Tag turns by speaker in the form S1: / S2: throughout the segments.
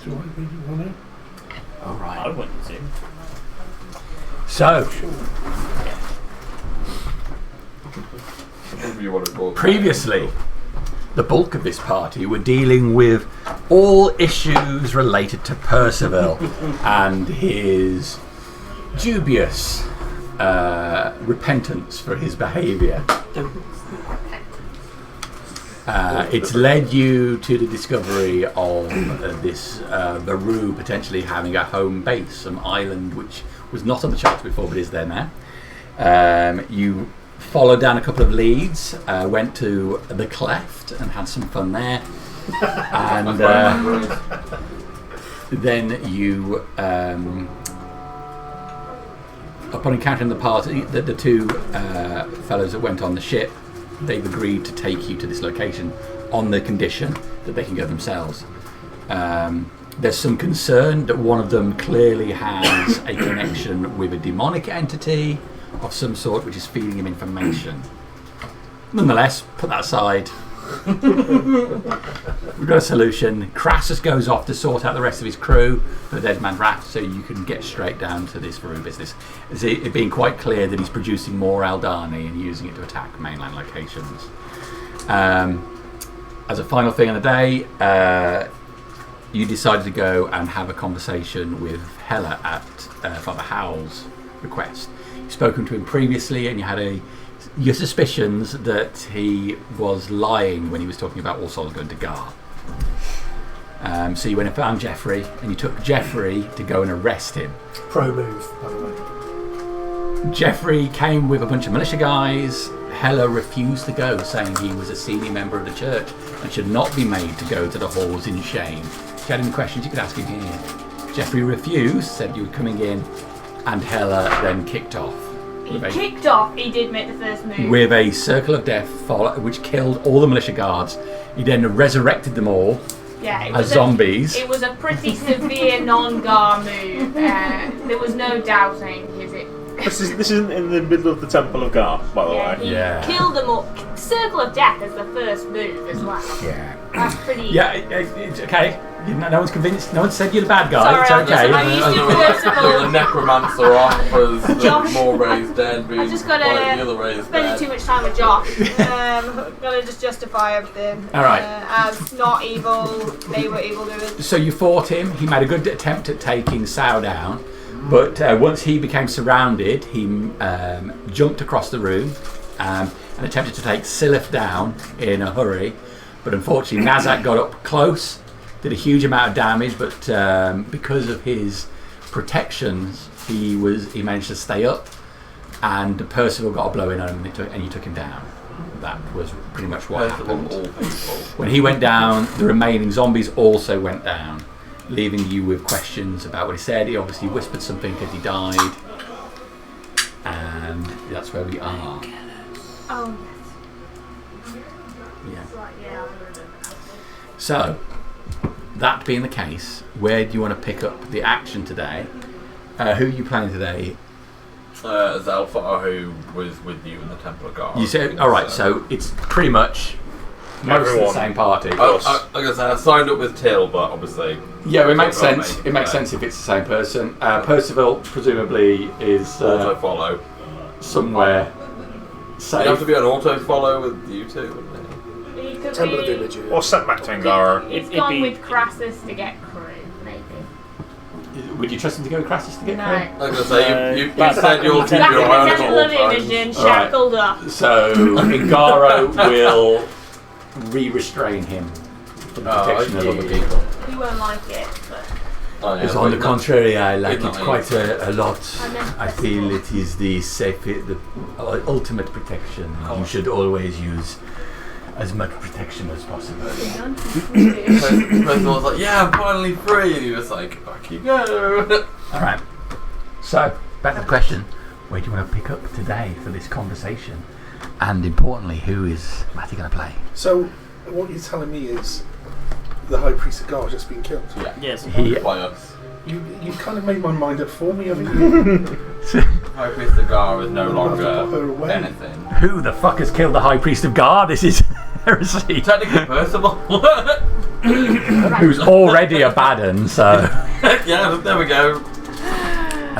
S1: Do I really want to?
S2: All right.
S3: I want to.
S2: So, previously, the bulk of this party were dealing with all issues related to Percival and his dubious repentance for his behaviour. It's led you to the discovery of this Baru potentially having a home base, some island which was not on the charts before but is there now. You followed down a couple of leads, went to the Cleft and had some fun there. And then you, upon encountering the party, the two fellows that went on the ship, they've agreed to take you to this location on the condition that they can go themselves. There's some concern that one of them clearly has a connection with a demonic entity of some sort which is feeding him information. Nonetheless, put that aside. We've got a solution. Crassus goes off to sort out the rest of his crew for the Dead Man's Wrath, so you can get straight down to this Varu business. It being quite clear that he's producing more Aldani and using it to attack mainland locations. As a final thing on the day, you decided to go and have a conversation with Hela at Father Howell's request. You've spoken to him previously and you had your suspicions that he was lying when he was talking about All Souls going to Gar. So you went and found Jeffrey and you took Jeffrey to go and arrest him.
S1: Pro move, by the way.
S2: Jeffrey came with a bunch of militia guys. Hela refused to go, saying he was a senior member of the church and should not be made to go to the halls in shame. If you had any questions, you could ask him here. Jeffrey refused, said you were coming in, and Hela then kicked off.
S4: He kicked off, he did make the first move.
S2: With a circle of death which killed all the militia guards. He then resurrected them all as zombies.
S4: It was a pretty severe non-Gar move. There was no doubting, is it?
S3: This isn't in the middle of the Temple of Gar, by the way.
S4: He killed them all. Circle of Death as the first move as well.
S2: Yeah.
S4: That's pretty...
S2: Yeah, it's okay. No one's convinced. No one said you're the bad guy.
S4: Sorry,
S2: it's okay.
S4: I'm used to Percival.
S5: The necromancer offers more raised dead.
S4: I just got to spend too much time with Josh. Got to just justify everything.
S2: All right.
S4: As not evil, they were evildoers.
S2: So you fought him. He made a good attempt at taking Sao down. But once he became surrounded, he jumped across the room and attempted to take Silith down in a hurry. But unfortunately, Nazak got up close, did a huge amount of damage, but because of his protections, he managed to stay up, and Percival got a blow in on him and you took him down. That was pretty much what happened. When he went down, the remaining zombies also went down, leaving you with questions about what he said. He obviously whispered something because he died, and that's where we are.
S4: Oh,
S2: Yeah.
S4: yeah.
S2: So, that being the case, where do you want to pick up the action today? Who are you planning today?
S5: Zalfar, who was with you in the Temple of Gar.
S2: You said, all right. So it's pretty much most of the same party.
S5: Like I said, I signed up with Till, but obviously.
S2: Yeah, it makes sense. It makes sense if it's the same person. Percival presumably is
S5: auto follow
S2: somewhere safe.
S5: You have to be an auto follow with you two, wouldn't it?
S1: Temple of Images.
S3: Or sent back to Angara.
S4: He's gone with Crassus to get crew, maybe.
S2: Would you trust him to go with Crassus to get
S4: No.
S2: crew?
S5: I was going to say, you said you'll keep
S4: Back
S5: your
S4: in
S5: own
S4: the
S5: at
S4: Temple
S5: all
S4: of
S5: times.
S4: Imogen, shackled up.
S2: So Ingaro will re-restrain him from the protection of other people.
S4: He won't like it, but...
S2: Because on the contrary, I like it quite a lot. I feel it is the ultimate protection. You should always use as much protection as possible.
S5: President was like, yeah, I'm finally free. And he was like, back you go.
S2: Alright. So, back to the question. Where do you want to pick up today for this conversation? And importantly, who is Matty going to play?
S1: So, what you're telling me is the High Priest of Gar has just been killed?
S5: Yeah.
S3: Yes.
S5: By us.
S1: You kind of made my mind up for me, haven't you?
S5: High Priest of Gar is no
S1: I've got her
S5: longer
S1: away.
S5: anything.
S2: Who the fuck has killed the High Priest of Gar? This is heresy.
S5: Technically Percival.
S2: who's already a bad un, so...
S5: Yeah, there we go.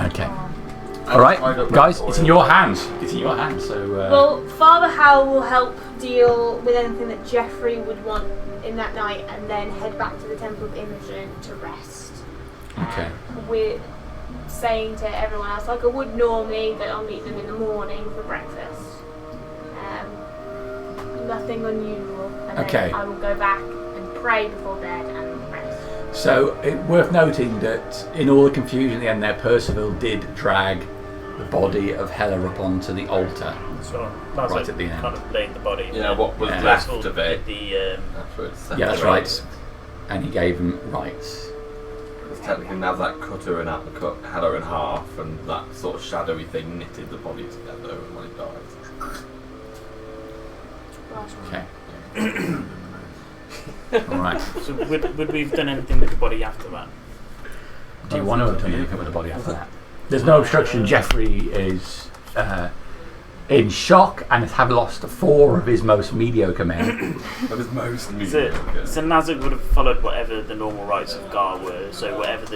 S2: Okay. Alright, guys, it's in your hands. It's in your hands, so...
S4: Well, Father Howell will help deal with anything that Jeffrey would want in that night and then head back to the Temple of Imogen to rest.
S2: Okay.
S4: We're saying to everyone else, like I would normally, that I'll meet them in the morning for breakfast. Nothing unusual. And
S2: Okay.
S4: then I will go back and pray before bed and rest.
S2: So, worth noting that in all the confusion at the end there, Percival did drag the body of Hela up onto the altar.
S3: So that's
S2: Right at the end.
S3: kind of laid the body.
S5: Yeah, what was
S2: Yeah.
S5: left
S3: Percival
S5: of it.
S3: did the
S5: Afterwards.
S2: Yeah, that's right. And he gave him rights.
S5: Because technically Nazak cut her in half, had her in half, and that sort of shadowy thing knitted the body together when he died.
S2: Okay. Alright.
S3: So would we have done anything with the body after that?
S2: Do you want to have done anything with the body after that? There's no obstruction. Jeffrey is in shock and has lost 4 of his most mediocre men.
S5: That was most
S3: So
S5: mediocre.
S3: Nazak would have followed whatever the normal rites of Gar were. So whatever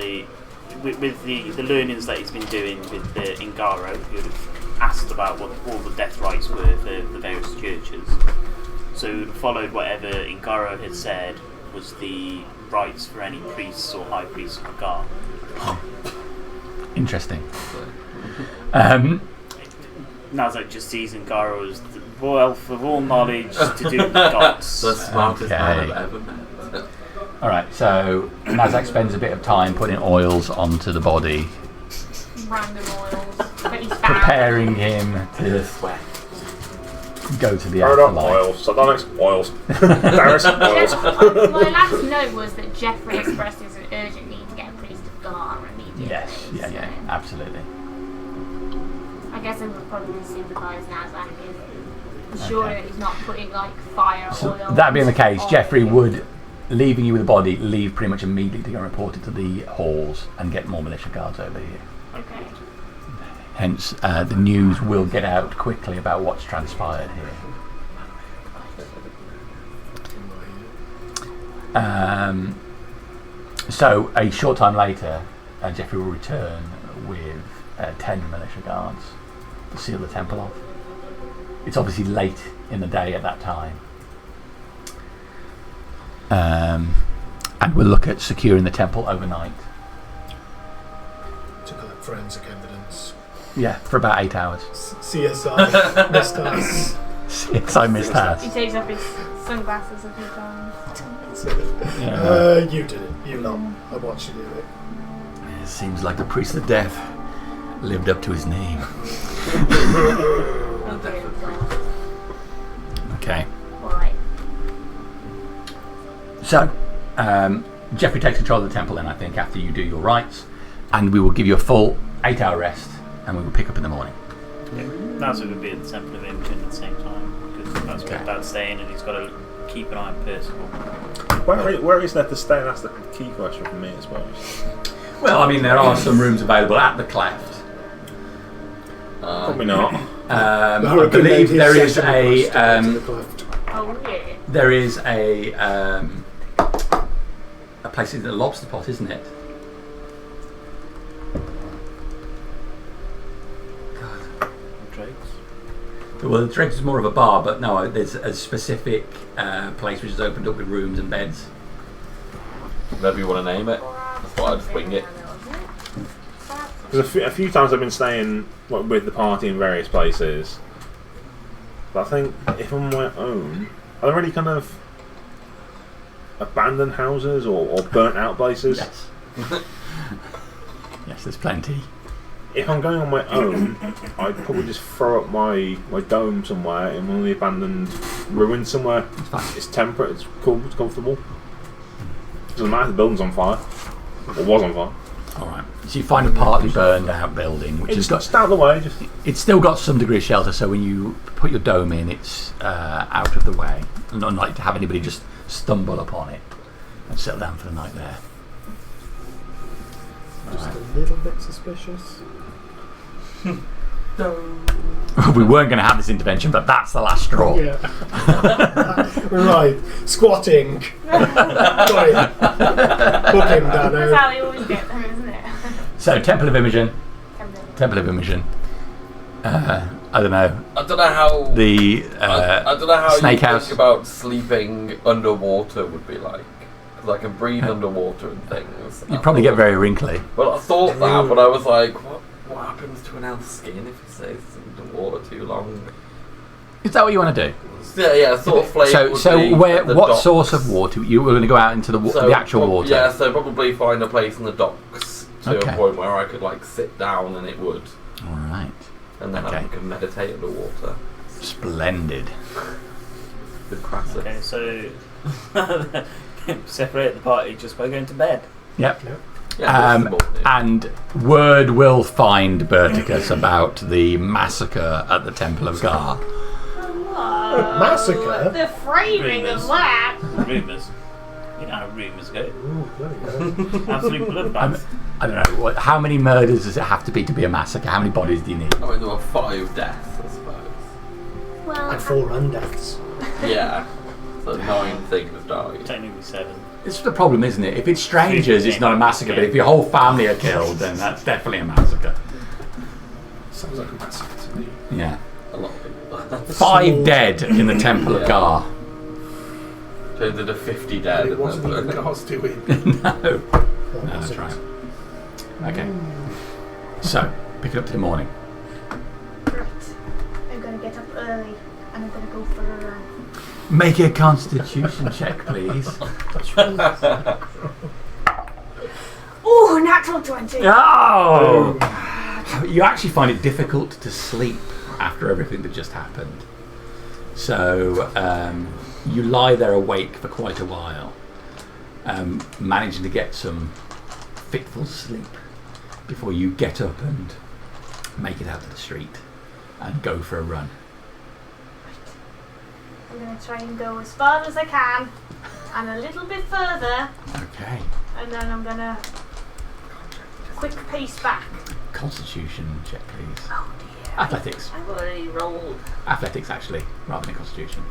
S3: with the learnings that he's been doing with the Ingaro, he would have asked about what all the death rites were for the various churches. So he would have followed whatever Ingaro had said was the rites for any priests or high priests of Gar.
S2: Interesting.
S3: Nazak just sees Ingaro as the wealth of all knowledge to do with the gods.
S5: The smartest man
S2: Okay.
S5: I've ever met.
S2: Alright, so Nazak spends a bit of time putting oils onto the body,
S4: Random oils that he's found.
S2: preparing him to
S5: Sweat.
S2: go to the
S3: Burn up
S2: afterlife.
S3: oils, Sardonyx oils, Paris oils.
S4: My last note was that Jeffrey expressed his urgent need to get a priest of Gar immediately.
S2: Yes, yeah, absolutely.
S4: I guess I would probably sympathise Nazak in ensuring that he's not putting like fire
S2: So
S4: oil.
S2: that being the case,
S4: on
S2: Jeffrey
S4: him.
S2: would, leaving you with the body, leave pretty much immediately to go and report it to the halls and get more militia guards over here.
S4: Okay.
S2: Hence, the news will get out quickly about what's transpired here. So, a short time later, Jeffrey will return with 10 militia guards to seal the temple off. It's obviously late in the day at that time. And we'll look at securing the temple overnight.
S1: To collect forensic evidence.
S2: Yeah, for about 8 hours.
S1: CSI, missed us.
S2: Yes, I missed
S4: He
S2: that.
S4: takes off his sunglasses a few times.
S1: You did it. You lot. I watched you do it.
S2: It seems like the priest of death lived up to his name. Okay.
S4: Right.
S2: So, Jeffrey takes control of the temple then, I think, after you do your rites, and we will give you a full 8-hour rest, and we will pick up in the morning.
S3: Yeah, Nazak would be at the Temple of Imogen at the same time, because that's where Dad's staying and he's got to keep an eye on Percival.
S6: Where is there to stay? That's the key question for me, I suppose.
S2: Well, I mean, there are some rooms available at the cleft.
S6: Probably not.
S2: I believe there is a
S4: Oh, yeah.
S2: there is a place in the lobster pot, isn't it?
S3: Drakes.
S2: Well, the Drake's is more of a bar, but no, there's a specific place which is opened up with rooms and beds.
S5: Whatever you want to name it. I thought I'd just wing it.
S6: Because a few times I've been staying with the party in various places. But I think if I'm on my own, are there any kind of abandoned houses or burnt out places?
S2: Yes. Yes, there's plenty.
S6: If I'm going on my own, I'd probably just throw up my dome somewhere in one of the abandoned ruins somewhere.
S2: It's fine.
S6: It's temperate, it's cool, it's comfortable. Doesn't matter if the building's on fire. Or was on fire.
S2: Alright. So you find a partly burned out building, which has
S6: It's
S2: got,
S6: just out of the way, just
S2: it's still got some degree of shelter, so when you put your dome in, it's out of the way. Not like to have anybody just stumble upon it and settle down for the night there.
S1: Just a little bit suspicious.
S2: We weren't going to have this intervention, but that's the last straw.
S7: Yeah. Right. Squatting. Got it. Hook him,
S4: That's
S7: Dano.
S4: how you always get them, isn't it?
S2: So, Temple of Imogen. Temple of Imogen. I don't know.
S5: I don't know how
S2: The
S5: I don't know how
S2: snake
S5: you
S2: house.
S5: think about sleeping underwater would be like. Because I can breathe underwater and things.
S2: You'd probably get very wrinkly.
S5: Well, I thought that, but I was like, what happens to an elf's skin if it stays underwater too long?
S2: Is that what you want to do?
S5: Yeah, sort of flavour.
S2: So
S5: would be
S2: where?
S5: at the
S2: What
S5: docks.
S2: source of water? You were going to go out into the actual water.
S5: Yeah, so probably find a place in the docks to
S2: Okay.
S5: a point where I could like sit down and it would,
S2: All right.
S5: and then
S2: Okay.
S5: I could meditate underwater.
S2: Splendid.
S5: The Crassus.
S3: Okay, so separate the party just by going to bed.
S2: Yep.
S5: Yeah, this is the morning.
S2: And word will find Berticus about the massacre at the Temple of Gar.
S4: Whoa.
S7: Massacre?
S4: The framing of
S3: Rumours.
S4: that.
S3: Rumours. You know how rumours go.
S7: Ooh, bloody hell.
S3: Absolute bloodbath.
S2: I don't know. How many murders does it have to be a massacre? How many bodies do you need?
S5: I mean, there were 5 deaths, I suppose.
S4: Well,
S7: And 4 undeaths.
S5: Yeah. So 9 things died.
S3: Technically 7.
S2: It's the problem, isn't it? If it's strangers, it's not a massacre. But if your whole family are killed, then that's definitely a massacre.
S1: Sounds like a massacre to me.
S2: Yeah.
S5: A lot of people.
S2: 5 dead in the Temple of
S5: Yeah.
S2: Gar.
S5: Turns into 50
S1: But
S5: dead.
S1: it wasn't even God's doing.
S2: No.
S7: Or
S2: No,
S7: was
S2: that's
S7: it?
S2: right. Okay. So, pick it up to the morning.
S4: right. I'm gonna get up early and I'm gonna go for a run.
S2: Make a constitution check, please.
S4: Oh, natural 20.
S2: Oh! You actually find it difficult to sleep after everything that just happened. So, you lie there awake for quite a while, managing to get some fitful sleep before you get up and make it out to the street and go for a run.
S4: I'm gonna try and go as far as I can and a little bit further,
S2: Okay.
S4: and then I'm gonna quick pace back.
S2: Constitution check, please.
S4: Oh dear.
S2: Athletics.
S4: I've already rolled.
S2: Athletics, actually, rather than Constitution.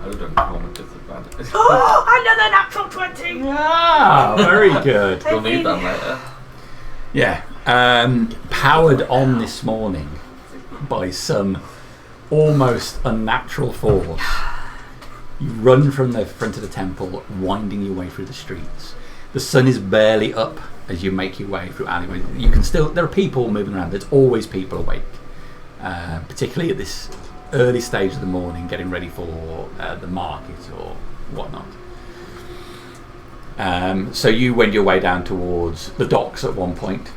S5: I would have done common disadvantage.
S4: Oh, another natural 20.
S2: Ah, very good.
S5: You'll need that later.
S2: Yeah. Powered on this morning by some almost unnatural force, you run from the front of the temple, winding your way through the streets. The sun is barely up as you make your way through alleyways. You can still, there are people moving around. There's always people awake, particularly at this early stage of the morning, getting ready for the market or whatnot. So you wend your way down towards the docks at one point,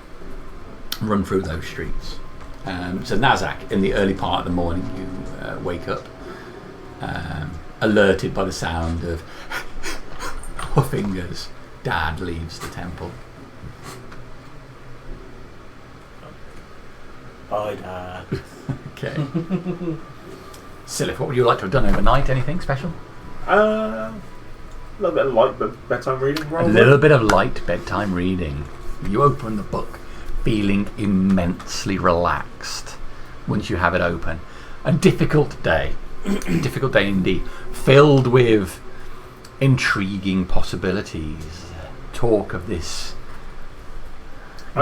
S2: run through those streets. So Nazak, in the early part of the morning, you wake up, alerted by the sound of huffing as Dad leaves the temple.
S3: Bye, Dad.
S2: Okay. Silith, what would you like to have done overnight? Anything special?
S6: A little bit of light bedtime reading,
S2: A
S6: probably.
S2: little bit of light bedtime reading. You open the book, feeling immensely relaxed once you have it open. A difficult day. Difficult day indeed. Filled with intriguing possibilities. Talk of this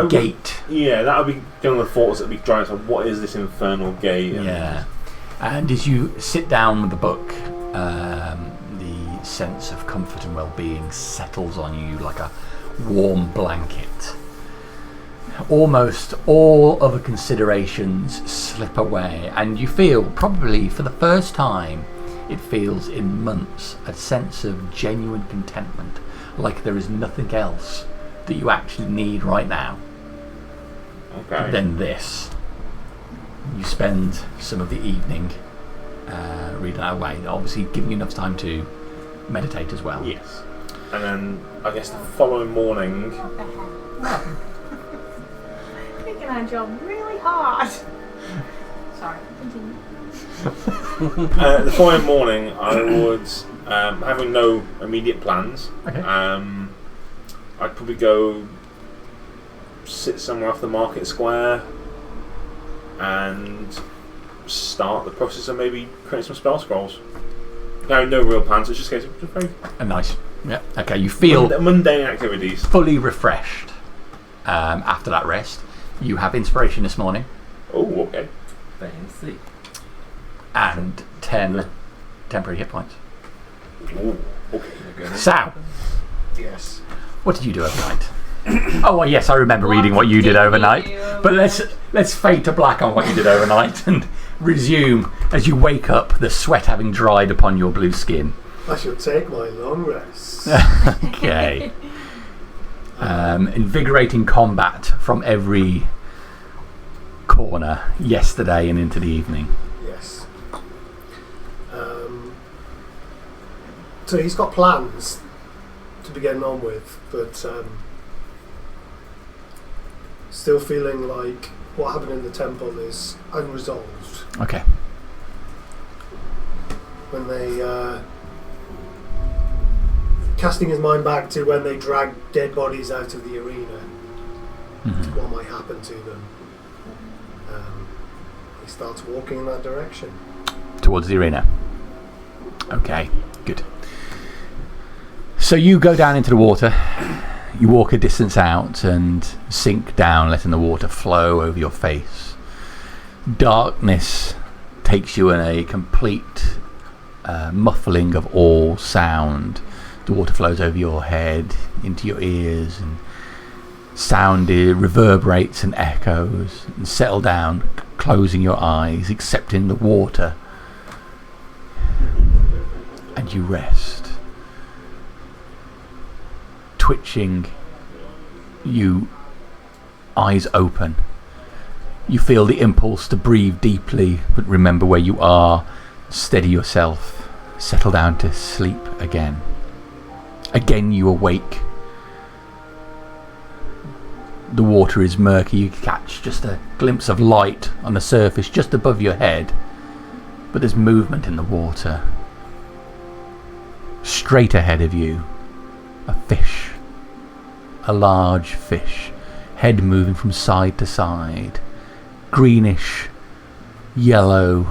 S2: gate.
S6: Yeah, that would be one of the thoughts that would be driving. So, what is this infernal gate? And
S2: Yeah. And as you sit down with the book, the sense of comfort and well-being settles on you like a warm blanket. Almost all other considerations slip away, and you feel, probably for the first time, it feels in months, a sense of genuine contentment, like there is nothing else that you actually need right now
S6: Okay.
S2: than this. You spend some of the evening reading that away, obviously giving you enough time to meditate as well.
S6: Yes. And then I guess the following morning.
S4: What the heck? Making our job really hard. Sorry, continue.
S6: The following morning, I would, having no immediate plans,
S2: Okay.
S6: I'd probably go sit somewhere off the market square, and start the process of maybe creating some spell scrolls. No real plans. It's just a case of very
S2: Nice. Yeah. Okay. You feel
S6: mundane activities.
S2: fully refreshed after that rest. You have inspiration this morning
S6: Oh, okay.
S5: Fancy.
S2: and 10 temporary hit points.
S6: Ooh, okay.
S2: Sal,
S7: Yes.
S2: what did you do overnight? Oh, well, yes, I remember reading what you did overnight. But let's fade to black on what you did overnight and resume as you wake up, the sweat having dried upon your blue skin.
S7: I shall take my long rest.
S2: Okay. Invigorating combat from every corner yesterday and into the evening.
S7: Yes. So he's got plans to be getting on with, but still feeling like what happened in the temple is unresolved.
S2: Okay.
S7: When they casting his mind back to when they dragged dead bodies out of the arena,
S2: Mhm.
S7: what might happen to them. He starts walking in that direction.
S2: Towards the arena. Okay, good. So you go down into the water, you walk a distance out and sink down, letting the water flow over your face. Darkness takes you in a complete muffling of all sound. The water flows over your head, into your ears, and sound reverberates and echoes, and settle down, closing your eyes, accepting the water, and you rest. Twitching, you eyes open. You feel the impulse to breathe deeply, but remember where you are, steady yourself, settle down to sleep again. Again you awake. The water is murky, you catch just a glimpse of light on the surface just above your head, but there's movement in the water. Straight ahead of you, a fish. A large fish, head moving from side to side, greenish, yellow.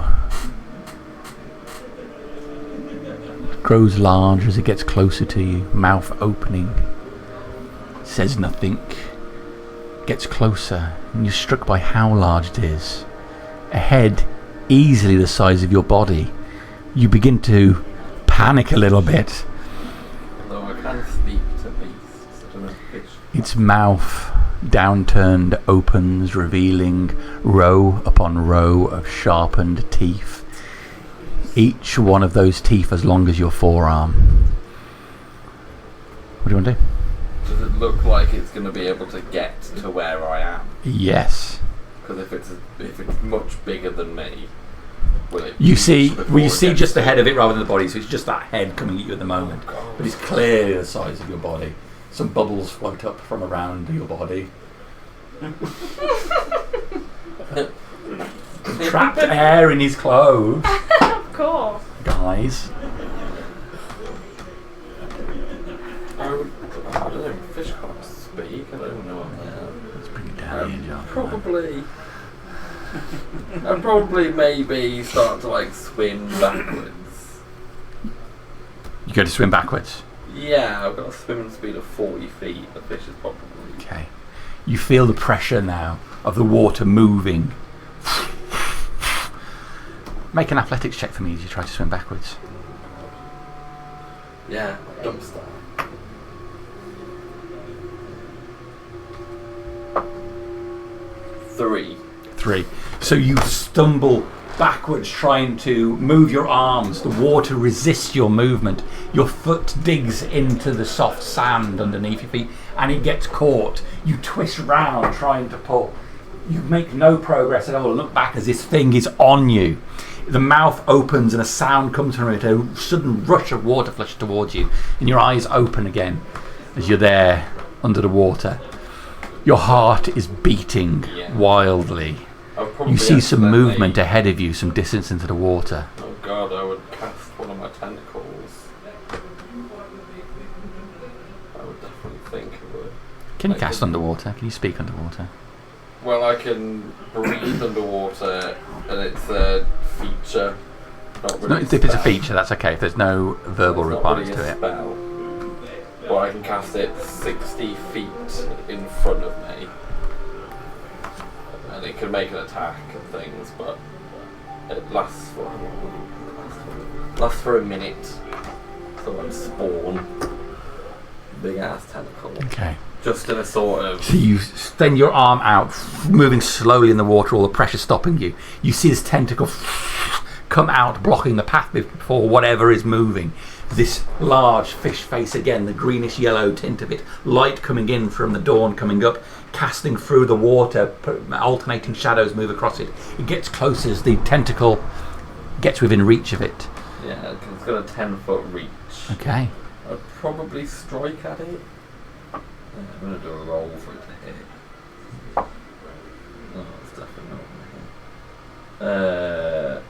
S2: It grows larger as it gets closer to you, mouth opening. Says nothing. Gets closer, and you're struck by how large it is. A head easily the size of your body. You begin to panic a little bit.
S5: Although I can speak to beasts, I don't know if fish.
S2: Its mouth, downturned, opens, revealing row upon row of sharpened teeth. Each one of those teeth as long as your forearm. What do you want to do?
S5: Does it look like it's going to be able to get to where I am?
S2: Yes.
S5: Because if it's much bigger than me, will it?
S2: You
S5: reach
S2: see,
S5: before
S2: well, you
S5: it
S2: see
S5: gets
S2: just the
S5: to
S2: head
S5: me?
S2: of it rather than the body, so it's just that head coming at you at the moment.
S5: Oh, God.
S2: But it's clearly the size of your body. Some bubbles float up from around your body. Trapped air in his clothes,
S4: Of course.
S2: guys.
S5: I don't know, fish can't speak, I don't know.
S2: Let's bring it down here, John.
S5: I'd probably maybe start to like swim backwards.
S2: You go to swim backwards.
S5: Yeah, I've got a swimming speed of 40 feet, the fish is probably...
S2: Okay. You feel the pressure now of the water moving. Make an athletics check for me as you try to swim backwards.
S5: Yeah, dumpster. Three.
S2: 3. So you stumble backwards trying to move your arms. The water resists your movement. Your foot digs into the soft sand underneath your feet and it gets caught. You twist round trying to pull. You make no progress at all. Look back as this thing is on you. The mouth opens and a sound comes from it, a sudden rush of water flushes towards you, and your eyes open again as you're there under the water. Your heart is beating wildly. You see some movement ahead of you, some distance into the water.
S5: Oh god, I would cast one of my tentacles. I would definitely think it would.
S2: Can you cast underwater? Can you speak underwater?
S5: Well, I can breathe underwater, and it's a feature. Not really
S2: If it's a feature, that's okay. If there's no verbal requirements
S5: really
S2: to it.
S5: Spell. But I can cast it 60 feet in front of me. And it can make an attack and things, but it lasts for a minute. So I spawn big ass tentacle.
S2: Okay.
S5: Just in a sort of.
S2: So you extend your arm out, moving slowly in the water, all the pressure stopping you. You see this tentacle come out, blocking the path before whatever is moving. This large fish face again, the greenish yellow tint of it, light coming in from the dawn coming up, casting through the water, alternating shadows move across it. It gets closer as the tentacle gets within reach of it.
S5: Yeah, it's got a 10-foot reach.
S2: Okay.
S5: I'd probably strike at it. Yeah, I'm going to do a roll for it to hit. Oh, it's definitely not going to hit.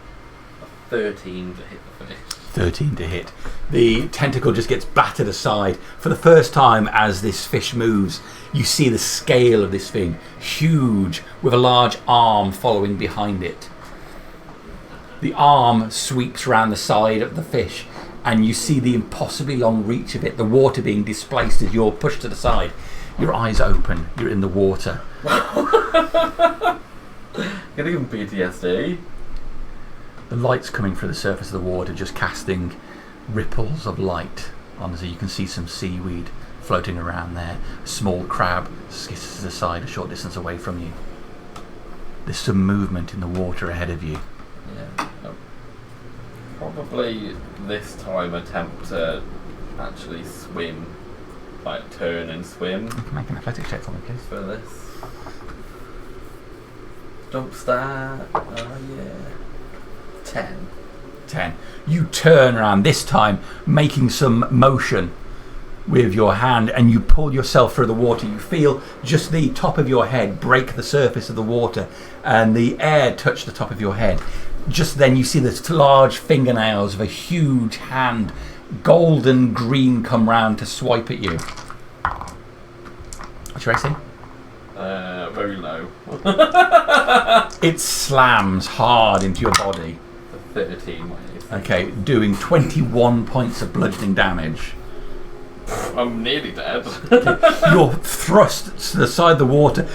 S5: 13 to hit the fish.
S2: 13 to hit. The tentacle just gets battered aside. For the first time as this fish moves, you see the scale of this thing. Huge, with a large arm following behind it. The arm sweeps around the side of the fish, and you see the impossibly long reach of it, the water being displaced as you're pushed to the side. Your eyes open, you're in the water.
S5: Getting PTSD.
S2: The light's coming through the surface of the water, just casting ripples of light on, so you can see some seaweed floating around there. A small crab skids to the side a short distance away from you. There's some movement in the water ahead of you.
S5: Yeah. Probably this time attempt to actually swim. Like turn and swim.
S2: You can make an athletics check for me, please.
S5: For this. Jump start. Oh yeah. 10.
S2: You turn around, this time making some motion with your hand, and you pull yourself through the water. You feel just the top of your head break the surface of the water, and the air touch the top of your head. Just then you see the large fingernails of a huge hand, golden green, come round to swipe at you. What's your AC?
S5: Very low.
S2: It slams hard into your body.
S5: 13.
S2: Okay, doing 21 points of bludgeoning damage.
S5: I'm nearly dead.
S2: You're thrust to the side of the water.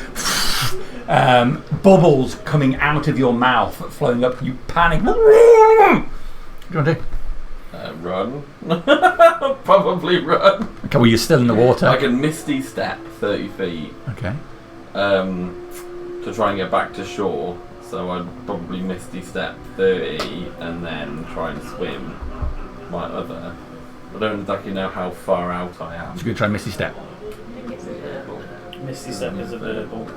S2: Bubbles coming out of your mouth, flowing up. You panic. What do you want to do?
S5: Run. Probably run.
S2: Okay, well, you're still in the water.
S5: I can misty step 30 feet.
S2: Okay.
S5: To try and get back to shore. So I'd probably misty step 30 and then try and swim my other. I don't exactly know how far out I am.
S2: So you're going to try Misty Step.
S3: Misty Step is a verbal.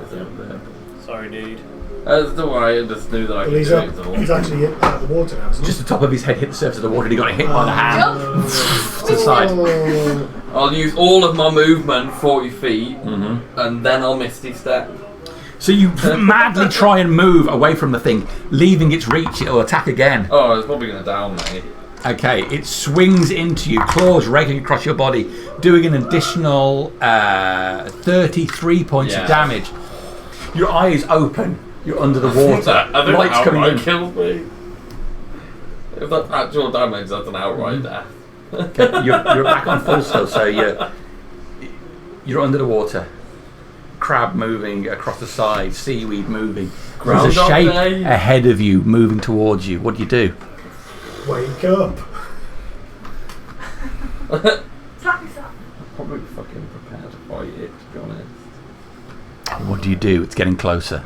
S3: Sorry, dude.
S5: Don't worry, I just knew that I could do it all.
S7: He's actually out of the water now, isn't he?
S2: Just the top of his head hit the surface of the water and he got hit by the hand to the side.
S7: Oh.
S5: I'll use all of my movement, 40 feet, and then I'll misty step.
S2: So you madly try and move away from the thing, leaving its reach. It'll attack again.
S5: Oh, it's probably going to down me.
S2: Okay, it swings into you, claws raking across your body, doing an additional 33 points of damage. Your eyes open. You're under the water.
S5: I think
S2: Light's
S5: that
S2: coming in.
S5: kills me. If that's actual damage, that's an outright death.
S2: Okay, you're back on full still, so you're under the water. Crab moving across the side, seaweed moving. There's a shape ahead of you moving towards you. What do you do?
S7: Wake up.
S4: Slap yourself.
S5: Probably fucking prepared to fight it, to be honest.
S2: What do you do? It's getting closer.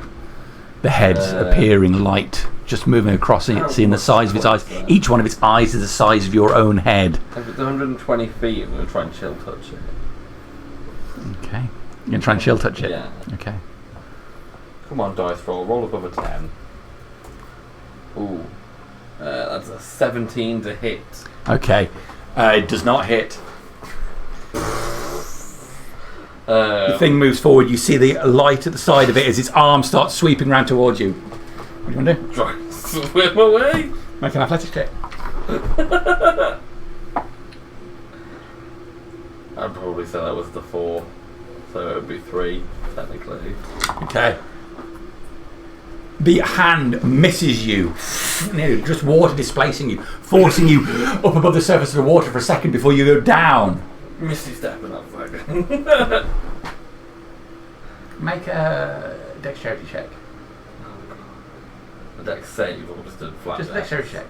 S2: The head's appearing light, just moving across, and seeing the size of its eyes. Each one of its eyes is the size of your own head.
S5: If it's 120 feet, I'm going to try and chill touch it.
S2: Okay. You're going to try and chill touch it?
S5: Yeah.
S2: Okay.
S5: Come on, dice roll. Roll above a 10. Ooh. That's a 17 to hit.
S2: Okay. It does not hit. The thing moves forward. You see the light at the side of it as its arm starts sweeping round towards you. What do you want to do?
S5: Try and swim away.
S2: Make an athletics check.
S5: I'd probably say that was the 4. So it would be 3, technically.
S2: Okay. The hand misses you, just water displacing you, forcing you up above the surface of the water for a second before you go down.
S5: Misty stepping outside.
S2: Make a dexterity check.
S5: A dex save or just a flat
S2: Just a
S5: dex?
S2: dexterity check.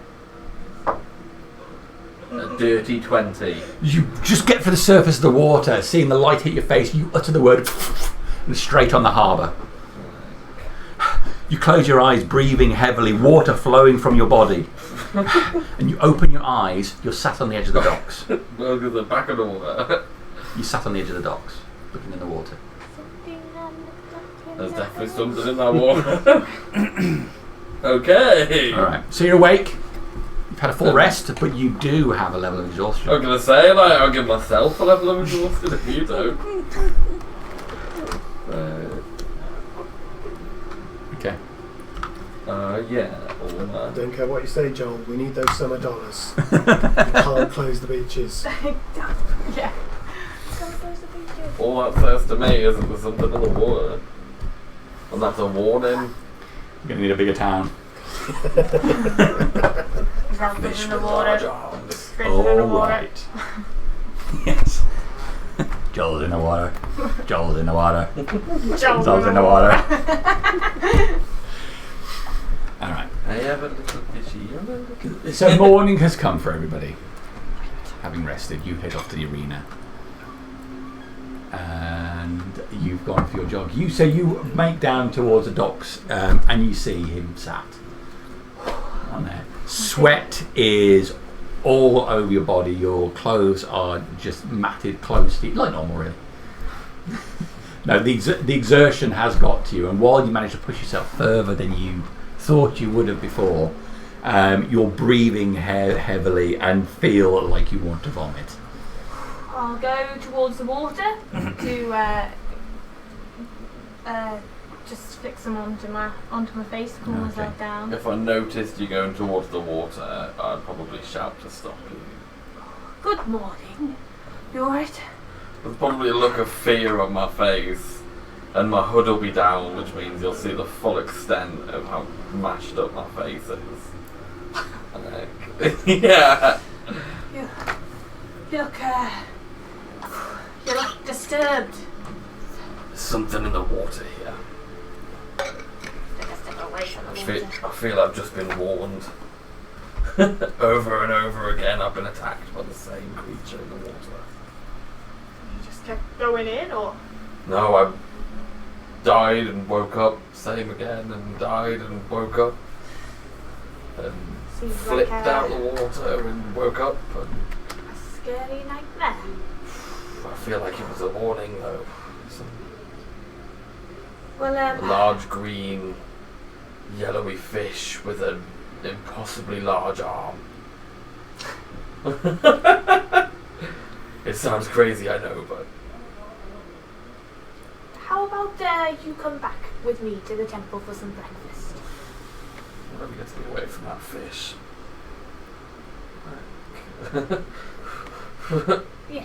S5: A dirty 20.
S2: You just get to the surface of the water, seeing the light hit your face, you utter the word and straight on the harbour. You close your eyes, breathing heavily, water flowing from your body. And you open your eyes, you're sat on the edge of the docks.
S5: Look at the back of the water.
S2: You sat on the edge of the docks, looking in the water.
S5: There's definitely something in that water. Okay.
S2: Alright, so you're awake. You've had a full rest, but you do have a level of exhaustion.
S5: I'm gonna say, like, I'll give myself a level of exhaustion if you don't.
S2: Okay.
S5: Yeah. All
S7: Don't care what you say, Joel. We need those summer dollars. We can't close the beaches.
S4: Yeah. Come close the beaches.
S5: All that says to me is that there's something in the water. And that's a warning.
S2: You're going to need a bigger town.
S4: Fish in the water. Fish in the
S2: Oh,
S4: water.
S2: right. Yes. Joel's in the water. Joel's in the water. Joel's in the water. Alright.
S5: I have a little fishy.
S2: So morning has come for everybody. Having rested, you head off to the arena. And you've gone for your jog. So you make down towards the docks and you see him sat on there. Sweat is all over your body. Your clothes are just matted close to you, like normal really. No, the exertion has got to you, and while you manage to push yourself further than you thought you would have before, you're breathing heavily and feel like you want to vomit.
S4: I'll go towards the water to just flick some onto my face, cool myself down.
S5: If I noticed you going towards the water, I'd probably shout to stop you.
S4: Good morning. You alright?
S5: There's probably a look of fear on my face, and my hood will be down, which means you'll see the full extent of how mashed up my face is. Yeah.
S4: You look disturbed.
S5: There's something in the water here.
S4: Take a step away from the water.
S5: I feel I've just been warned. Over and over again, I've been attacked by the same creature in the water.
S4: You just kept going in, or?
S5: No, I died and woke up, same again, and died and woke up. And
S4: Seems
S5: flipped
S4: like
S5: out the water and woke up. And
S4: a scary nightmare.
S5: I feel like it was a warning, though.
S4: Well,
S5: A large green, yellowy fish with an impossibly large arm. It sounds crazy, I know, but
S4: how about you come back with me to the temple for some breakfast?
S5: whatever gets me away from that fish.
S4: Yeah.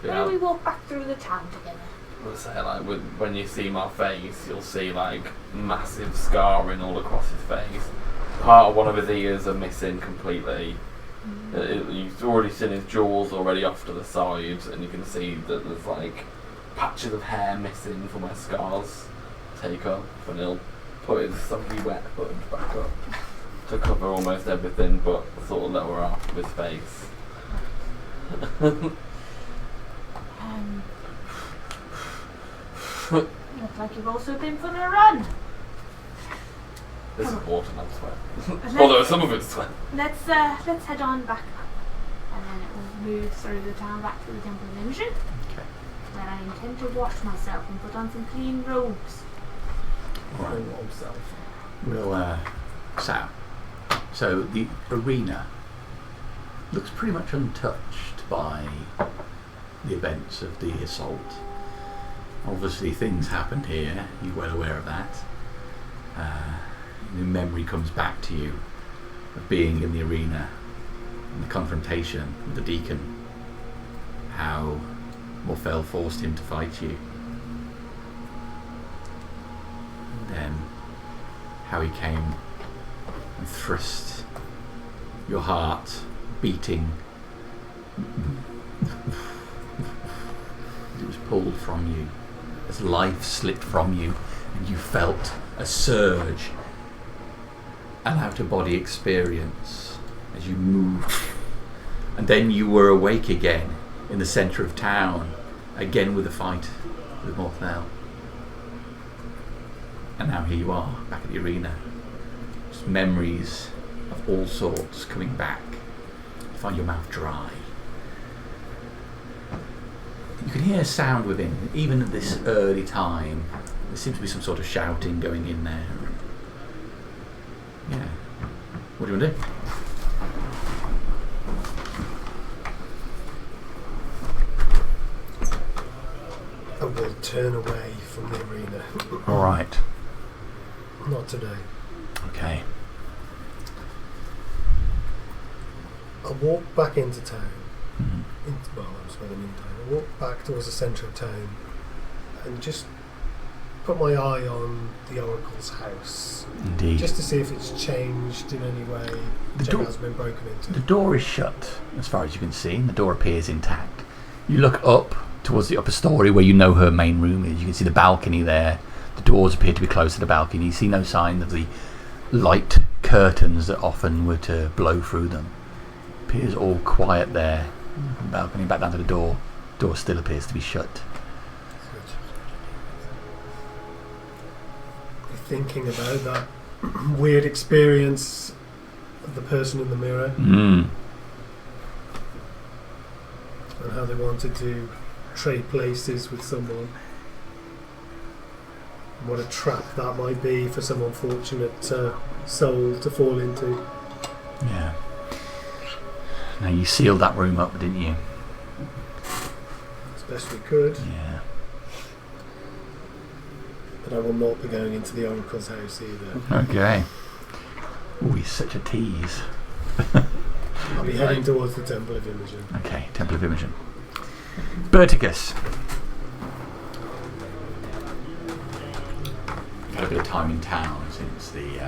S5: Yeah.
S4: Maybe we walk back through the town together.
S5: Let's say, like, when you see my face, you'll see, like, massive scarring all across his face. Part of one of his ears are missing completely. You've already seen his jaws already off to the side, and you can see that there's, like, patches of hair missing from where scars take up, and he'll put his soggy wet hood back up to cover almost everything but the sort of lower half of his face.
S4: Looks like you've also been for a run.
S5: This is water, not sweat. Although some of it's sweat.
S4: Let's head on back up, and then it will move through the town back to the Temple of Imogen.
S2: Okay.
S4: Where I intend to wash myself and put on some clean robes.
S2: We'll so the arena looks pretty much untouched by the events of the assault. Obviously things happened here, you're well aware of that. The memory comes back to you of being in the arena and the confrontation with the deacon, how Morfell forced him to fight you. And then how he came and thrust your heart beating. It was pulled from you as life slipped from you, and you felt a surge, an out-of-body experience as you moved. And then you were awake again in the centre of town, again with a fight with Morthel. And now here you are, back at the arena. Just memories of all sorts coming back. You find your mouth dry. You can hear a sound within, even at this early time. There seems to be some sort of shouting going in there. Yeah. What do you want to do?
S7: I will turn away from the arena.
S2: Alright.
S7: Not today.
S2: Okay.
S7: I'll walk back into town.
S2: Mm-hmm.
S7: I'm spending in town. I'll walk back towards the centre of town and just put my eye on the Oracle's house.
S2: Indeed.
S7: Just to see if it's changed in any way.
S2: The
S7: Check
S2: door-
S7: it has been broken into.
S2: The door is shut, as far as you can see, and the door appears intact. You look up towards the upper story where you know her main room is. You can see the balcony there. The doors appear to be closed to the balcony. You see no sign of the light curtains that often were to blow through them. Appears all quiet there. The balcony, back down to the door. Door still appears to be shut.
S7: You're thinking about that weird experience of the person in the mirror
S2: Mm.
S7: and how they wanted to trade places with someone. And what a trap that might be for some unfortunate soul to fall into.
S2: Yeah. Now you sealed that room up, didn't you?
S7: As best we could.
S2: Yeah.
S7: But I will not be going into the Oracle's house either.
S2: Okay. Ooh, he's such a tease.
S7: I'll be heading towards the Temple of Imogen.
S2: Okay, Temple of Imogen. Berticus. You've had a bit of time in town since the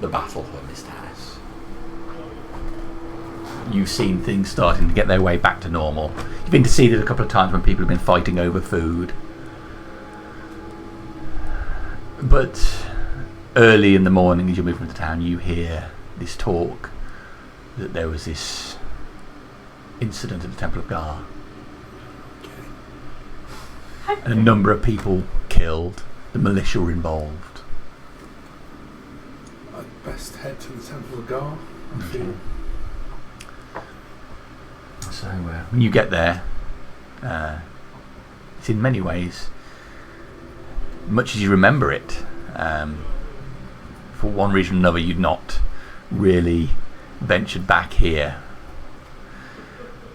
S2: battle for Mistas. You've seen things starting to get their way back to normal. You've been to see it a couple of times when people have been fighting over food. But early in the morning, as you move into town, you hear this talk that there was this incident at the Temple of Gar. And a number of people killed. The militia were involved.
S1: I'd best head to the Temple of Gar. I
S2: Okay.
S1: feel.
S2: So when you get there, it's in many ways much as you remember it. For one reason or another, you'd not really ventured back here.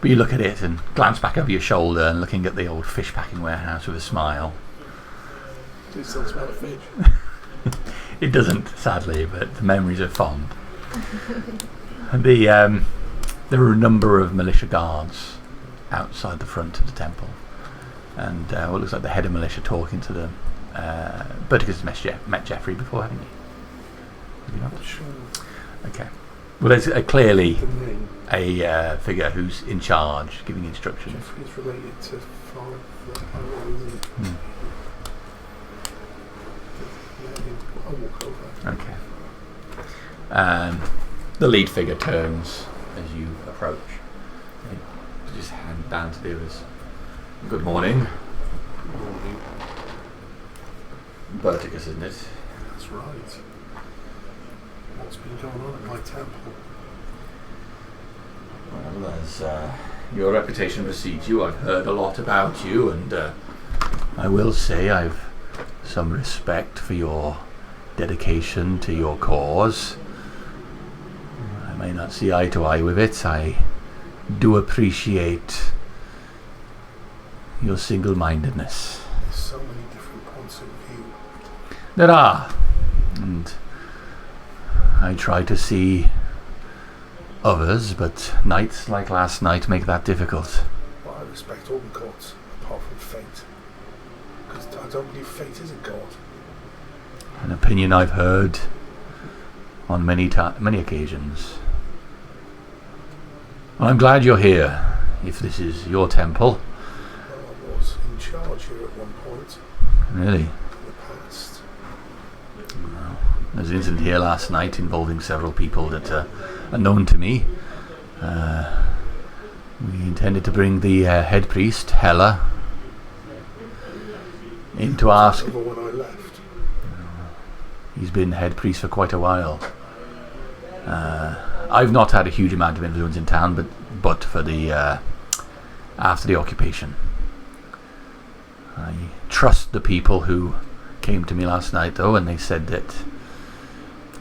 S2: But you look at it and glance back over your shoulder and looking at the old fish packing warehouse with a smile.
S1: Do you still smell of fish?
S2: It doesn't, sadly, but the memories are fond. There are a number of militia guards outside the front of the temple, and what looks like the head of militia talking to them. Berticus has met Geoffrey before, haven't you? Have you not?
S1: Not sure.
S2: Okay. Well, there's clearly
S1: The name.
S2: a figure who's in charge, giving instructions.
S1: Jeffrey is related to Florence, isn't it?
S2: Hmm.
S1: Yeah, I'll walk over.
S2: Okay. The lead figure turns as you approach. He puts his hand down to the others. Good morning.
S1: Morning.
S2: Berticus, isn't it?
S1: That's right. What's been going on at my temple?
S2: Well, as your reputation precedes you, I've heard a lot about you, and I will say I've some respect for your dedication to your cause. I may not see eye to eye with it. I do appreciate your single-mindedness.
S1: So many different points of view.
S2: There are, and I try to see others, but nights like last night make that difficult.
S1: Well, I respect all the gods, apart from fate. Because I don't believe fate is a god.
S2: An opinion I've heard on many occasions. Well, I'm glad you're here, if this is your temple.
S1: I was in charge here at one point
S2: Really?
S1: in the past.
S2: Well, there's an incident here last night involving several people that are known to me. We intended to bring the head priest, Hela, in to ask.
S1: Over when I left.
S2: He's been head priest for quite a while. I've not had a huge amount of influence in town, but for the after the occupation, I trust the people who came to me last night, though, and they said that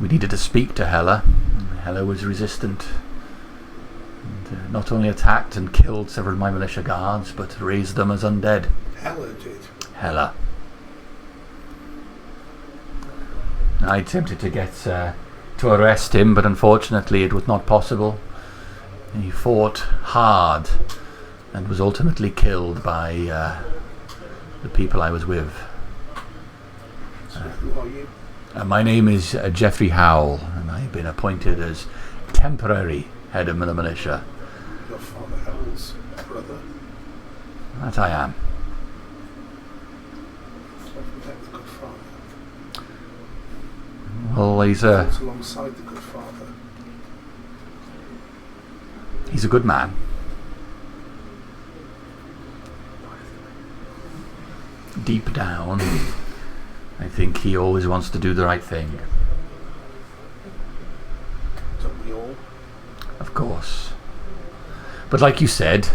S2: we needed to speak to Hela. Hela was resistant, and not only attacked and killed several of my militia guards, but raised them as undead.
S1: Hela did.
S2: Hela. I attempted to get to arrest him, but unfortunately it was not possible. He fought hard and was ultimately killed by the people I was with.
S1: So who are you?
S2: My name is Geoffrey Howell, and I've been appointed as temporary head of the militia.
S1: Your father Howell's brother.
S2: That I am.
S1: So I've met the good father.
S2: Well, he's
S1: Fought alongside the good father.
S2: a good man. Deep down, I think he always wants to do the right thing.
S1: Don't we all?
S2: Of course. But like you said,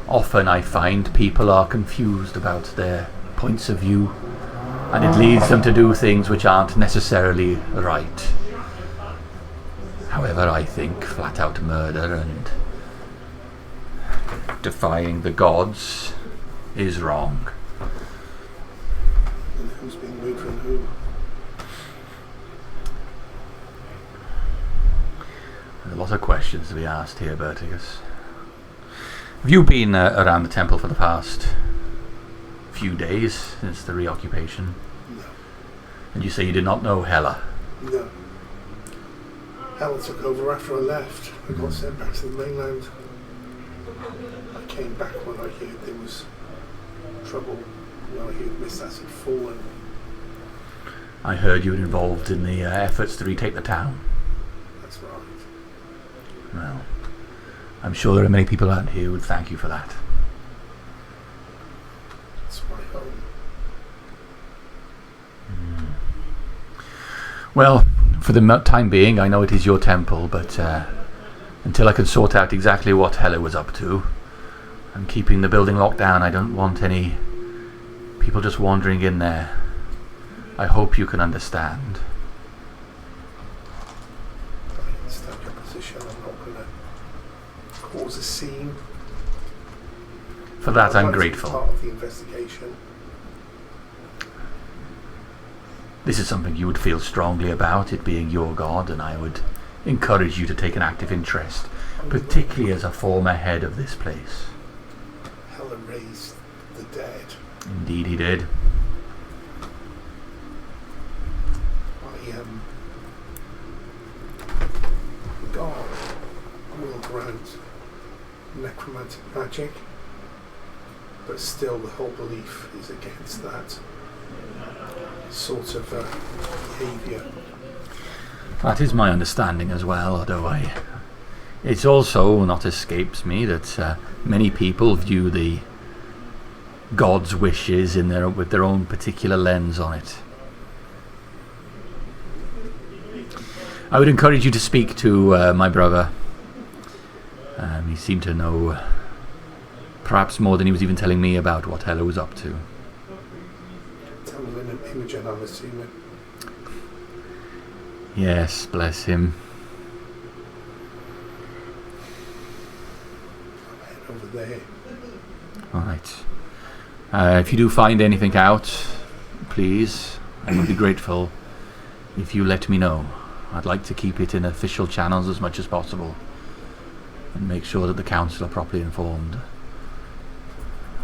S2: often I find people are confused about their points of view, and it leads them to do things which aren't necessarily right. However, I think flat out murder and defying the gods is wrong.
S1: And who's been murdering who?
S2: There's a lot of questions to be asked here, Bertigus. Have you been around the temple for the past few days since the reoccupation?
S1: No.
S2: And you say you did not know Hela?
S1: No. Hela took over after I left. I got sent back to the mainland. I came back when I heard there was trouble. When I heard Miss Acid had fallen.
S2: I heard you were involved in the efforts to retake the town.
S1: That's right.
S2: Well, I'm sure there are many people out here who would thank you for that.
S1: It's my home.
S2: Well, for the time being, I know it is your temple, but until I can sort out exactly what Hela was up to, and keeping the building locked down, I don't want any people just wandering in there. I hope you can understand.
S1: I understand your position. I'm not going to cause a scene.
S2: For that,
S1: I'd
S2: I'm
S1: like to be
S2: grateful.
S1: part of the investigation.
S2: This is something you would feel strongly about, it being your god, and I would encourage you to take an active interest, particularly as a former head of this place.
S1: Hela raised the dead.
S2: Indeed he did.
S1: God will grant necromantic magic, but still the whole belief is against that sort of behaviour.
S2: That is my understanding as well, although it's also not escapes me that many people view the god's wishes with their own particular lens on it. I would encourage you to speak to my brother. He seemed to know perhaps more than he was even telling me about what Hela was up to.
S1: Tell him an Imogen I'm assuming.
S2: Yes, bless him.
S1: I'll head over there.
S2: Alright. If you do find anything out, please, I would be grateful if you let me know. I'd like to keep it in official channels as much as possible and make sure that the council are properly informed.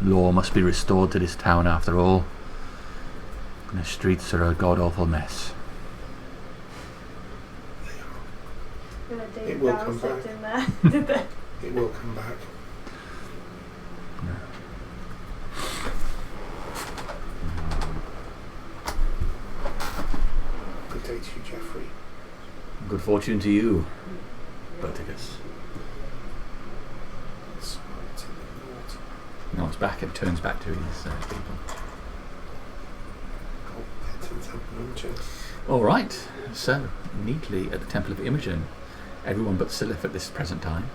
S2: Law must be restored to this town after all. The streets are a god-awful mess.
S1: It will come back.
S4: In there. Did they?
S1: It will come back. Good day to you, Geoffrey.
S2: Good fortune to you, Berticus. Nods back and turns back to his people.
S1: Head to the Temple of Imogen.
S2: Alright, so, neatly at the Temple of Imogen. Everyone but Silith at this present time.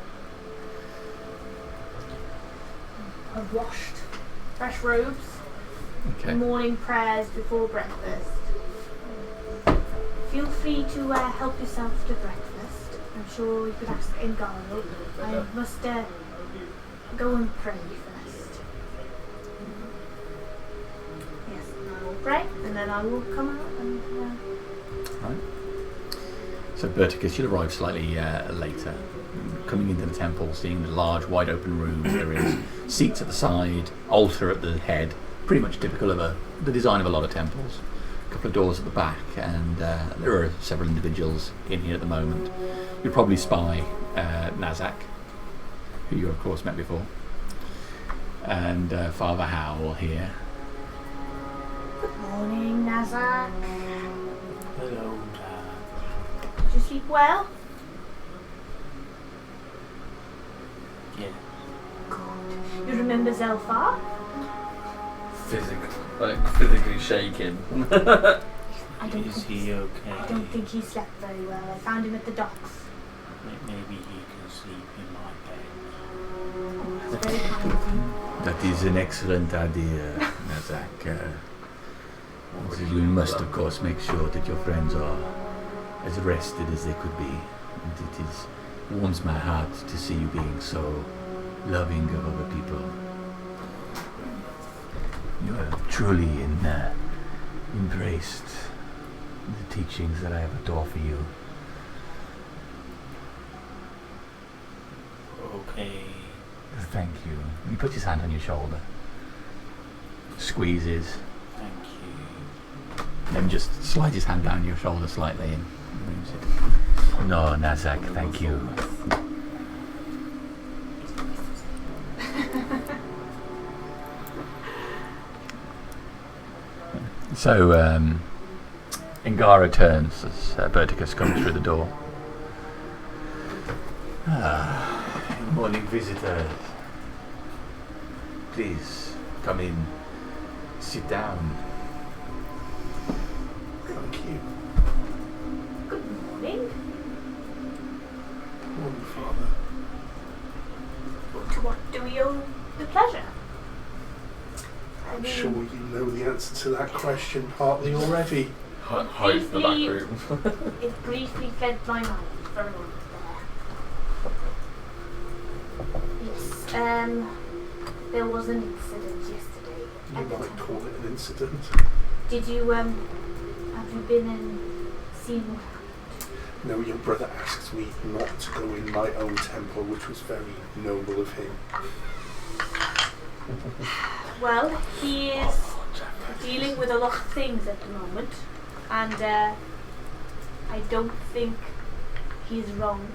S4: I've washed. Fresh robes.
S2: Okay.
S4: Morning prayers before breakfast. Feel free to help yourself to breakfast. I'm sure you could ask Ingaro. I must go and pray first. Yes, I will pray, and then I will come out and...
S2: Right. So Berticus, you'll arrive slightly later. Coming into the temple, seeing the large, wide open room. There is seats at the side, altar at the head. Pretty much typical of the design of a lot of temples. A couple of doors at the back, and there are several individuals in here at the moment. You'll probably spy Nazak, who you of course met before, and Father Howell here.
S4: Good morning, Nazak.
S3: Hello, Dad.
S4: Did you sleep well?
S3: Yeah.
S4: Good. You remember Zelfar?
S5: Physically shaking.
S4: I don't
S3: Is
S4: think
S3: he okay?
S4: I don't think he slept very well. I found him at the docks.
S3: Maybe he can sleep in my bed.
S4: It's very kind of you.
S2: That is an excellent idea, Nazak. You must, of course, make sure that your friends are as rested as they could be. And it warms my heart to see you being so loving of other people. You have truly embraced the teachings that I have to offer you.
S3: Okay.
S2: Thank you. He puts his hand on your shoulder, squeezes,
S3: Thank you.
S2: then just slides his hand down your shoulder slightly and moves it. No, Nazak, thank you. So, Ingara turns as Berticus comes through the door. Morning visitors. Please, come in. Sit down.
S1: Thank you.
S4: Good morning.
S1: Morning, Father.
S4: To what do we owe the pleasure?
S1: I'm sure you know the answer to that question partly already.
S5: Hide in the back room.
S4: It briefly fled my mind for a moment there. Yes, there was an incident yesterday
S1: You
S4: at the
S1: might
S4: temple.
S1: call it an incident.
S4: Did you, have you been and seen what happened?
S1: No, your brother asked me not to go in my own temple, which was very noble of him.
S4: Well, he is dealing with a lot of things at the moment, and I don't think he's wrong.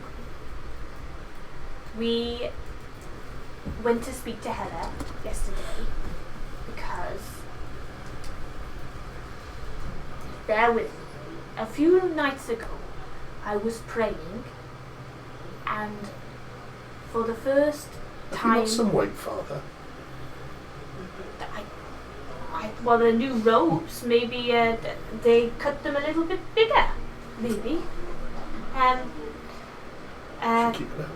S4: We went to speak to Hela yesterday because, bear with me, a few nights ago I was praying, and for the first
S1: Have you
S4: time...
S1: lost some weight, Father?
S4: Well, the new robes, maybe they cut them a little bit bigger, maybe.
S1: Should keep it up.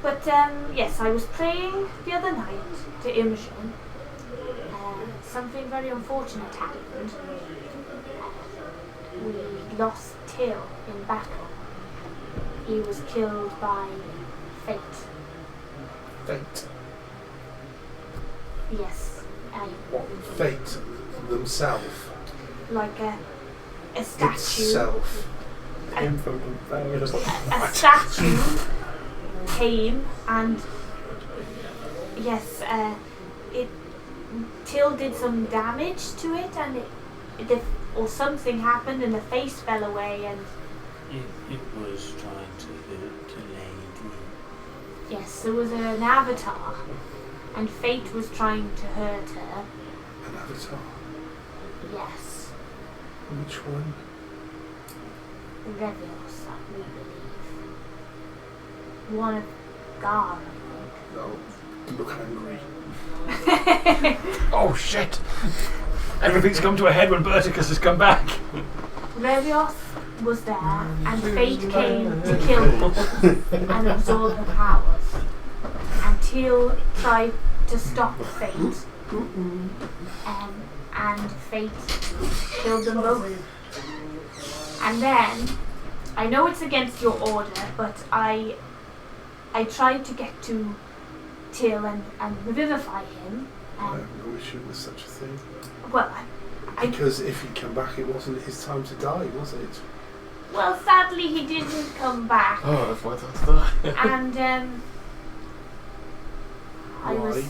S4: But yes, I was praying the other night to Imogen. Something very unfortunate happened. We lost Till in battle. He was killed by fate.
S1: Fate.
S4: Yes,
S1: What? Fate themselves.
S4: like a statue.
S1: Itself.
S4: A statue came and yes, Till did some damage to it, and or something happened and the face fell away and...
S3: It was trying to hurt a lady.
S4: Yes, there was an avatar and fate was trying to hurt her.
S1: An avatar?
S4: Yes.
S1: Which one?
S4: Revios, we believe. One of God, I
S1: No. You look angry.
S4: think.
S2: Oh shit! Everything's come to a head when Berticus has come back.
S4: Revios was there and fate came to kill her and absorb her powers. And Teal tried to stop fate. And fate killed them both. And then, I know it's against your order, but I tried to get to Teal and revivify him.
S1: I have no issue with such a thing.
S4: Well,
S1: Because if he came back, it wasn't his time to die, was it?
S4: well, sadly he didn't come back.
S5: Oh, that's why that's that.
S4: And
S1: Why?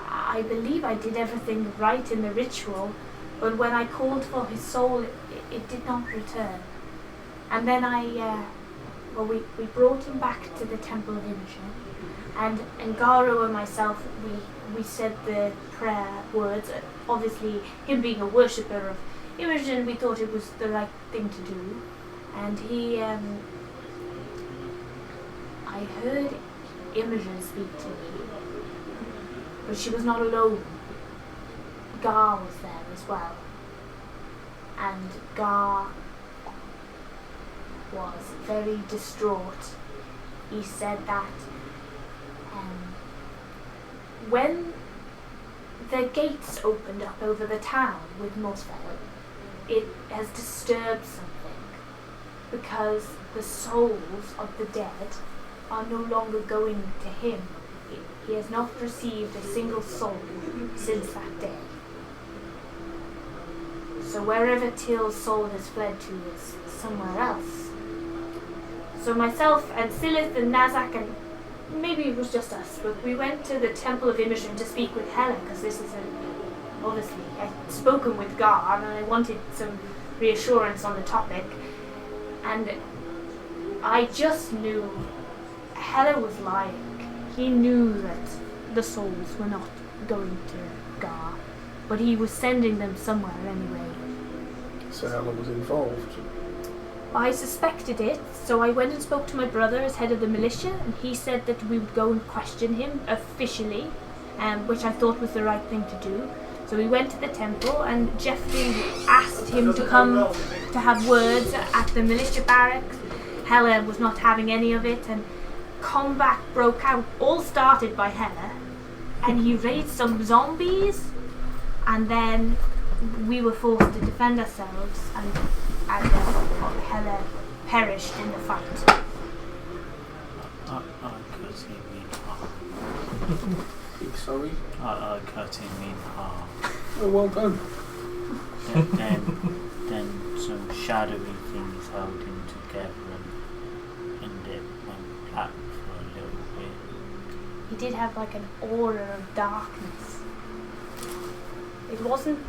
S4: I believe I did everything right in the ritual, but when I called for his soul, it did not return. And then we brought him back to the Temple of Imogen, and Ngaro and myself, we said the prayer words. Obviously, him being a worshipper of Imogen, we thought it was the right thing to do. And he, I heard Imogen speak to me, but she was not alone. Gar was there as well, and Gar was very distraught. He said that when the gates opened up over the town with Morsfell, it has disturbed something, because the souls of the dead are no longer going to him. He has not received a single soul since that day. So wherever Teal's soul has fled to is somewhere else. So myself and Silith and Nazak, and maybe it was just us, but we went to the Temple of Imogen to speak with Hela, because this is obviously, I'd spoken with Gar and I wanted some reassurance on the topic. And I just knew Hela was lying. He knew that the souls were not going to Gar, but he was sending them somewhere anyway.
S1: So Helen was involved.
S4: I suspected it, so I went and spoke to my brother as head of the militia, and he said that we would go and question him officially, which I thought was the right thing to do. So we went to the temple, and Jeffrey asked him to come to have words at the militia barracks. Hela was not having any of it, and combat broke out, all started by Hela, and he raised some zombies, and then we were forced to defend ourselves, and Hela perished in the fight.
S3: I cut him in half.
S1: Sorry?
S3: I cut him in half.
S1: Oh, well done.
S3: Then some shadowy things held him together and it went black for a little bit.
S4: He did have like an aura of darkness. It wasn't...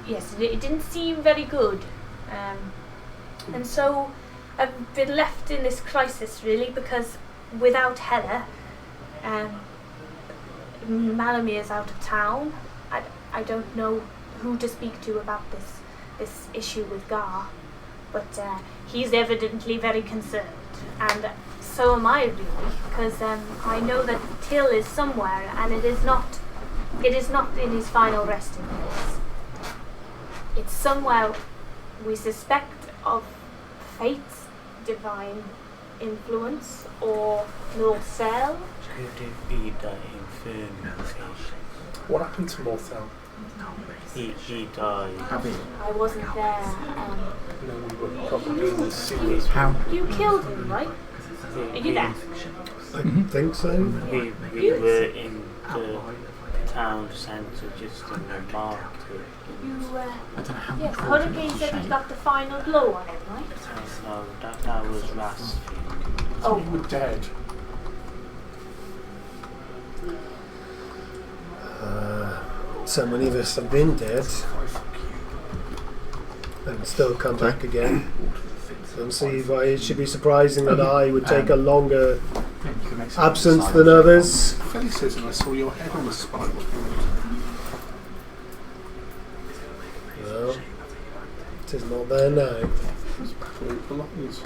S4: Yes, it didn't seem very good. And so I've been left in this crisis really, because without Hela, Malamir is out of town. I don't know who to speak to about this issue with Gar, but he's evidently very concerned, and so am I really, because I know that Till is somewhere, and it is not in his final resting place. It's somewhere we suspect of fate's divine influence or Norcel.
S3: Could it be that infernal fish?
S1: What happened to Morthel?
S3: He died.
S4: I wasn't there.
S1: No, we were probably in the sewers.
S2: How?
S4: You killed him, right? Are you there?
S7: I think so.
S3: We were in the town centre just in the market.
S4: You,
S2: I don't know how
S4: yes,
S2: much water
S4: Hurricane
S2: was
S4: said he
S2: shaped.
S4: got the final blow on him, right?
S3: No, that was Rasfi.
S4: Oh,
S1: We were dead.
S7: so many of us have been dead and still come back again. Don't see why it should be surprising that I would take a longer absence than others.
S1: Felly says, and I saw your head on the spike.
S7: Well, it is not there now.
S1: It's back where it belongs.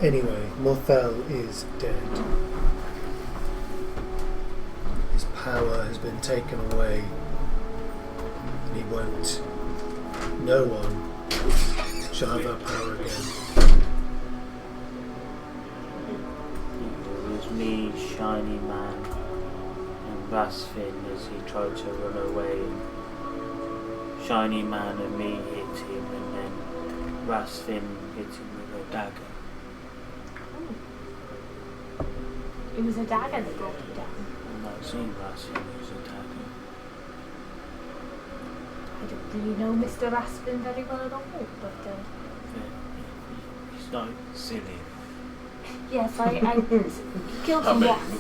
S7: Anyway, Mothel is dead. His power has been taken away. And he won't. No one shall have that power again.
S3: It was me, Shiny Man, and Rasfin as he tried to run away. Shiny Man and me hit him, and then Rasfin hit him with a dagger.
S4: It was a dagger that brought him down.
S3: And I've seen Rasfin use a dagger.
S4: I don't really know Mr. Raspin very well at all, but
S3: He's not silly.
S4: yes, I killed him once.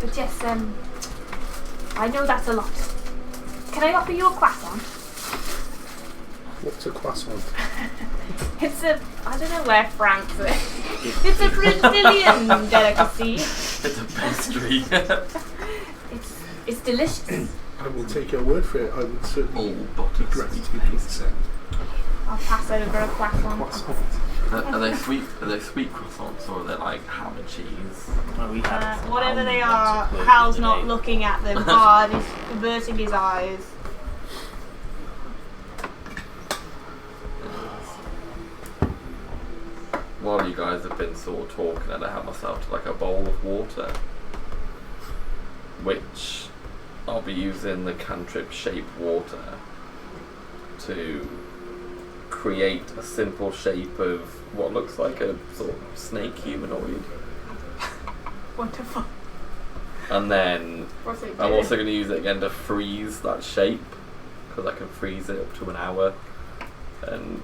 S4: But yes, I know that's a lot. Can I offer you a croissant?
S1: What's a croissant?
S4: It's a, I don't know where France is. It's a Brazilian delicacy.
S5: It's a pastry.
S4: It's delicious.
S1: I will take your word for it. I would certainly
S5: All butter
S1: regret
S5: sweet
S1: to be
S5: pastry.
S4: I'll pass over a croissant.
S5: Are they sweet? Are they sweet croissants or are they like ham and cheese?
S3: Well, we had
S8: Whatever they
S3: lots
S8: are,
S3: of clothes
S8: Hal's
S3: in the
S8: not
S3: day.
S8: looking at them hard. He's averting his eyes.
S5: While you guys have been sort of talking, and I have myself to like a bowl of water, which I'll be using the cantrip shape water to create a simple shape of what looks like a sort of snake humanoid.
S8: Wonderful.
S5: And then
S8: What's it
S5: I'm
S8: doing?
S5: also going to use it again to freeze that shape, because I can freeze it up to an hour, and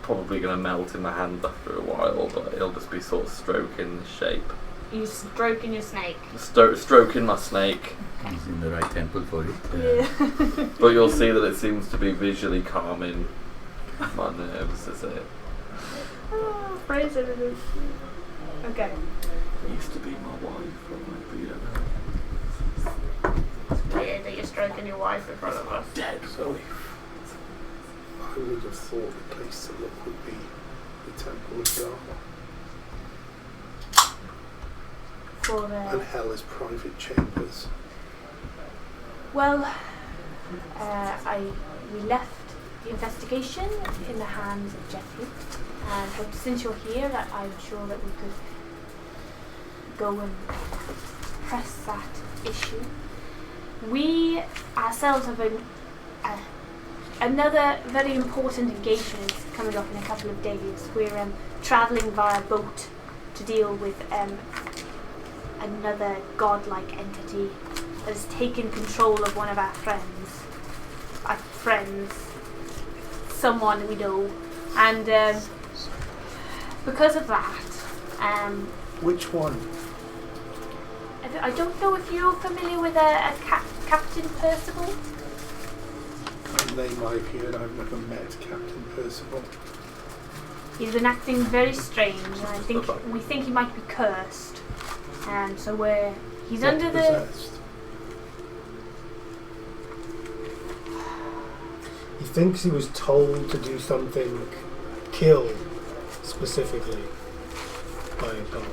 S5: probably going to melt in my hand after a while, but it'll just be sort of stroking the shape.
S8: You stroking your snake.
S5: Stroking my snake,
S2: He's in the right temple for it.
S5: but you'll see that it seems to be visually calming my nerves as it
S8: Oh, praise it. Okay.
S5: used to be my wife, but maybe you don't know.
S8: Weird that you're stroking your wife in front of us.
S5: Dead wife.
S1: I would have thought the place to look would be the Temple of Dharma.
S4: For
S1: And hell is private chambers.
S4: well, we left the investigation in the hands of Jeffrey, and but since you're here, that I'm sure that we could go and press that issue. We ourselves have been. Another very important engagement is coming up in a couple of days. We're travelling via boat to deal with another godlike entity that has taken control of one of our friends. Our friends, someone we know, and because of that,
S1: Which one?
S4: I don't know if you're familiar with Captain Percival.
S1: A name I've heard. I've never met Captain Percival.
S4: He's been acting very strange, and we think he might be cursed. So he's
S1: Not
S4: under the.
S1: possessed.
S7: He thinks he was told to do something, kill specifically, by a god.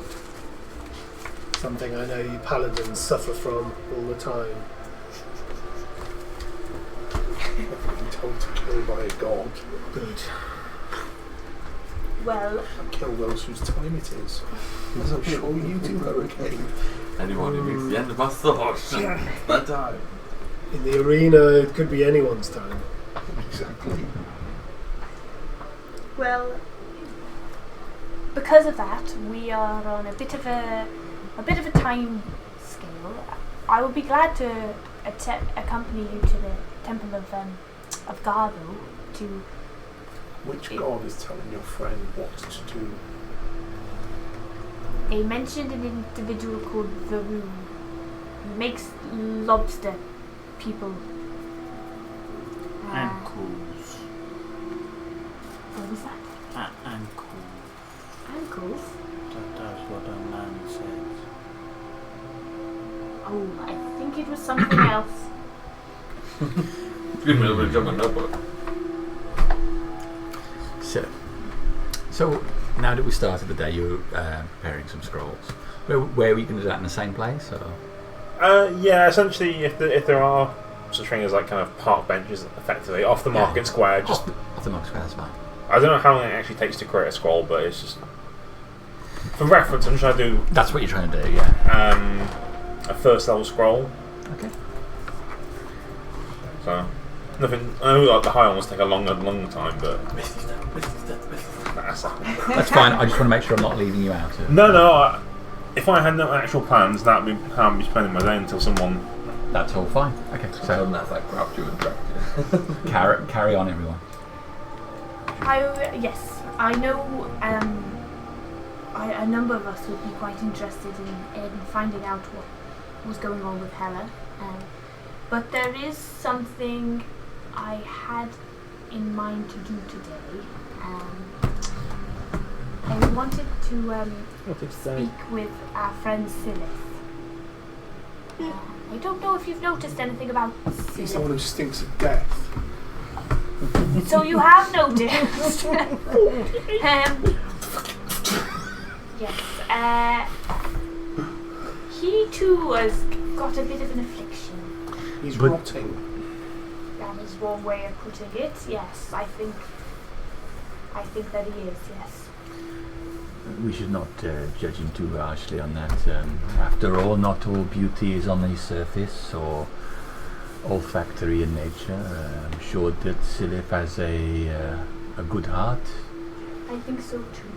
S7: Something I know you paladins suffer from all the time.
S1: I've been told to kill by a god.
S7: Good.
S4: Well,
S1: And kill those whose time it is. As I'm sure you do, Hurricane.
S5: Anyone who meets the end of my sword, that time.
S7: In the arena, it could be anyone's time.
S1: Exactly.
S4: well, because of that, we are on a bit of a time scale. I would be glad to accompany you to the Temple of Garbo to.
S1: Which god is telling your friend what to do?
S4: They mentioned an individual called Varun who makes lobster people.
S3: Ankles.
S4: What was that?
S3: Ankles.
S4: Ankles?
S3: That's what a man says.
S4: Oh, I think it was something else.
S5: Give me a little bit of jump on notebook.
S2: So now that we started the day, you're preparing some scrolls. Where are you going to do that, in the same place? Or?
S6: Yeah, essentially, if there are such things as like kind of park benches, effectively off the market square, just
S2: Off the market square, that's fine.
S6: I don't know how long it actually takes to create a scroll, but it's just for reference. I'm trying to do
S2: That's what you're trying to do, yeah.
S6: a first level scroll.
S2: Okay.
S6: So nothing. I know like the high ones take a long time, but
S2: That's fine. I just want to make sure I'm not leaving you out of it.
S6: no. If I had no actual plans, that'd be how I'd be spending my day until someone.
S2: That's all fine. Okay, so
S5: that's like grabbed you and dragged you.
S2: carry on, everyone.
S4: Yes, I know a number of us would be quite interested in finding out what was going on with Hella. But there is something I had in mind to do today. I wanted to speak with our friend Silith. I don't know if you've noticed anything about
S1: He's the one who stinks of death.
S4: So you have noticed. Yes. He too has got a bit of an affliction.
S1: He's rotting.
S4: That is one way of putting it. Yes, I think that he is. Yes.
S2: We should not judge him too harshly on that. After all, not all beauty is on the surface or olfactory in nature. I'm sure that Silith has a good heart.
S4: I think so too.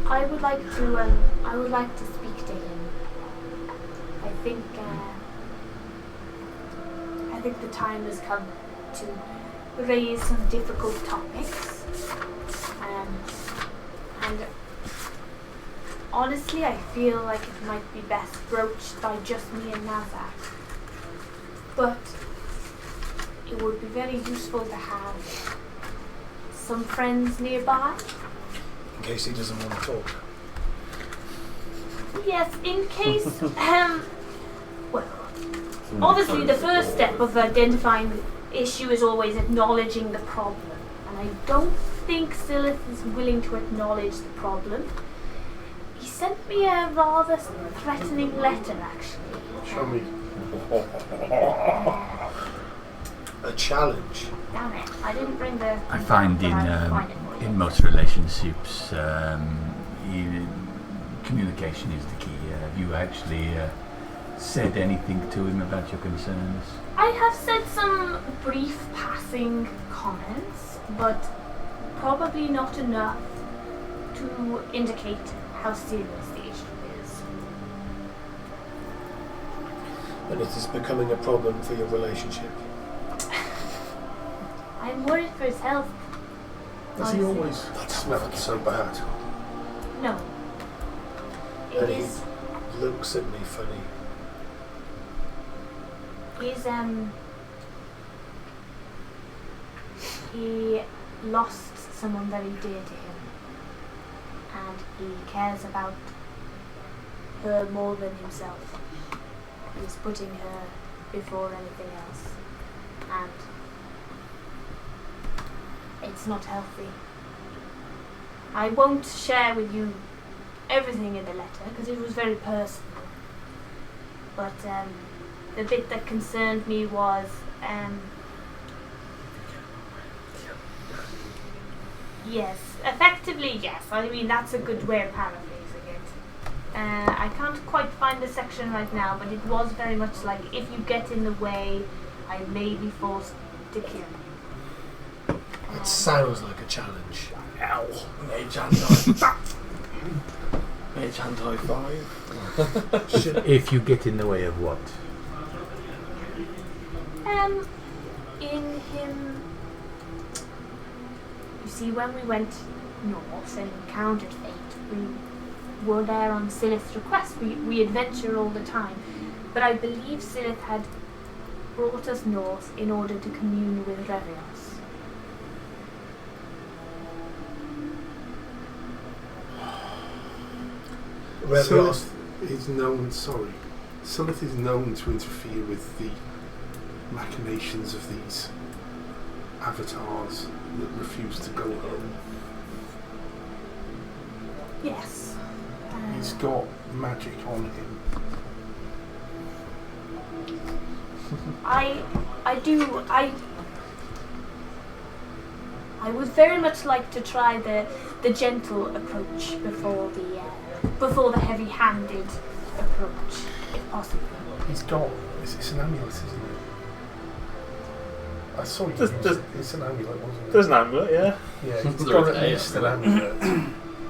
S4: I would like to speak to him. I think the time has come to raise some difficult topics. And honestly, I feel like it might be best broached by just me and Nazak. But it would be very useful to have some friends nearby.
S7: In case he doesn't want to talk.
S4: Yes, in case, well, obviously the first step of identifying the issue is always acknowledging the problem. And I don't think Silith is willing to acknowledge the problem. He sent me a rather threatening letter, actually.
S1: Show me.
S7: A challenge.
S4: Damn it, I didn't bring the...
S2: I find
S4: but I will find it for you.
S2: in most relationships, communication is the key. Have you actually said anything to him about your concerns?
S4: I have said some brief passing comments, but probably not enough to indicate how serious the issue is.
S7: And it is becoming a problem for your relationship.
S4: I'm worried for his health.
S1: Does he
S4: honestly.
S1: always smell so bad?
S4: No. It
S7: And
S4: is...
S7: he looks at me funny.
S4: He lost someone very dear to him, and he cares about her more than himself. He's putting her before anything else, and it's not healthy. I won't share with you everything in the letter because it was very personal, but the bit that concerned me was yes, effectively yes. I mean, that's a good way of paraphrasing it. I can't quite find the section right now, but it was very much like, if you get in the way, I may be forced to kill you.
S7: It sounds like a challenge.
S5: Ow. Mage anti. Mage anti 5.
S2: If you get in the way of what?
S4: In him... You see, when we went north and encountered fate, we were there on Silith's request. We adventure all the time. But I believe Silith had brought us north in order to commune with Revios.
S7: Revios.
S1: Silith is known to interfere with the machinations of these avatars that refuse to go home.
S4: Yes.
S1: He's got magic on him.
S4: I would very much like to try the gentle approach before the heavy-handed approach, if possible.
S1: He's got. It's an amulet, isn't it? I saw you. It's an amulet, wasn't it?
S6: There's an amulet, yeah.
S1: Yeah, he's
S5: There
S1: got
S5: is
S1: at
S5: a
S1: least an amulet,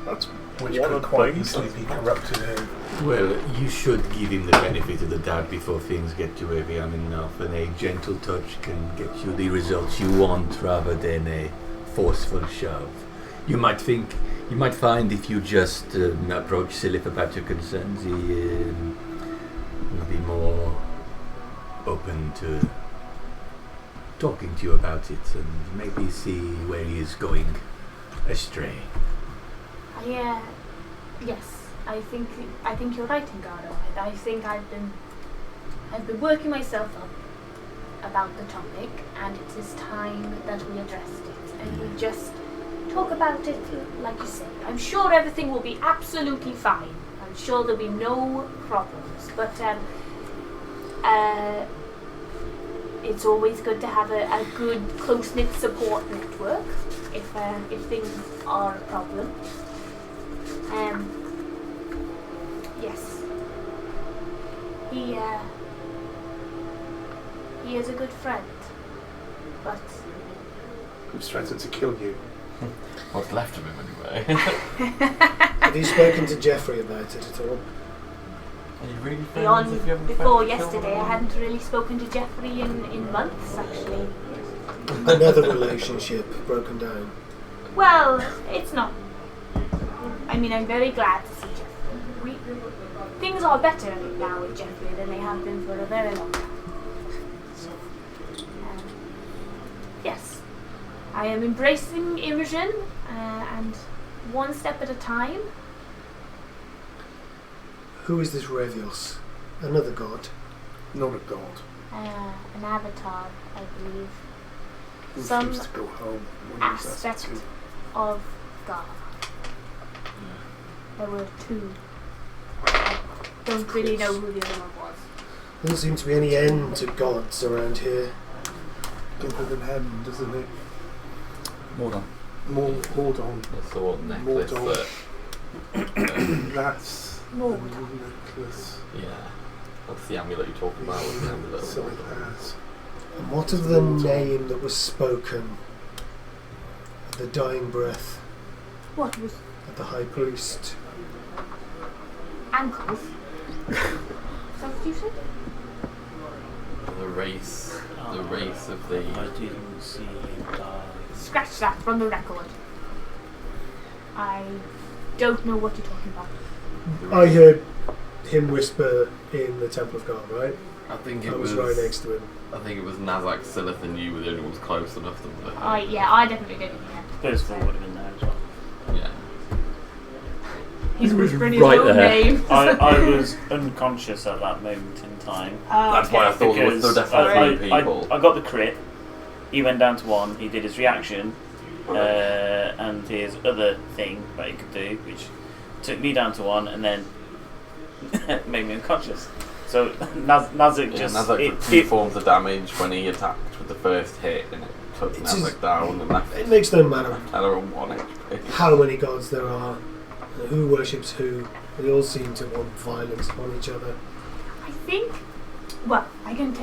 S6: That's
S1: which
S6: one
S1: could
S6: of the
S1: quite
S6: things.
S1: easily be corrupted him.
S9: Well, you should give him the benefit of the doubt before things get too heavy on enough, and a gentle touch can get you the results you want rather than a forceful shove. You might find if you just approach Silith about your concerns, he will be more open to talking to you about it and maybe see where he is going astray.
S4: Yes, I think you're right, Ingaro. I think I've been working myself up about the topic, and it is time that we addressed it, and we just talk about it like you say. I'm sure everything will be absolutely fine. I'm sure there'll be no problems, but it's always good to have a good, close-knit support network if things are a problem. Yes. He is a good friend, but
S1: Who's threatened to kill you?
S5: What's left of him anyway?
S7: Have you spoken to Jeffrey about it at all?
S5: Are you really friends if you haven't
S4: before
S5: tried to kill
S4: yesterday, I
S5: him?
S4: hadn't really spoken to Jeffrey in months, actually.
S7: Another relationship broken down.
S4: Well, it's not. I mean, I'm very glad to see Jeffrey. Things are better now with Jeffrey than they have been for a very long time. Yes, I am embracing Imogen, and one step at a time.
S7: Who is this Revios? Another god?
S1: Not a god.
S4: An avatar, I believe.
S1: Who
S4: Some
S1: refused to go home when he was asked
S4: Aspect
S1: to.
S4: of God. There were two. I don't really know who the other one was.
S7: Doesn't seem to be any end to gods around here.
S1: Other than heaven, doesn't it?
S5: Mordon.
S1: Mordon.
S5: That's the one necklace
S1: Mordor.
S5: that...
S1: That's
S4: Mord.
S1: the necklace
S5: yeah. That's the amulet you're talking about. Wasn't it? The little
S1: Silith
S5: one.
S1: has.
S7: And what of the name that was spoken at the dying breath
S4: What was
S7: of the high priest?
S4: ankles? Is that what you said?
S5: The race of the...
S3: I didn't see him die.
S4: Scratch that from the record. I don't know what you're talking about.
S7: I heard him whisper in the Temple of God, right?
S5: I think
S7: I
S5: it
S7: was
S5: was...
S7: right next to him.
S5: I think it was Nazak, Silith and you were the only ones close enough to the...
S4: I definitely didn't hear.
S3: Percival would have been there as well.
S5: Yeah.
S4: He's
S2: He was
S4: whispering his
S2: right
S4: own
S2: there.
S4: name.
S3: I was unconscious at that moment in time.
S5: That's why I thought there was
S3: Because
S5: definitely three people.
S3: I got the crit. He went down to 1. He did his reaction, and his other thing that he could do, which took me down to 1, and then made me unconscious. So Nazak just
S5: Nazak took 2 forms of damage when he attacked with the first hit, and it took
S7: It's
S5: Nazak
S7: just-
S5: down and left
S7: It makes no matter
S5: Teller on 1 HP.
S7: how many gods there are, who worships who. They all seem to want violence upon each other.
S4: I think, well, I can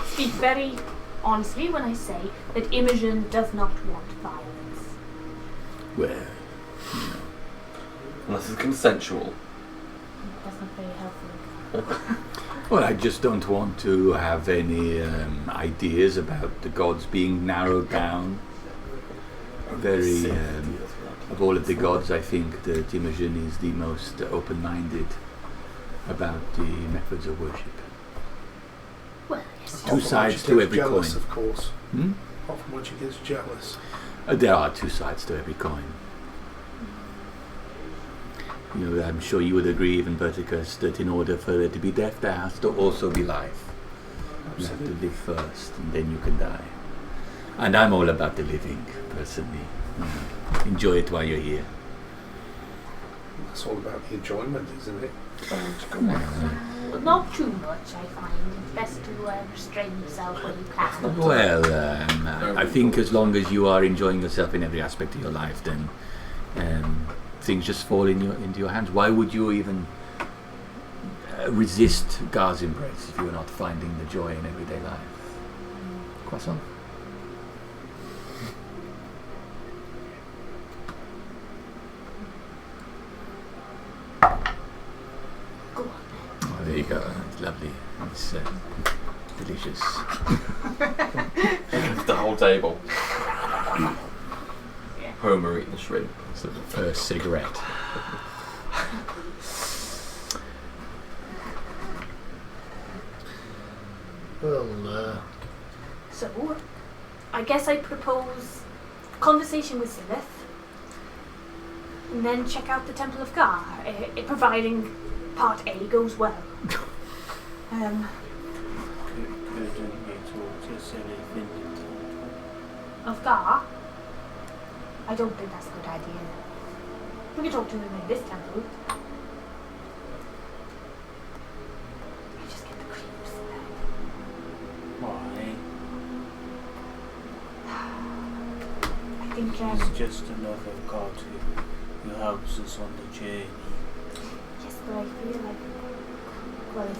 S4: speak very honestly when I say that Imogen does not want violence.
S9: Well,
S5: Unless it's consensual.
S4: That's not very helpful.
S9: well, I just don't want to have any ideas about the gods being narrowed down. Very Of all of the gods, I think that Imogen is the most open-minded about the methods of worship.
S4: Well, yes.
S9: Two sides to every
S1: jealous,
S9: coin.
S1: of course.
S9: Hmm?
S1: Often when she gets jealous.
S9: There are two sides to every coin. You know, I'm sure you would agree, even Verticus, that in order for there to be death, there has to also be life. You have to live first, and then you can die. And I'm all about the living, personally. Enjoy it while you're here.
S1: That's all about the enjoyment, isn't it?
S4: Well, not too much, I find. It's best to restrain yourself when you can.
S9: Well, I think as long as you are enjoying yourself in every aspect of your life, then things just fall into your hands. Why would you even resist God's embrace if you're not finding the joy in everyday life? Croissant?
S4: Go on.
S9: Oh, there you go. It's lovely. It's delicious.
S5: The whole table. Homer eating the shrimp.
S2: It's the first cigarette.
S7: Well,
S4: So, I guess I propose conversation with Silith, and then check out the Temple of Gar, providing Part A goes well.
S3: Couldn't you talk to Silith in the temple?
S4: Of Gar? I don't think that's a good idea. We can talk to him in this temple. I just get the creeps.
S3: Why?
S4: I think
S3: He's just another god who helps us on the journey.
S4: yes, but I feel like, well,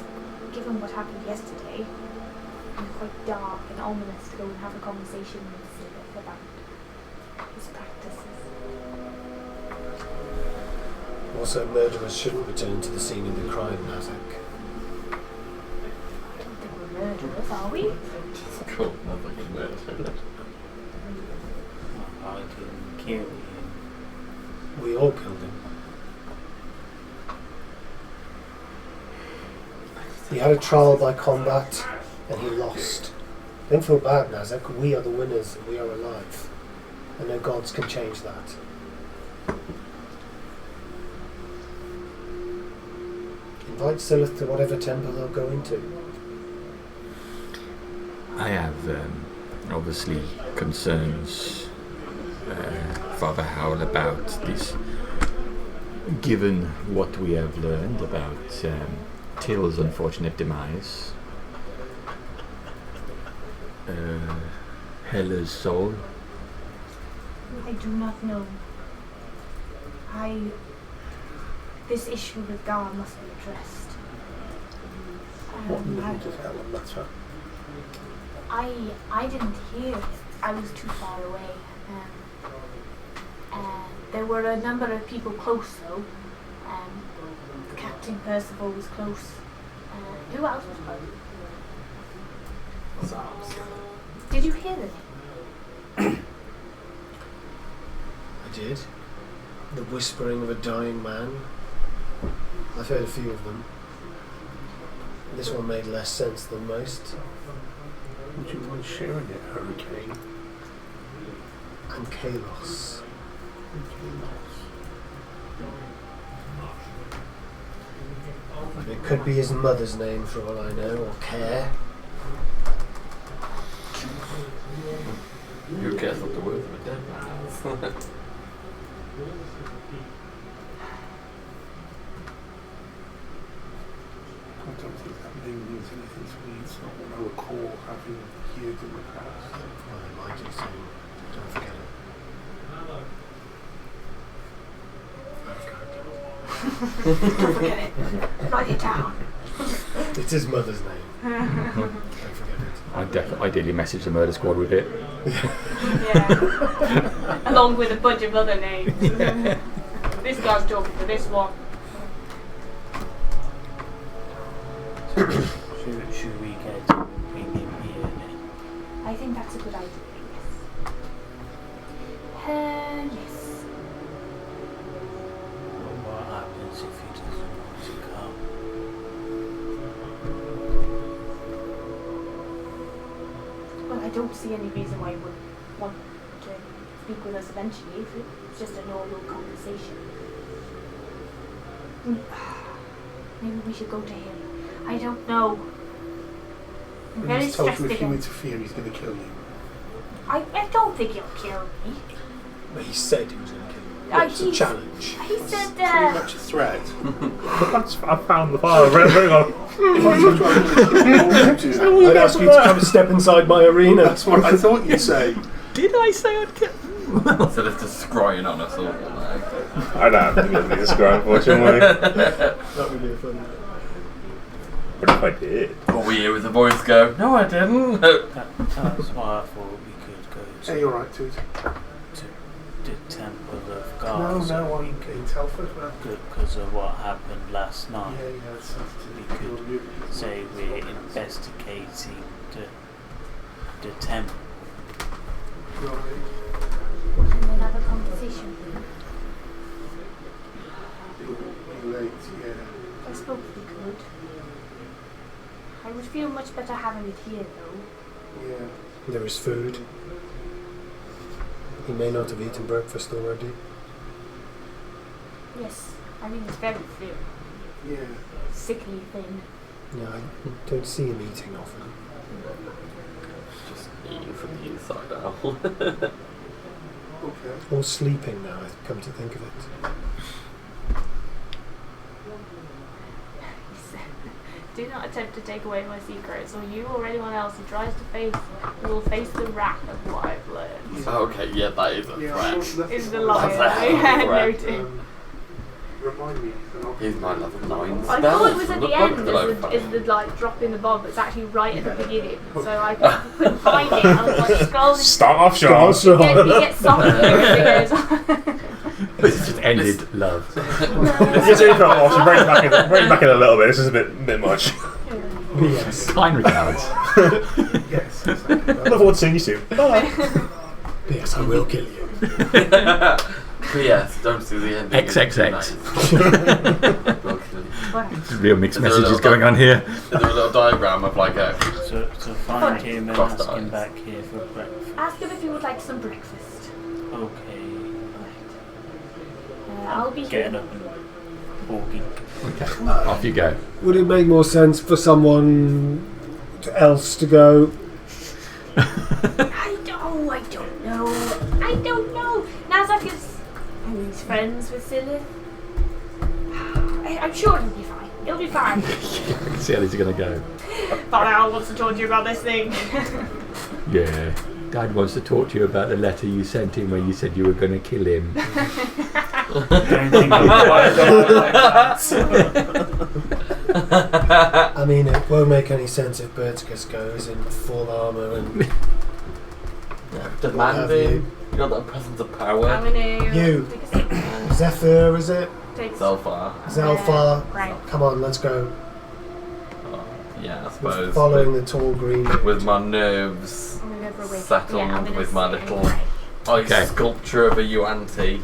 S4: given what happened yesterday, it's quite dark and ominous to go and have a conversation with Silith about his practices.
S7: also murderers shouldn't return to the scene of the crime, Nazak.
S4: I don't think we're murderers, are we?
S5: Cool, nothing can murder.
S3: I can kill him.
S7: We all killed him. He had a trial by combat, and he lost. Don't feel bad, Nazak. We are the winners, and we are alive. And no gods can change that. Invite Silith to whatever temple they'll go into.
S2: I have obviously concerns, Father Howell, about this. Given what we have learned about Till's unfortunate demise, Hella's soul.
S4: I do not know. This issue with Gar must be addressed.
S1: What little did Helen matter?
S4: I didn't hear it. I was too far away. There were a number of people close though. Captain Percival was close. Who else was close? Did you hear them?
S7: I did. The whispering of a dying man. I've heard a few of them. This one made less sense than most.
S1: Would you mind sharing it, Hurricane?
S7: And Kalos. It could be his mother's name for all I know, or Care.
S5: Who cares what the words of a dead man has?
S1: I don't think that name means anything to me. It's not what I recall having heard in the past.
S7: Well, it might do, so don't forget it.
S8: Don't forget it. Write it down.
S7: It's his mother's name. Don't forget it.
S2: I'd ideally message the murder squad with it.
S8: Yeah. Along with a bunch of other names. This guy's talking to this one.
S3: Should we get bring him here then?
S4: I think that's a good idea, yes. Yes. don't see any reason why you would want to speak with us eventually if it's just a normal conversation. Maybe we should go to him. I don't know. I'm very
S1: He's told
S4: stressed
S1: you if you
S4: again.
S1: interfere, he's going to kill you.
S4: I don't think he'll kill me.
S7: But he said he was going to kill you. It's a
S4: He
S7: challenge.
S4: said,
S1: Pretty much a threat.
S6: I've found the file. Very well.
S1: If I told you I was going to kill you,
S7: I'd ask you to come step inside my arena.
S1: that's what I thought you'd say.
S2: Did I say I'd kill?
S5: So there's just scrying on us all now.
S6: I don't have to give me this guy, unfortunately.
S7: That would be fun.
S6: But if I did.
S5: All we hear is the voice go, no I didn't.
S3: That's why I thought we could go
S1: Hey, you're right, dude.
S3: to the Temple of
S1: No,
S3: Gods.
S1: no, I'm getting Telford, man.
S3: Good because of what happened last night.
S1: Yeah, it's
S3: We could say we're investigating the temple.
S1: Right.
S4: and then have a conversation.
S1: Be late, yeah.
S4: I suppose we could. I would feel much better having it here, though.
S1: Yeah.
S7: There is food. He may not have eaten breakfast already.
S4: Yes, I mean it's very thin,
S1: Yeah.
S4: sickly thing.
S7: Yeah, I don't see him eating often.
S5: Just eating from the inside out.
S1: Okay.
S7: Or sleeping now, I've come to think of it.
S4: Do not attempt to take away my secrets, or you or anyone else who tries to face you will face the wrath of what I've learned.
S5: Okay, yeah, that is a
S1: Yeah, I
S5: threat.
S1: thought
S4: Is the
S1: nothing-
S4: liar
S5: That's
S4: I
S5: a
S4: had
S5: threat.
S4: noted.
S1: Remind me. and I'll-
S5: He's my level 9
S4: I
S5: spell.
S4: thought it was at
S5: from
S4: the
S5: book
S4: end
S5: that I've
S4: is
S5: found.
S4: the like dropping the bomb, but it's actually right at the beginning. So I couldn't find it. I was like scrolling.
S6: Start off strong.
S4: It gets softer as it goes on.
S2: But it's just ended love.
S6: Just so you felt off, so bring it back in a little bit. This is a bit much.
S7: Yes.
S2: Kind regards.
S1: Yes.
S6: Look forward to seeing you soon.
S7: Yes, I will kill you.
S5: P.S. Don't see the ending.
S2: XXX.
S4: Well,
S2: Real mixed
S5: Is there a
S2: messages
S5: little
S2: going on here.
S5: Is there a little diagram of like a...
S3: So find him and
S5: Crossed
S3: ask him
S5: eyes.
S3: back here for breakfast.
S4: ask him if he would like some breakfast.
S3: Okay.
S4: I'll be
S3: Getting
S4: here.
S3: up and walking.
S2: Okay, off you go.
S7: Would it make more sense for someone else to go?
S4: I don't know. Nazak is. I mean, he's friends with Silith. I'm sure he'll be fine. He'll be fine.
S2: I can see how these are going to go.
S4: But Al wants to talk to you about this thing.
S2: Yeah. Dad wants to talk to you about the letter you sent him when you said you were going to kill him.
S3: Don't think about
S7: I mean, it won't make any sense if Berticus goes in full armour and
S5: demanding. You got that presence of
S4: I'm
S5: power.
S4: gonna
S7: You.
S4: take a sip.
S7: Zephyr, is it?
S4: Take a
S5: Zelfar.
S7: Zelfar.
S4: Right.
S7: Come on, let's go.
S5: Oh, yeah, I
S7: We're
S5: suppose.
S7: following the tall green.
S5: With my nerves
S4: I'm gonna go for a wake.
S5: settled
S4: Yeah, I'm gonna
S5: with my
S4: say
S5: little
S4: right.
S5: ice
S2: Okay.
S5: sculpture of a Yuan-Ti.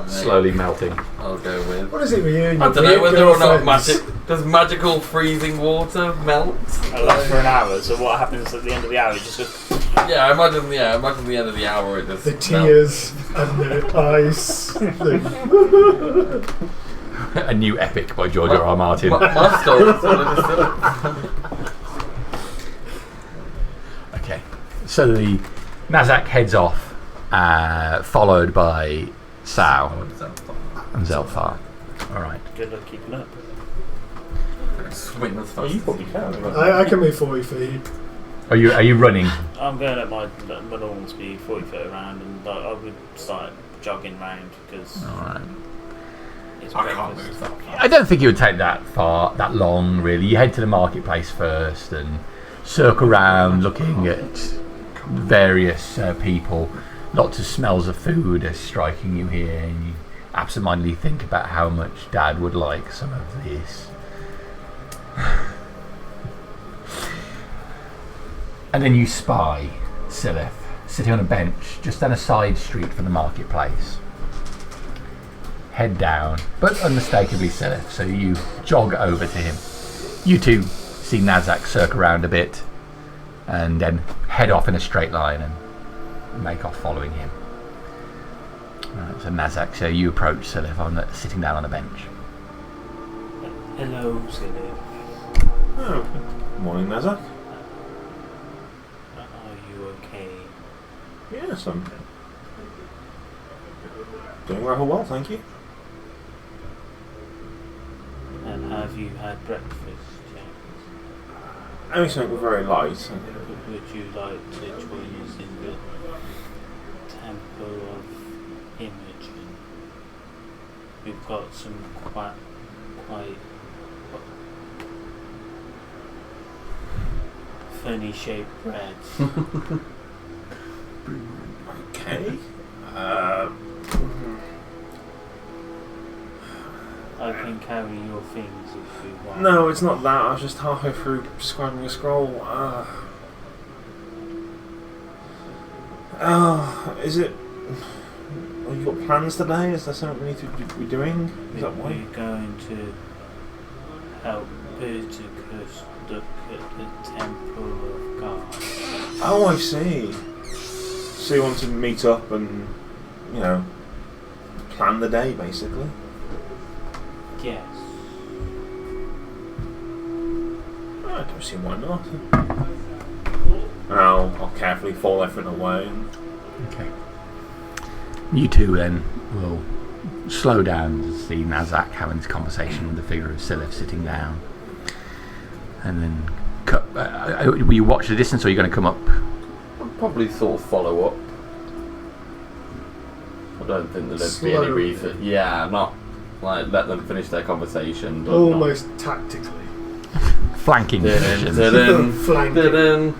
S2: Slowly melting.
S5: I'll go with.
S7: What is it with you? and
S5: I
S7: your
S5: don't know whether or not
S7: girlfriends?
S5: does magical freezing water melt?
S3: It lasts for an hour, so what happens at the end of the hour? It just goes.
S5: Yeah, imagine the end of the hour it just
S7: The
S5: melts.
S7: tears and the ice.
S2: A new epic by George R. R. Martin.
S5: My story sort of just
S2: Okay. So the Nazak heads off, followed by Sao and Zelfar. Alright.
S3: Good luck keeping up.
S5: swim as fast
S6: You
S5: as
S6: probably
S5: you
S6: can.
S7: I can move 40 feet.
S2: Are you running?
S3: I'm going at my normal speed, 40 foot around, and I would start jogging round because
S2: Alright.
S3: it's
S5: I can't
S3: breakfast.
S5: move that fast.
S2: I don't think it would take that long really. You head to the marketplace first and circle around looking at various people. Lots of smells of food are striking you here, and you absentmindedly think about how much Dad would like some of this. And then you spy Silith sitting on a bench just down a side street from the marketplace. Head down, but unmistakably Silith, so you jog over to him. You two see Nazak circle around a bit, and then head off in a straight line and make off following him. Right, so Nazak, so you approach Silif sitting down on a bench.
S3: Hello, Silif.
S6: Oh, good morning, Nazak.
S3: Are you okay?
S6: Yes, I'm doing rather well, thank you.
S3: And have you had breakfast yet?
S6: Only something very light.
S3: Would you like to join us in the Temple of Imogen? We've got some quite funny shaped breads.
S6: Okay.
S3: I can carry your things if you want.
S6: No, it's not that. I was just halfway through scribing a scroll. Is it... Have you got plans today? Is there something we need to be doing? Is that why?
S3: We're going to help Perticus look at the Temple of God.
S6: Oh, I see. So you want to meet up and, plan the day, basically?
S3: Yes.
S6: I don't see why not. And I'll carefully fold everything away.
S2: Okay. You two then will slow down to see Nazak having this conversation with the figure of Silif sitting down. And then will you watch the distance, or are you going to come up?
S5: I'll probably sort of follow up. I don't think there'd be any
S7: Slowly.
S5: reason. Yeah, not like let them finish their conversation. But
S7: Almost tactically.
S2: Flanking position.
S7: Flanking.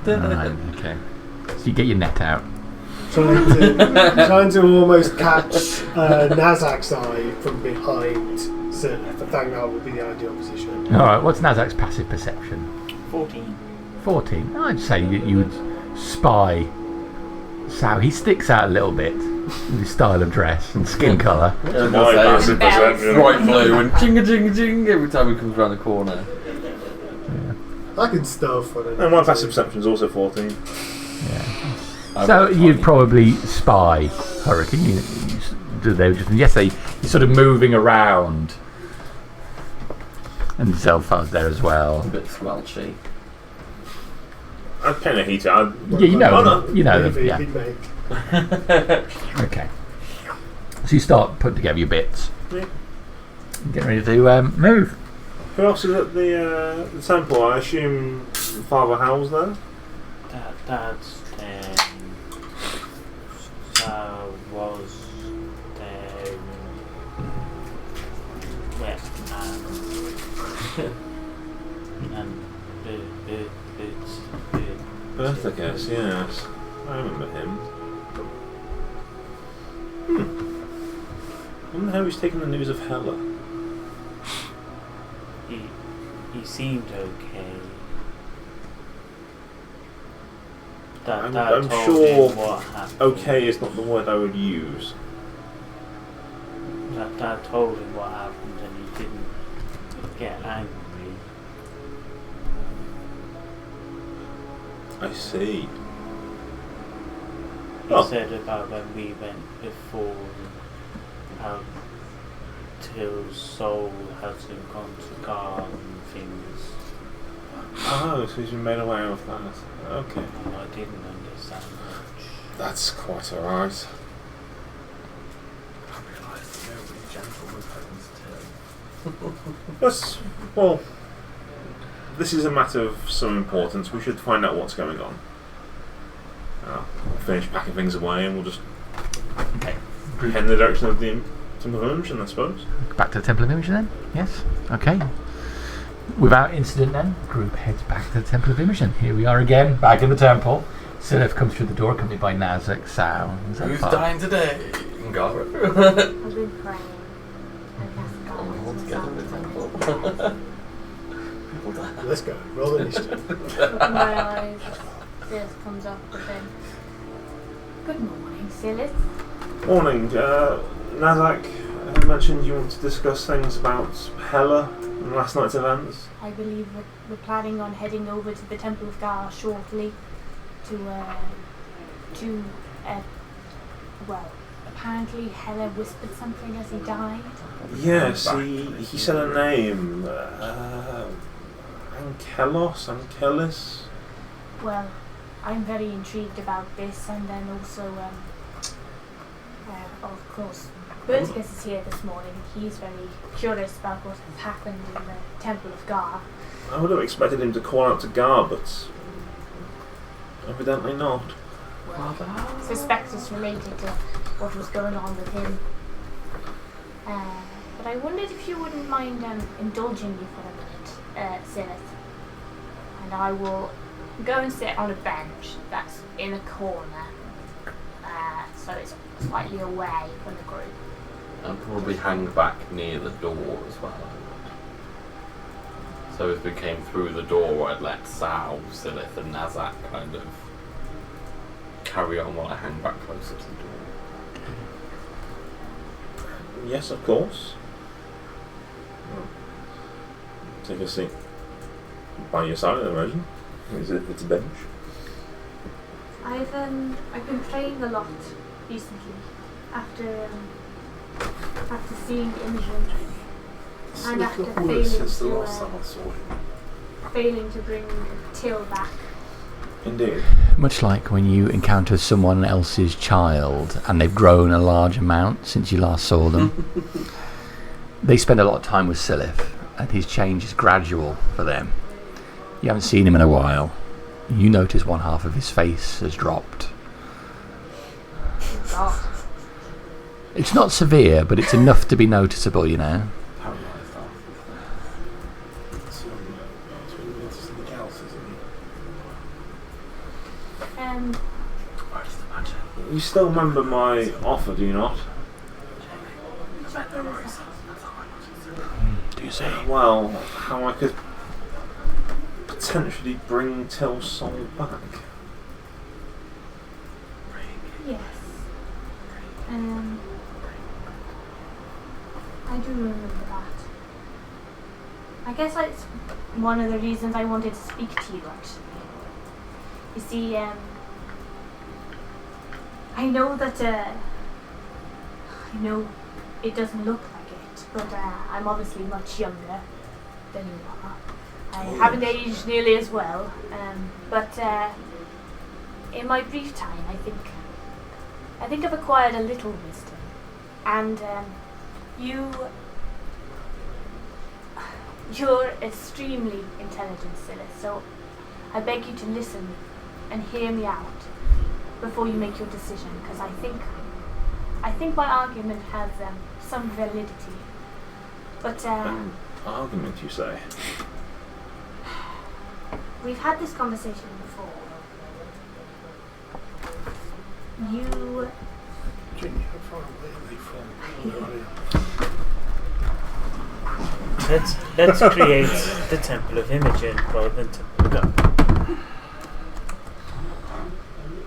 S2: Right, okay. So you get your net out.
S7: Trying to almost catch Nazak's eye from behind Silif. I think that would be the ideal position.
S2: Alright, what's Nazak's passive perception?
S3: 14.
S2: 14. I'd say you would spy Sao. He sticks out a little bit with his style of dress and skin colour.
S6: My passive perception.
S5: Bright blue and ching every time he comes around the corner.
S7: I can stealth on it.
S6: And my passive perception is also 14.
S2: Yeah. So you'd probably spy Hurricane. You're sort of moving around. And Zelfar's there as well.
S5: A bit squelchy.
S6: I'd pin a heater. I'd...
S2: Yeah, you know
S6: Oh,
S2: them.
S6: no.
S2: You know them.
S7: Maybe
S2: Yeah.
S7: he'd make.
S2: Okay. So you start putting together your bits.
S6: Yeah.
S2: Getting ready to move.
S6: Who else is at the temple? I assume Father Howell's there?
S3: Dad's there. So was there. Wet and
S6: Berthacus, yes. I remember him. I wonder how he's taken the news of Hela.
S3: He seemed okay.
S6: I'm
S3: Dad told
S6: sure
S3: him what happened.
S6: Okay is not the word I would use.
S3: Dad told him what happened and he didn't get angry.
S6: I see.
S3: He said about when we went before, how Till's soul hasn't gone to God and things.
S6: Oh, so he's been made aware of that. Okay.
S3: And I didn't understand much.
S6: That's quite alright.
S5: I realised nobody gentle with Holmes too.
S6: Yes, well, this is a matter of some importance. We should find out what's going on. We'll finish packing things away and we'll just head in the direction of the Temple of Imogen, I suppose.
S2: Back to the Temple of Imogen then? Yes? Okay. Without incident then, group heads back to the Temple of Imogen. Here we are again, back in the temple. Silif comes through the door, accompanied by Nazak, Sao, and
S5: Who's
S2: Zelfar.
S5: dying today? Ngara.
S4: I've been praying. And that's God.
S5: We're all together in the temple. People die.
S7: Let's go. Roll initiative.
S4: Open my eyes. Silith comes up with him. Good morning, Silith.
S6: Morning, Nazak mentioned you want to discuss things about Hela. And last night's events?
S4: I believe we're planning on heading over to the Temple of Gar shortly well, apparently Hela whispered something as he died.
S6: Yes, he said a name. Ankelis?
S4: Well, I'm very intrigued about this, and then also, of course, Bertigus is here this morning. He's very curious about what has happened in the Temple of Gar.
S6: I would have expected him to call out to Gar, but evidently not.
S4: Suspect it's related to what was going on with him. But I wondered if you wouldn't mind indulging me for a minute, Zenith. And I will go and sit on a bench that's in a corner, so it's slightly away from the group.
S5: And probably hang back near the door as well. So if we came through the door, I'd let Sal, Silith and Nazak kind of carry on while I hang back closer to the door.
S6: Yes, of course. Take a seat by your side, I imagine. As if it's a bench.
S4: I've been playing a lot recently after seeing Imogen and after failing to bring Till back.
S6: Indeed.
S2: Much like when you encounter someone else's child and they've grown a large amount since you last saw them. They spend a lot of time with Silith, and his change is gradual for them. You haven't seen him in a while. You notice one half of his face has dropped.
S4: God.
S2: It's not severe, but it's enough to be noticeable, you know.
S5: Paralysed after.
S6: Where's the magic? You still remember my offer, do you not?
S2: Do you say?
S6: Well, how I could potentially bring Till's soul back.
S4: Yes. I do remember that. I guess that's one of the reasons I wanted to speak to you, actually. You see, I know that, I know it doesn't look like it, but I'm obviously much younger than you are. I haven't aged nearly as well, but in my brief time, I think I've acquired a little wisdom, and you're extremely intelligent, Silith, so I beg you to listen and hear me out before you make your decision, because I think my argument has some validity. But
S6: Argument, you say?
S4: we've had this conversation before.
S1: Jenny, how far away are they from?
S3: Let's create the Temple of Imogen rather than Temple of God.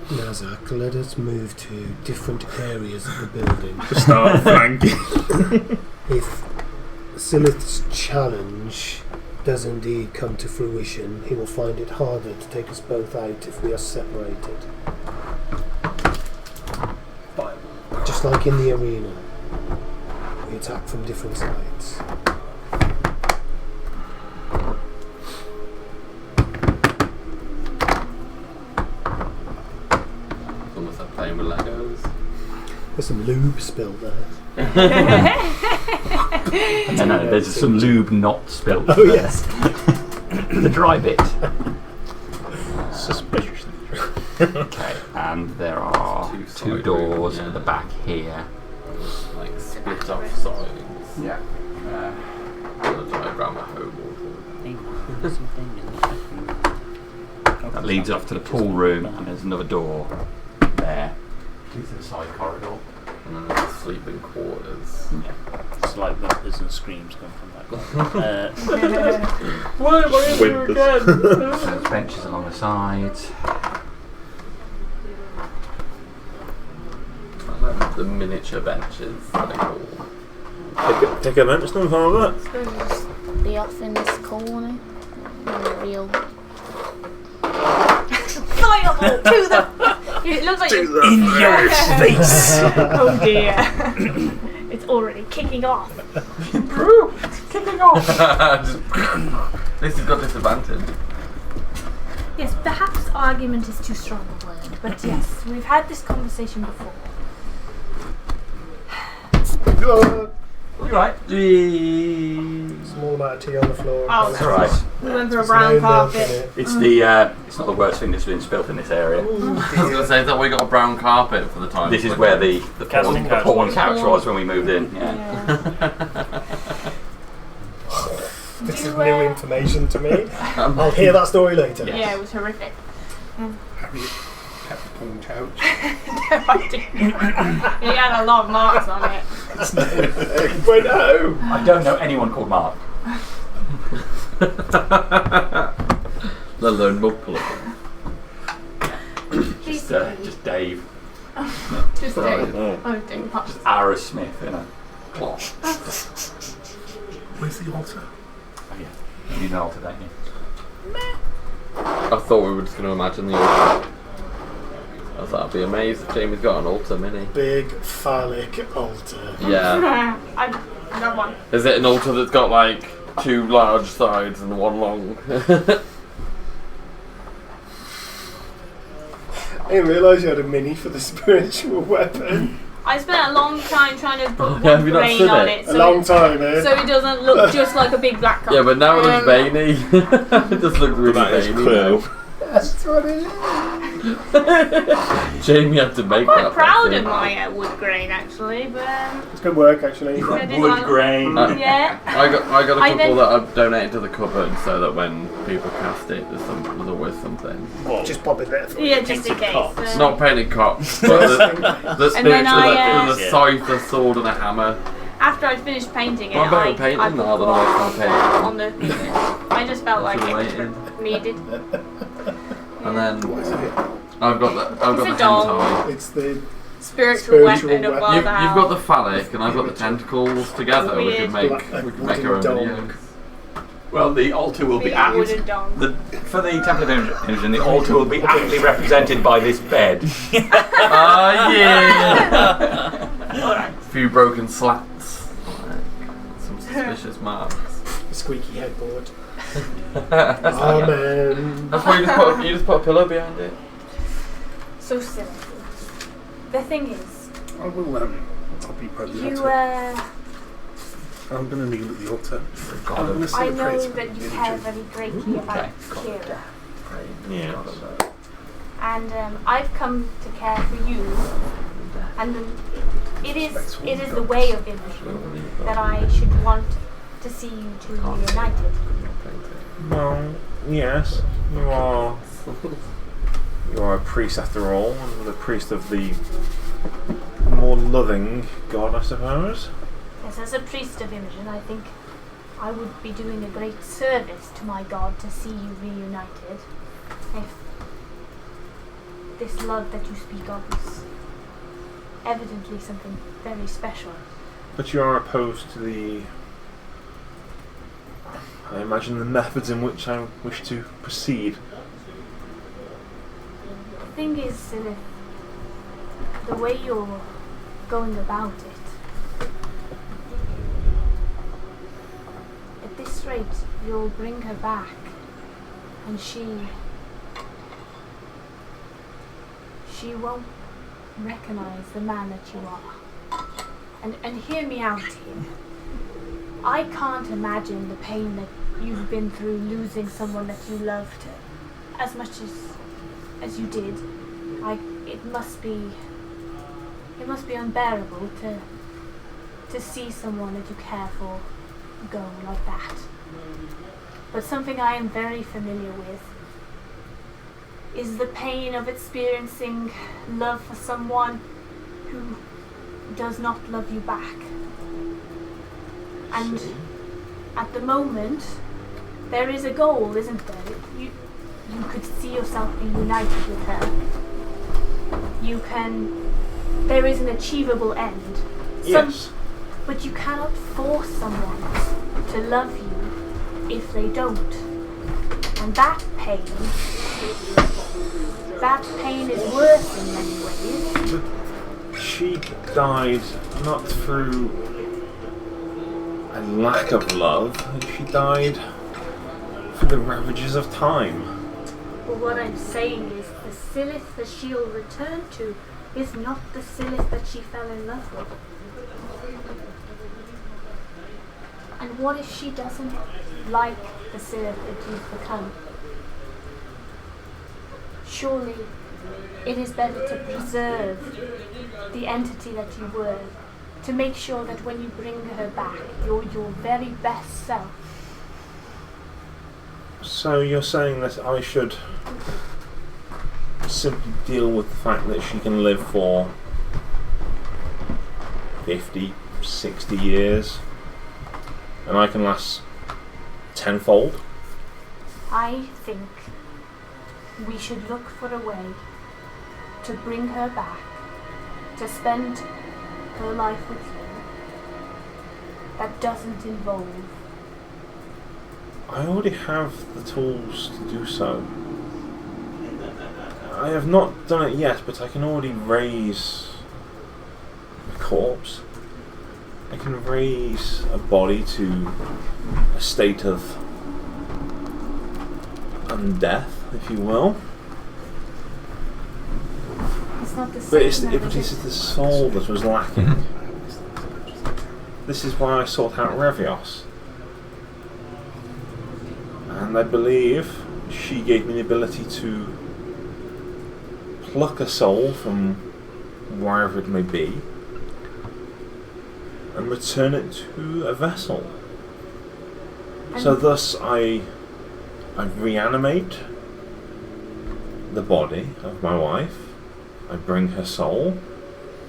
S7: Nazak, let us move to different areas of the building.
S6: Start flanking.
S7: If Silith's challenge does indeed come to fruition, he will find it harder to take us both out if we are separated. Just like in the arena, we attack from different sides.
S5: It's almost like playing with Legos.
S7: There's some lube spilled there.
S2: No, there's some lube not spilled.
S7: Oh yes.
S2: The dry bit.
S6: Suspiciously.
S2: Okay, and there are
S5: Two
S2: two
S5: side
S2: doors
S5: rooms,
S2: at
S5: yeah.
S2: the back here.
S5: Like split off sides.
S2: Yeah.
S5: The diagram at home.
S2: That leads off to the pool room, and there's another door there. Leads to the side corridor.
S5: And then there's the sleeping quarters.
S3: Slight whimpers and screams come from that corner.
S5: Why am I here again?
S2: There's benches along the sides.
S5: I like the miniature benches that they call.
S6: Take a bench, nothing wrong with that.
S10: be off in this corner. Real.
S4: Fireball to the. It looks like you're
S1: In
S2: your face.
S4: Oh dear. It's already kicking off.
S2: It's kicking off.
S5: This has got disadvantage.
S4: Yes, perhaps argument is too strong a word, but yes, we've had this conversation before.
S2: You're right.
S7: Small amount of tea on the floor.
S4: Oh,
S2: That's all right.
S4: We went for a
S7: There's
S4: brown
S7: no milk in
S4: carpet.
S7: it.
S2: It's it's not the worst thing that's been spilt in this area.
S5: I was going to say that we got a brown carpet for the time.
S2: This is where the
S3: Casting couch.
S2: porn couch was when we moved in. Yeah.
S7: This
S4: You,
S7: is new information to me.
S5: Um,
S7: I'll hear that story later.
S2: Yeah.
S4: Yeah, it was horrific.
S1: Have you kept the porn couch?
S4: I didn't. He had a lot of marks on it.
S7: Went home.
S2: I don't know anyone called Mark.
S5: the lone multiple.
S4: Please,
S2: Just Dave.
S4: just
S5: Right.
S4: Dave. Oh, Dave.
S2: Just Ara Smith, you know.
S1: Where's the altar?
S2: Oh yeah. You need an altar, don't you?
S5: I thought we were just going to imagine the altar. I was like, I'd be amazed if Jamie's got an altar mini.
S7: Big phallic altar.
S5: Yeah.
S4: I got one.
S5: Is it an altar that's got like 2 large sides and 1 long?
S7: I didn't realise you had a mini for the spiritual weapon.
S4: I spent a long time trying to put
S5: Yeah, have
S4: one
S5: you not
S4: grain
S5: seen
S4: on
S5: it?
S4: it,
S7: A
S4: so
S7: long time, eh?
S4: so it doesn't look just like a big black cock.
S5: Yeah, but now it looks veiny. It just looks really
S6: That is
S5: veiny.
S6: clear.
S7: That's what it is.
S5: Jamie had to make
S4: I'm
S5: that.
S4: quite proud
S5: thing.
S4: of my wood grain actually, but
S7: It's good work, actually.
S4: I didn't
S2: Wood
S4: like-
S2: grain.
S4: Yeah.
S5: I got a
S4: I
S5: couple
S4: then-
S5: that I've donated to the cupboard so that when people cast it, there's always something.
S3: What?
S7: Just pop it there for
S4: Yeah,
S7: you.
S4: just in case.
S3: Cocks.
S5: Not painted cops, but the
S4: And then
S5: there's
S3: Yeah.
S5: a scythe, a sword, and a hammer.
S4: After I'd finished painting it,
S5: What about
S4: I
S5: painting?
S4: put
S5: No, I don't know what
S4: gold
S5: I'm
S4: on the. I just felt like it was
S5: Related.
S4: needed.
S5: And then
S1: What is it?
S5: I've got
S4: It's
S5: the
S4: a doll.
S5: hentai.
S7: It's the
S4: Spiritual
S7: Spiritual
S4: weapon of
S7: weapon.
S4: Wild
S5: You've got the
S4: Owl.
S5: phallic and I've got the tentacles together. We
S4: Weird.
S5: could make our own
S7: dong.
S5: video.
S2: Well, the altar will be
S4: Big
S2: apt.
S4: wooden dong.
S2: For the Temple of Imogen, the altar will be aptly represented by this bed.
S5: Ah, yeah! A few broken slats. Some suspicious marks.
S7: squeaky headboard. Amen.
S5: That's why you just put a pillow behind it.
S4: So silly. The thing is,
S1: I will, I'll be present.
S4: you
S1: I'm going to kneel at the altar.
S2: God
S1: I'm
S2: of-
S1: going to say
S4: I
S1: a prayer
S4: know
S1: to
S4: that you
S1: the
S4: care
S1: image.
S4: very greatly about
S2: Okay.
S4: Kira,
S6: Yeah.
S4: and I've come to care for you, and it is the way of Imogen that I should want to see you two reunited.
S6: Well, yes, you are. You are a priest after all, and the priest of the more loving god, I suppose.
S4: Yes, as a priest of Imogen, I think I would be doing a great service to my god to see you reunited. If this love that you speak of is evidently something very special.
S6: But you are opposed to the. I imagine the methods in which I wish to proceed.
S4: The thing is, Silith, the way you're going about it, at this rate, you'll bring her back, and she won't recognize the man that you are. And hear me out here. I can't imagine the pain that you've been through losing someone that you loved as much as you did. It must be unbearable to see someone that you care for go like that. But something I am very familiar with is the pain of experiencing love for someone who does not love you back. And at the moment, there is a goal, isn't there? You could see yourself being united with her. There is an achievable end.
S6: Yes.
S4: But you cannot force someone to love you if they don't. And that pain is worse in many ways.
S6: But she died not through a lack of love, she died through the ravages of time.
S4: But what I'm saying is the Silith that she'll return to is not the Silith that she fell in love with. And what if she doesn't like the Silith that you've become? Surely it is better to preserve the entity that you were, to make sure that when you bring her back, you're your very best self.
S6: So you're saying that I should simply deal with the fact that she can live for 50, 60 years and I can last tenfold?
S4: I think we should look for a way to bring her back, to spend her life with you, that doesn't involve.
S6: I already have the tools to do so. I have not done it yet, but I can already raise a corpse. I can raise a body to a state of undeath, if you will.
S4: It's not the same.
S6: But it's the soul that was lacking. This is why I sought out Revios. And I believe she gave me the ability to pluck a soul from wherever it may be and return it to a vessel. So thus I reanimate the body of my wife, I bring her soul,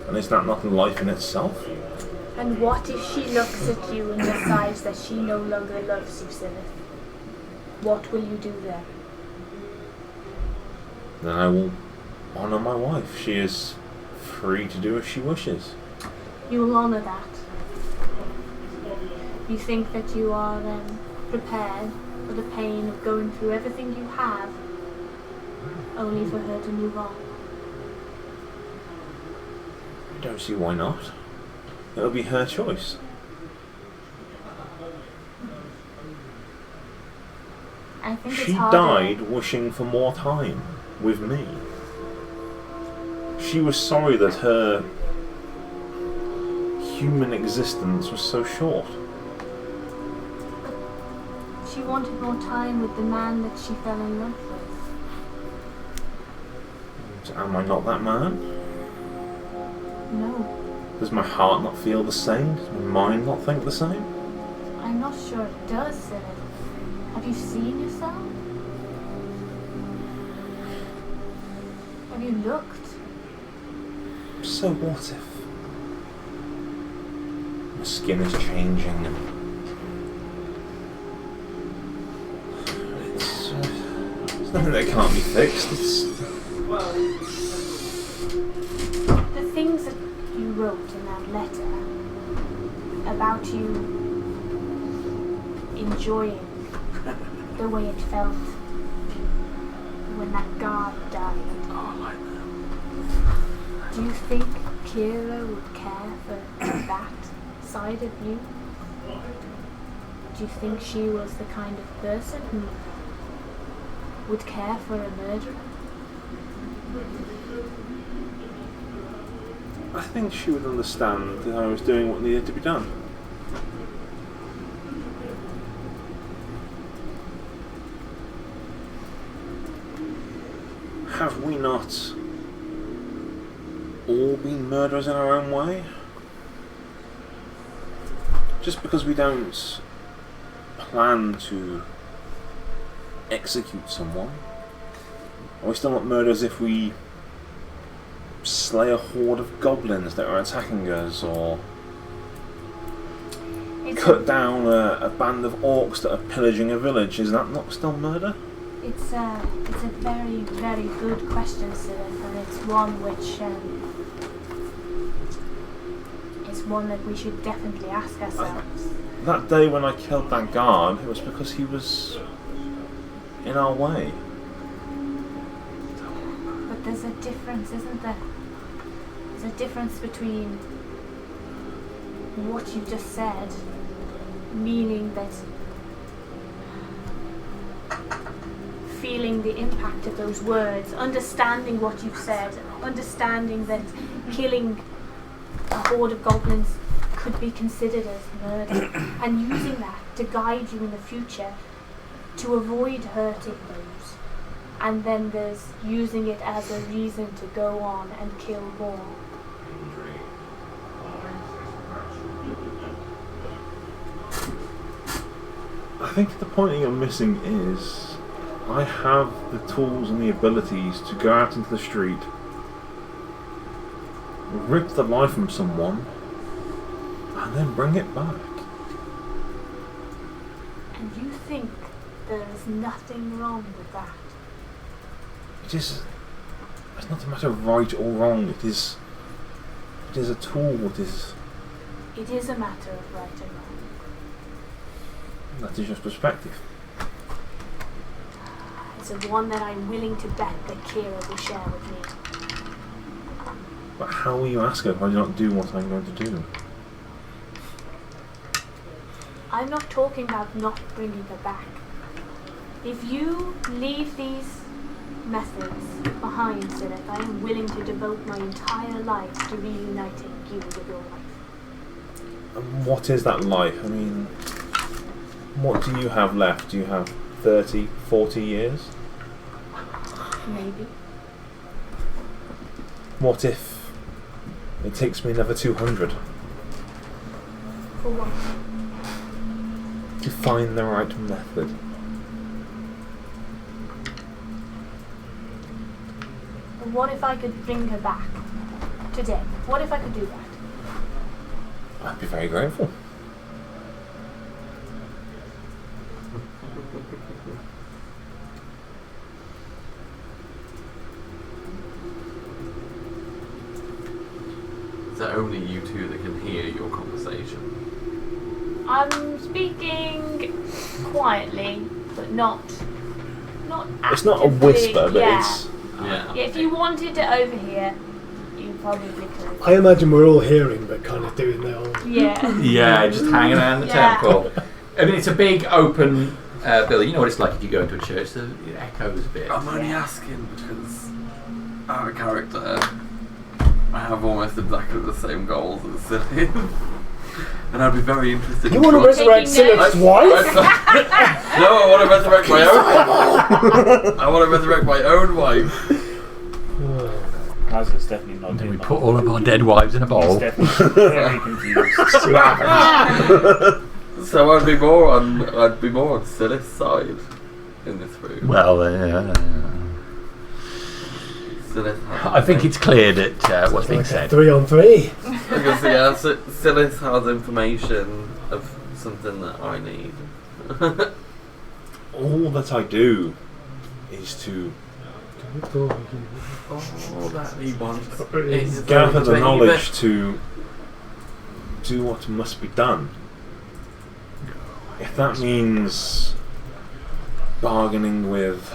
S6: and is that not life in itself?
S4: And what if she looks at you and decides that she no longer loves you, Silith? What will you do then?
S6: Then I will honour my wife. She is free to do as she wishes.
S4: You will honour that. You think that you are prepared for the pain of going through everything you have, only for her to move on.
S6: I don't see why not. It'll be her choice.
S4: I think
S6: She
S4: it's harder.
S6: died wishing for more time with me. She was sorry that her human existence was so short.
S4: She wanted more time with the man that she fell in love with.
S6: So am I not that man?
S4: No,
S6: Does my heart not feel the same? Does my mind not think the same?
S4: I'm not sure it does, Silith. Have you seen yourself? Have you looked?
S6: So what if my skin is changing and it's nothing that can't be fixed.
S4: The things that you wrote in that letter about you enjoying the way it felt when that guard died.
S2: Oh, I like that.
S4: Do you think Kira would care for that side of you? Do you think she was the kind of person who would care for a murderer?
S6: I think she would understand that I was doing what needed to be done. Have we not all been murderers in our own way? Just because we don't plan to execute someone, are we still not murderers if we slay a horde of goblins that are attacking us, or cut down a band of orcs that are pillaging a village? Is that not still murder?
S4: It's a very, very good question, Silith, and it's one which is one that we should definitely ask ourselves.
S6: That day when I killed that guard, it was because he was in our way.
S4: But there's a difference, isn't there? There's a difference between what you just said, meaning that feeling the impact of those words, understanding what you've said, understanding that killing a horde of goblins could be considered as murder, and using that to guide you in the future to avoid hurting those. And then there's using it as a reason to go on and kill more.
S6: I think the point you're missing is I have the tools and the abilities to go out into the street, rip the life from someone, and then bring it back.
S4: And you think there is nothing wrong with that?
S6: It's not a matter of right or wrong. It is a tool. It is
S4: a matter of right and wrong.
S6: that is your perspective.
S4: It's a one that I'm willing to bet that Kira will share with me.
S6: But how will you ask her if I do not do what I'm going to do?
S4: I'm not talking about not bringing her back. If you leave these methods behind, Syleth, I am willing to devote my entire life to reuniting you with your wife.
S6: And what is that life? I mean, what do you have left? Do you have 30, 40 years?
S4: Maybe.
S6: What if it takes me another 200
S4: For what?
S6: to find the right method?
S4: And what if I could bring her back today? What if I could do that?
S6: I'd be very grateful.
S5: Is it only you two that can hear your conversation?
S4: I'm speaking quietly, but not
S6: It's not a
S4: actively,
S6: whisper, but
S4: yeah.
S6: it's...
S5: Yeah.
S4: Yeah, if you wanted to overhear, you probably could.
S7: I imagine we're all hearing, but kind of doing their own.
S4: Yeah.
S2: Yeah, just hanging around the
S4: Yeah.
S2: temple. I mean, it's a big open building. You know what it's like if you go into a church, so it echoes a bit.
S5: I'm only asking because our character, I have almost exactly the same goals as Silly. And I'd be very interested
S7: You
S5: in
S7: want to resurrect
S4: Taking
S7: Syleth's
S4: notes.
S7: wife?
S5: No, I want to resurrect my own. I want to resurrect my own wife.
S3: Hazard's definitely not
S2: And then
S3: doing
S2: we
S3: that.
S2: put all of our dead wives in a
S3: He's
S2: bowl.
S3: definitely very confused.
S5: So I'd be more on Silly's side in this room.
S2: Well,
S5: Silith has
S2: I think it's clear that what's being said.
S7: 3 on 3.
S5: because yeah, Silith has information of something that I need.
S6: All that I do is to
S5: All that he wants
S7: is
S6: gather the knowledge to do what must be done. If that means bargaining with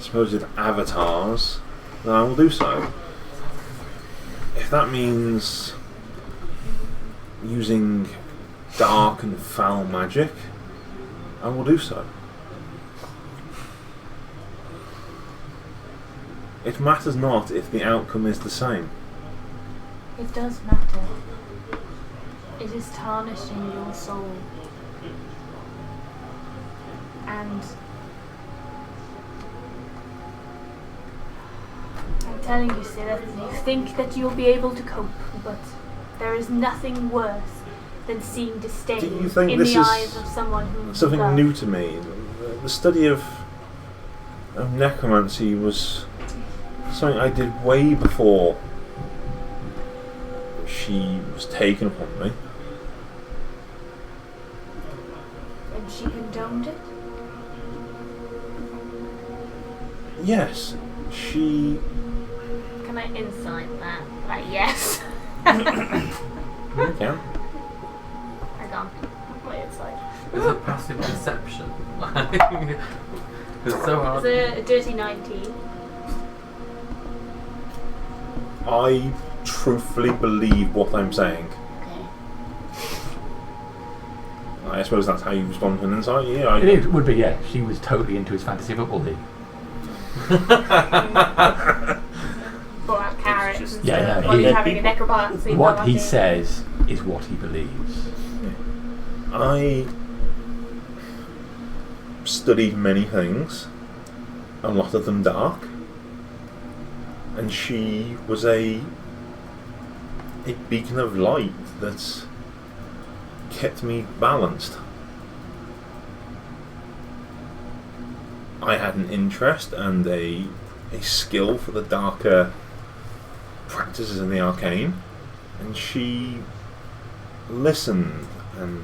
S6: supposed avatars, then I will do so. If that means using dark and foul magic, I will do so. It matters not if the outcome is the same.
S4: It does matter. It is tarnishing your soul. And I'm telling you, Syleth, you think that you'll be able to cope, but there is nothing worse than seeing disdain
S6: Do you think
S4: in
S6: this
S4: the
S6: is
S4: eyes of someone who
S6: Something
S4: love.
S6: new to me. The study of necromancy was something I did way before she was taken from me.
S4: And she condoned it?
S6: Yes, she...
S4: Can I insight that? Like, yes.
S6: You can.
S10: I can't.
S8: Wait, it's like
S5: Is it passive perception? It's so hard.
S8: it's a dirty 19.
S6: I truthfully believe what I'm saying.
S10: Okay.
S6: I suppose that's how you respond to an insight. Yeah,
S2: It would be, yeah. She was totally into his fantasy football league.
S8: Brought out carrots and
S2: Yeah,
S8: stuff.
S2: no,
S8: While
S2: he-
S8: he's having a necromancy
S2: What
S8: party.
S2: he says is what he believes.
S6: I studied many things, a lot of them dark, and she was a beacon of light that kept me balanced. I had an interest and a skill for the darker practices in the arcane, and she listened and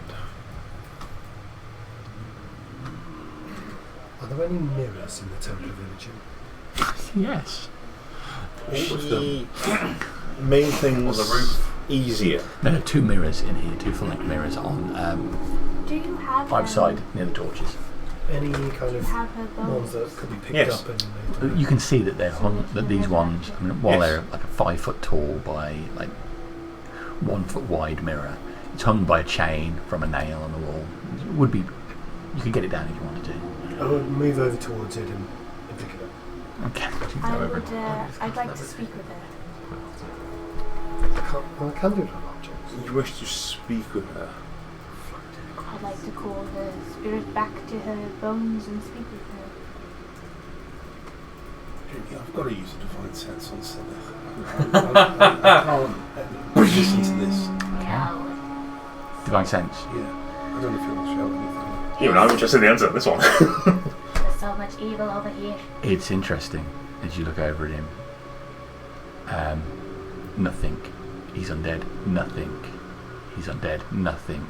S7: Are there any mirrors in the Temple of Imaging?
S2: Yes.
S6: she made things
S5: On the roof.
S6: easier.
S2: There are 2 mirrors in here, 2 full-length mirrors on
S4: Do you have
S2: either side near the torches.
S7: Any kind of
S4: have her
S7: ones
S4: bones?
S7: that could be picked
S6: Yes.
S7: up and made?
S2: You can see that they're hung, that these ones, I mean, while
S6: Yes.
S2: they're like a 5 foot tall by like 1 foot wide mirror, it's hung by a chain from a nail on the wall. It would be, you could get it down if you wanted to.
S7: I would move over towards it and pick it up.
S2: Okay. You can
S4: I
S2: go over.
S4: would. I'd like to speak with her.
S7: I can do it on objects.
S6: You wish to speak with her.
S4: I'd like to call her spirit back to her bones and speak with her.
S1: Yeah, I've got to use a divine sense on something. I can't listen to this.
S10: No.
S2: Divine sense.
S1: Yeah, I don't know if you'll show anything.
S6: Even I'm interested in the answer to this one.
S10: There's so much evil over here.
S2: It's interesting as you look over at him. Nothing. He's undead. Nothing. He's undead. Nothing.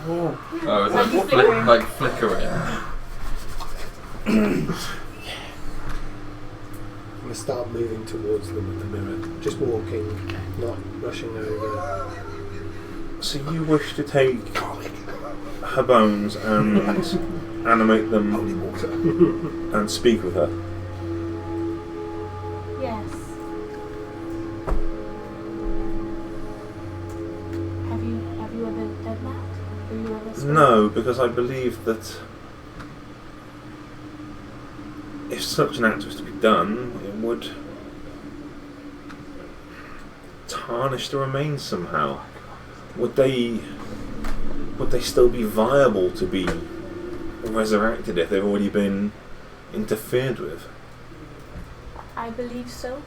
S5: Oh, is
S8: Like
S5: it
S8: he's flickering.
S5: like flickering?
S7: I'm going to start moving towards them with the mirror. Just walking, not rushing over.
S6: So you wish to take her bones and animate them and speak with her?
S4: Yes. Have you ever done that? Have you ever spoken?
S6: No, because I believe that if such an act was to be done, it would tarnish the remains somehow. Would they still be viable to be resurrected if they've already been interfered with?
S4: I believe so.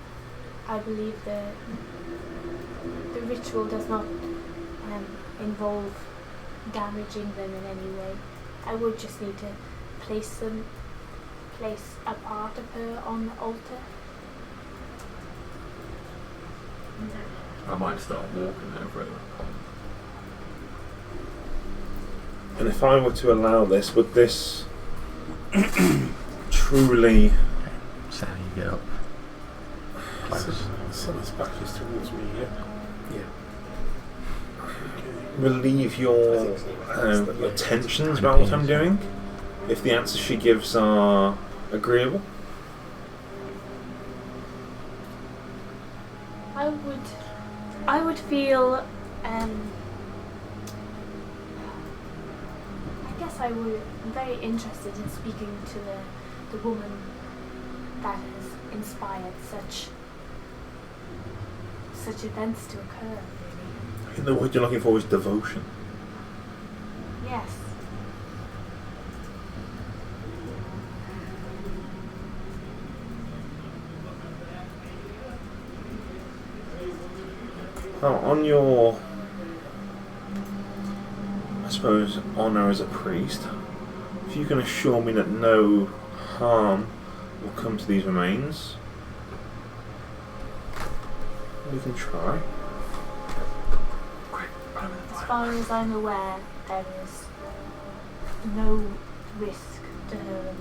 S4: I believe the ritual does not involve damaging them in any way. I would just need to place a part of her on the altar.
S5: I might start walking over it.
S6: And if I were to allow this, would this truly
S2: So you get up. Close.
S1: The sun is back is towards me, yeah?
S6: relieve
S1: I
S6: your
S1: think so.
S6: your tensions about what I'm doing? If the answers she gives are agreeable?
S4: I would feel I guess I would I'm very interested in speaking to the woman that has inspired such events to occur, really.
S6: I think the word you're looking for is devotion.
S4: Yes.
S6: Now, on your, I suppose, honour as a priest, if you can assure me that no harm will come to these remains, we can try.
S4: As far as I'm aware, there is no risk to her remains.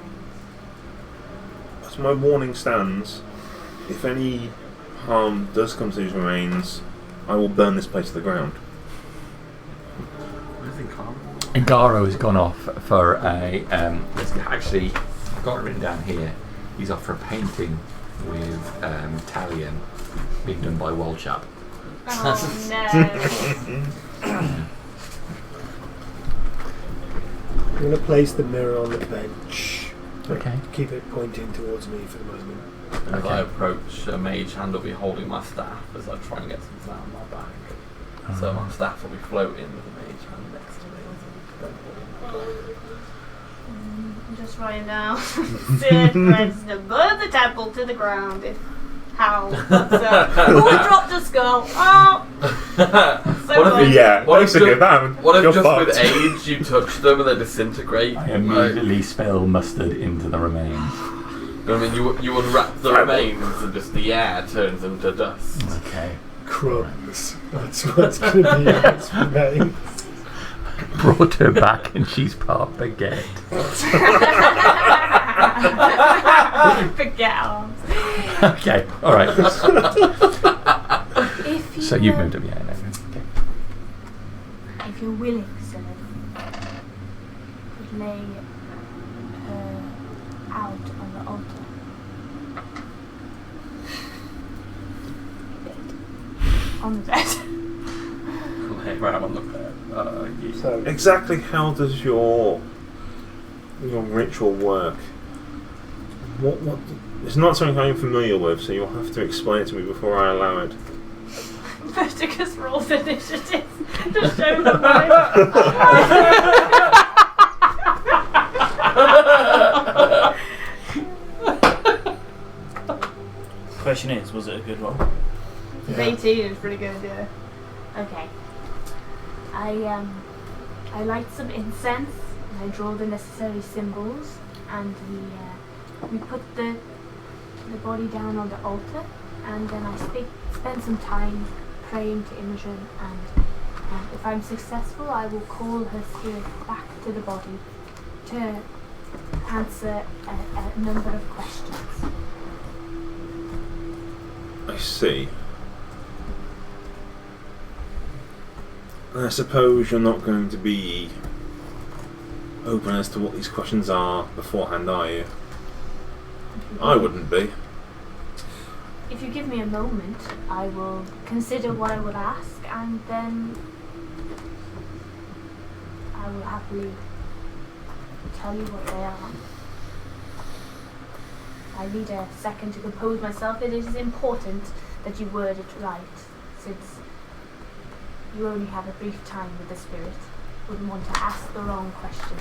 S6: As my warning stands, if any harm does come to these remains, I will burn this place to the ground.
S5: What do you think, Carl?
S2: Ngaro has gone off for a. Actually, I've got it written down here. He's off for a painting with Talion, being done by Walchap.
S8: Oh no.
S7: I'm going to place the mirror on the bench.
S2: Okay.
S7: Keep it pointing towards me for the moment.
S5: And as
S2: Okay.
S5: I approach, a mage hand will be holding my staff as I try and get something out of my bag. So my staff will be floating with the mage hand next to me.
S8: I'm just writing down. Sid threads to burn the temple to the ground. How? Who dropped a skull? Oh! So
S5: What if
S8: funny.
S6: Yeah,
S5: What if
S6: basically
S5: ju-
S6: that.
S5: What if
S6: You're
S5: just
S6: fucked.
S5: with age you touch them and they disintegrate?
S2: I immediately spell mustard into the remains.
S5: I mean, you unwrap the remains and just the air turns them to dust.
S2: Okay.
S7: Crumbs. That's what's going to be its remains.
S2: Brought her back and she's part baguette.
S8: Forget arms.
S2: Okay, alright.
S4: If you,
S2: So you've moved up, yeah. No, okay.
S4: If you're willing, Celine, would lay her out on the altar. On the bed.
S5: Lay around on the bed. Yeah.
S7: So,
S6: Exactly how does your ritual work? What? It's not something I'm familiar with, so you'll have to explain it to me before I allow it.
S8: Vertigus rolls initiative. Just show them mine.
S3: Question is, was it a good roll?
S8: 18 is pretty good, yeah.
S4: Okay. I light some incense and I draw the necessary symbols and we put the body down on the altar and then I spend some time praying to Imogen and if I'm successful I will call her spirit back to the body to answer a number of questions.
S6: I see. I suppose you're not going to be open as to what these questions are beforehand, are you? I wouldn't be.
S4: If you give me a moment, I will consider what I would ask and then I will happily tell you what they are. I need a second to compose myself. It is important that you word it right, since you only have a brief time with the spirit. Wouldn't want to ask the wrong question.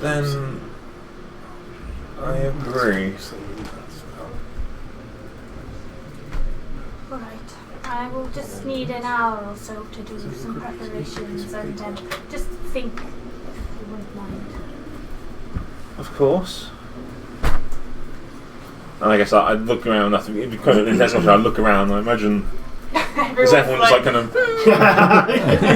S6: Then I agree.
S4: Alright, I will just need an hour or so to do some preparations and just think, if you wouldn't mind.
S6: Of course. And I guess I'd look around. I'd look around. I imagine is everyone just like kind of.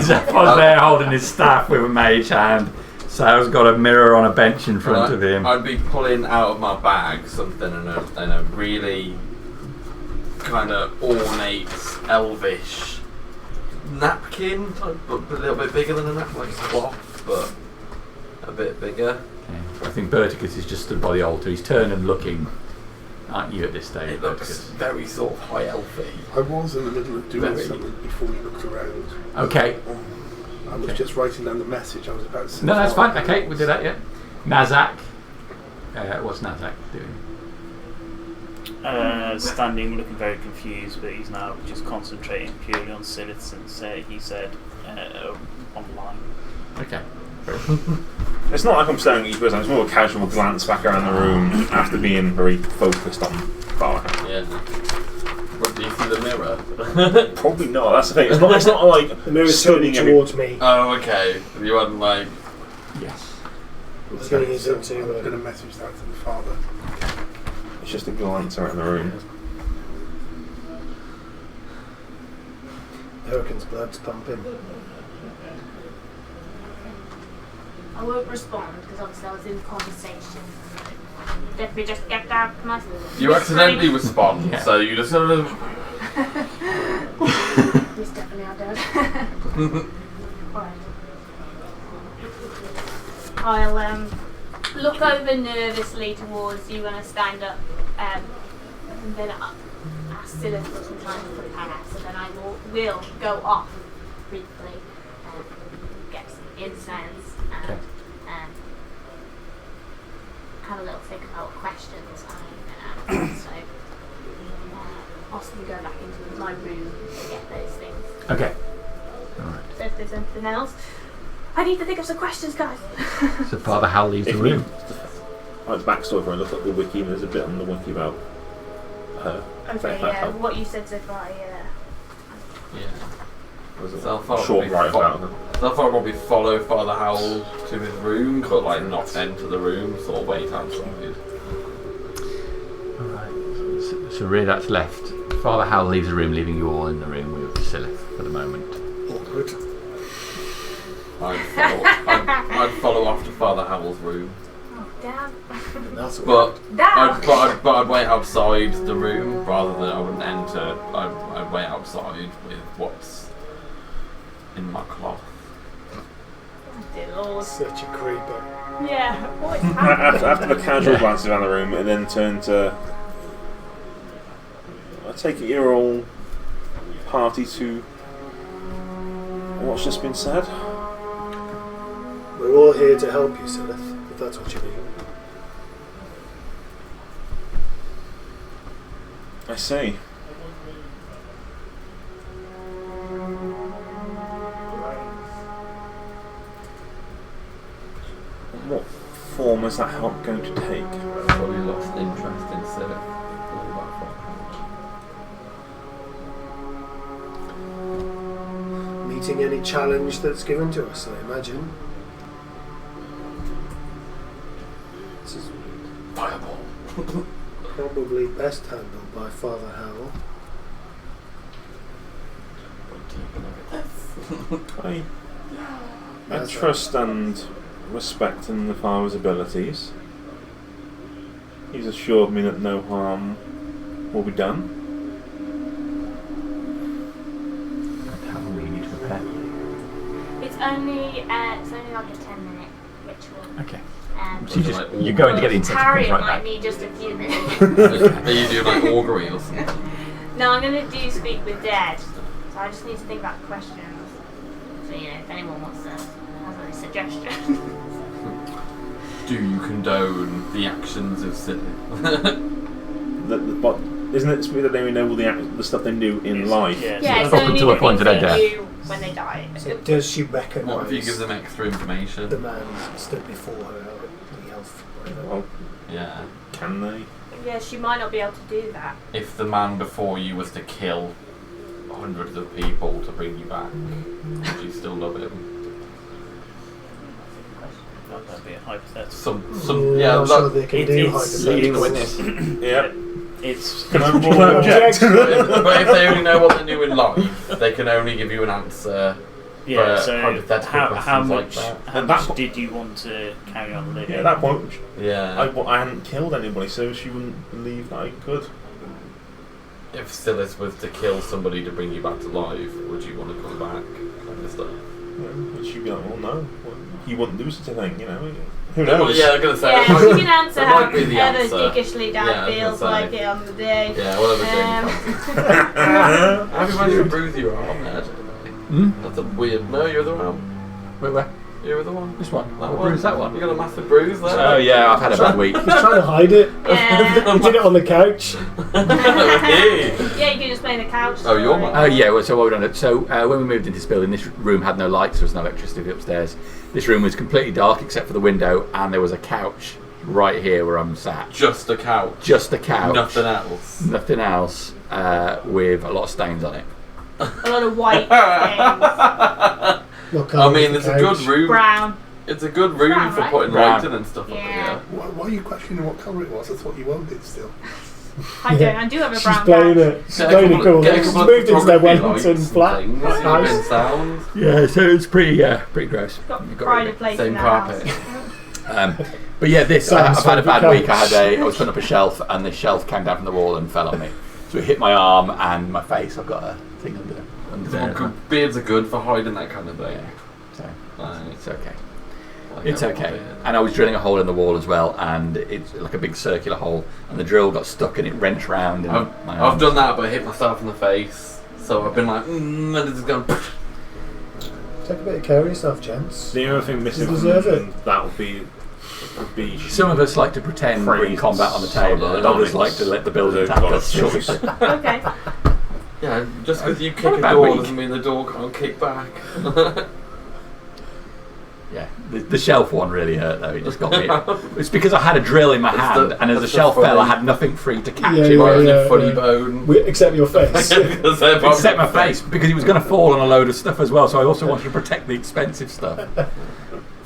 S2: Zephyr's there holding his staff with a mage hand. Sal's got a mirror on a bench in front of him.
S5: I'd be pulling out of my bag something in a really kind of ornate, elvish napkin, but a little bit bigger than a napkin, like a cloth, but a bit bigger.
S2: Okay. I think Verticus is just stood by the altar. He's turned and looking at you at this stage.
S5: It looks very sort of high elfy.
S1: I was in the middle of doing
S5: Very.
S1: something before you looked around.
S2: Okay.
S1: I was just writing down the message I was about to send.
S2: No, that's
S1: out.
S2: fine. Okay, we'll do that, yeah. Nazak. What's Nazak doing?
S3: Standing, looking very confused, but he's now just concentrating purely on Silith since he said online.
S2: Okay.
S6: It's not like I'm staring at each person. It's more a casual glance back around the room after being very focused on Barham.
S5: Yeah. What, do you see the mirror?
S6: Probably not. That's the thing. It's not like
S7: the mirror's
S6: studying
S7: turning
S6: every.
S7: towards me.
S5: Oh, okay. You hadn't like.
S2: Yes.
S7: It's going into
S1: I'm going to message that to the father.
S6: It's just a glance around the room.
S7: Hurricane's blood's pumping.
S10: I won't respond because obviously I was in conversation. Let me just get out my.
S5: You accidentally respond,
S2: Yeah.
S5: so you just sort of.
S10: This definitely I don't. Alright. I'll look over nervously towards you when I stand up, and then I'll ask Scylla for some time to prepare, so then I will go off briefly and get some incense and
S2: Okay.
S10: have a little think about what questions I'm going to ask. So possibly go back into my room to get those things.
S2: Okay. Alright.
S10: So if there's anything else, I need to think of some questions, guys.
S2: So Father Hal leaves the
S6: If
S2: room.
S6: Like the backstory, if I look at the wiki, there's a bit on the wiki about her.
S10: Okay,
S6: About
S10: yeah,
S6: how-
S10: what you said so far,
S5: Yeah.
S6: There's a
S5: So I thought
S6: short
S5: we
S6: write
S5: fo-
S6: about her.
S5: So I thought I'd probably follow Father Howell to his room, but like not enter the room, sort of wait outside.
S2: Alright. So really that's left. Father Hal leaves the room, leaving you all in the room with Silith for the moment.
S7: Awkward.
S5: I'd follow after Father Howell's room,
S10: Oh, damn.
S7: That's all.
S5: but
S10: Damn!
S5: I'd wait outside the room rather than I wouldn't enter. I'd wait outside with what's in my cloth.
S10: Dear Lord.
S7: Such a creeper.
S10: Yeah, what is happening?
S6: After the casual glances around the room, it then turned to. I take it you're all party to what's just been said.
S7: We're all here to help you, Sylith, if that's what you mean.
S6: I see. What form is that help going to take?
S5: Probably lost interest in Scylla.
S7: Meeting any challenge that's given to us, I imagine. This is
S5: Fireball.
S7: probably best handled by Father Howell.
S6: I trust and respect in the father's abilities. He's assured me that no harm will be done.
S2: And how we need to prepare.
S10: It's only like a 10-minute ritual.
S2: Okay.
S10: So
S2: So you're going to get the incense and
S10: Harriet
S2: comes right
S10: might
S2: back.
S10: need just a few minutes.
S5: Are you doing like augury or something?
S10: No, I'm going to do Speak with Dead. So I just need to think about the questions. So, if anyone wants to have any suggestions.
S5: Do you condone the actions of Scylla?
S6: But isn't it that they know all the stuff they do in life?
S3: Yeah,
S10: Yeah,
S3: so
S10: it's
S2: Up
S10: only
S2: until the
S10: the
S2: point
S10: things
S2: of their
S10: they
S2: death.
S10: do when they die.
S7: So does she recognise
S5: What if you give them extra information?
S7: the man who stood before her, the elf, whatever?
S6: Well,
S5: Yeah.
S6: can they?
S10: Yeah, she might not be able to do that.
S5: If the man before you was to kill hundreds of people to bring you back, would you still love him?
S3: that'd be a hypothetical.
S5: Some yeah,
S7: I'm sure
S5: look,
S7: they can
S3: it-
S7: do
S3: it's
S2: Leading the
S7: hypotheticals.
S2: witness.
S6: Yep.
S3: It's
S6: Can I object?
S5: but if they only know what they knew in life, they can only give you an answer.
S3: yeah.
S5: for
S3: So
S5: hypothetical
S3: how
S5: questions like
S3: much
S5: that.
S3: how
S6: At that
S3: much
S6: po-
S3: did you want to carry on living?
S6: Yeah, at that point,
S5: Yeah.
S6: I hadn't killed anybody, so she wouldn't believe that I could.
S5: If Silas was to kill somebody to bring you back to life, would you want to come back? Kind of stuff.
S6: But she'd be like, well, no, he wouldn't do such a thing, you know. Who
S5: Well,
S6: knows?
S5: yeah, I'm gonna say.
S10: Yeah,
S5: it might-
S10: she can answer
S5: it
S10: how
S5: might be the
S10: ever
S5: answer.
S10: dickishly Dad
S5: Yeah, I was
S10: feels
S5: gonna
S10: like
S5: say.
S10: it on the day.
S5: Yeah, whatever Have you managed to bruise your arm, Ed? That's a weird. No, you're the one.
S2: Where?
S5: You're the one.
S2: This one?
S5: That
S2: What
S5: one.
S2: bruise that one?
S5: You got a massive bruise there.
S2: Oh yeah, I've had a bad week.
S7: He's trying to hide it.
S10: Yeah.
S7: He did it on the couch.
S5: Hey.
S10: Yeah, you can just play the couch.
S5: Oh, you're
S10: story.
S5: my-
S2: Oh yeah, well, so what we've done. So when we moved into this building, this room had no lights. There was no electricity upstairs. This room was completely dark except for the window, and there was a couch right here where I'm sat.
S5: Just a couch.
S2: Just a couch.
S5: Nothing else.
S2: Nothing else. With a lot of stains on it.
S10: A lot of white stains.
S7: What colour
S5: I mean,
S7: is
S5: it's
S7: the
S5: a good
S7: couch?
S5: room.
S10: Brown.
S5: It's a good room
S10: Brown,
S5: for
S10: right?
S5: putting
S2: Brown.
S5: lighting and stuff up in
S10: Yeah.
S5: here.
S1: Why are you questioning what colour it was? I thought you owned it still.
S8: I don't. I do have a
S7: She's
S8: brown
S7: playing
S8: badge.
S7: it. She's playing it cool. She's moved into their Wellington flat. Nice.
S5: Sound.
S2: Yeah, so it's pretty gross.
S8: Got
S2: You've
S8: pride
S2: rid
S8: of place
S5: Same
S8: in the
S5: carpet.
S8: house.
S2: But yeah, this
S7: Sounds
S2: I've had a
S7: fun,
S2: bad week.
S7: because-
S2: I was putting up a shelf, and the shelf came down from the wall and fell on me. So it hit my arm and my face. I've got a thing under there.
S5: Well, beards are good for hiding that kind of thing.
S2: So
S5: Like,
S2: it's okay.
S5: like
S2: It's
S5: a little
S2: okay.
S5: beard.
S2: And I was drilling a hole in the wall as well, and it's like a big circular hole, and the drill got stuck and it wrenched round. In my
S5: I've
S2: arm.
S5: done that, but I hit myself in the face. So I've been like, and it's gone.
S7: Take a bit of care of yourself, gents.
S6: The only thing missing
S7: You
S6: from
S7: deserve it.
S6: that would be
S2: Some of us like to pretend we're in
S6: Praise
S2: combat on the table, and
S6: solid
S2: others like to let the building attack us.
S8: Okay.
S5: Yeah, just because you
S2: Not
S5: kick
S2: a
S5: a
S2: bad
S5: door
S2: week.
S5: doesn't mean the door can't kick back.
S2: Yeah, the shelf one really hurt though. It just got me. It's because I had a drill in my
S5: That's
S2: hand,
S5: the-
S2: and as the
S5: that's the
S2: shelf fell, I
S5: funny-
S2: had nothing free to catch
S7: Yeah,
S2: it.
S7: yeah,
S5: Right on
S7: yeah.
S5: your funny bone.
S7: Except your face.
S2: Except my face, because he was going to fall on a load of stuff as well. So I also wanted to protect the expensive stuff,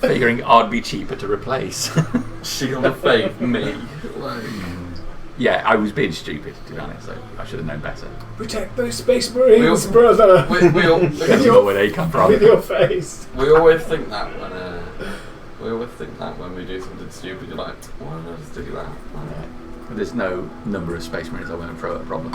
S2: figuring I'd be cheaper to replace.
S5: Shield of faith, me. Like,
S2: Yeah, I was being stupid, to be honest. So I should have known better.
S7: Protect those Space Marines,
S5: We-
S7: brother.
S5: we all,
S2: Don't know where they come from.
S7: With your face.
S5: we always think that when we do something stupid. You're like, why did I just do that?
S2: There's no number of space marines I won't throw at a problem.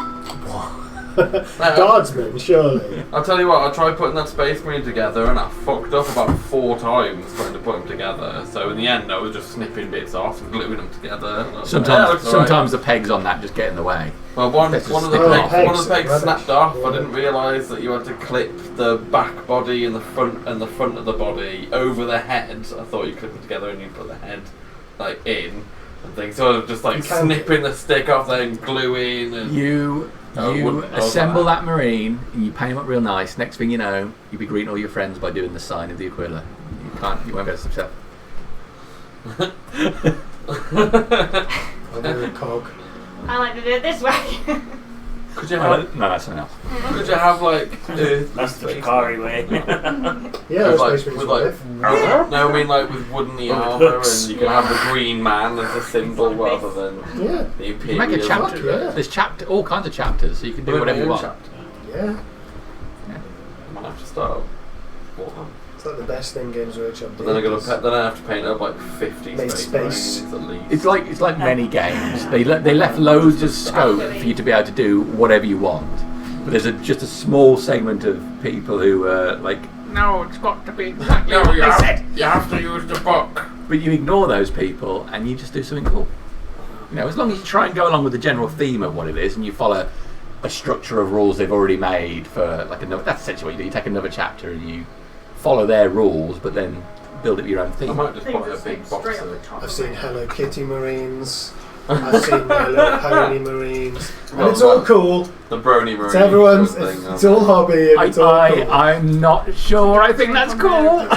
S7: Guardsmen, surely.
S5: I'll tell you what, I tried putting that Space Marine together and I fucked up about 4 times trying to put them together. So in the end, I was just snipping bits off and gluing them together. And I was like, "Yeah, looks alright."
S2: Sometimes the pegs on that just get in the way.
S5: Well, one
S2: Let's
S5: of
S2: just
S5: the
S2: snip it
S5: pegs,
S2: off.
S5: one of the pegs
S7: Rubbish.
S5: snapped off.
S7: Yeah.
S5: I didn't realise that you had to clip the back body and the front of the body over the head. I thought you clipped it together and you put the head like in and things. So I was just like
S7: You can-
S5: snipping the stick off, then gluing and.
S2: You
S5: I wouldn't know
S2: assemble
S5: that.
S2: that marine and you paint him up real nice. Next thing you know, you'll be greeting all your friends by doing the sign of the Aquila. You won't be able to stop
S7: I'll do a cog.
S8: I like to do it this way.
S5: Could you
S2: No,
S5: have?
S2: that's something else.
S5: Could you have like?
S3: That's the Shikari way.
S7: Yeah,
S5: With
S7: those
S5: like,
S7: Space Marines
S5: with
S7: will
S5: like,
S7: live.
S5: no, I mean like with woodeny armour, and you can have the green man as a symbol rather than
S7: Yeah,
S5: the
S2: You
S5: imperial.
S2: make a chapter.
S7: Fuck yeah.
S2: There's all kinds of chapters, so you can do whatever you want.
S7: yeah.
S5: I might have to start. Well,
S7: It's like the best thing Games Workshop
S5: but then I
S7: did.
S5: then I have to paint up like 50
S7: Made
S5: space
S7: space.
S5: marines at least.
S2: It's like many games. They left loads of scope for you to be able to do whatever you want, but there's just a small segment of people who are like, no, it's got to be exactly what they said.
S5: You have to use the book.
S2: But you ignore those people and you just do something cool. You know, as long as you try and go along with the general theme of what it is, and you follow a structure of rules they've already made for like another. That's essentially what you do. You take another chapter and you follow their rules, but then build it your own
S5: I
S2: theme.
S5: might just buy a
S8: Things
S5: big
S8: are
S5: box
S8: straight off
S5: of.
S8: the top.
S7: I've seen Hello Kitty Marines. I've seen My Little Pony Marines. And
S5: Well,
S7: it's all cool.
S5: The Brony Marine.
S7: It's everyone's. It's all hobby and it's all cool.
S2: I'm not sure. I think that's cool.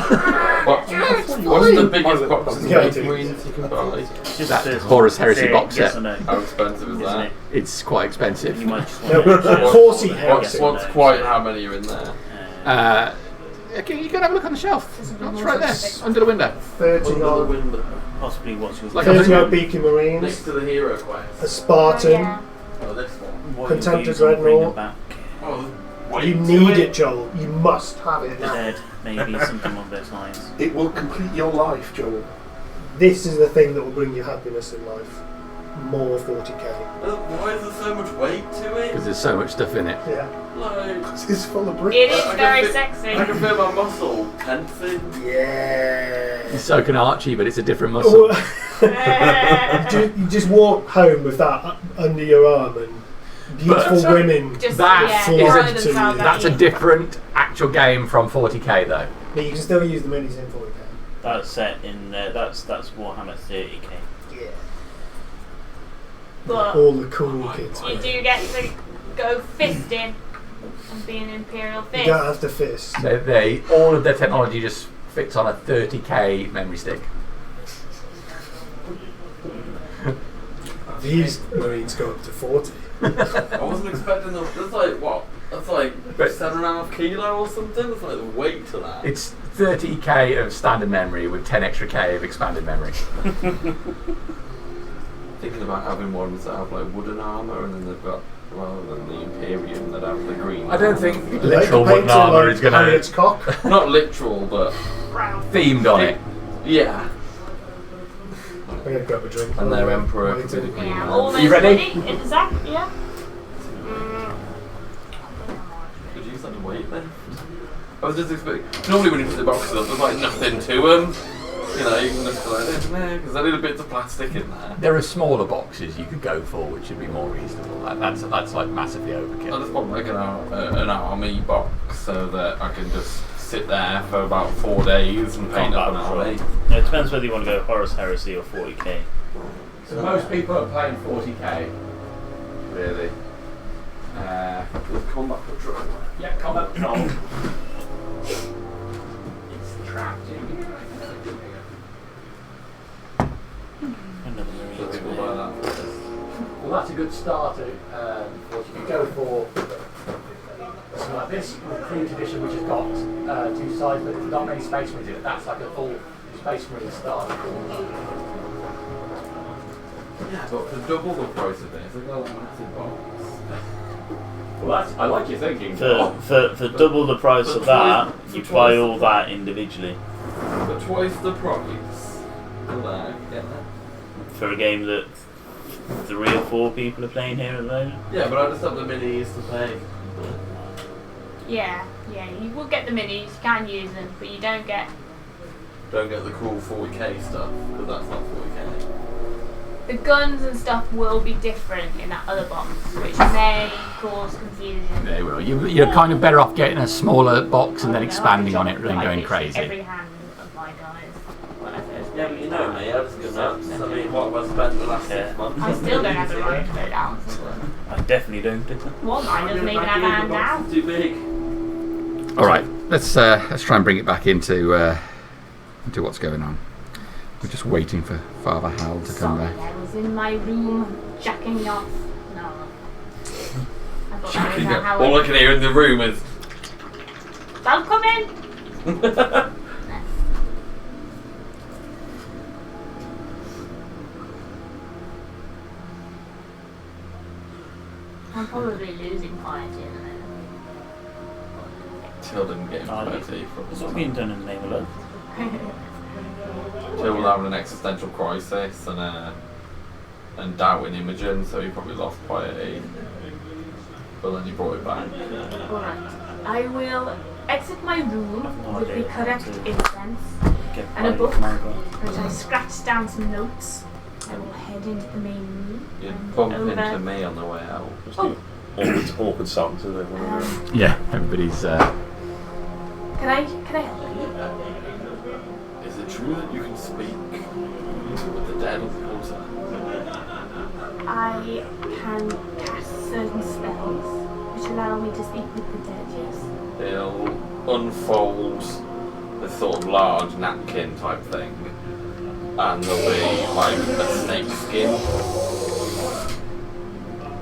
S5: What's the biggest box of
S7: Yeah,
S5: space
S7: it is.
S5: marines you can buy?
S3: Just
S2: That
S3: says,
S2: Horus Heresy
S3: say
S2: box
S3: yes
S2: set.
S3: or no,
S5: How expensive is
S3: isn't
S5: that?
S3: it?
S2: It's quite expensive.
S3: You might just
S7: No,
S3: want to
S7: but horsey
S3: Yes
S7: heresy.
S3: or
S5: What's
S3: no.
S5: quite how many are in there?
S2: Okay, you can have a look on the shelf. It's right there, under the window.
S7: 30
S5: Under the
S7: odd,
S5: window.
S3: Possibly what's your
S2: Like
S7: 30
S2: a-
S7: odd Beaky
S5: Next
S7: Marines.
S5: to the hero quest.
S7: A Spartan.
S8: Yeah.
S5: Oh, this one.
S3: what
S7: Contemptor
S3: your views on bringing
S7: Dreadnought.
S3: back
S5: Oh,
S7: You need it, Joel. You must have it
S3: the
S7: now.
S3: dead, maybe something along those lines.
S1: It will complete your life, Joel.
S7: This is the thing that will bring you happiness in life. More 40k.
S5: Why is there so much weight to it?
S2: Because there's so much stuff in it.
S7: Yeah.
S5: Like,
S1: It's full of
S8: It
S1: bricks.
S8: is
S5: I can
S8: very
S5: feel-
S8: sexy.
S5: I can feel my muscle tensing.
S7: Yeah.
S2: So can Archie, but it's a different muscle.
S7: You just walk home with that under your arm and beautiful
S2: But-
S7: women.
S8: Just
S2: That
S8: yeah,
S7: is
S8: throw
S7: a-
S8: themselves at
S2: That's a
S8: you.
S2: different actual game from 40k though.
S7: But you can still use the minis in 40k.
S3: That's set in that's Warhammer 30k.
S7: Yeah.
S8: But
S7: All the cool kids.
S8: you do get to go fisting and be an Imperial
S7: You
S8: fist.
S7: don't have to fist.
S2: All of their technology just fits on a 30k memory stick.
S7: These marines go up to 40.
S5: I wasn't expecting them. That's like what? That's like
S2: But-
S5: 7.5 kilo or something. That's like the weight to that.
S2: It's 30k of standard memory with 10 extra k of expanded memory.
S5: thinking about having ones that have like wooden armour, and then they've got, rather than the Imperium, that have the green.
S2: I don't think
S7: They
S2: literal
S7: could paint
S2: wooden
S7: it
S2: armour
S7: like
S2: is going to
S7: Harriet's cock.
S5: Not literal, but
S2: themed on it.
S5: yeah.
S7: I'm gonna grab a drink.
S5: And their Emperor
S7: Wait
S5: could be the
S7: till-
S5: green.
S10: Yeah,
S5: one.
S10: almost
S2: You ready?
S10: In the sack, yeah.
S5: Could you use that to weight then? I was just expecting. Normally when you put the boxes up, there's like nothing to them. You know, you can just go like this, because there are bits of plastic in there.
S2: There are smaller boxes you could go for, which would be more reasonable. That's like massively
S5: I
S2: overkill.
S5: just want like an army box so that I can just sit there for about 4 days and paint up an
S3: Combat
S5: army.
S3: Yeah, it depends whether you want to go Horus Heresy or 40k.
S2: So most people are playing 40k.
S5: Really. With combat patrol.
S2: Yeah, combat patrol. It's trapped in here.
S3: Another
S5: So
S3: Marines
S5: people
S3: wave.
S5: buy that.
S2: Well, that's a good starter. What you could go for something like this Recruit Edition, which has got 2 sides, but it's not many Space Marines in it. That's like a full Space Marine starter.
S5: Yeah, but for double the price of this, I've got a massive box.
S2: Well, I like your thinking.
S3: For double the price
S5: But
S3: of that,
S5: twice-
S3: you
S5: for
S3: buy
S5: twice-
S3: all that individually
S5: But twice the price. For that, get that.
S3: for a game that 3 or 4 people are playing here at the moment.
S5: Yeah, but I just have the minis to play.
S10: Yeah, you will get the minis, you can use them, but you don't get.
S5: Don't get the cool 40k stuff, because that's not 40k.
S10: The guns and stuff will be different in that other box, which may cause confusion.
S2: They will. You're kind of better off getting a smaller box and then
S10: I
S2: expanding on it
S10: dropped
S2: than going
S10: literally
S2: crazy.
S10: Every hand of my guys when I first
S5: Yeah, but you know me, I was going nuts. I mean, what have I spent the last 6 months?
S10: I still don't have the right to go down.
S3: I definitely don't.
S10: One mine doesn't even have a hand down.
S5: Too big.
S2: All right, let's try and bring it back into what's going on. We're just waiting for Father Hal to come
S10: Sorry,
S2: back.
S10: I was in my room jacking off. No. I thought that was how
S5: All I can hear in the room is.
S10: Don't come in! I'm probably losing piety in a minute.
S5: Till didn't get him
S3: Oh,
S5: dirty
S3: It's
S5: from
S3: not being done in the name of love.
S5: Till was having an existential crisis and doubting Imogen, so he probably lost piety. But then he brought it back.
S10: Alright. I will exit my room
S3: No
S10: with the
S3: idea how
S10: correct
S3: to-
S10: incense
S3: Get
S10: and a
S3: by
S10: book,
S3: my God.
S10: which I scratched down some notes. I will head into the main room.
S5: You'd
S10: and
S5: bump
S10: over.
S5: into me on the way out.
S6: Just do awkward songs, isn't it?
S2: Yeah, everybody's.
S10: Can I help you?
S5: Is it true that you can speak with the dead on the altar?
S10: I can cast certain spells which allow me to speak with the dead, yes.
S5: He'll unfold this sort of large napkin type thing, and there'll be like a snake skin.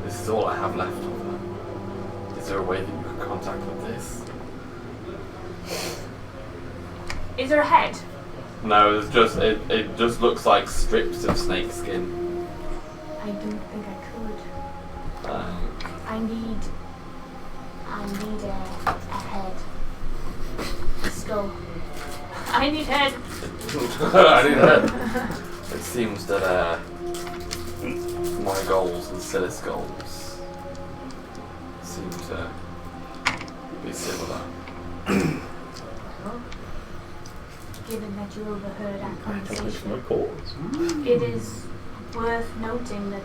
S5: This is all I have left of her. Is there a way that you can contact with this?
S10: Is there a head?
S5: No, it's just it just looks like strips of snake skin.
S10: I don't think I could. I need a head. Skull. I need head.
S5: I didn't know. It seems that my goals and Silas goals seem to be similar.
S10: Given that you overheard our conversation,
S6: Records.
S10: it is worth noting that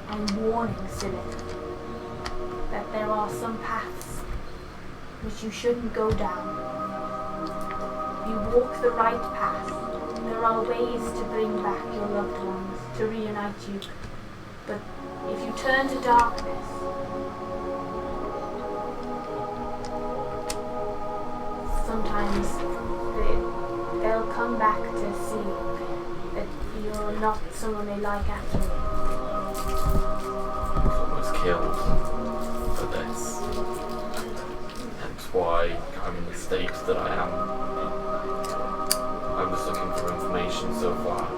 S10: I'm warning Sylith that there are some paths which you shouldn't go down. If you walk the right path, there are ways to bring back your loved ones, to reunite you. But if you turn to darkness, sometimes they'll come back to see that you're not someone they like after all.
S5: I was killed for this. Hence why I'm in the state that I am. I'm just looking for information so far.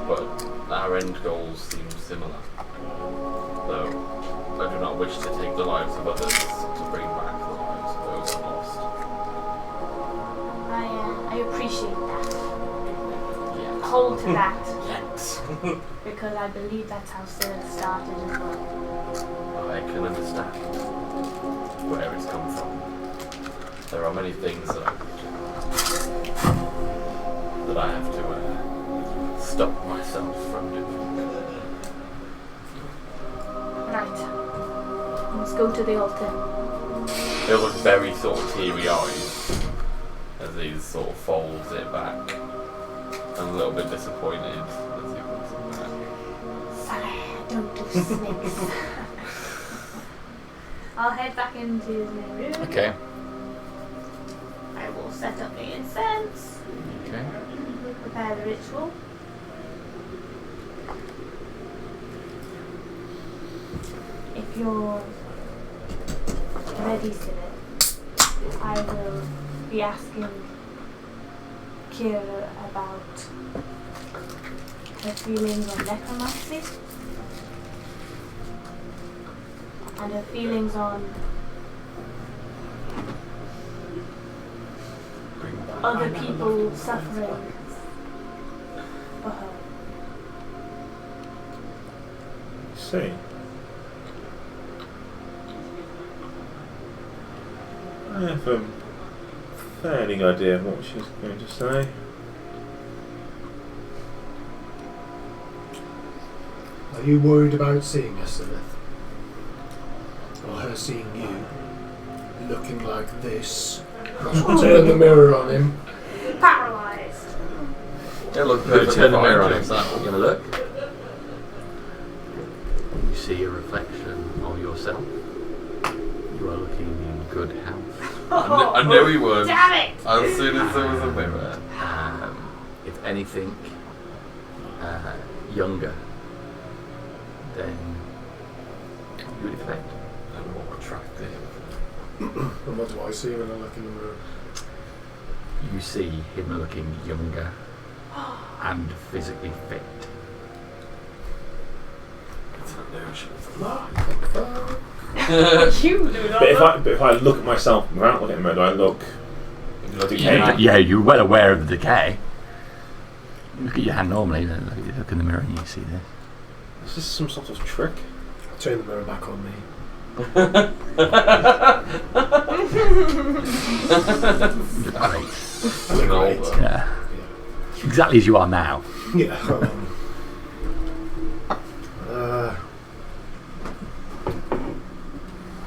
S5: But now Our end goals seem similar, though I do not wish to take the lives of others to bring back the lives of those lost.
S10: I appreciate that.
S5: Yes.
S10: Hold to that.
S5: Yes.
S10: Because I believe that's how Scylla started as well.
S5: I can understand where it's come from. There are many things that I have to stop myself from doing.
S10: Right. Let's go to the altar.
S5: It looks very sort of teary-eyed as he sort of folds it back and a little bit disappointed as he puts it back.
S10: Sorry, don't do snakes. I'll head back into his main room.
S2: Okay.
S10: I will set up the incense,
S2: Okay.
S10: prepare the ritual. If you're ready, Scylla, I will be asking Kira about her feelings on necromancy and her feelings on other people suffering for her.
S6: See. I have a fairly good idea of what she's going to say.
S7: Are you worried about seeing her, Scylla? Or her seeing you looking like this? Turn the mirror on him.
S10: Paralyzed.
S5: It looks
S2: Go
S5: perfectly
S2: turn the
S5: fine,
S2: mirror on
S5: James,
S2: him.
S5: that
S2: You
S5: will.
S2: have a look. You see a reflection of yourself. You are looking in good health.
S5: I knew he would.
S10: Damn it!
S5: As soon as there was a mirror.
S2: If anything, younger than you would expect.
S5: And more attractive.
S7: And what do I see when I look in the mirror?
S2: You see him looking younger and physically fit.
S5: It's an illusion.
S10: You do not
S6: But
S10: look.
S6: if I look at myself without looking at the mirror, do I look decayed?
S2: Yeah, you're well aware of the decay. Look at your hand normally, look in the mirror and you see this.
S6: Is this some sort of trick?
S7: Turn the mirror back on me.
S2: You're great.
S7: I look great.
S2: Yeah. Exactly as you are now.
S7: Yeah.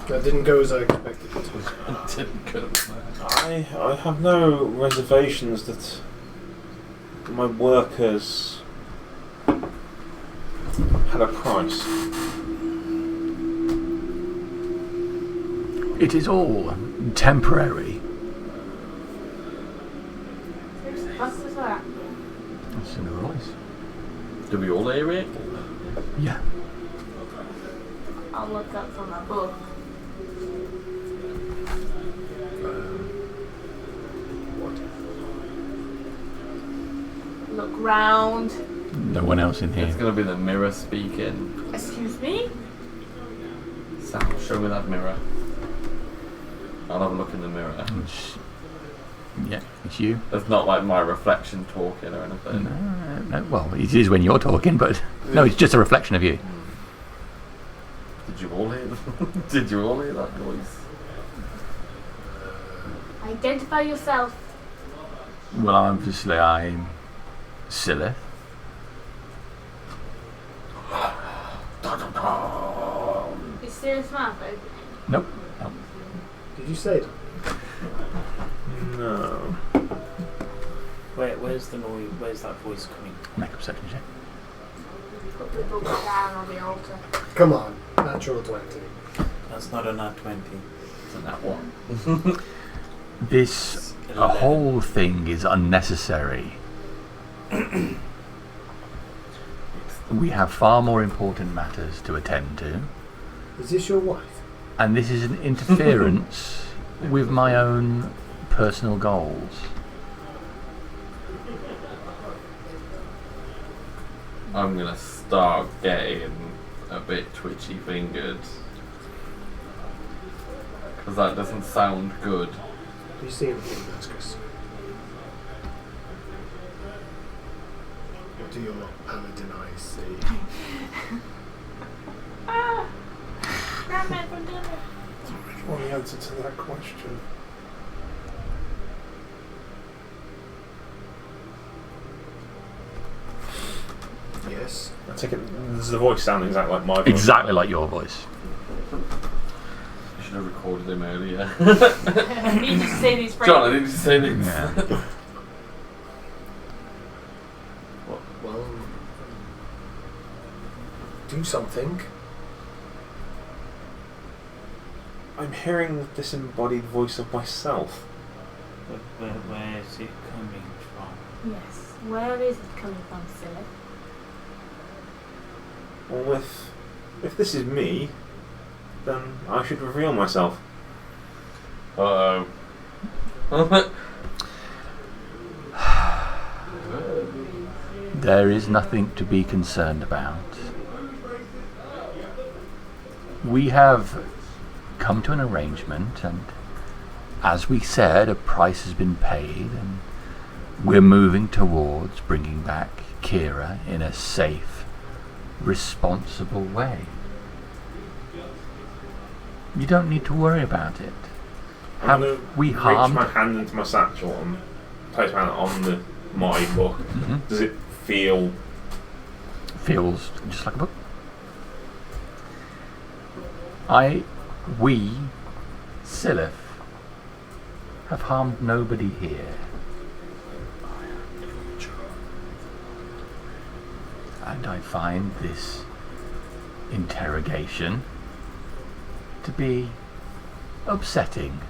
S7: That didn't go as I expected it to.
S5: Didn't go.
S6: I have no reservations that my workers had a price.
S2: It is all temporary.
S10: What's this for?
S2: That's in her voice.
S5: Do we all hear it?
S2: Yeah.
S10: I'll look up from my book. Look round.
S2: No one else in
S5: It's
S2: here.
S5: going to be the mirror speaking.
S10: Excuse me?
S5: Sal, show me that mirror. I'll have a look in the mirror.
S2: Yeah, it's you.
S5: It's not like my reflection talking or anything.
S2: No, well, it is when you're talking, but no, it's just a reflection of you.
S5: Did you all hear? Did you all hear that noise?
S10: Identify yourself.
S2: Well, obviously I'm Scylla.
S10: Is Scylla's mouth open?
S2: Nope.
S7: Did you say it?
S6: No.
S3: Where's the noise? Where's that voice coming?
S2: Make a perception check.
S10: Put the book down on the altar.
S7: Come on, natural 20.
S3: That's not a nat 20.
S5: Isn't that one?
S2: This
S3: It's
S2: a whole thing is unnecessary. We have far more important matters to attend to,
S7: Is this your wife?
S2: and this is an interference with my own personal goals.
S5: I'm gonna start getting a bit twitchy fingered. Because that doesn't sound good.
S7: Do you see anything, Vasquez? What do your paladin eyes see?
S10: Grandma from dinner.
S1: I don't really want the answer to that question.
S7: Yes.
S6: I take it. Does the voice sound exactly like my voice?
S2: Exactly like your voice.
S5: I should have recorded him earlier.
S10: I need you to say these phrases.
S5: John, I need you to say this.
S2: Yeah.
S7: Well, do something.
S6: I'm hearing the disembodied voice of myself.
S3: Where is it coming from?
S10: Yes. Where is it coming from, Silly?
S6: Well, if this is me, then I should reveal myself.
S5: Uh-oh.
S2: There is nothing to be concerned about. We have come to an arrangement, and as we said, a price has been paid, and we're moving towards bringing back Kira in a safe, responsible way. You don't need to worry about it.
S6: I'm
S2: Have
S6: gonna
S2: we
S6: reach
S2: harmed?
S6: my hand into my satchel and place my hand on my book.
S2: Mhm.
S6: Does it feel?
S2: Feels just like a book. We, Silith, have harmed nobody here. And I find this interrogation to be upsetting.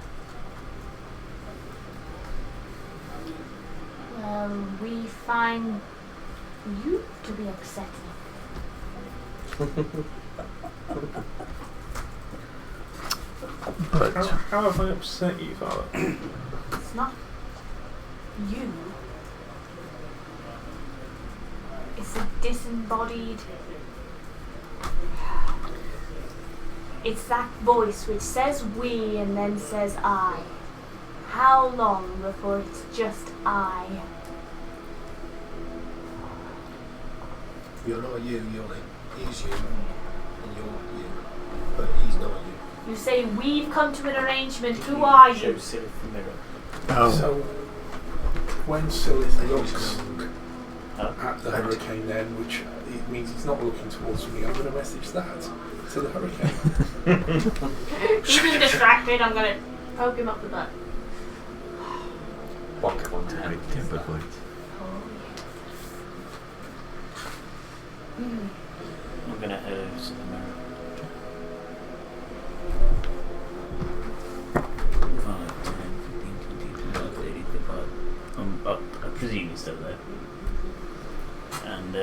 S10: We find you to be upsetting.
S2: But
S6: How have I upset you, Father?
S10: It's not you. It's a disembodied. It's that voice which says we and then says I. How long before it's just I?
S7: You're not you, he's you. And you're you. But he's not you.
S10: You say we've come to an arrangement. Who are
S3: Show
S10: you?
S3: Silly the mirror.
S1: So, when Silith
S7: And
S1: looks
S7: he's young.
S1: at the hurricane then, which it means he's not looking towards me, I'm going to message that to the hurricane.
S10: He's been distracted. I'm gonna poke him up the butt.
S5: Walk him on
S2: very tempered voice.
S3: I'm gonna to the mirror. 5, 10, 15, 20, 25, 30, 35. I presume he's still there. And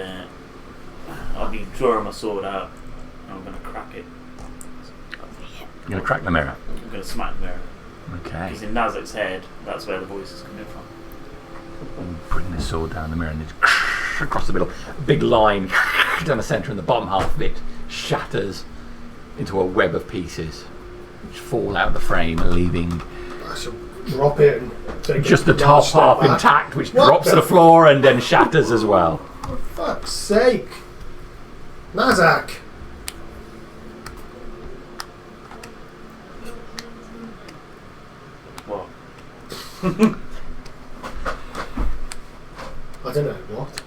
S3: I'll be drawing my sword out and I'm gonna crack it.
S2: You're going to crack the mirror.
S3: I'm gonna smack the mirror.
S2: Okay.
S3: Because in Nazak's head, that's where the voice is coming from.
S2: And bring the sword down the mirror and it's across the middle. A big line down the centre, and the bottom half of it shatters into a web of pieces which fall out of the frame, leaving
S7: I shall drop it and take
S2: just
S7: a
S2: the top
S7: large step
S2: half
S7: back.
S2: intact, which
S7: What
S2: drops to the floor and then shatters as well.
S7: For fuck's sake! Nazak!
S3: What?
S7: I don't know what.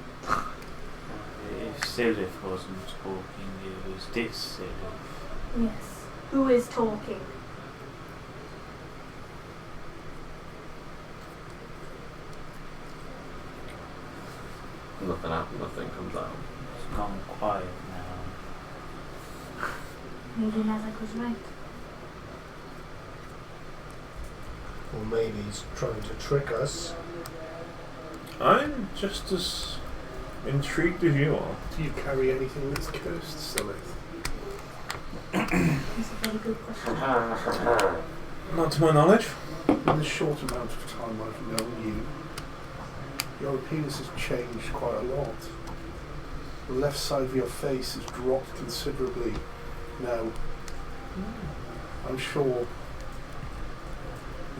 S3: If Silith wasn't talking, it was this Silith.
S10: Yes. Who is talking?
S5: Nothing happens, nothing comes out.
S3: It's gone quiet now.
S10: Maybe Nazak was right.
S7: Or maybe he's trying to trick us.
S6: I'm just as intrigued as you are.
S1: Do you carry anything that's cursed, Silith?
S10: That's a very good question.
S6: Not to my knowledge.
S1: In the short amount of time I've known you, your appearance has changed quite a lot. The left side of your face has dropped considerably now. I'm sure your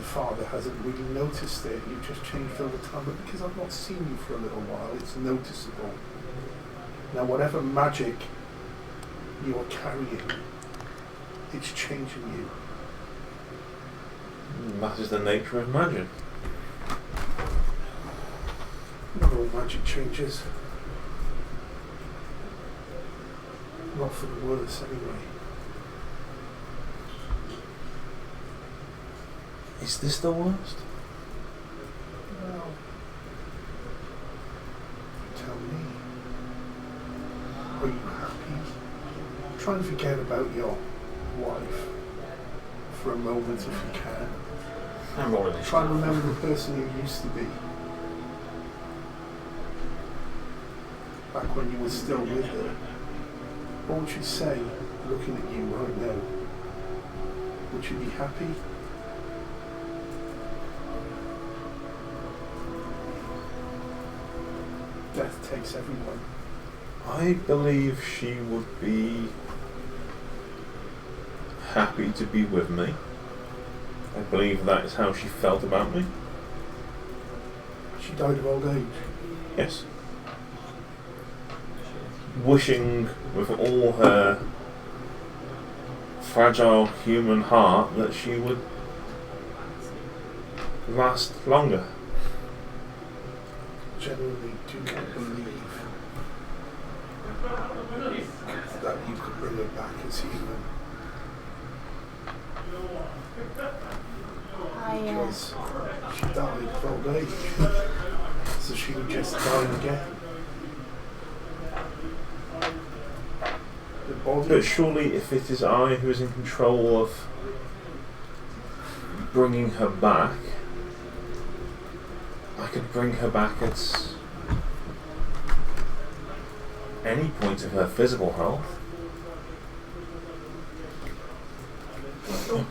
S1: father hasn't really noticed it. You've just changed over time, but because I've not seen you for a little while, it's noticeable. Now, whatever magic you are carrying, it's changing you.
S6: That is the nature of magic.
S1: Not all magic changes. Not for the worse, anyway.
S6: Is this the worst?
S1: Well, tell me. Are you happy? Try and forget about your wife for a moment if you can.
S2: I'm rolling this.
S1: Try and remember the person you used to be. Back when you were still with her. What would you say, looking at you right now? Would you be happy? Death takes everyone.
S6: I believe she would be happy to be with me. I believe that is how she felt about me.
S1: She died of old age.
S6: Yes. Wishing with all her fragile human heart that she would last longer.
S1: Genuinely do not believe that you could bring her back as human. Because she died of old age. So she would just die again. The body.
S6: But surely if it is I who is in control of bringing her back, I could bring her back at any point of her physical health.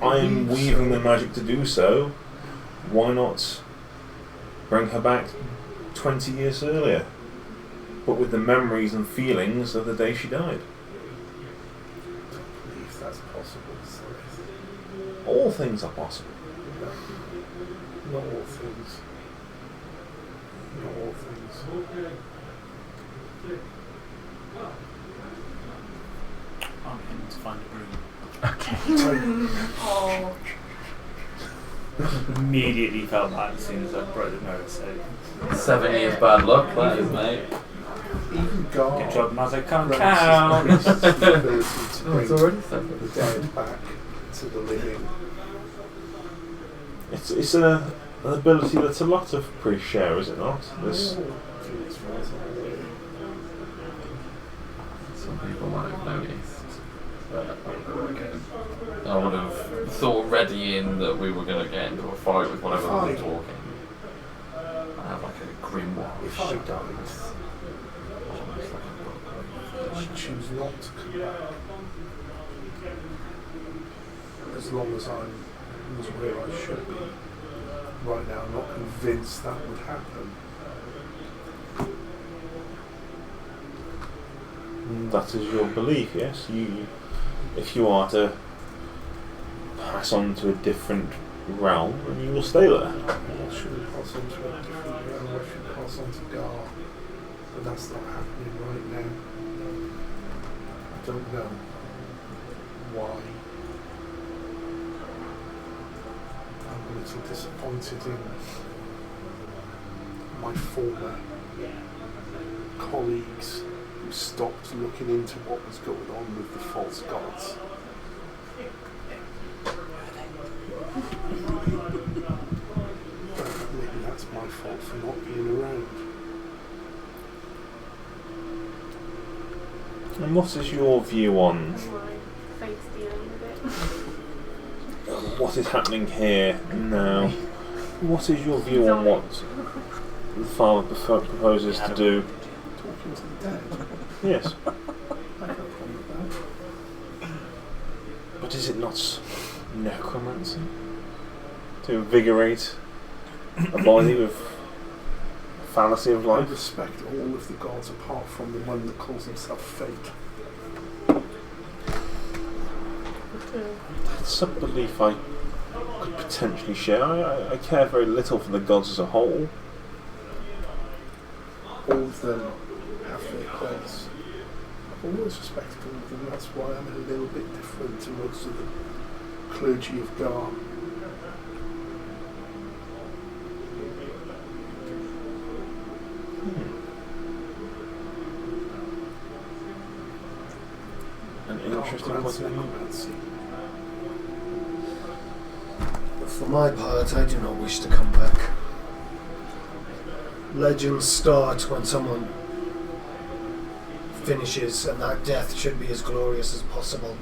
S6: I am weaving the magic to do so. Why not bring her back 20 years earlier, but with the memories and feelings of the day she died?
S1: I don't believe that's possible, Seth.
S6: All things are possible.
S1: Not all things. Not all things.
S3: I'm heading to find a room.
S8: Oh.
S3: Immediately felt bad as soon as I broke the nose, so
S5: 7 years bad luck, that is, mate.
S1: Even God.
S3: get job and I was like, can't
S1: grants
S3: count.
S1: the ability to
S5: Oh,
S1: bring
S5: it's already
S1: the
S5: 7.
S1: dead back to the living.
S6: It's an ability that a lot of priests share, is it not? This,
S5: Some people might have noticed. But I would have thought ready in that we were going to get into a fight with whatever we were talking. I have like a grimoire.
S1: If I died, I choose not to come back. As long as I was where I should be. Right now, I'm not convinced that would happen.
S6: that is your belief, yes? If you are to pass on to a different realm, then you will stay there.
S1: Or should we pass on to a different realm? Or should we pass on to Gar? But that's not happening right now. I don't know why. I'm a little disappointed in my former colleagues who stopped looking into what was going on with the false gods. Maybe that's my fault for not being around.
S6: And what is your view on
S8: Fate's dealing with it.
S6: what is happening here now? What is your view on what the father proposes to do?
S1: Talking to the dead.
S6: Yes,
S1: I have no problem with that.
S6: but is it not necromancy? To invigorate a body with fallacy of
S1: I
S6: life.
S1: respect all of the gods apart from the one that calls himself Fate.
S6: That's a belief I could potentially share. I care very little for the gods as a whole.
S1: All of them have their place. I've always respected all of them. That's why I'm a little bit different to most of the clergy of Gar.
S6: An interesting point of view.
S1: Necromancy.
S7: For my part, I do not wish to come back. Legends start when someone finishes, and that death should be as glorious as possible.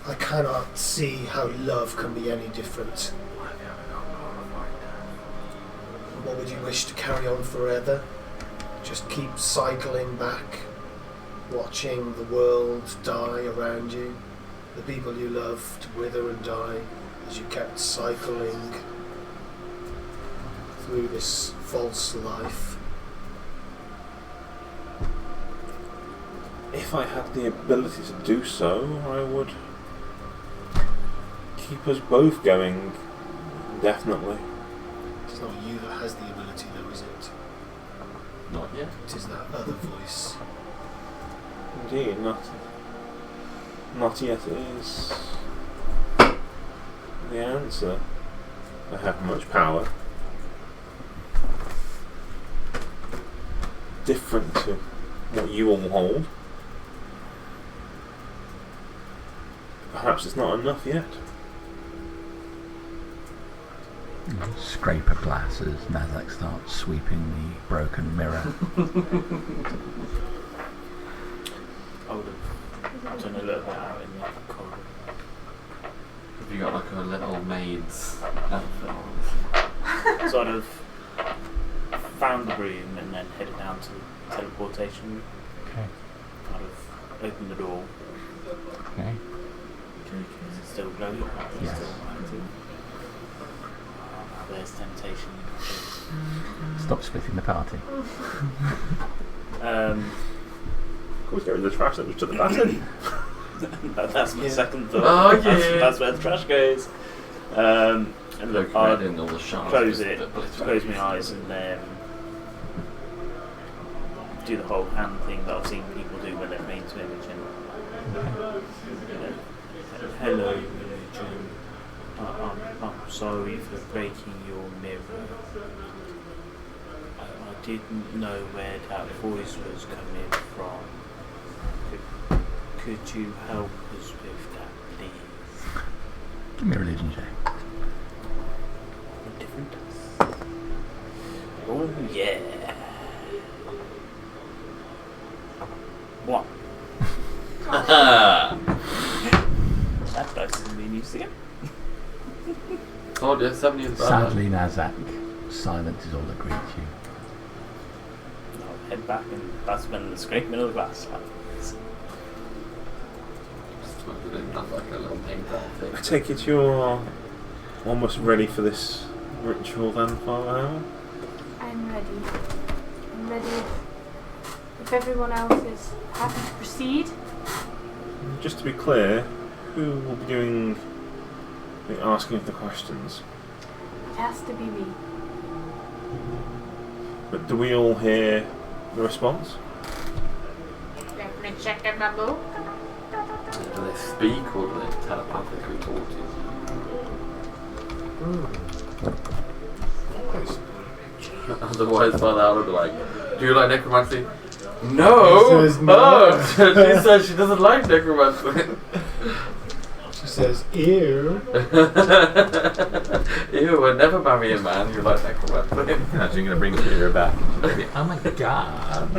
S7: I cannot see how love can be any different. What would you wish to carry on forever? Just keep cycling back, watching the world die around you, the people you loved wither and die as you kept cycling through this false life.
S6: If I had the ability to do so, I would keep us both going indefinitely.
S7: It's not you that has the ability though, is it?
S5: Not yet.
S7: It is that other voice.
S6: Indeed, not yet is the answer. I have much power. Different to what you all hold. Perhaps it's not enough yet.
S2: Scrape of glass as Nazak starts sweeping the broken mirror.
S3: I would have done a little bit out in the corridor.
S5: Have you got like a little maid's outfit?
S3: Sort of found the room and then headed down to the teleportation room.
S2: Okay.
S3: Kind of opened the door.
S2: Okay.
S3: Is it still glowing?
S2: Yes.
S3: Still active? There's temptation.
S2: Stop splitting the party.
S6: Of course, get rid of the trash that was to the bathroom.
S3: That's my second thought.
S5: Oh, yeah.
S3: That's where the trash goes. And look,
S5: I
S3: I'll
S5: in all the shards.
S3: close it, close my eyes, and then do the whole hand thing that I've seen people do when they're made to Imogen. Hello, Imogen. I'm sorry for breaking your mirror. I didn't know where that voice was coming from. Could you help us with that, please?
S2: Give me a religion check.
S3: Different. Oh yeah. One. That dice isn't being used again.
S5: Oh, yeah, 7 years back.
S2: Sadly, Nazak, silence is all that greets you.
S3: I'll head back, and that's when the scraping of the glass happens.
S6: I take it you're almost ready for this ritual then, Father?
S4: I'm ready. I'm ready if everyone else is happy to proceed.
S6: Just to be clear, who will be doing the asking of the questions?
S4: It has to be me.
S6: But do we all hear the response?
S10: Let me check in my book.
S5: Do they speak or do they telepathically talk to you? Otherwise, by now, I'll be like, do you like necromancy? No!
S7: She says no.
S5: She says she doesn't like necromancy.
S7: She says, ew.
S5: Ew, I'd never marry a man who likes necromancy.
S2: Imagine you're going to bring Kira back. Oh my god.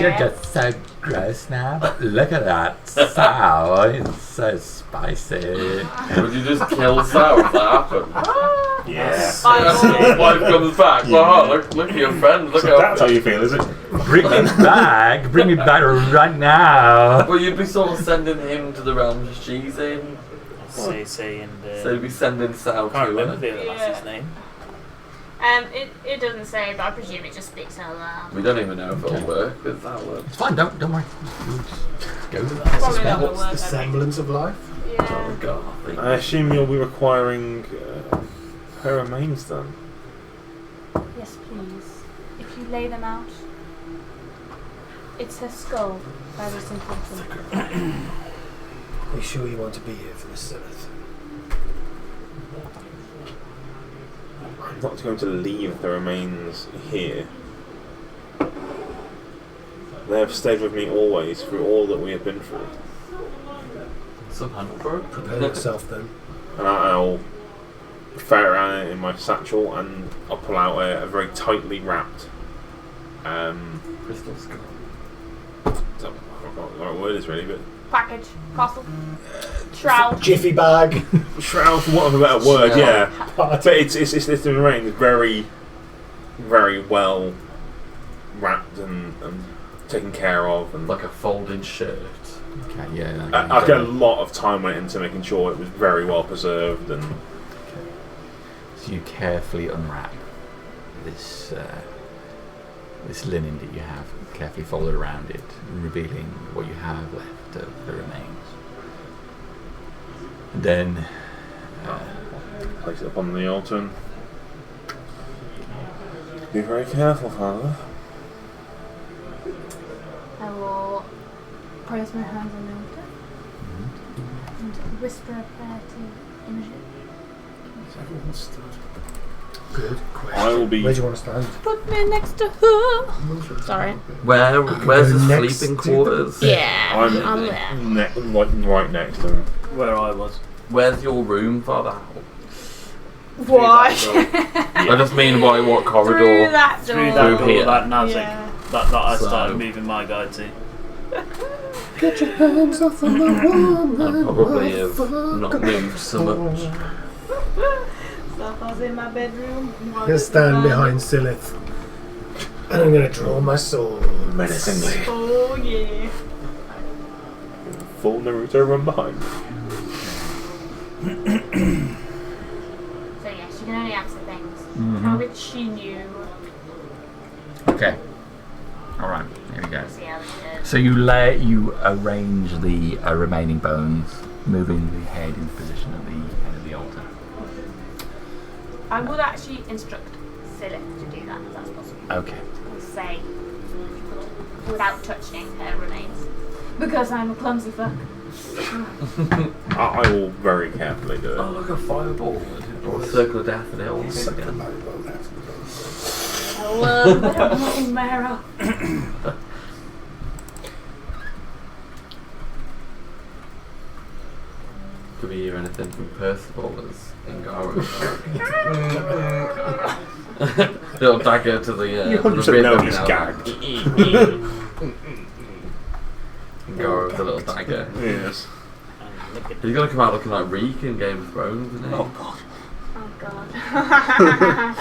S2: You're just so gross now. But look at that. Sour. It's so spicy.
S5: Would you just kill Sal if that happened?
S6: Yes.
S5: Wife comes back. Oh, look at your friend. Look
S6: So
S5: at
S6: that's how you feel, is it?
S2: Bring me back. Bring me back right now.
S5: Well, you'd be sort of sending him to the realms she's in.
S3: Say, and
S5: So you'd be sending Sal
S3: can't
S5: to
S3: remember
S5: her.
S3: the lass's name.
S10: It doesn't say, but I presume it just speaks out loud.
S5: We don't even know if it'll work with that word.
S2: It's fine. Don't worry. We'll just go with that.
S10: Probably not gonna
S7: What's
S10: work.
S7: the semblance of life?
S10: Yeah.
S5: God, I think.
S6: I assume you'll be requiring her remains then.
S4: Yes, please. If you lay them out. It's her skull. Very simple.
S7: Are you sure you want to be here for this, Syleth?
S6: I'm not going to leave the remains here. They have stayed with me always through all that we have been through.
S5: Some handle for it.
S7: Prepare yourself then.
S6: And I'll ferret around it in my satchel and I'll pull out a very tightly wrapped
S5: Crystal skull.
S6: I don't know what the right word is really, but
S10: Package. Parcel. Shroud.
S7: Jiffy bag.
S6: shroud for want of a better word,
S5: Shroud.
S6: yeah. But it's the remains very, very well wrapped and taken care of, and
S5: Like a folded shirt.
S2: Okay, yeah.
S6: I get a lot of time went into making sure it was very well preserved. And
S2: So you carefully unwrap this this linen that you have, carefully folded around it, revealing what you have left of the remains. And then
S6: place it up on the altar and be very careful, Father.
S4: I will place my hands on the altar and whisper a prayer to Imogen.
S1: Everyone stood.
S7: Good question.
S6: I will be.
S7: Where do you want to stand?
S10: Put me next to her. Sorry.
S5: Where's the
S7: next
S5: sleeping
S7: to
S5: quarters?
S10: Yeah.
S6: I'm
S10: there.
S6: like right next to him.
S3: Where I was.
S5: Where's your room, Father?
S10: Why?
S5: I just mean by what
S10: Through
S5: corridor?
S10: that door.
S3: Through that door,
S5: here.
S3: that Nazik,
S10: Yeah.
S3: that I
S5: So-
S3: started moving my guy to.
S1: Get your hands off of the woman.
S5: I'd probably have not moved so much.
S10: Stuff was in my bedroom.
S7: I'm going to stand behind Syleth. And I'm going to draw my sword.
S6: Menacingly.
S10: Oh yeah.
S6: Full Naruto run behind.
S10: So yes, you can only answer things
S2: Mhm.
S10: which she knew.
S2: Okay. All right. Here we go.
S10: See how they did.
S2: So you arrange the remaining bones, moving the head into position at the head of the altar.
S10: I would actually instruct Syleth to do that if that's possible.
S2: Okay.
S10: And say without touching her remains. Because I'm a clumsy fuck.
S6: I will very carefully do it.
S5: Oh, look, a fireball. Or a circle of death and it all
S1: Suck the
S5: again.
S1: light bulb out of the door.
S10: I love that little marrow.
S5: Do we hear anything from Percival as Ingaro? Little dagger to the
S6: You
S5: to the
S6: 100% know
S5: rhythm
S6: he's
S5: now.
S6: gagged.
S5: Ingaro with a little dagger.
S6: Yes.
S3: Look at
S5: He's gonna come out looking like Reek in Game of Thrones, isn't he?
S6: Oh God.
S10: Oh god.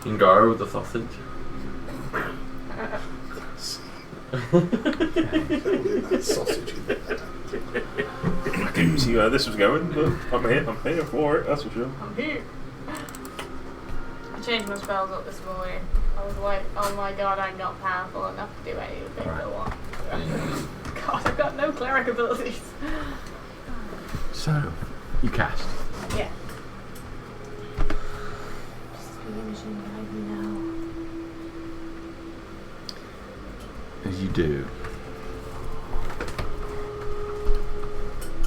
S5: Ingaro with the sausage.
S1: That sausage in there.
S6: I didn't see where this was going, but I'm here for it, that's for sure.
S10: I'm here. I changed my spells up this morning. I was like, oh my god, I'm not powerful enough to do any of the things I want. God, I've got no cleric abilities.
S2: So you cast.
S10: Yeah.
S4: Just be Imogen, guide me now.
S2: As you do,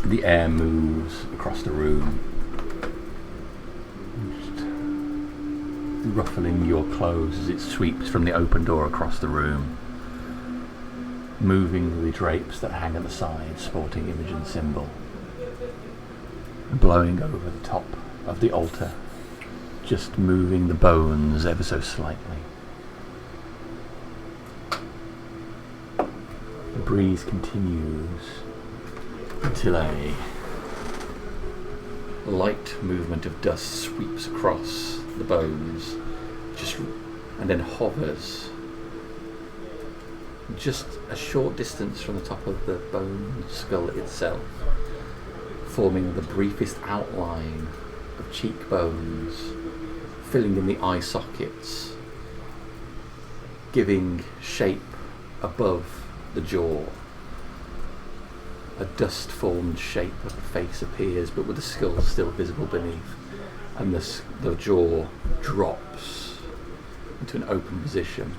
S2: the air moves across the room, just ruffling your clothes as it sweeps from the open door across the room, moving the drapes that hang at the side, sporting Imogen's symbol, blowing over the top of the altar, just moving the bones ever so slightly. The breeze continues until a light movement of dust sweeps across the bones, and then hovers just a short distance from the top of the bone skull itself, forming the briefest outline of cheekbones, filling in the eye sockets, giving shape above the jaw. A dust-formed shape of the face appears, but with the skull still visible beneath, and the jaw drops into an open position.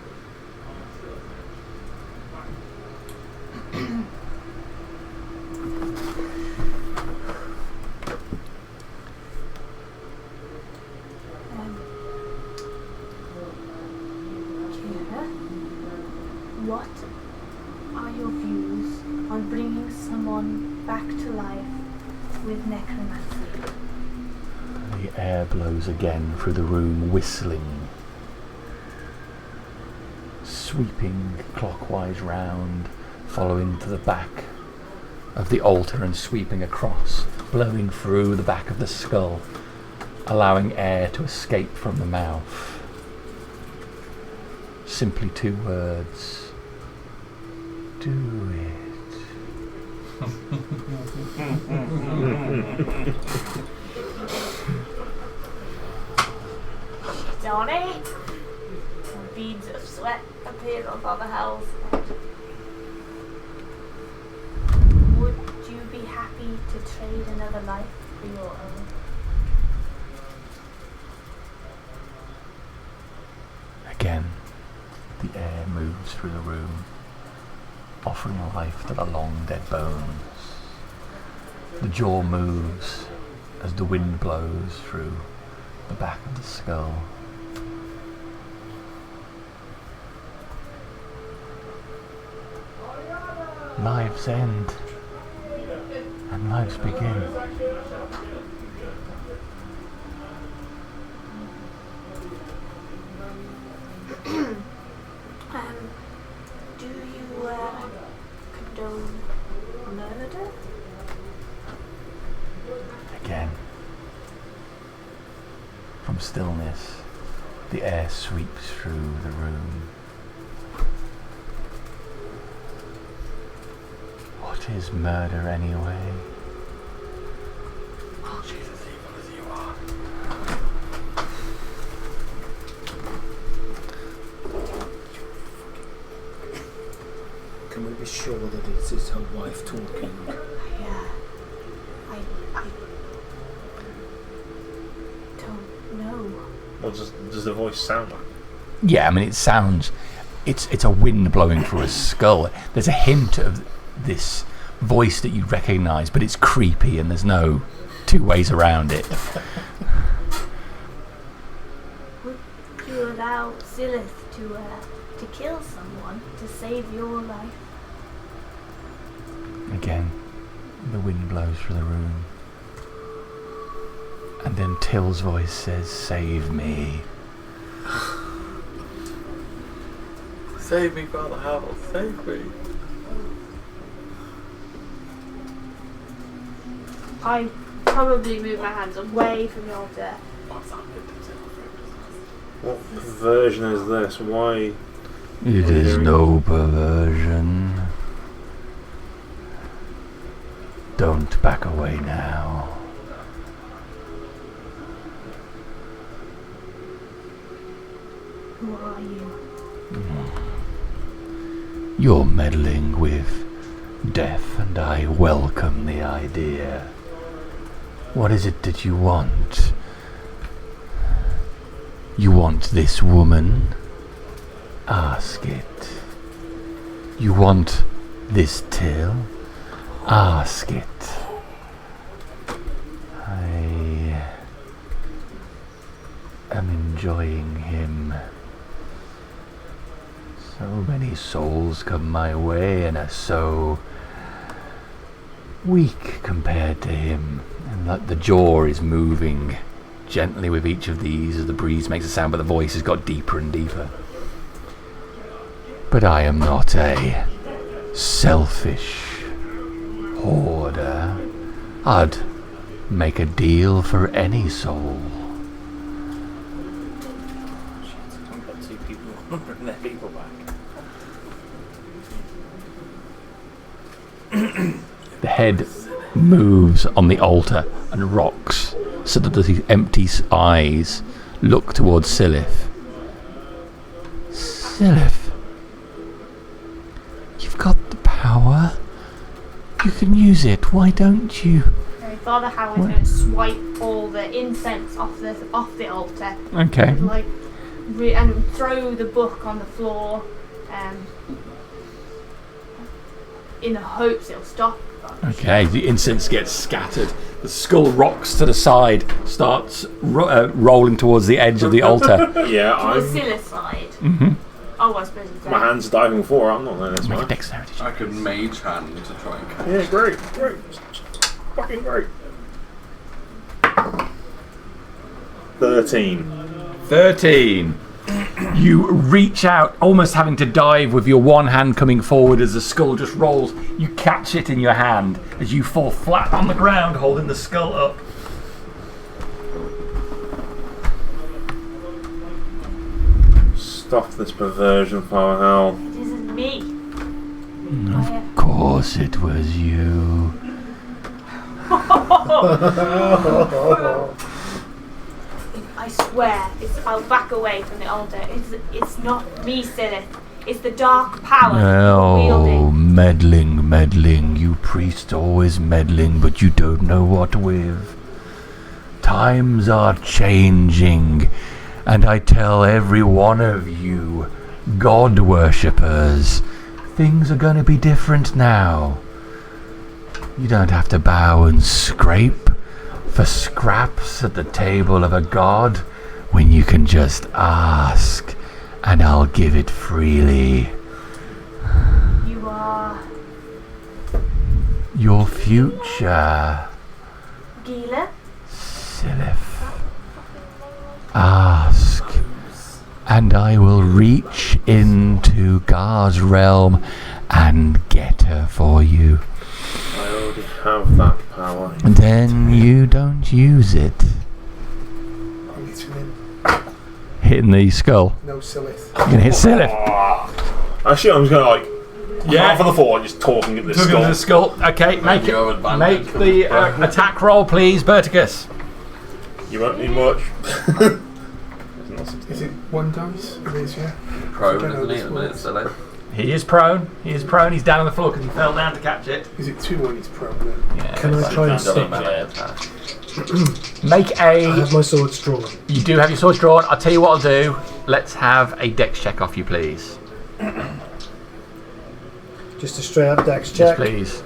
S4: What are your views on bringing someone back to life with necromancy?
S2: The air blows again through the room, whistling, sweeping clockwise round, following to the back of the altar and sweeping across, blowing through the back of the skull, allowing air to escape from the mouth. Simply 2 words. Do it.
S10: Johnny! Some beads of sweat appear on Father Howell's head.
S4: Would you be happy to trade another life for your own?
S2: Again, the air moves through the room, offering life to the long dead bones. The jaw moves as the wind blows through the back of the skull. Lives end and lives begin.
S4: Do you condone murder?
S2: Again, from stillness, the air sweeps through the room. What is murder anyway? Oh, she's as evil as you are.
S7: Can we be sure that it is her wife talking?
S4: I don't know.
S6: What does the voice sound like?
S2: Yeah, I mean, it sounds. It's a wind blowing through a skull. There's a hint of this voice that you recognise, but it's creepy and there's no 2 ways around it.
S4: Would you allow Zilith to kill someone to save your life?
S2: Again, the wind blows through the room. And then Till's voice says, "Save me."
S5: Save me, Father Howell, save me.
S10: I probably move my hands away from the altar.
S6: What perversion is this? Why?
S2: It is no perversion. Don't back away now.
S4: Who are you?
S2: You're meddling with death, and I welcome the idea. What is it that you want? You want this woman? Ask it. You want this Till? Ask it. I am enjoying him. So many souls come my way and are so weak compared to him. And like the jaw is moving gently with each of these as the breeze makes a sound, but the voice has got deeper and deeper. But I am not a selfish hoarder. I'd make a deal for any soul.
S3: I've got 2 people want to bring their people back.
S2: The head moves on the altar and rocks so that the empty eyes look towards Silith. Silith, you've got the power. You can use it. Why don't you?
S10: Father Howard's going to swipe all the incense off the altar.
S2: Okay.
S10: And throw the book on the floor, in the hopes it'll stop.
S2: Okay, the incense gets scattered. The skull rocks to the side, starts rolling towards the edge of the altar.
S6: Yeah,
S10: To the
S6: I'm.
S10: Scylla side.
S2: Mm-hmm.
S10: Oh, I suppose it's
S6: My hands are diving forward. I'm not letting this
S2: Make a
S6: man.
S2: dexterity check.
S5: I could mage hand to try and catch
S6: Yeah, great. Fucking great. 13.
S2: You reach out, almost having to dive with your one hand coming forward as the skull just rolls. You catch it in your hand as you fall flat on the ground, holding the skull up.
S6: Stop this perversion, Father Hal.
S10: It isn't me.
S2: Of course it was you.
S10: I swear, I'll back away from the altar. It's not me, Scylla. It's the dark power
S2: Oh,
S10: wielding.
S2: meddling. You priests always meddling, but you don't know what with. Times are changing, and I tell every one of you, God worshippers, things are going to be different now. You don't have to bow and scrape for scraps at the table of a god when you can just ask, and I'll give it freely.
S10: You are
S2: Your future,
S10: Gila.
S2: Silith. Ask, and I will reach into Gar's realm and get her for you.
S6: I already have that power.
S2: And then you don't use it.
S1: I'm hitting him.
S2: Hitting the skull.
S1: No Silith.
S2: You're gonna hit Silith.
S6: Actually, I'm just going to half on the floor, just talking at this
S2: Took him
S6: skull.
S2: to the skull. Okay, make
S5: you have
S2: it.
S5: advantage.
S2: Make the attack roll, please, Berticus.
S6: You won't need much.
S1: Is it one dice? It is, yeah.
S5: prone,
S1: I don't know
S5: isn't he,
S1: this
S5: at the minute,
S1: works.
S5: silly?
S2: He is prone. He's down on the floor because he fell down to catch it.
S1: Is it 2 when he's prone then?
S2: Yeah.
S7: Can I try and
S5: Can't do a
S7: stick?
S5: melee attack.
S2: Make
S7: I
S2: a.
S7: have my swords drawn.
S2: You do have your swords drawn. I'll tell you what I'll do. Let's have a dex check off you, please.
S7: Just a straight up dex
S2: Yes,
S7: check.
S2: please.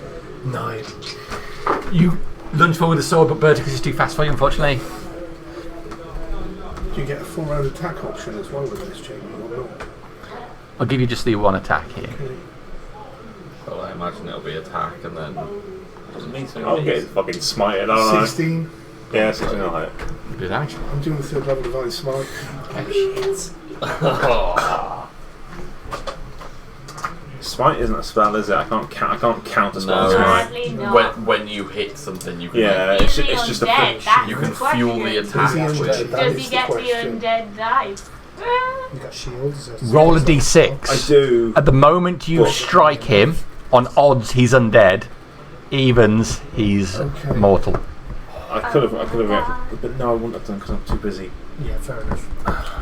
S7: 9.
S2: You lunge forward with the sword, but Berticus is too fast for you, unfortunately.
S1: Do you get a 4-round attack option as well with this chamber or not?
S2: I'll give you just the one attack here.
S1: Okay.
S5: Well, I imagine it'll be attack and then. Doesn't mean so.
S6: I'll get fucking smited, don't I?
S1: 16.
S6: Yeah, 16 I'll hit.
S2: Good damage.
S1: I'm doing the 3rd level divine smite.
S6: Smite isn't a spell, is it? I can't count a spell.
S5: No.
S6: Smite.
S10: Sadly not.
S5: When you hit something, you can.
S6: Yeah,
S10: Is he
S6: it's just a
S10: undead?
S6: fiction.
S10: That's
S5: You
S10: the
S5: can fuel the
S10: question.
S5: attack.
S1: Is he
S5: with-
S1: undead? That
S10: Does
S1: is
S10: he
S1: the
S10: get the
S1: question.
S10: undead dive?
S7: You got shields.
S2: Roll a
S6: I
S2: d6.
S6: do.
S2: At the moment you
S6: Well-
S2: strike him, on odds he's undead. Evens, he's
S1: Okay.
S2: mortal.
S6: I could have reacted, but no, I wouldn't have done because I'm too busy.
S7: Yeah, fair enough.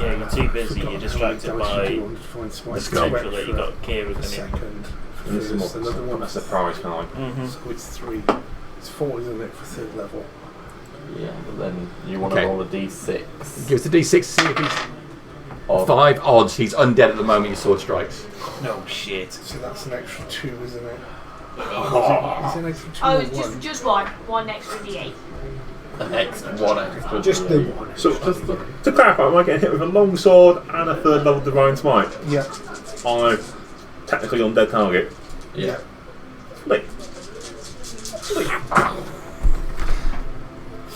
S3: Yeah, you're too busy. You're distracted by the potential that you got Kira
S1: the
S3: coming in.
S1: second.
S6: And this is
S1: First,
S6: more
S1: another one.
S6: that's the prize, kind of like.
S3: Mm-hmm.
S1: So it's 3. It's 4, isn't it, for 3rd level?
S5: Yeah, but then you want
S2: Okay.
S5: to roll a d6.
S2: Give us a d6 to see if he's
S5: Of
S2: 5 odds. He's undead at the moment your sword strikes.
S3: No shit.
S1: So that's an extra 2, isn't it?
S10: It is.
S1: Is it an extra 2
S10: Oh,
S1: or
S10: it's
S1: 1?
S10: just one. One extra d8.
S5: an extra one extra.
S7: Just the
S5: D8.
S7: one.
S6: So to clarify, am I getting hit with a long sword and a 3rd level divine smite?
S1: Yeah.
S6: I'm technically undead target.
S5: Yeah.
S6: Like,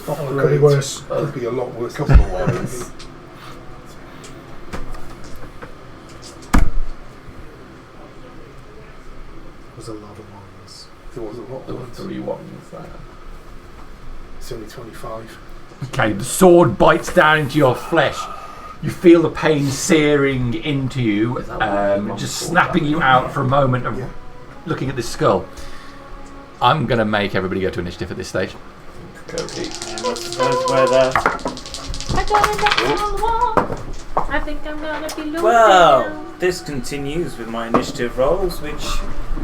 S1: Not
S7: Could be
S1: great.
S7: worse.
S1: Could be a lot worse.
S5: Couple of ones.
S7: Was a lot of ones.
S1: There was a lot
S5: There
S1: of
S5: were
S1: ones.
S5: 3 ones there.
S1: It's only 25.
S2: Okay, the sword bites down into your flesh. You feel the pain searing into you,
S5: Is that what you want
S2: just
S5: for
S2: snapping
S5: that?
S2: you out for a moment of
S1: Yeah.
S2: looking at this skull. I'm going to make everybody go to initiative at this stage.
S5: Cody.
S3: Where's where there?
S4: I got a letter on the wall. I think I'm gonna be losing
S11: Well,
S4: now.
S11: this continues with my initiative rolls, which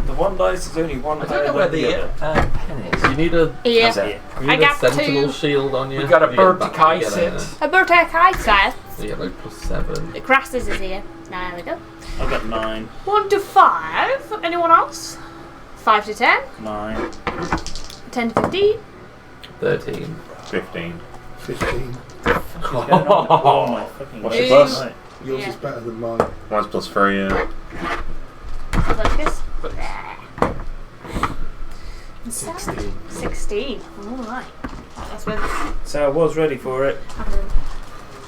S11: the one dice is only one
S2: I
S11: higher
S2: don't know where
S11: than the
S2: the
S11: other.
S2: pen is.
S5: You need a,
S4: Yeah.
S3: That's it.
S5: you need
S4: I
S5: a
S4: got
S5: sentinel
S4: two.
S5: shield on you.
S2: We got a
S5: to get
S2: bird to
S5: back
S2: kite
S5: together.
S2: it.
S4: A bird kite.
S5: So you get like +7.
S4: The grasses is here. There we go.
S3: I got 9.
S4: 1 to 5. Anyone else? 5 to 10.
S3: 9.
S4: 10 to 15.
S5: 13.
S6: 15.
S1: 15.
S3: Oh my fucking
S6: What's
S3: God.
S6: your plus?
S3: Right.
S1: Yours
S4: Yeah.
S1: is better than mine.
S6: Mine's +3, yeah.
S4: Focus.
S7: 16.
S4: 16. Alright. That's where
S11: So I was ready for it.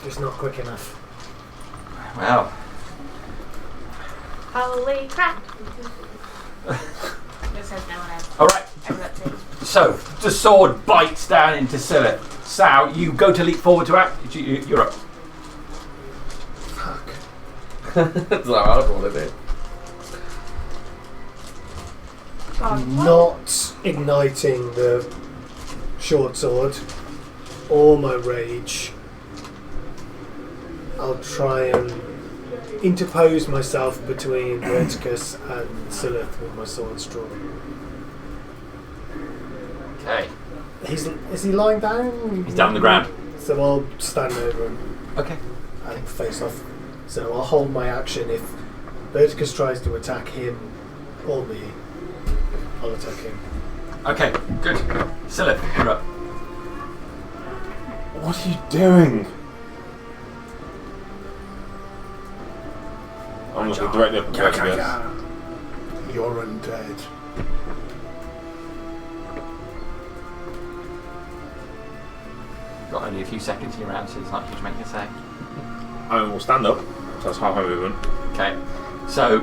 S7: Just not quick enough.
S2: Well,
S4: holy crap. This has no one else.
S2: alright.
S4: Everyone's in.
S2: So, the sword bites down into Scylla. Sal, you go to leap forward to act. You're up.
S1: Fuck.
S5: That's not how I roll it.
S7: Not igniting the short sword or my rage. I'll try and interpose myself between Verticus and Silith with my sword drawn.
S2: Okay.
S7: Is he lying down?
S2: He's down on the ground.
S7: So I'll stand over him
S2: Okay.
S7: and face off. So I'll hold my action. If Verticus tries to attack him or me, I'll attack him.
S2: Okay, good. Scylla, you're up.
S6: What are you doing? I'm looking directly up at Vertigus.
S1: You're undead.
S2: Got only a few seconds in your round, so there's not huge make a say.
S6: I will stand up. So that's half my movement.
S2: Okay. So,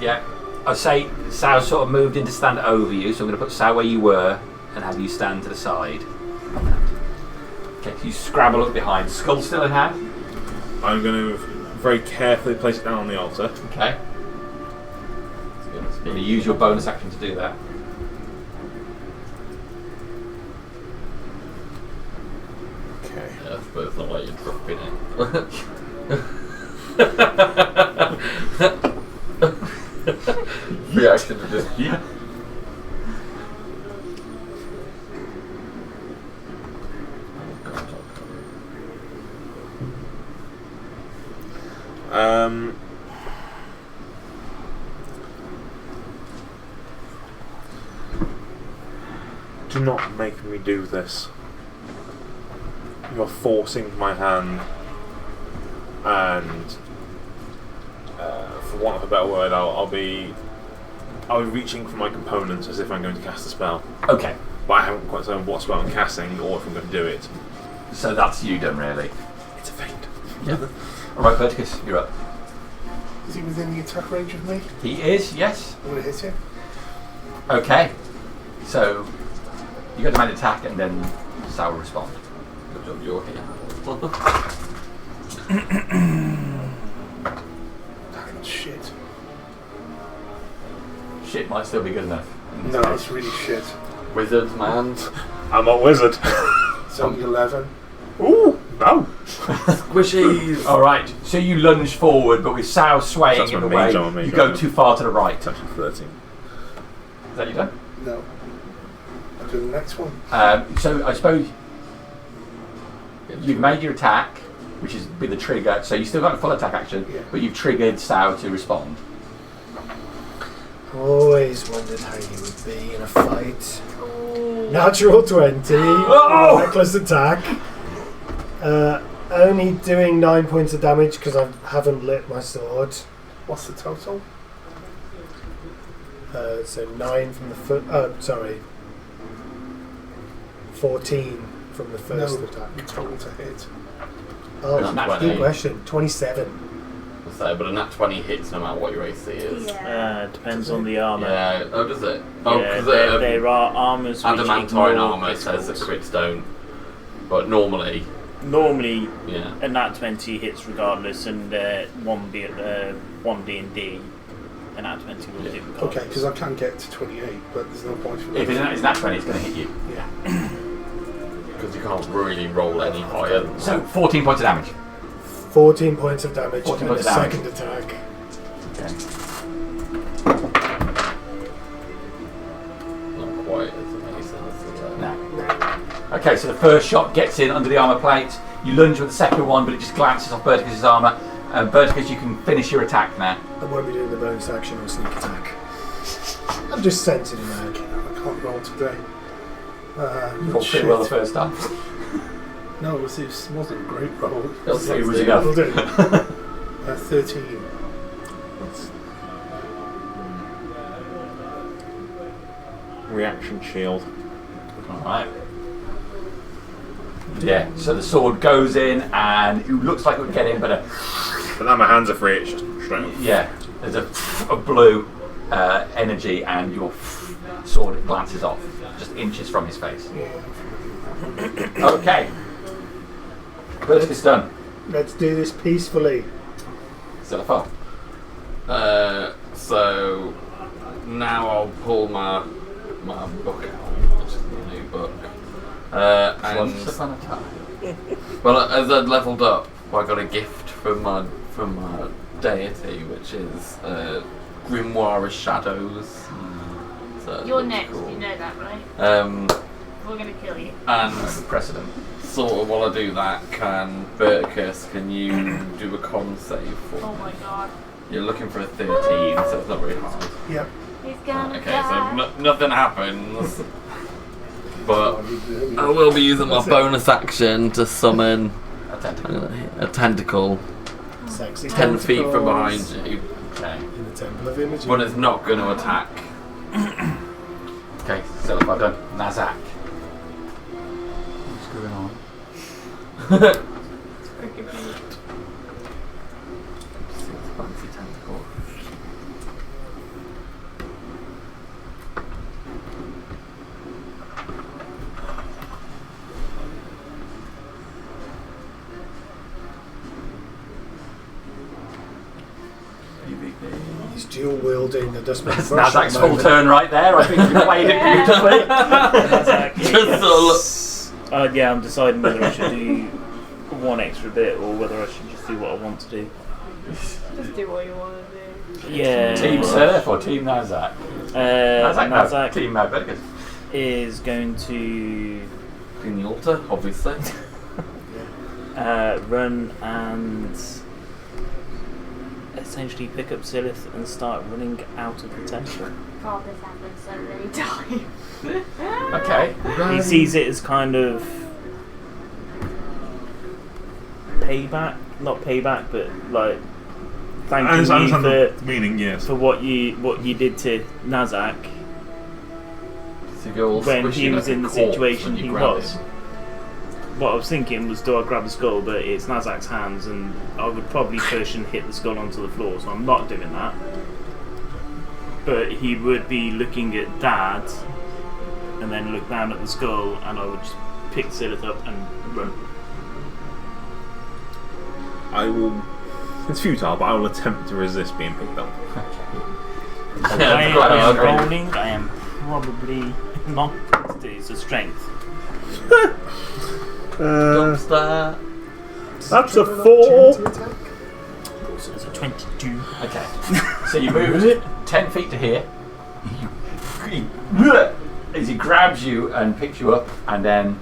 S2: yeah. I'd say Sal sort of moved in to stand over you, so I'm going to put Sal where you were and have you stand to the side. Okay, so you scrabble up behind. Skull still in hand?
S6: I'm going to very carefully place it down on the altar.
S2: Okay. You're going to use your bonus action to do that.
S6: Okay.
S5: Yeah, I suppose not like you're dropping it. Reaction to just
S6: Do not make me do this. You're forcing my hand, and for want of a better word, I'll be reaching for my components as if I'm going to cast a spell.
S2: Okay.
S6: But I haven't quite decided what spell I'm casting or if I'm going to do it.
S2: So that's you done, really.
S6: It's a feint.
S2: Yeah. Alright, Verticus, you're up.
S1: Is he within the attack range of me?
S2: He is, yes.
S1: I'm going to hit him.
S2: Okay. So, you got to make an attack and then Sal will respond.
S5: good job you're here.
S1: Fucking shit.
S2: Shit might still be good enough. in this
S1: No,
S2: case.
S1: it's really shit.
S5: Wizards, man.
S6: I'm a wizard.
S1: It's only 11.
S6: Ooh, no.
S5: Squishies!
S2: Alright, so you lunge forward, but with Sal swaying
S6: That's
S2: in
S6: my
S2: the way,
S6: mage arm, mage
S2: you go
S6: arm.
S2: too far to the right.
S6: It's actually 13.
S2: Is that you done?
S1: No. I'll do the next one.
S2: So I suppose you've made your attack, which is be the trigger. So you still got a full attack action,
S1: Yeah.
S2: but you've triggered Sal to respond.
S7: Always wondered how you would be in a fight. Natural 20.
S2: Oh!
S7: Reckless attack. Only doing 9 points of damage because I haven't lit my sword.
S1: What's the total?
S7: So 9 from the foot. Oh, sorry. 14 from the first
S1: No,
S7: attack.
S1: total to hit.
S7: Oh,
S2: Nat
S7: good
S5: 20.
S7: question. 27.
S5: So, but a nat 20 hits no matter what your AC is.
S10: Yeah.
S3: Depends on the armour.
S5: Yeah. Oh, does it? Oh,
S3: Yeah,
S5: because
S3: there are armours which
S5: adamantine
S3: ignore
S5: armour says the
S3: criticals.
S5: crits don't. But normally,
S3: Normally,
S5: yeah.
S3: a nat 20 hits regardless, and 1D and D, a nat 20 will do regardless.
S1: Okay, because I can get to 28, but there's no point for me.
S2: If it's nat 20, it's going to hit you.
S1: Yeah.
S5: because you can't really roll any higher.
S2: So 14 points of damage.
S7: 14 points of damage
S2: 14
S7: and
S2: points
S7: a
S2: of damage.
S7: second attack.
S2: Okay.
S5: Not quite as amazing as the
S2: No. Okay, so the first shot gets in under the armour plate. You lunge with the second one, but it just glances off Berticus's armour. Berticus, you can finish your attack now.
S7: I won't be doing the bonus action or sneak attack. I'm just sensing him out.
S1: I can't roll today.
S2: You rolled pretty well the first time.
S1: No, it wasn't a great roll.
S2: It was enough.
S7: Will do.
S1: 13.
S6: Reaction shield.
S2: Alright. Yeah, so the sword goes in and it looks like it would get in, but
S6: But now my hands are free, it's just straight up.
S2: yeah, there's a blue energy and your sword glances off, just inches from his face. Okay. Berticus done.
S7: Let's do this peacefully.
S2: Zillifer.
S5: So now I'll pull my book out, which is my new book.
S2: Once
S5: And
S2: upon a time.
S5: well, as I'd leveled up, I got a gift from my deity, which is Grimoire of Shadows. So it
S10: You're
S5: looks
S10: next,
S5: cool.
S10: you know that, right? We're gonna kill you.
S5: And
S2: Precedent.
S5: sort of while I do that, Berticus, can you do a con save for
S10: Oh
S5: me?
S10: my god.
S5: You're looking for a 13, so it's not very hard.
S1: Yep.
S10: He's gonna
S5: Okay,
S10: die.
S5: so nothing happens. But I will be using my bonus action to summon
S2: A tentacle.
S5: a tentacle
S7: Sexy
S5: 10 feet from
S7: tentacles
S5: behind you,
S2: Okay.
S7: in the Temple of Imaging.
S5: but it's not going to attack.
S2: Okay, Zillifer done. Nazak. What's going on?
S5: Fancy tentacle.
S7: He's dual wielding a dustman
S2: That's
S7: brush. at
S2: Nazak's
S7: the
S2: full
S7: moment.
S2: turn right there. I think you played it beautifully.
S5: Just sort of
S3: Yeah, I'm deciding whether I should do one extra bit or whether I should just do what I want to do.
S8: Just do what you want to do.
S3: Yeah.
S2: Team Surf or Team Nazak? Nazak, no.
S3: Nazak
S2: Team Berticus.
S3: is going to
S5: in the altar, obviously.
S3: run and essentially pick up Silith and start running out of the temple.
S10: God, this happens so many times.
S2: Okay.
S3: He sees it as kind of payback, not payback, but like thanking you
S6: understand
S3: for
S6: the meaning, yes.
S3: for what you did to Nazak
S5: So you go all
S3: when
S5: squishy
S3: he was
S5: like a
S3: in the
S5: corpse
S3: situation
S5: when you
S3: he
S5: grab
S3: was.
S5: him.
S3: What I was thinking was, do I grab the skull? But it's Nazak's hands, and I would probably push and hit the skull onto the floor, so I'm not doing that. But he would be looking at Dad, and then look down at the skull, and I would just pick Silith up and run.
S6: I will. It's futile, but I will attempt to resist being picked up.
S3: I am
S5: Okay.
S3: rolling. I am probably not. It's a strength.
S5: Dumpster.
S6: That's a
S7: Agility attack.
S3: So it's a 22.
S2: Okay. So you moved 10 feet to here. As he grabs you and picks you up, and then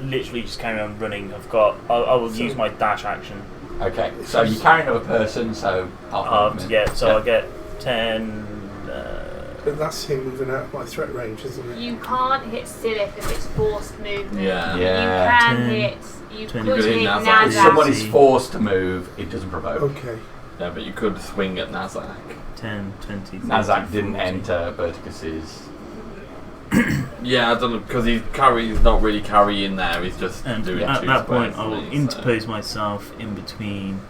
S3: Literally just carry on running. I will use my dash action.
S2: okay. So you carry another person, so half movement.
S3: Yeah, so I get 10.
S1: But that's him moving out of my threat range, isn't it?
S10: You can't hit Silith if it's forced movement.
S5: Yeah.
S2: Yeah.
S10: You can
S3: 10,
S10: hit. You
S3: 20.
S10: could
S5: Good
S10: hit
S5: hit Nazak.
S10: Nazak.
S2: If someone is forced to move, it doesn't provoke.
S1: Okay.
S5: Yeah, but you could swing at Nazak.
S3: 10, 20, 30,
S2: Nazak didn't
S3: 40.
S2: enter Berticus's.
S5: Yeah, I don't know, because he's not really carrying there, he's just
S3: And
S5: doing
S3: at
S5: two
S3: that
S5: squares,
S3: point, I will
S5: isn't he?
S3: interpose myself in between.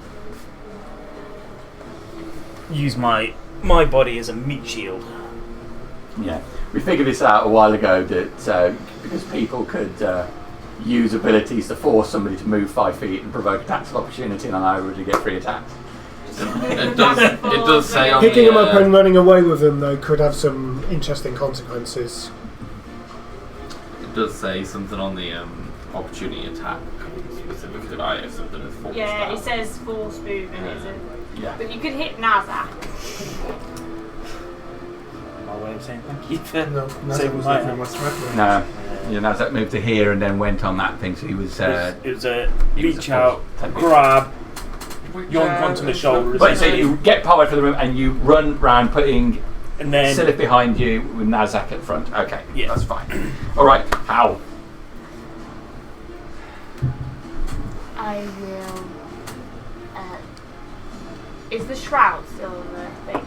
S3: Use my body as a meat shield.
S2: Yeah, we figured this out a while ago that because people could use abilities to force somebody to move 5 feet and provoke attacks of opportunity, and I would get free attacks.
S5: It does say on
S7: Picking
S5: the,
S7: him up and running away with him, though, could have some interesting consequences.
S5: it does say something on the opportunity attack specifically about if something is forced
S10: Yeah,
S5: down.
S10: it says force movement, is it?
S2: Yeah.
S10: But you could hit Nazak.
S11: My way of saying thank you for
S1: No,
S11: saving
S1: was
S11: my
S1: nothing
S11: hand.
S1: my smack range.
S2: No. Yeah, Nazak moved to here and then went on that thing, so he was.
S3: It was a
S2: he was
S3: reach
S2: a
S3: out,
S2: force.
S3: grab, yoink onto the shoulder,
S2: But so you get partway through the room and you run round, putting
S3: and then
S2: Silith behind you with Nazak at front. Okay,
S3: Yeah.
S2: that's fine. All right, Howl.
S10: I will. Is the shroud still in the thing?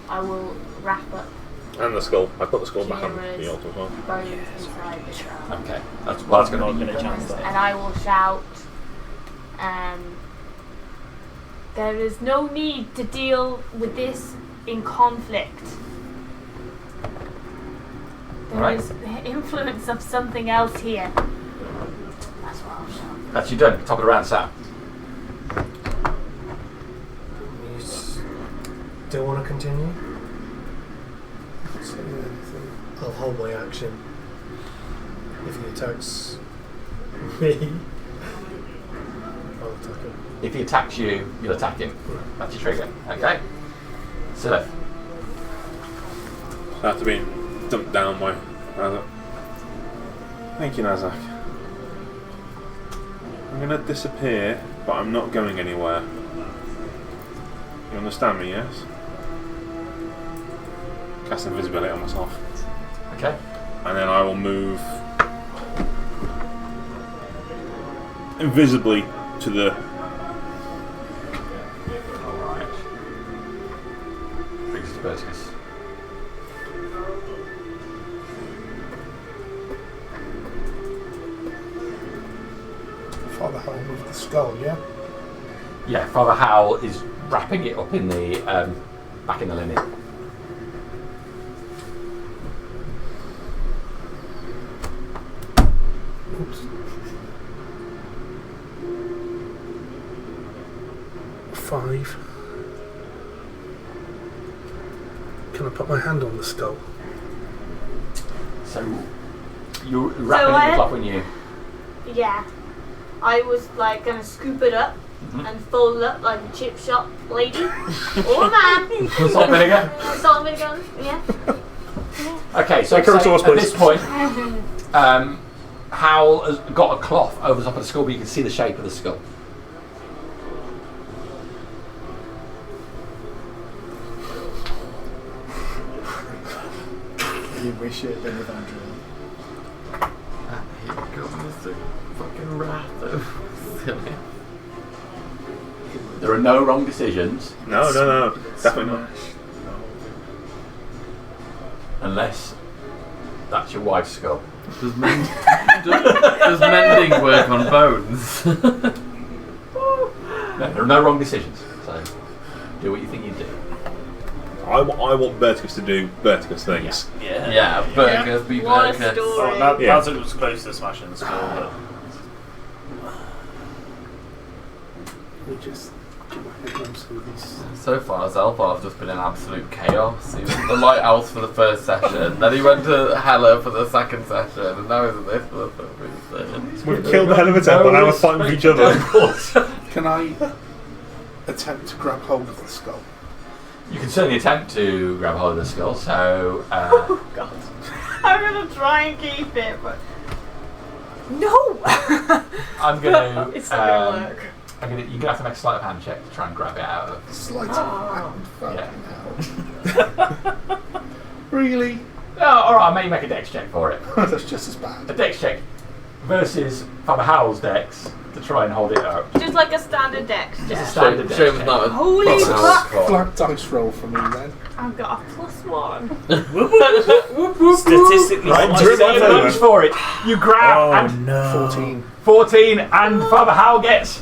S10: I will wrap up
S6: And the skull. I put the skull back on
S10: Kira's
S6: the altar as well.
S10: bones inside the shroud.
S2: Okay, that's
S3: not
S2: going to
S3: going
S2: be
S3: to chance
S10: And
S3: that.
S10: I will shout, there is no need to deal with this in conflict. There
S2: Right.
S10: is the influence of something else here. That's what I'll shout.
S2: That's you done. Top of the round, Sam.
S7: You still want to continue?
S1: Say anything.
S7: I'll hold my action. If he attacks me, I'll attack him.
S2: If he attacks you, you'll attack him. That's your trigger. Okay. Silith.
S6: I have to be dumped down by Nazak. Thank you, Nazak. I'm going to disappear, but I'm not going anywhere. You understand me, yes? Cast invisibility on myself.
S2: Okay.
S6: And then I will move invisibly to the...
S2: Alright. Brings us to Berticus.
S1: Father Howl with the skull, yeah?
S2: Yeah, Father Howl is wrapping it up in the back in the linen.
S1: Oops. 5. Can I put my hand on the skull?
S2: So you're wrapping it in the cloth when you.
S10: Yeah. I was like gonna scoop it up and fold it up like a chip shop lady or man.
S2: Salt and vinegar.
S10: Salt and vinegar, yeah.
S2: Okay, so
S6: Make her a sauce,
S2: at
S6: please.
S2: this point, Howl has got a cloth over the top of the skull, but you can see the shape of the skull.
S12: You wish it had been Evandriel.
S5: Here comes the fucking wrath of silly.
S2: There are no wrong decisions
S6: No, definitely not.
S12: Smash the whole thing.
S2: unless that's your wife's skull.
S5: Does mending work on bones?
S2: No, there are no wrong decisions. So do what you think you do.
S6: I want Berticus to do Berticus things.
S3: Yeah.
S5: Yeah, burgers be
S10: What a
S5: burgers.
S10: story.
S3: Oh, now,
S6: Yeah.
S3: Nazak was close to smashing the skull, but
S1: Let me just get my head around some of these.
S5: So far, Zelfar's just been in absolute chaos. He was at the Lighthouse for the first session, then he went to Hela for the second session, and now he's at this for the third session.
S6: We've killed the hell of a temple, now we're fighting with each other.
S1: Can I attempt to grab hold of the skull?
S2: You can certainly attempt to grab hold of the skull. So
S8: God. I'm gonna try and keep it, but no.
S2: I'm going to.
S8: It's not gonna work.
S2: You're going to have to make a sleight of hand check to try and grab it out of.
S1: Slight of hand.
S2: Yeah.
S1: Really?
S2: Oh, all right. I'll make you make a dex check for it.
S1: That's just as bad.
S2: A dex check versus Father Howell's dex to try and hold it up.
S8: Just like a standard dex.
S2: Just a
S8: Just.
S2: standard dex
S5: Shame's
S2: check.
S5: not a
S8: Holy
S5: proper
S8: fuck.
S5: house
S1: Flat dice roll for me then.
S8: I've got a +1.
S11: statistically,
S2: Right,
S6: I'm
S2: so
S6: doing
S2: you
S6: my
S2: lunge
S6: favour.
S2: for it. You grab and
S11: no.
S1: 14.
S2: 14, and Father Howell gets.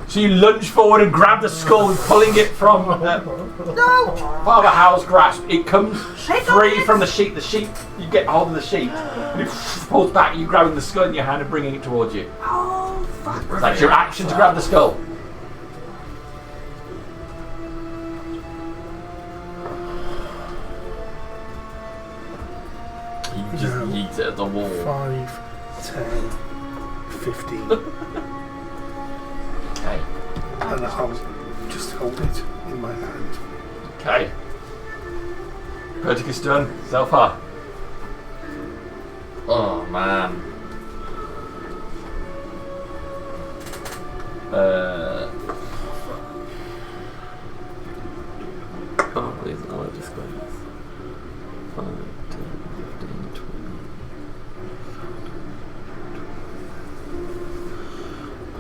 S2: So you lunge forward and grab the skull, pulling it from Father Howell's grasp. It comes free from the sheet. The sheet, you get hold of the sheet, and it pulls back. You grabbing the skull in your hand and bringing it towards you.
S8: Oh, fuck.
S2: That's your action to grab the skull.
S5: You just
S1: No.
S5: yeet it at the wall.
S1: 5, 10, 15.
S2: Okay.
S1: And I'll just hold it in my hand.
S2: Okay. Verticus done. Zelfar.
S5: Oh man. Oh, please, no, I just got this. 5, 10, 15, 20.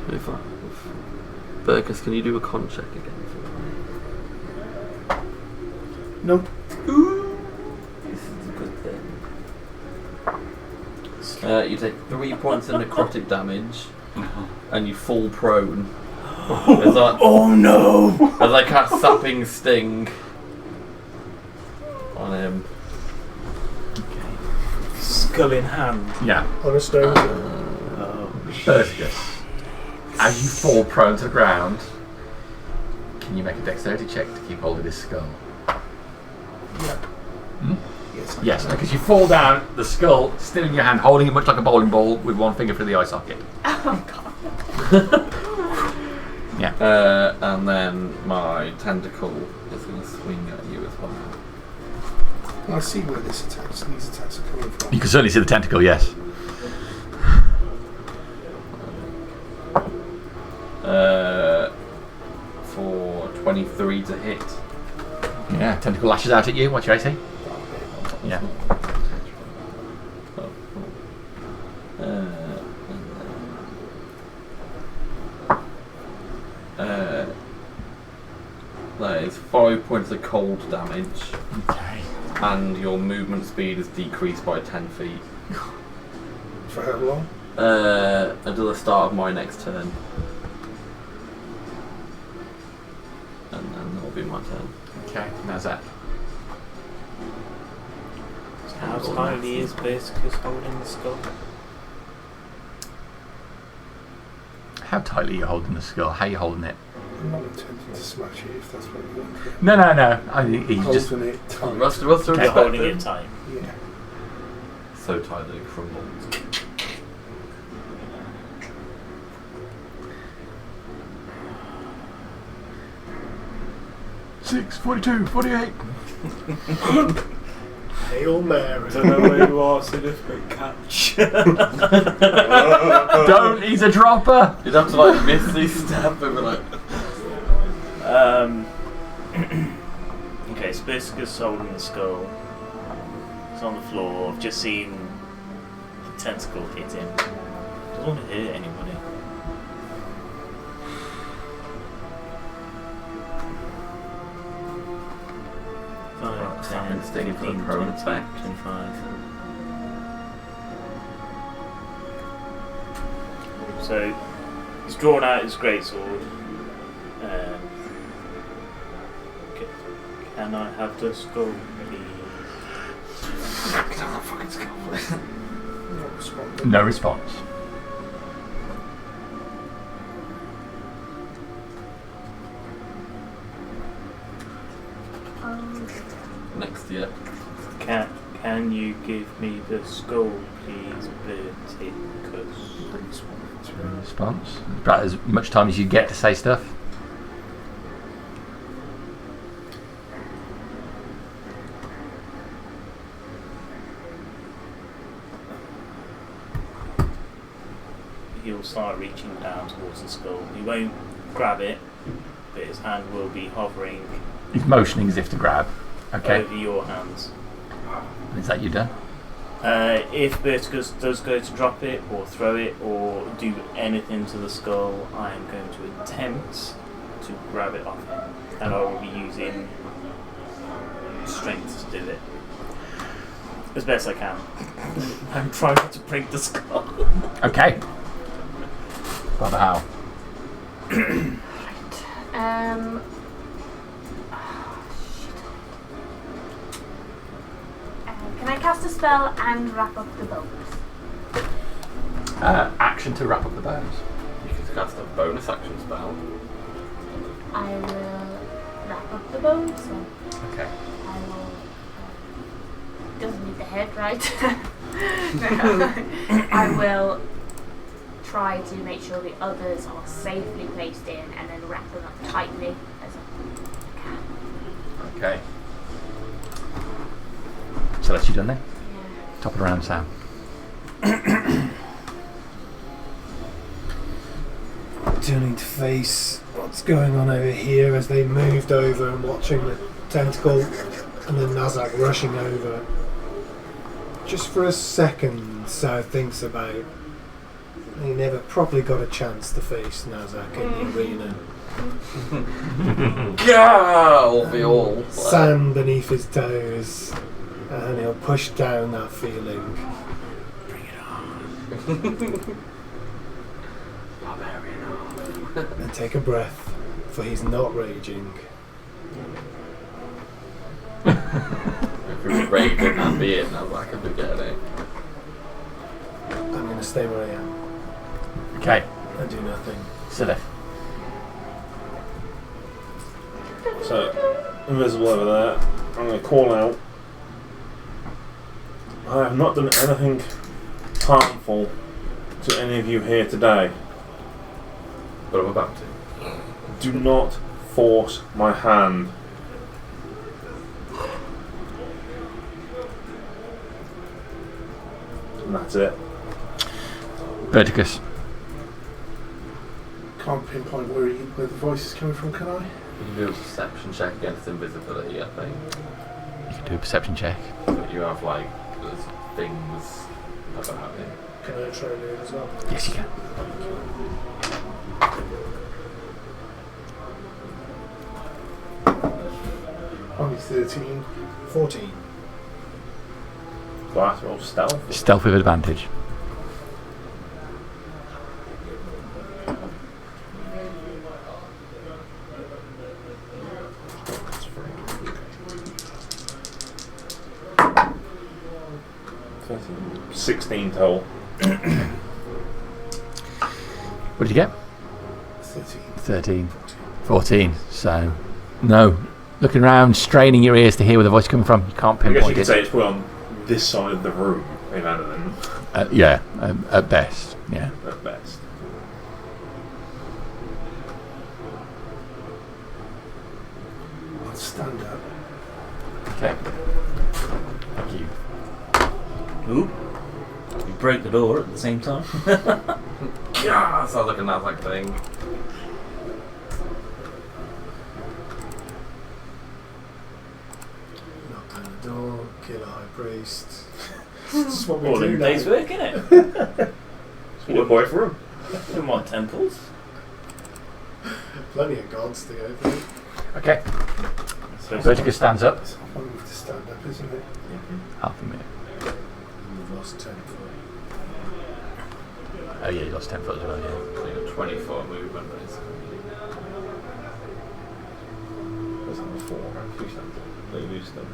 S5: 25. Burkus, can you do a con check again for me?
S1: Nope.
S5: This is a good thing. You take 3 points of necrotic damage, and you fall prone.
S11: Oh no!
S5: As I cast Sapping Sting on him.
S11: Skull in hand.
S2: Yeah.
S7: On a stone.
S11: Oh.
S2: Verticus. As you fall prone to the ground, can you make a dexterity check to keep hold of this skull?
S1: Yeah.
S2: Hmm?
S1: Yes.
S2: Yes, because you fall down, the skull still in your hand, holding it much like a bowling ball with one finger through the eye socket.
S10: Oh god.
S2: Yeah.
S5: And then my tentacle is going to swing at you as well.
S1: Can I see where these attacks are coming from?
S2: You can certainly see the tentacle, yes.
S5: For 23 to hit.
S2: Yeah, tentacle lashes out at you. What's your AC? Yeah.
S5: That is 5 points of cold damage,
S2: Okay.
S5: and your movement speed is decreased by 10 feet.
S1: For how long?
S5: Until the start of my next turn. And then that'll be my turn.
S2: Okay, how's that?
S11: How tightly is Verticus holding the skull?
S2: How tightly are you holding the skull? How are you holding it?
S1: I'm not attempting to smash it if that's what you want.
S2: No. I think he's just...
S1: Holding it tight.
S5: What's the
S2: Okay.
S5: respect
S11: You're holding
S5: then?
S11: it tight.
S1: Yeah.
S5: So tight that it crumbles.
S2: Six, 42, 48.
S7: Hail Mary.
S11: Don't know where you are, significant catch.
S2: Don't, he's a dropper.
S5: You'd have to like misty stab him and like.
S3: Okay, so Verticus holding the skull. It's on the floor. I've just seen the tentacle hit him. Doesn't want to hurt anybody.
S5: Right,
S3: 5,
S5: Sapping
S3: 10,
S5: Sting for the
S3: 15,
S5: prone
S3: 20,
S5: attack.
S3: 25. So he's drawn out his greatsword. Can I have the skull, please?
S5: Can I have fucking skull, please?
S1: Not responding.
S2: No response.
S5: Next year.
S3: Can you give me the skull, please, Verticus?
S2: No response. About as much time as you get to say stuff.
S3: He'll start reaching down towards the skull. He won't grab it, but his hand will be hovering
S2: He's motioning as if to grab. Okay.
S3: over your hands.
S2: Is that you done?
S3: If Verticus does go to drop it or throw it or do anything to the skull, I am going to attempt to grab it off him, and I will be using strength to do it as best I can. I'm trying not to break the skull.
S2: Okay. Brother Hal.
S10: Can I cast a spell and wrap up the bones?
S2: Action to wrap up the bones.
S5: You can cast a bonus action spell.
S10: I will wrap up the bones. So
S2: Okay.
S10: I will doesn't need the head, right? I will try to make sure the others are safely placed in and then wrap them up tightly as I can.
S2: Okay. So that's you done then?
S10: Yeah.
S2: Top of the round, Sam.
S7: Turning to face what's going on over here as they moved over and watching the tentacle and then Nazak rushing over. Just for a second, Sao thinks about he never properly got a chance to face Nazak in the arena.
S5: Go! The all.
S7: Sand beneath his toes, and he'll push down that feeling.
S5: Bring it on. Barbarian on.
S7: And take a breath, for he's not raging.
S5: If he was raging, that'd be it. Now I can forget it.
S7: I'm going to stay where I am
S2: Okay.
S7: and do nothing.
S2: Silith.
S6: So, invisible over there. I'm going to call out. I have not done anything harmful to any of you here today.
S5: But I'm about to.
S6: Do not force my hand. And that's it.
S2: Verticus.
S1: Can't pinpoint where the voice is coming from, can I?
S5: You can do a perception check against invisibility, I think.
S2: You can do a perception check.
S5: But you have like there's things about it.
S7: Can I try and do it as well?
S2: Yes, you can.
S1: Only 13.
S7: 14.
S6: Do I have to roll stealth?
S2: Stealth with advantage.
S6: That's free. 16 total.
S2: What did you get?
S1: 13.
S2: 13. 14. So, no. Looking around, straining your ears to hear where the voice is coming from. You can't
S6: I guess you
S2: pinpoint
S6: could
S2: it.
S6: say it's put on this side of the room, rather than
S2: Yeah, at best. Yeah.
S6: at best.
S1: I'll stand up.
S2: Okay. Thank you.
S11: Ooh. You break the door at the same time.
S5: Yeah, sounds like a Nazak thing.
S7: Knock on the door, kill a high priest. This is what we
S11: All
S7: do
S11: in a
S7: now.
S11: day's work, innit?
S6: What a boy for him.
S11: In my temples.
S7: Plenty of gods to go through.
S2: Okay. Verticus stands up.
S1: It's half a move to stand up, isn't it?
S2: Half a minute.
S7: We've lost 10 foot.
S2: Oh, yeah, you lost 10 foot as well, yeah.
S5: So you got 24 movement, basically.
S6: That's on the 4. Who stands up? They lose them.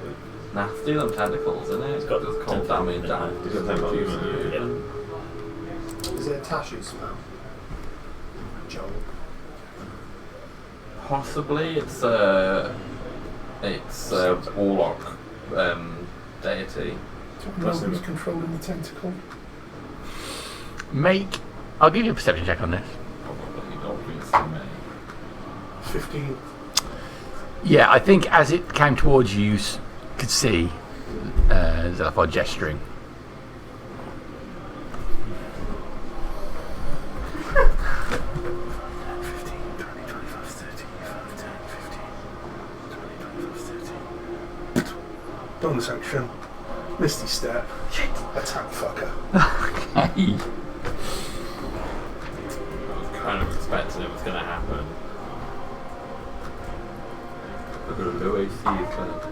S5: Nasty, them tentacles, isn't it?
S11: It's got
S5: just cold
S11: 10
S5: damage
S11: foot
S5: and
S6: It's got 10 foot
S5: confusing
S6: movement,
S5: you.
S11: yeah.
S7: Is it a Tashi spell? Joel.
S5: Possibly, it's a warlock deity.
S1: Do you know who's controlling the tentacle?
S2: I'll give you a perception check on this.
S5: Probably, obviously, me.
S1: 15.
S2: Yeah, I think as it came towards you, you could see Zelaphar gesturing.
S1: Bonus action. Misty Step. Attack fucker.
S2: Okay.
S5: I was kind of expecting it was going to happen. Look at the way AC is like.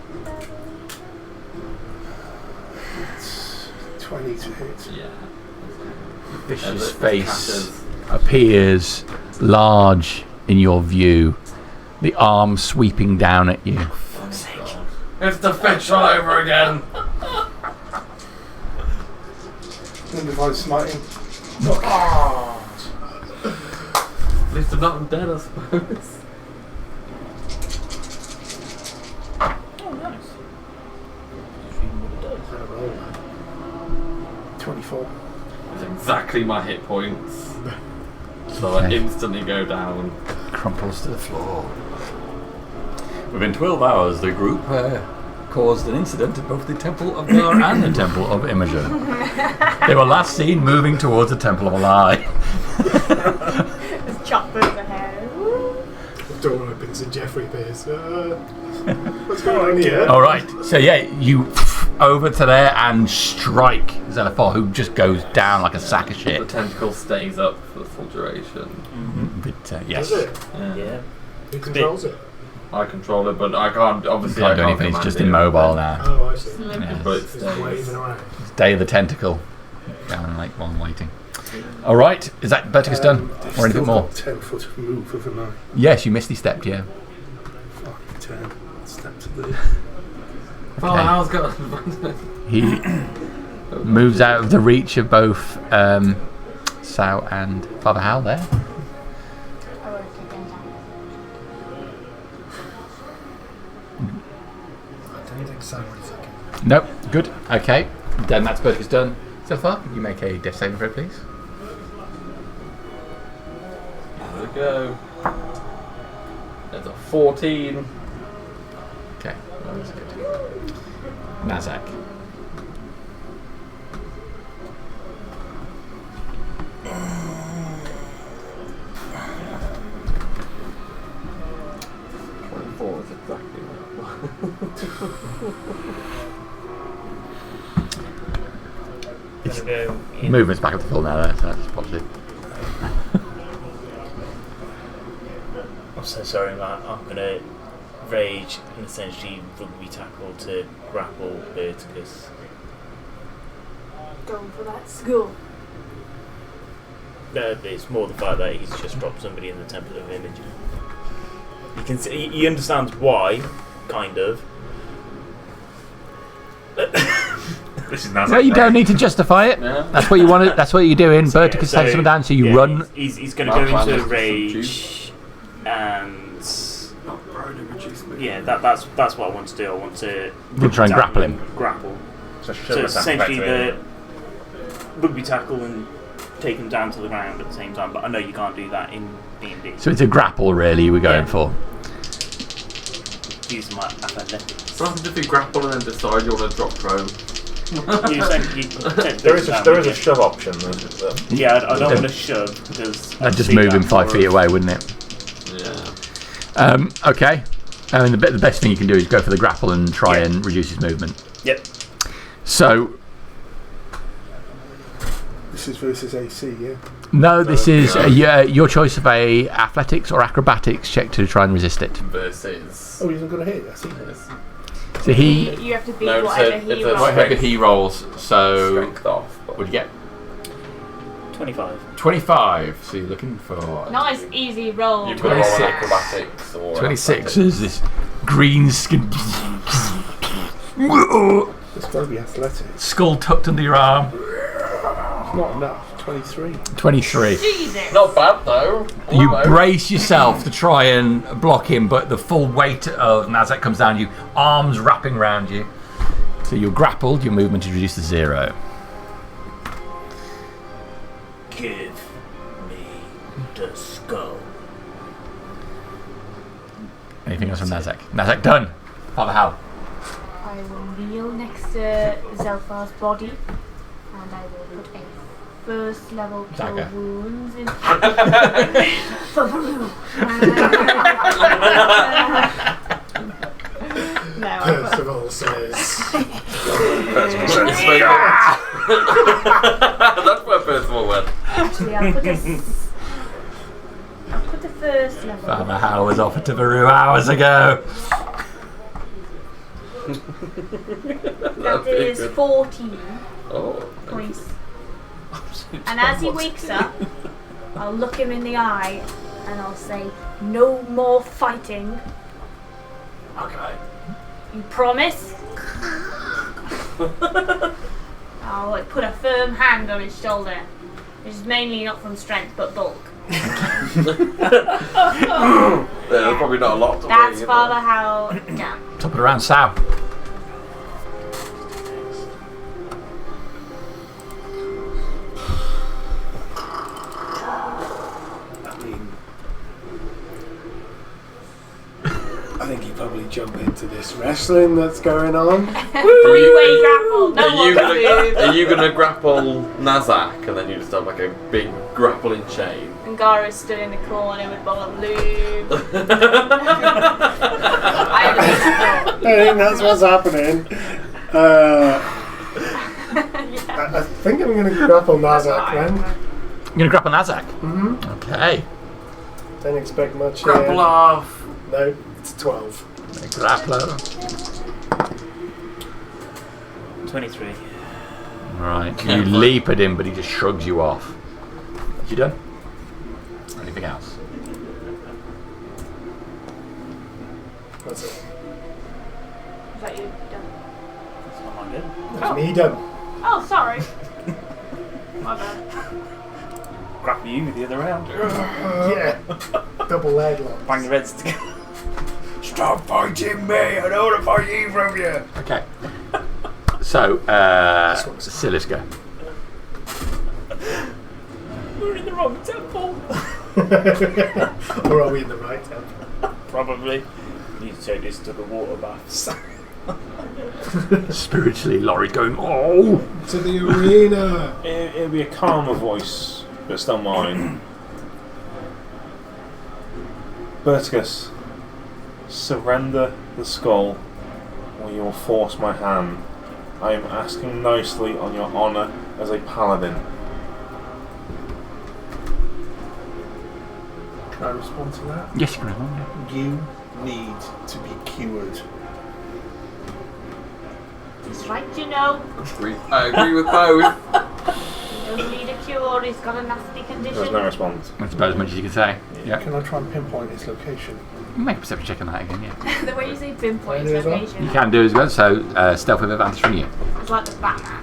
S1: It's 20 to hit.
S5: Yeah.
S2: Vicious
S5: the
S2: face
S5: catches.
S2: appears large in your view, the arm sweeping down at you.
S5: It's the fish all over again!
S1: And divine smiting.
S5: At least I'm not dead, I suppose.
S11: Oh, nice. Feeling what it does.
S7: How
S1: 24.
S5: It's exactly my hit points. So I
S2: Okay.
S5: instantly go down.
S2: Crumples to the floor. Within 12 hours, the group caused an incident at both the Temple of Gar and the Temple of Imogen. They were last seen moving towards the Temple of Alai.
S8: There's choppers ahead.
S7: The door opens and Jeffrey appears. What's going on here?
S2: All right, so yeah, you over to there and strike Zelafor, who just goes down like a sack of
S5: The
S2: shit.
S5: tentacle stays up for the full duration.
S2: But, yes,
S7: Is it?
S3: Yeah.
S7: Who controls it?
S5: I control it, but I can't.
S2: you
S5: Obviously,
S2: can't do
S5: I can't
S2: anything. It's
S5: command
S2: just
S5: it.
S2: immobile now.
S7: Oh, I see.
S2: Yeah.
S5: But it
S7: It's
S5: stays.
S7: waving around.
S2: It's Day of the Tentacle. Down like one waiting. All right, is that Verticus done,
S1: I've
S2: or anything
S1: still
S2: more?
S1: got 10 foot of move, haven't I?
S2: Yes, you misty stepped. Yeah.
S1: Fucking 10. Step to the.
S5: Father
S2: Okay.
S5: Hal's got.
S2: He moves out of the reach of both Sao and Father Hal there.
S10: I won't take them down.
S12: I don't think so. What is it?
S2: Nope. Good. Okay. Then that's Verticus done. So far, you make a death saving throw, please.
S5: There we go. There's a 14.
S2: Okay. That's good. Nazak.
S5: Four is exactly
S3: Gonna go in.
S2: Movement's back up to full now, there, so that's positive.
S3: I'm so sorry, Matt. I'm gonna rage and essentially rugby tackle to grapple Verticus.
S8: Going for that skull.
S3: No, it's more the fact that he's just dropped somebody in the Temple of Imogen. You can see he understands why, kind of.
S6: This is Nazar.
S2: No, you don't need to justify it.
S5: Yeah.
S2: That's what you want. That's what you're doing.
S3: So, yeah,
S2: Verticus
S3: so,
S2: takes someone down, so you
S3: yeah,
S2: run.
S3: He's going to
S5: Well,
S3: go
S5: plan
S3: into
S5: is
S3: rage, and yeah, that's what I want to do. I want to
S2: You try and
S3: tackle
S2: grapple him.
S3: Grapple.
S6: So
S3: So it's essentially the rugby tackle and take him down to the ground at the same time. But I know you can't do that in D&D.
S2: So it's a grapple, really. We're going
S3: Yeah.
S2: for.
S3: Use my athletics.
S5: What happens if you grapple and then decide you want to drop prone?
S6: There is a shove option.
S3: Yeah, I don't want to shove because
S2: That'd just move him 5 feet away, wouldn't it?
S5: Yeah.
S2: Okay. I mean, the best thing you can do is go for the grapple and try and reduce his movement.
S3: Yep.
S2: So,
S1: This is versus AC, yeah?
S2: no, this is your choice of a athletics or acrobatics check to try and resist it.
S5: Versus.
S1: Oh, he's not going to hit. I see.
S2: So he,
S8: You have to beat
S5: No,
S8: whatever
S5: it's
S8: he
S5: a
S8: rolls.
S2: whatever he rolls. So,
S5: Strength off.
S2: what'd you get?
S3: 25.
S2: 25. So you're looking for
S8: Nice, easy roll.
S5: You've got to roll an
S2: 26.
S5: acrobatics or
S2: 26.
S5: athletics.
S2: Is this green skin,
S1: It's got to be athletics.
S2: skull tucked under your arm.
S1: It's not enough. 23.
S2: 23.
S8: Jesus.
S5: Not bad though.
S2: You
S5: Almost.
S2: brace yourself to try and block him, but the full weight of Nazak comes down you, arms wrapping around you. So you're grappled, your movement is reduced to 0.
S3: Give me the skull.
S2: Anything else from Nazak? Nazak done. Father Hal.
S4: I will kneel next to Zelfar's body and I will put a first level cure
S2: Dagger.
S4: wounds in.
S8: No,
S7: Percival says.
S5: That's where Percival went.
S4: Actually, I'll put the first level.
S2: Father Hal was offered to Varu hours ago.
S4: That is 14
S5: Oh.
S4: points. And as he wakes up, I'll look him in the eye and I'll say, "No more fighting.
S5: Okay.
S4: You promise?" I'll put a firm hand on his shoulder, which is mainly not from strength but bulk.
S5: There's probably not a lot to
S4: That's
S5: read,
S4: Father Hal done.
S2: Top it around Sao.
S7: jump into this wrestling that's going on.
S10: Three-way grapple. No
S5: Are you
S10: one can move.
S5: are you gonna grapple Nazak and then you just have like a big grappling chain?
S10: And Gara's stood in the corner with bottom lube. I
S7: I think that's what's happening. I think I'm going to grapple Nazak then.
S2: You're going to grapple Nazak?
S7: Mm-hmm.
S2: Okay.
S7: Don't expect much.
S5: Grapple off.
S7: No, it's 12.
S2: Grappler.
S3: 23.
S2: Right. You leap at him, but he just shrugs you off. You done? Anything else?
S7: That's it.
S10: Is that you done?
S3: That's not my good.
S7: That's me done.
S10: Oh, sorry. My bad.
S3: Grapple you with the other round.
S7: Yeah. Double leg lock.
S3: Bang your heads together.
S9: Stop fighting me! I don't want to fight either of you!
S2: Okay. So, Silas, go.
S3: We're in the wrong temple.
S7: Or are we in the right temple?
S3: Probably. Need to take this to the water baths.
S2: Spiritually, Laurie's going, oh!
S7: To the arena!
S6: It'll be a calmer voice, but still mine. Berticus, surrender the skull, or you will force my hand. I am asking nicely on your honour as a paladin.
S1: Can I respond to that?
S2: Yes, you can respond.
S1: You need to be cured.
S10: He's right, you know.
S5: I agree with both.
S10: He doesn't need a cure. He's got a nasty condition.
S6: There's no response.
S2: That's about as much as you can say. Yeah.
S1: Can I try and pinpoint its location?
S2: Make a perception check on that again, yeah.
S10: The way you say pinpoint
S7: Can I do as well?
S10: location.
S2: You can do as well, so stealth with advantage from you.
S10: It's like the Batman.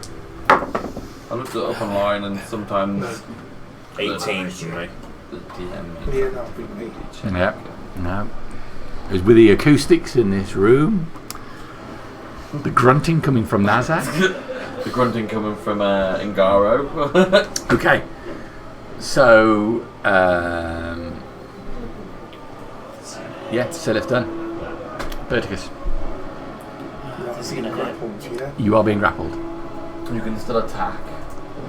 S5: I looked it up online and sometimes
S6: 18 from me.
S5: the DM
S1: Yeah, that would be me.
S2: Yeah. No. It was with the acoustics in this room. The grunting coming from Nazak.
S5: the grunting coming from Ngaro.
S2: Okay. So, yeah, Silif done. Berticus,
S1: That's being grappled, yeah?
S2: you are being grappled.
S5: You can still attack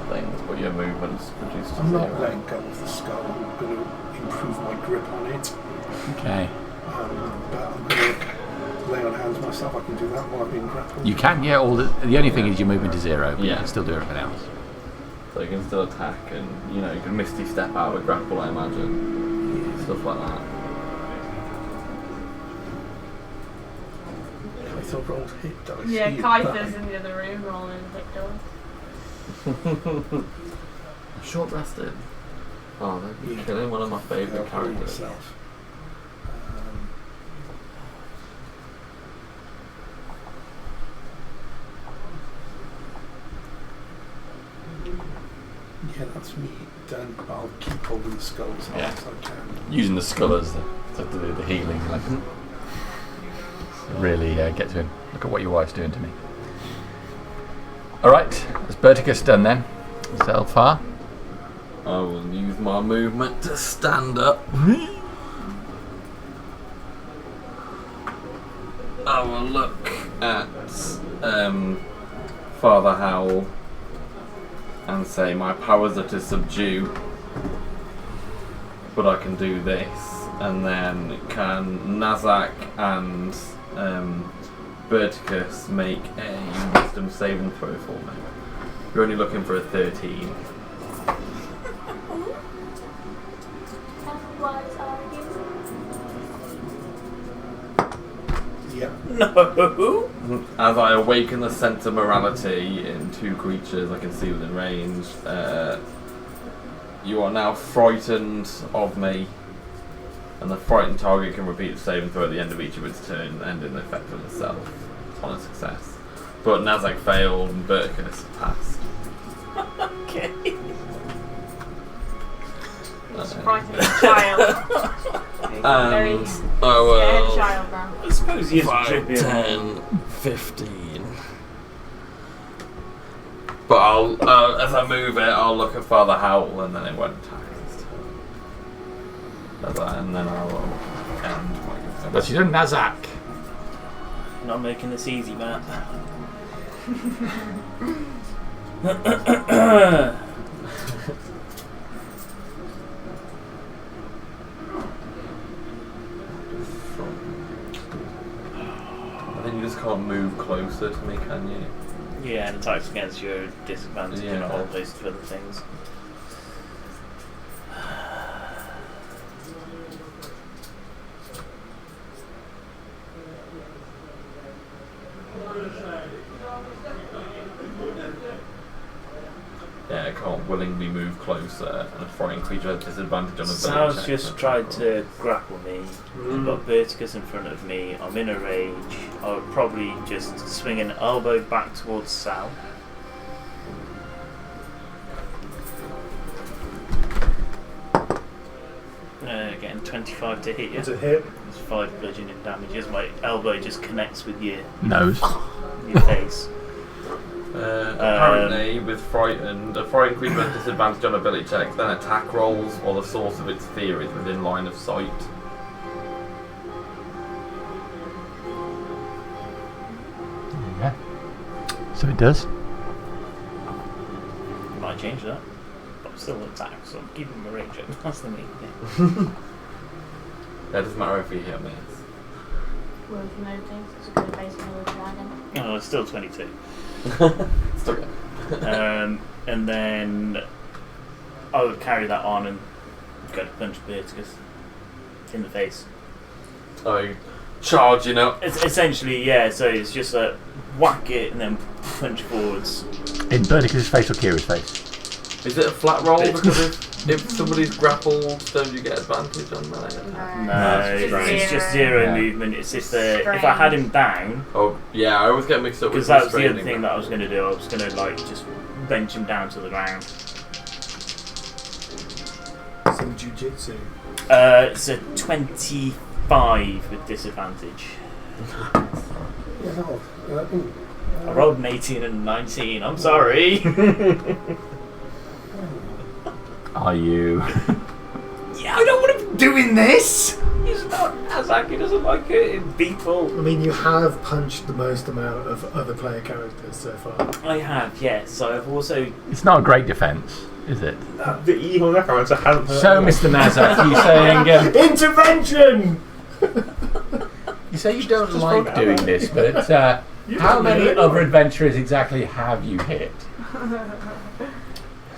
S5: things, but your movement's reduced to
S1: I'm not
S5: 0.
S1: letting go of the skull. I'm going to improve my grip on it.
S2: Okay.
S1: But I'm going to lay on hands myself. I can do that while I'm being grappled.
S2: You can, yeah. The only thing is your movement is 0, but you
S5: Yeah.
S2: can still do everything else.
S5: So you can still attack and, you can misty step out of a grapple, I imagine. Stuff like that.
S1: I rolled hit dice.
S10: Yeah,
S1: You
S10: Kuiper's
S1: bugger.
S10: in the other room rolling victor.
S5: Short rested. Oh, they're
S1: Yeah.
S5: killing one of my favourite
S1: I'll hold
S5: characters.
S1: myself. Yeah, that's me done. But I'll keep holding the skull as hard
S2: Yeah.
S1: as I can.
S2: Using the skull as to do the healing. Like, really get to him. Look at what your wife's doing to me. Alright, has Berticus done then? So far?
S5: I will use my movement to stand up. I will look at Father Howell and say my powers are to subdue, but I can do this. And then can Nazak and Berticus make a wisdom saving throw for me? You're only looking for a 13.
S10: Wise are you?
S1: Yeah.
S3: No!
S5: As I awaken the sense of morality in 2 creatures I can see within range, you are now frightened of me, and the frightened target can repeat the saving throw at the end of each of its turn, ending the effect on itself on a success. But Nazak failed and Berticus passed.
S3: Okay.
S10: He's frightened child. He's a very
S5: And
S10: scared
S5: I will
S10: child now.
S3: I suppose he is
S5: 5,
S3: tripping.
S5: 10, 15. But I'll, as I move it, I'll look at Father Howell and then it won't attack this turn. And then I'll end my
S2: But you done Nazak.
S11: Not making this easy, Matt.
S5: I think you just can't move closer to me, can you?
S11: Yeah, and attacks against your disadvantage and a whole host of other things.
S5: Yeah, I can't willingly move closer, and a frightened creature has disadvantage on a
S11: Sal's
S5: check.
S11: just tried to grapple me. I've got Verticus in front of me. I'm in a rage. I would probably just swing an elbow back towards Sal. Getting 25 to hit you.
S7: It's a hit.
S11: It's 5 bludgeoning damage as my elbow just connects with your
S2: Nose.
S11: face.
S5: Apparently, with frightened, a frightened creature has disadvantage on ability checks, then attack rolls while the source of its fear is within line of sight.
S2: Yeah. So it does.
S11: Might change that. But I'm still attack, so I'm keeping my range up. That's the main thing.
S5: That doesn't matter if you hit me.
S10: Worth noting, it's a good base on the dragon.
S11: Oh, it's still 22.
S5: Still good.
S11: And then I would carry that on and go to punch Verticus in the face.
S5: So, charging up.
S11: It's essentially, yeah, so it's just a whack it and then punch forwards.
S2: In Berdicus' face or Kira's face?
S5: Is it a flat roll? Because if somebody's grappled, don't you get advantage on that?
S11: No, it's just zero movement. It's if I had him down.
S5: Oh, yeah, I always get mixed up with
S11: because that was the other thing that I was going to do. I was going to like just bench him down to the ground.
S7: Some jujitsu.
S11: It's a 25 with disadvantage.
S1: Yeah, no.
S11: I rolled an 18 and a 19. I'm sorry.
S2: Are you?
S11: Yeah, I don't want him doing this. He's not. Azaki doesn't like hurting people.
S7: I mean, you have punched the most amount of other player characters so far.
S11: I have, yes. I've also.
S2: It's not a great defence, is it?
S6: The evil necromancer hasn't hurt
S2: So,
S6: anyone.
S2: Mr. Nazak, you saying
S7: Intervention!
S2: you say you don't like doing this, but how many other adventurers exactly have you hit?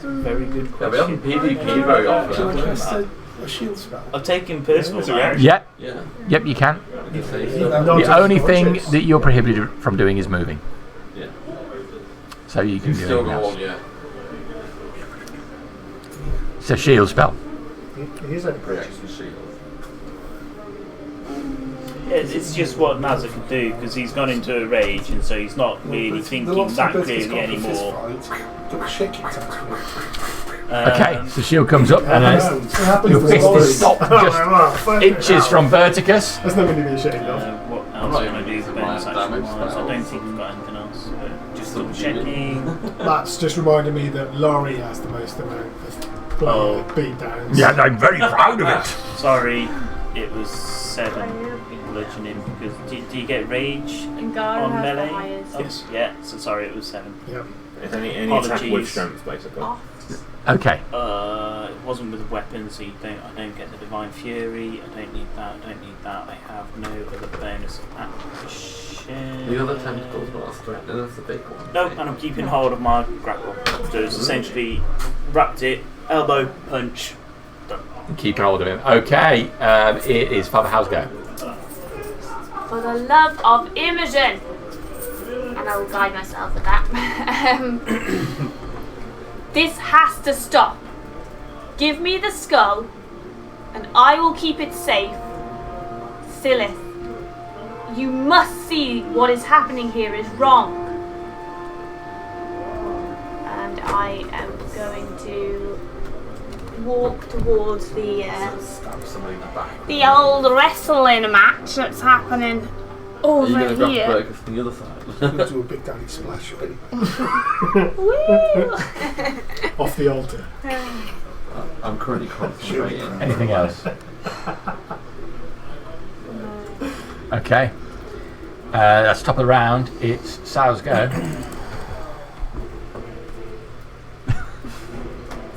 S11: Very good
S5: Yeah, we haven't
S11: question.
S5: PvP very
S1: Can I
S5: often.
S1: cast a shield spell?
S11: I've taken personal
S6: It's a
S11: damage.
S2: Yep,
S5: Yeah.
S2: yep, you can.
S5: You say
S7: Not
S2: The
S7: just
S2: only
S7: for
S2: thing
S7: chicks.
S2: that you're prohibited from doing is moving.
S5: Yeah.
S2: So you can
S5: You
S2: do
S5: still
S2: anything
S5: go
S2: else.
S5: on, yeah.
S2: It's a shield spell.
S7: He is only
S5: Reaction shield.
S11: It's just what Nazar can do because he's gone into a rage and so he's not really thinking that clearly anymore.
S1: Got the shit kicked out of me.
S2: Okay, so shield comes up and
S7: It happens
S2: your
S7: to
S2: fist
S7: stories.
S2: is stopped just inches from Verticus.
S7: That's nothing to be ashamed of.
S11: What
S5: I'm
S11: else
S5: not
S11: can I
S5: even
S11: do?
S5: using
S11: Bonus
S5: my
S11: action
S5: damage
S11: wise? I
S5: spells.
S11: don't think we've got anything else. But just double
S5: Subdue.
S11: checking.
S7: That's just reminded me that Laurie has the most amount of player beatdowns.
S2: Yeah, I'm very proud of it.
S11: Sorry, it was 7 bludgeoning because do you get rage
S10: And Gara
S11: on
S10: has
S11: melee?
S10: the highest.
S1: Yes.
S11: Yeah, so sorry, it was 7.
S7: Yep.
S6: It's any attack with
S11: Apologies.
S6: strength, basically.
S2: Okay,
S11: It wasn't with weapons, so I don't get the Divine Fury. I don't need that. I don't need that. I have no other bonus action.
S5: The other tentacles were last straight. No, that's the big one.
S11: Nope, and I'm keeping hold of my grapple. So it's essentially wrapped it, elbow, punch, done.
S2: keep hold of him. Okay, it is Father House go.
S10: For the love of Imogen! And I will guide myself with that. This has to stop. Give me the skull, and I will keep it safe. Silith, you must see what is happening here is wrong. And I am going to walk towards the
S5: Stab somebody in the back.
S10: the old wrestling match that's happening
S5: Are you
S10: over
S5: going to grab
S10: here.
S5: Burkus from the other side?
S1: We'll do a big daddy splash anyway.
S10: Woo!
S7: Off the altar.
S5: I'm currently concentrating.
S2: Anything else? Okay. That's top of the round. It's Sal's go.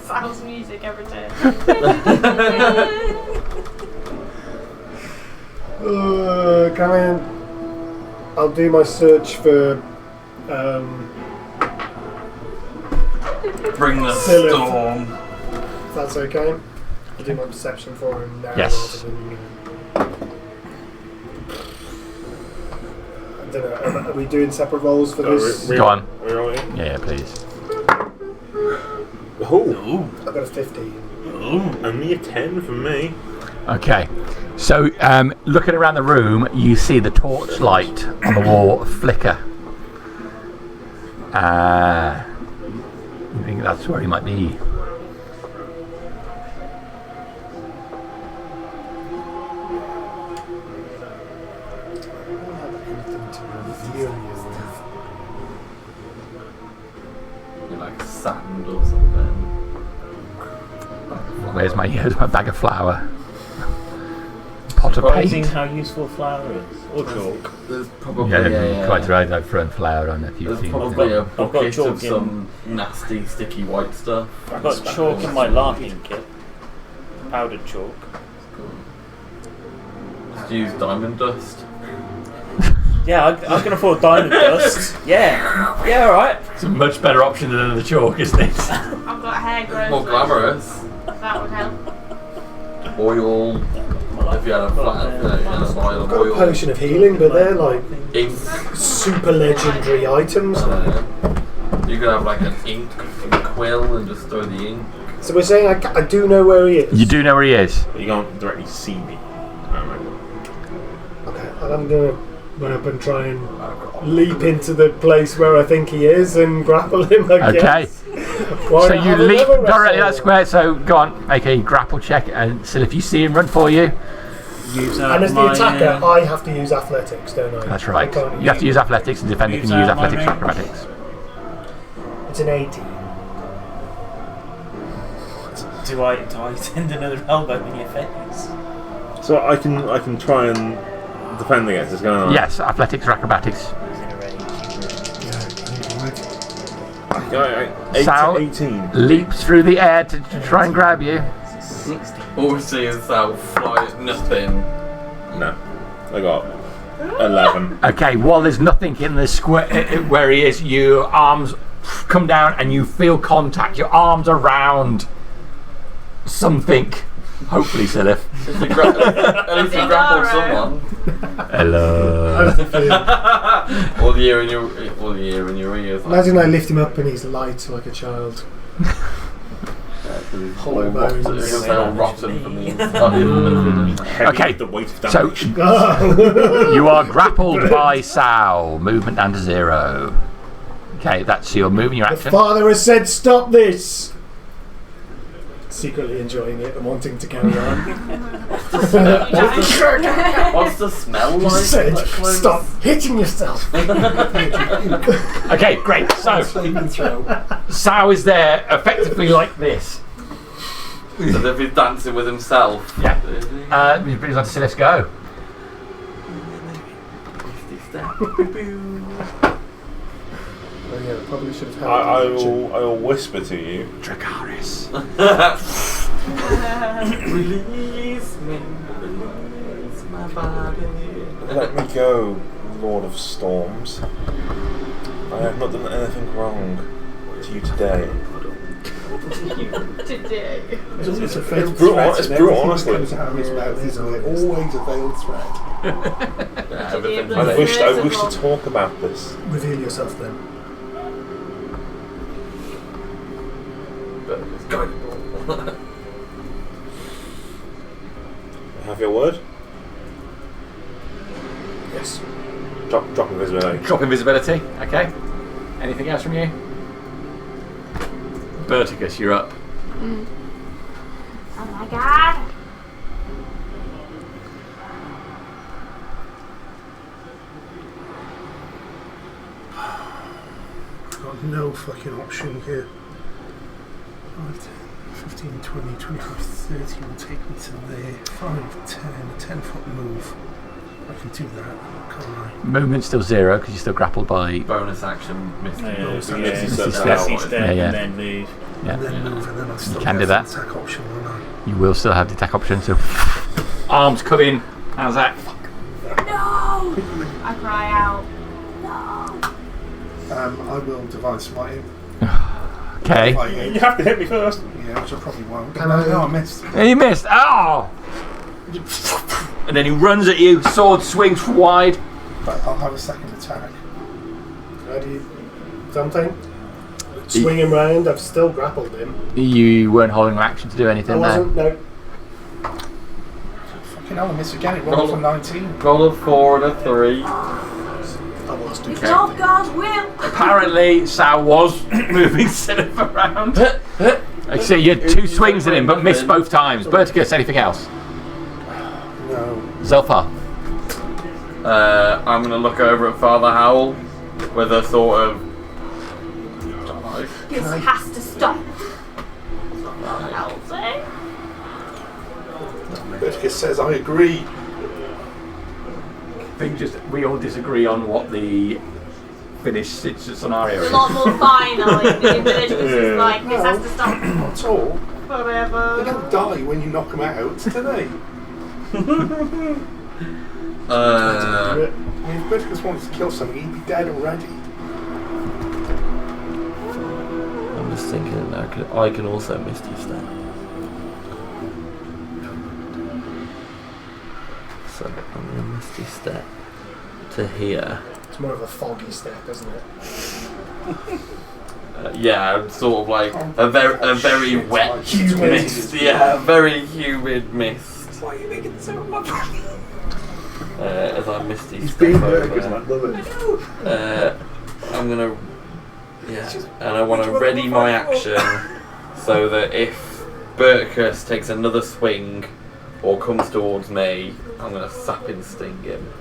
S8: Sal's music every day.
S7: Come in. I'll do my search for
S5: Bring the
S7: Silly.
S5: storm.
S7: if that's okay. I'll do my perception for him now.
S2: Yes.
S7: rather than, I don't know. Are we doing separate roles for this?
S2: Go on.
S6: We're all in.
S2: Yeah, please.
S6: Oh,
S7: I've got a 15.
S6: only a 10 from me.
S2: Okay. So, looking around the room, you see the torchlight on the wall flicker. I think that's where he might be.
S7: I don't have anything to reveal you with.
S5: You like sand or something.
S2: Here's my bag of flour? Pot of
S11: Surprising
S2: paint.
S11: how useful flour is. Or chalk.
S5: There's probably
S2: Yeah, quite right. I've thrown flour on a few
S5: There's
S2: things.
S5: probably a
S11: I've got
S5: bucket
S11: chalk
S5: of some nasty, sticky white stuff.
S11: I've got chalk in my larking kit. Powdered chalk.
S5: Just use diamond dust.
S11: Yeah, I can afford diamond dust. Yeah, alright.
S2: It's a much better option than the chalk, isn't it?
S8: I've got hair growth.
S5: More glamorous.
S8: That would help.
S5: Oil. If you had a flat, you had a vial
S7: I've
S5: of
S7: got a
S5: oil.
S7: potion of healing, but they're like
S5: Ink.
S7: super legendary items.
S5: You could have like an ink quill and just throw the ink.
S7: So we're saying I do know where he is.
S2: You do know where he is.
S6: But you can't directly see me.
S7: Okay, and I'm gonna run up and try and leap into the place where I think he is and grapple him. I
S2: Okay.
S7: guess. Why
S2: So
S7: not
S2: you
S7: have
S2: leap
S7: another
S2: directly
S7: wrestle?
S2: that square. So go on, make a grapple check, and still, if you see him run for you,
S11: Use
S7: And as the
S11: my,
S7: attacker, I have to use athletics, don't I?
S2: that's right.
S7: I can't
S2: You have to use athletics, and defender can
S11: Use
S2: use
S11: my
S2: athletics or
S11: range.
S2: acrobatics.
S7: It's an 18.
S11: Do I send another elbow in your face?
S6: So I can try and defend against this going on.
S2: Yes, athletics or acrobatics.
S11: He's in a range.
S2: Sal
S6: 18.
S2: leaps through the air to try and grab you.
S11: 60.
S5: All we see is Sal fly at nothing.
S6: No. I got 11.
S2: Okay, while there's nothing in the square where he is, your arms come down and you feel contact. Your arms around something. Hopefully, Silith.
S5: At least you grappled someone.
S2: Hello.
S5: All the ear in your ears.
S7: Imagine I lift him up and he's light like a child.
S5: Hollow
S7: bones.
S5: rotten. They're all rotten from the inside.
S6: Heavy
S2: Okay,
S6: with the weight of
S2: so
S6: damage.
S2: you are grappled by Sal. Movement down to 0. Okay, that's your moving your
S7: The
S2: action.
S7: father has said, "Stop this." Secretly enjoying it and wanting to carry on.
S5: What's the smell
S7: He
S5: like?
S7: said,
S5: That close?
S7: "Stop hitting yourself."
S2: Okay, great. So Sal is there, effectively like this.
S5: As if he's dancing with himself.
S2: Yeah. It brings on to Silith's go.
S7: Oh yeah, probably should have had.
S6: I will whisper to you.
S2: Dracarys.
S5: Release me, release my body.
S6: Let me go, Lord of Storms. I have not done anything wrong to you today.
S8: Today.
S1: It's a veiled
S6: It's brutal,
S1: threat.
S6: it's
S1: and
S6: brutal,
S1: everything
S6: honestly.
S1: that comes out of his mouth is always a veiled threat.
S5: Yeah, everything.
S6: I wish to talk about this.
S7: Reveal yourself then.
S5: Go.
S6: Have your word?
S7: Yes.
S6: Drop invisibility.
S2: Drop invisibility. Okay. Anything else from you? Vertigus, you're up.
S10: Oh my god.
S1: Got no fucking option here. 5, 10, 15, 20, 25, 30 will take me to there. 5, 10, a 10-foot move. I can do that, can't I?
S2: Movement's still 0 because you're still grappled by.
S5: Bonus action, Misty
S6: so
S5: Step.
S6: Misty
S2: Step.
S6: Step.
S11: Misty Step
S2: Yeah, yeah.
S11: and then move.
S2: Yeah.
S1: And then move, and then I still
S2: can
S1: get
S2: do that.
S1: the attack option, won't I?
S2: You will still have the attack option. So arms come in. How's that?
S10: No! I cry out. No!
S1: I will divine smite him.
S2: Okay.
S1: If I hit.
S6: You have to hit me first.
S1: Yeah, which I probably won't.
S7: Can
S1: No,
S7: I-
S1: no, I missed.
S2: And you missed. Oh! And then he runs at you. Sword swings wide.
S1: But I'll have a second attack.
S7: How do you... Something? Swing him round, I've still grappled him.
S2: You weren't holding an action to do
S7: I
S2: anything there.
S7: wasn't, no.
S1: Fucking hell, I miss again. It rolled for 19.
S5: Roll a 4 and a 3.
S7: I was
S10: It's not God's will!
S2: Apparently, Sal was moving Siliph around. I see you had 2 swings at him, but missed both times. Berticus, anything else?
S1: No.
S2: Zelfar.
S5: I'm going to look over at Father Howell with a sort of.
S10: This has to stop. I'll say.
S1: Berticus says, I agree.
S2: I think we all disagree on what the finished scenario
S10: It's a
S2: is.
S10: lot more final. In Verticus is like, this has to stop.
S1: Not at all. They
S10: Forever.
S1: don't die when you knock them out, do they? I mean, if Berticus wanted to kill something, he'd be dead already.
S5: I'm just thinking I can also Misty Step. So I'm going to Misty Step to here.
S7: It's more of a foggy step, isn't it?
S5: Yeah, sort of like a very wet
S1: Humid.
S5: mist. Yeah, a very humid mist.
S11: Why are you making this over my
S5: As I Misty
S1: He's
S5: Step
S1: being
S5: over.
S1: Berticus, I love it.
S5: I'm gonna, and I want to ready my action so that if Berticus takes another swing or comes towards me, I'm gonna sapping sting him.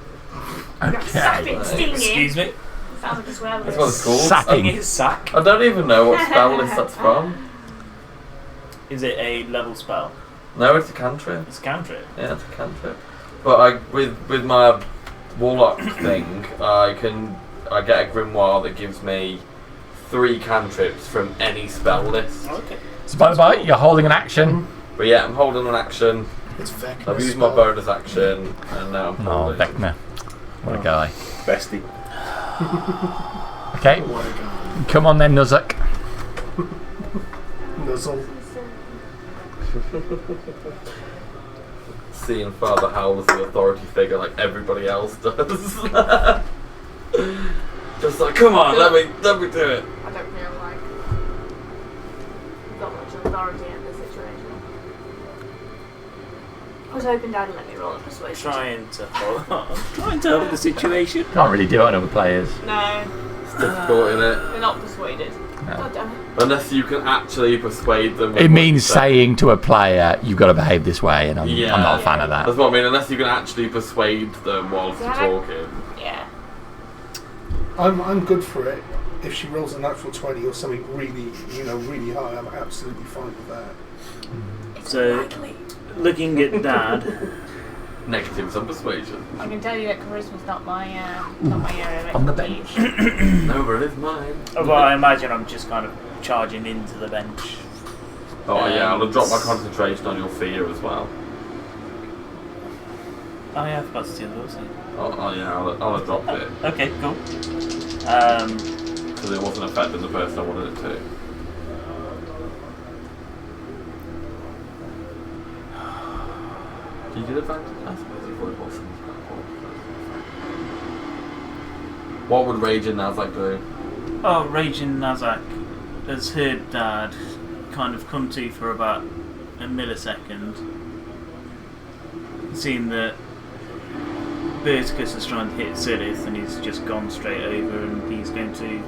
S10: Sapping, stinging.
S11: Excuse me?
S10: Sounds like a swear
S5: That's
S10: word.
S5: what it's called.
S2: Sapping.
S11: It's sack.
S5: I don't even know what spell list that's from.
S11: Is it a level spell?
S5: No, it's a cantrip.
S11: It's cantrip.
S5: Yeah, it's a cantrip. But with my warlock thing, I get a grimoire that gives me 3 cantrips from any spell list.
S11: Okay.
S2: So by the by, you're holding an action.
S5: But yeah, I'm holding an action.
S7: It's Vecna.
S5: I've used my bonus action, and now I'm
S2: Oh,
S5: holding.
S2: Vecna. What a guy.
S6: Bestie.
S2: Okay,
S7: Oh my god.
S2: come on then, Nuzuk.
S7: Nuzzle.
S5: Seeing Father Howell as the authority figure like everybody else does. Just like, come on, let me do it.
S10: I don't feel like I've got much authority in this situation. I was hoping Dad would let me roll a persuasion.
S11: Trying to help the situation.
S2: Can't really do it on other players.
S10: No,
S5: It's difficult, innit?
S10: they're not persuaded. God damn it.
S5: Unless you can actually persuade them. with
S2: It
S5: what
S2: means
S5: you say.
S2: saying to a player, you've got to behave this way, and I'm not a fan of that.
S5: That's what I mean. Unless you can actually persuade them whilst you're
S10: Yeah.
S5: talking.
S10: Yeah.
S1: I'm good for it. If she rolls a natural 20 or something really, really high, I'm absolutely fine with that.
S11: So, looking at Dad,
S5: Negatives on persuasion.
S10: I can tell you that charisma's not my area of
S2: On the
S10: expertise.
S5: No, but it is mine.
S11: well, I imagine I'm just kind of charging into the bench.
S5: Oh yeah, I'll drop my concentration on your fear as well.
S11: Oh yeah, I forgot to do those things.
S5: Oh yeah, I'll have dropped it
S11: Okay, cool.
S5: because it wasn't affecting the person I wanted it to. Did you get advantage? I suppose you thought it wasn't. What would Raging Nazak do?
S11: Oh, Raging Nazak has heard Dad kind of come to for about a millisecond, seen that Berticus is trying to hit Silith and he's just gone straight over, and he's going to,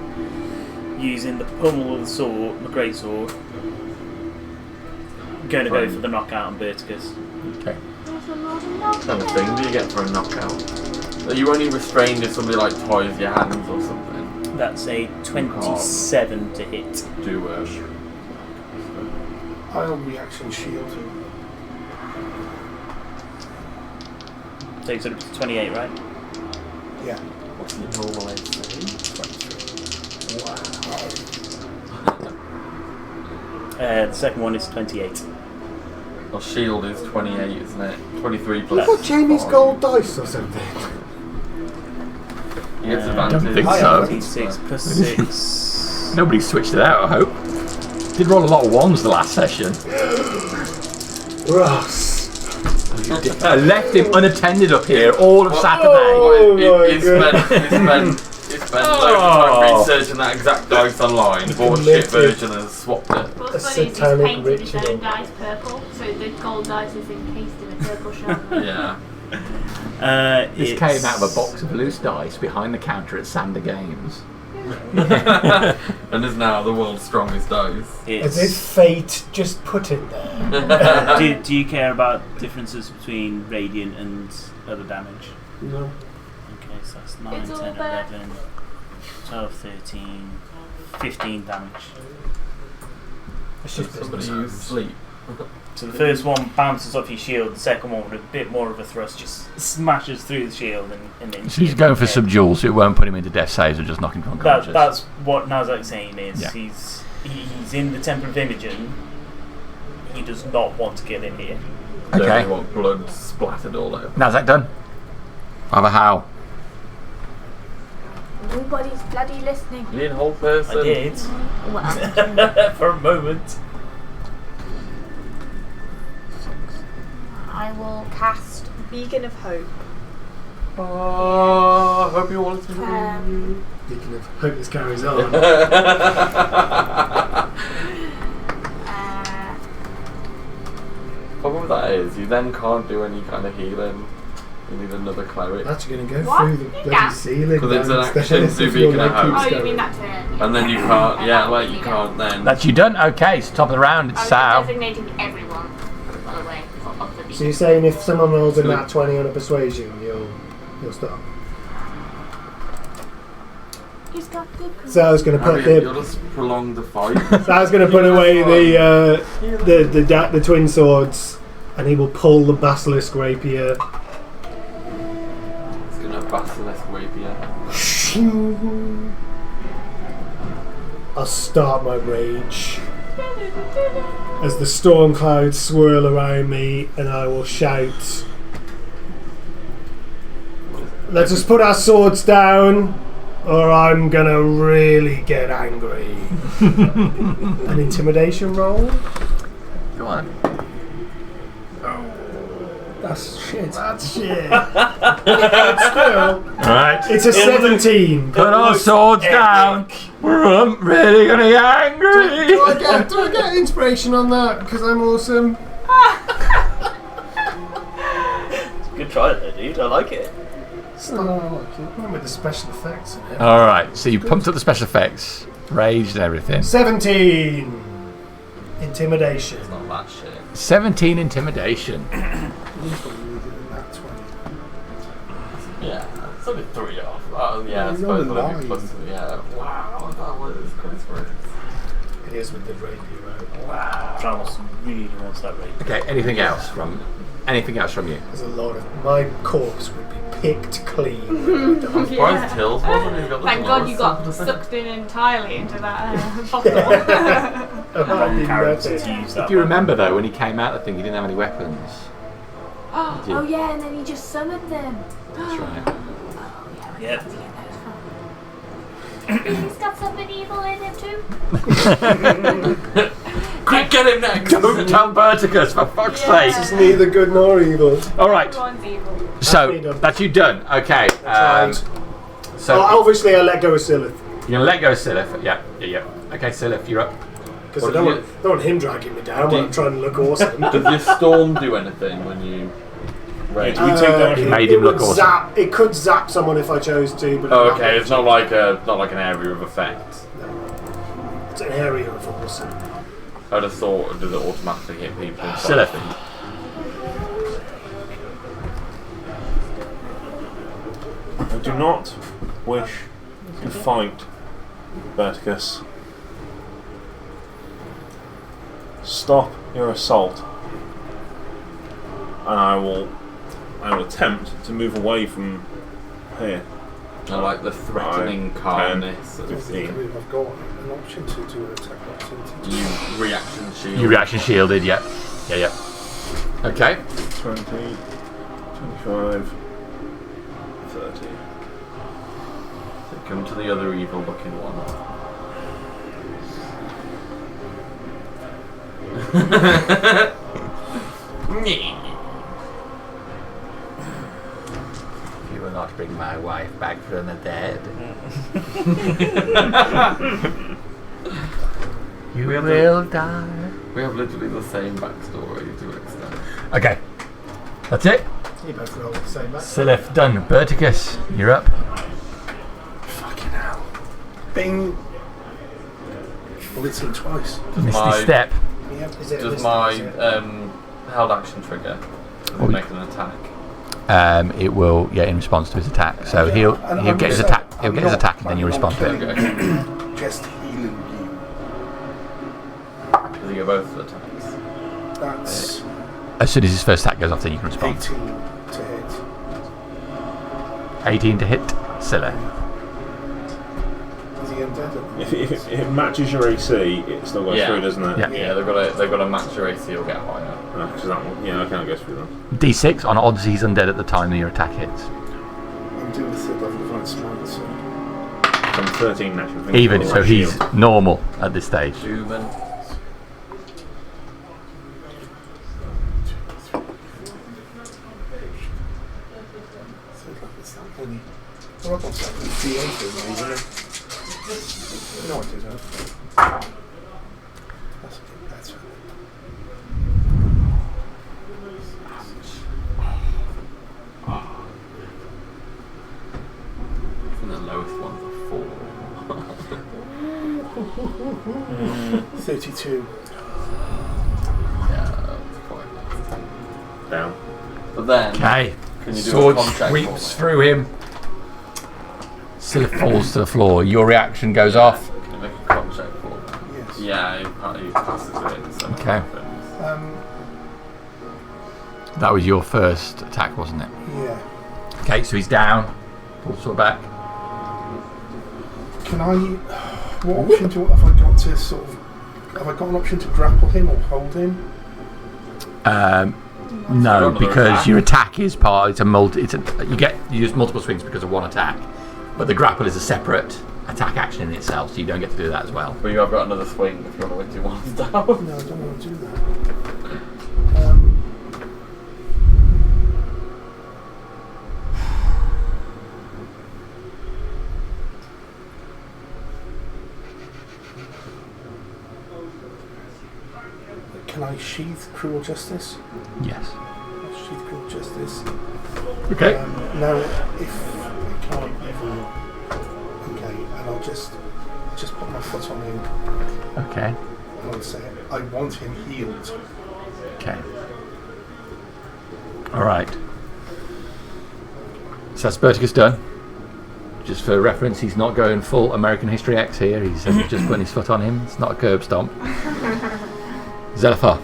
S11: using the pommel of the sword, the great sword, going to go for the knockout on Berticus.
S2: Okay.
S5: What kind of thing do you get for a knockout? Are you only restrained if somebody like ties your hands or something?
S11: That's a 27 to hit.
S5: Do
S1: I'll reaction shield.
S11: takes it up to 28, right?
S1: Yeah.
S5: What's your normal AC?
S1: 23.
S11: The second one is 28.
S5: Well, shield is 28, isn't it? 23
S7: You
S5: plus.
S7: got Jamie's
S5: 5.
S7: gold dice or something?
S5: He gets
S11: I
S5: advantage.
S2: don't think
S7: I
S2: so.
S7: haven't.
S11: 6 plus 6.
S2: Nobody switched it out, I hope. Did roll a lot of ones the last session.
S7: Russ.
S2: I left him unattended up here all of Saturday.
S7: Oh
S5: He
S7: my
S5: spent
S7: God.
S5: loads of time researching that exact dice online, bought a shit
S7: Committed.
S5: version and swapped it.
S8: What's
S7: A
S8: funny is he's
S7: satanic
S8: painted his
S7: ritual.
S8: own dice purple, so the gold dice is encased in a purple shell.
S5: Yeah.
S2: This came out of a box of loose dice behind the counter at Sander Games.
S5: And is now the world's strongest dice.
S7: As if fate just put it there.
S11: do you care about differences between radiant and other damage?
S1: No.
S11: Okay, so that's 9,
S8: It's all
S11: 10,
S8: there.
S11: 11, 12, 13, 15 damage.
S7: It's just
S5: Somebody
S7: business
S5: use
S7: hours.
S5: sleep.
S11: So the first one bounces off your shield, the second one with a bit more of a thrust just smashes through the shield and then...
S2: So he's going for subdual, so it won't put him into death saves or just knock him unconscious.
S11: That's what Nazak's saying is
S2: Yeah.
S11: he's in the Temple of Imogen. He does not want to kill him here.
S5: Don't
S2: Okay.
S5: you want blood splattered all over?
S2: Nazak done. Have a howl.
S4: Nobody's bloody listening.
S5: You need a whole person.
S11: I did.
S4: Well,
S11: For a moment.
S8: I will cast Beacon of Hope.
S5: Oh, I hope you want to.
S7: You can hope this carries on.
S5: Problem with that is you then can't do any kind of healing. You need another cleric.
S7: I'm actually going to go
S8: What?
S7: through the bloody
S8: Yeah.
S7: ceiling.
S5: 'Cause it's an
S7: downstairs
S5: action
S7: if
S5: to
S7: your
S5: beacon
S7: leg
S5: of hope.
S7: keeps
S8: Oh, you
S7: going.
S8: mean that turn?
S5: And then you can't, yeah, like you can't then.
S2: That's you done. Okay, so top of the round, it's
S8: I was
S2: Sal.
S8: designating everyone, by the way, of the
S7: So
S8: beacon.
S7: you're saying if someone rolls a nat 20 on a persuasion, you'll stop.
S4: he's got the.
S7: So I was going to put
S5: You'll
S7: the.
S5: just prolong the fight.
S7: So I was going to put away the twin swords, and he will pull the basilisk rapier.
S5: It's gonna basilisk rapier.
S7: I'll start my rage as the storm clouds swirl around me, and I will shout, "Let us put our swords down, or I'm gonna really get angry." An intimidation roll?
S2: Go on.
S7: That's shit. That's shit. But still,
S2: Right.
S7: it's a 17.
S2: Put our swords down. We're really gonna get angry.
S7: Do I get inspiration on that? Because I'm awesome.
S11: Good try there, dude. I like it.
S7: One with the special effects in it.
S2: All right. So you pumped up the special effects, rage and everything.
S7: 17. Intimidation.
S5: It's not that shit.
S2: 17 intimidation.
S5: Yeah, it's only 3 off. Oh, yeah, I
S1: You're
S5: suppose
S1: on the
S5: it'll be
S1: line.
S5: plus. Yeah, wow, that was Christ words.
S7: It is with the rapier.
S11: Travis really wants that rate.
S2: Okay. Anything else from you?
S7: There's a lot of. My corpse would be picked clean.
S5: I'm surprised Tills wasn't. He's got the
S8: Thank God you got
S5: lowest.
S8: sucked in entirely into that bottle.
S11: Wrong character to use that.
S2: If you
S11: one.
S2: remember though, when he came out, I think he didn't have any weapons.
S4: Oh yeah, and then he just summoned them.
S2: That's right.
S11: Yep.
S4: He's got something evil in him too.
S5: Quick, get him next!
S2: Don't tell Verticus, for fuck's
S8: Yeah.
S2: sake.
S7: It's neither good nor evil.
S2: All right.
S8: Everyone's evil.
S2: So
S7: me done.
S2: that's you done. Okay.
S7: Right.
S2: So
S7: Obviously, I let go of Silith.
S2: you're gonna let go of Silith. Yeah. Okay, Silith, you're up.
S7: Because
S5: What
S7: I don't
S5: do
S7: want him dragging me down when I'm trying to look awesome.
S5: Does your storm do anything when you rage?
S11: Yeah, do we take that?
S2: He made him
S7: would
S2: look awesome.
S7: zap, it could zap someone if I chose to, but
S5: Oh, okay, it's not like an area of effect.
S7: it's an area of awesome.
S5: I'd have thought, does it automatically hit people?
S2: Silith.
S6: I do not wish to fight Verticus. Stop your assault, and I will I will attempt to move away from here.
S5: I like the threatening
S6: 5,
S5: calmness.
S6: 10,
S5: of
S6: 15.
S1: I've got an option to do an attack opportunity.
S5: You reaction shield.
S2: You reaction shielded, yeah. Yeah. Okay.
S6: 20, 25, 30.
S5: So come to the other evil looking one.
S2: You will not bring my wife back from the dead. You will die.
S5: We have literally the same backstory to an extent.
S2: Okay. That's it.
S7: You both roll the same back.
S2: Silith done. Berticus, you're up.
S1: Fucking hell. Bing! Well, it's hit twice.
S2: Misty step.
S1: Yep.
S7: Is it
S5: Does
S7: listed,
S5: my
S7: is it?
S5: held action trigger
S2: Oh,
S5: make an attack?
S2: It will, in response to his attack. So
S1: Yeah,
S2: he'll
S1: and
S2: get
S1: I'm
S2: his
S1: just
S2: attack.
S1: saying,
S2: He'll
S1: I'm
S2: get his
S1: not-
S2: attack, and then you
S1: I'm
S2: respond to
S1: not
S2: it.
S5: Okay.
S1: Just healing you.
S5: Does he get both attacks?
S1: That's
S2: As soon as his first attack goes off, then you can
S1: 18
S2: respond.
S1: to hit.
S2: 18 to hit. Silith.
S1: Is he undead?
S6: If it matches your AC, it still goes
S5: Yeah.
S6: through, doesn't it?
S2: Yeah.
S5: Yeah, they've got a match your AC or get higher.
S6: So that one, I can't go through that.
S2: D6 on odds he's undead at the time that your attack hits.
S1: I'm doing the third level divine smite, so
S6: I'm 13 natural.
S2: Even, so he's normal at this stage.
S5: Human.
S1: third level it's not many. Oh, I've got something. D8 isn't it? No, I didn't. That's a bit better.
S5: And the lowest one's a 4.
S1: 32.
S5: Yeah, that's quite nice.
S6: Down.
S5: But then,
S2: Okay.
S5: can you do
S2: Sword
S5: a contract
S2: sweeps
S5: for me?
S2: through him. Silith falls to the floor. Your reaction goes off.
S5: Can you make a con check for me?
S1: Yes.
S5: Yeah, he passes it. So
S2: Okay.
S1: Um,
S2: That was your first attack, wasn't it?
S1: yeah.
S2: Okay, so he's down. Pull the sword back.
S1: Can I? What option have I got to sort of? Have I got an option to grapple him or hold him?
S2: No,
S5: Another
S2: because
S5: attack.
S2: your attack is part. You use multiple swings because of one attack, but the grapple is a separate attack action in itself, so you don't get to do that as well.
S5: But you have got another swing if you want to wait 2 ones down.
S1: No, I don't want to do that. Can I sheath cruel justice?
S2: Yes.
S1: I'll sheath cruel justice.
S2: Okay.
S1: Now, if I can't even, okay, and I'll just put my foot on him
S2: Okay.
S1: and I'll say, I want him healed.
S2: Okay. All right. So that's Berticus done. Just for reference, he's not going full American History X here. He's just putting his foot on him. It's not a curb stomp. Zeliphar.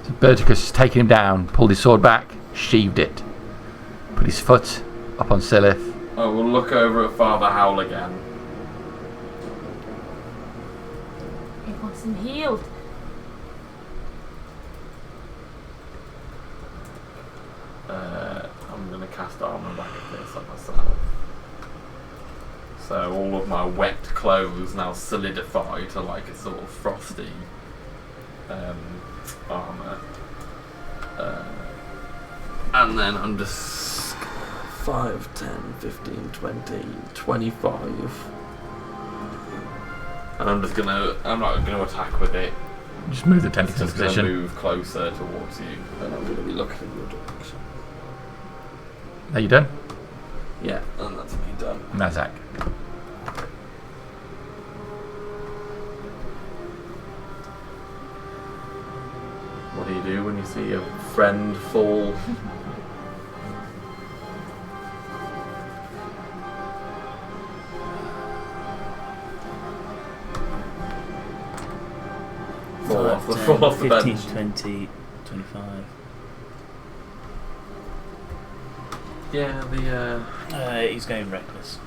S2: So Berticus has taken him down, pulled his sword back, sheathed it, put his foot up on Silith.
S5: I will look over at Father Howl again.
S10: He wants him healed.
S5: I'm going to cast armor back at this on myself. So all of my wet clothes now solidify to like a sort of frosty armor. And then I'm just 5, 10, 15, 20, 25. And I'm not gonna attack with it.
S2: Just move the
S5: I'm
S2: tentacles into
S5: just gonna
S2: position.
S5: move closer towards you, and I'm gonna be looking in your direction.
S2: Are you done?
S5: Yeah, and that's me done.
S2: Mazak.
S5: What do you do when you see a friend fall? Fall off the
S11: 15,
S5: bench.
S11: 20, 25.
S5: Yeah,
S11: He's going reckless.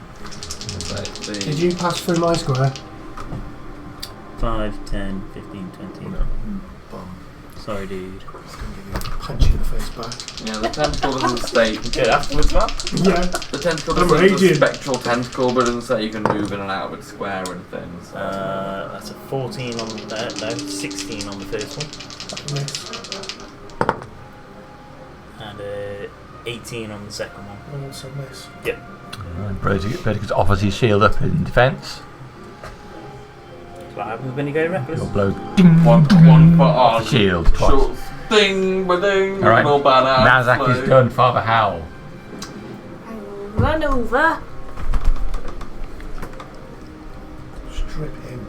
S7: Did you pass through my square?
S11: 5, 10, 15, 20.
S5: No.
S7: Bum.
S11: Sorry, dude.
S7: It's going to give you a punch in the face back.
S5: Yeah, the tentacle doesn't say. Get afterwards, man.
S7: Yeah.
S5: The tentacle
S7: I'm
S5: doesn't. It's a
S7: raging.
S5: spectral tentacle, but it doesn't say you can move in and out of its square or anything. So.
S11: That's a 14 on the no, 16 on the first one,
S1: Miss.
S11: and 18 on the second one.
S1: Also miss.
S2: Brodigus offers his shield up in defence.
S11: That's what happens when you go reckless.
S2: You'll blow
S5: One foot on.
S2: shield twice.
S5: Short ding, ba-ding,
S2: Alright.
S5: all badass.
S2: Nazak is done. Father Howl.
S4: I will run over.
S1: Strip him.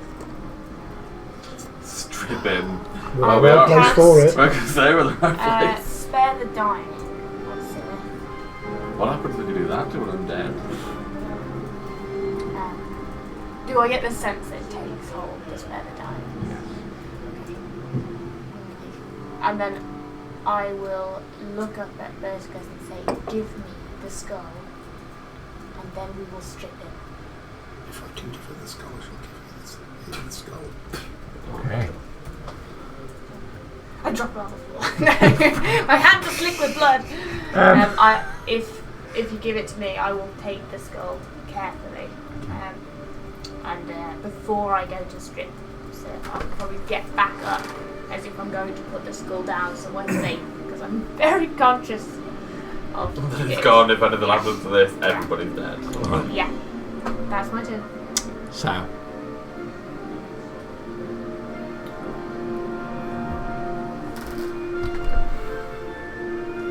S5: Strip him.
S7: Well,
S5: we
S7: well
S5: are-
S7: close for it.
S5: We're going to say we're the right place.
S10: Spare the dying. That's it.
S5: What happens if you do that to them dead?
S10: Do I get the sense that it takes hold to spare the dying? And then I will look up at Berserkers and say, give me the skull, and then we will strip it.
S1: If I can give her the skull, I shall give her the skull.
S2: Okay.
S10: I drop it on the floor. My hands are slick with blood. If you give it to me, I will take the skull carefully. And before I go to strip, so I'll probably get back up as if I'm going to put the skull down somewhere safe, because I'm very conscious of
S5: It's
S10: it.
S5: gone. If anything happens to this, everybody's dead.
S10: Yeah, that's my turn.
S2: So.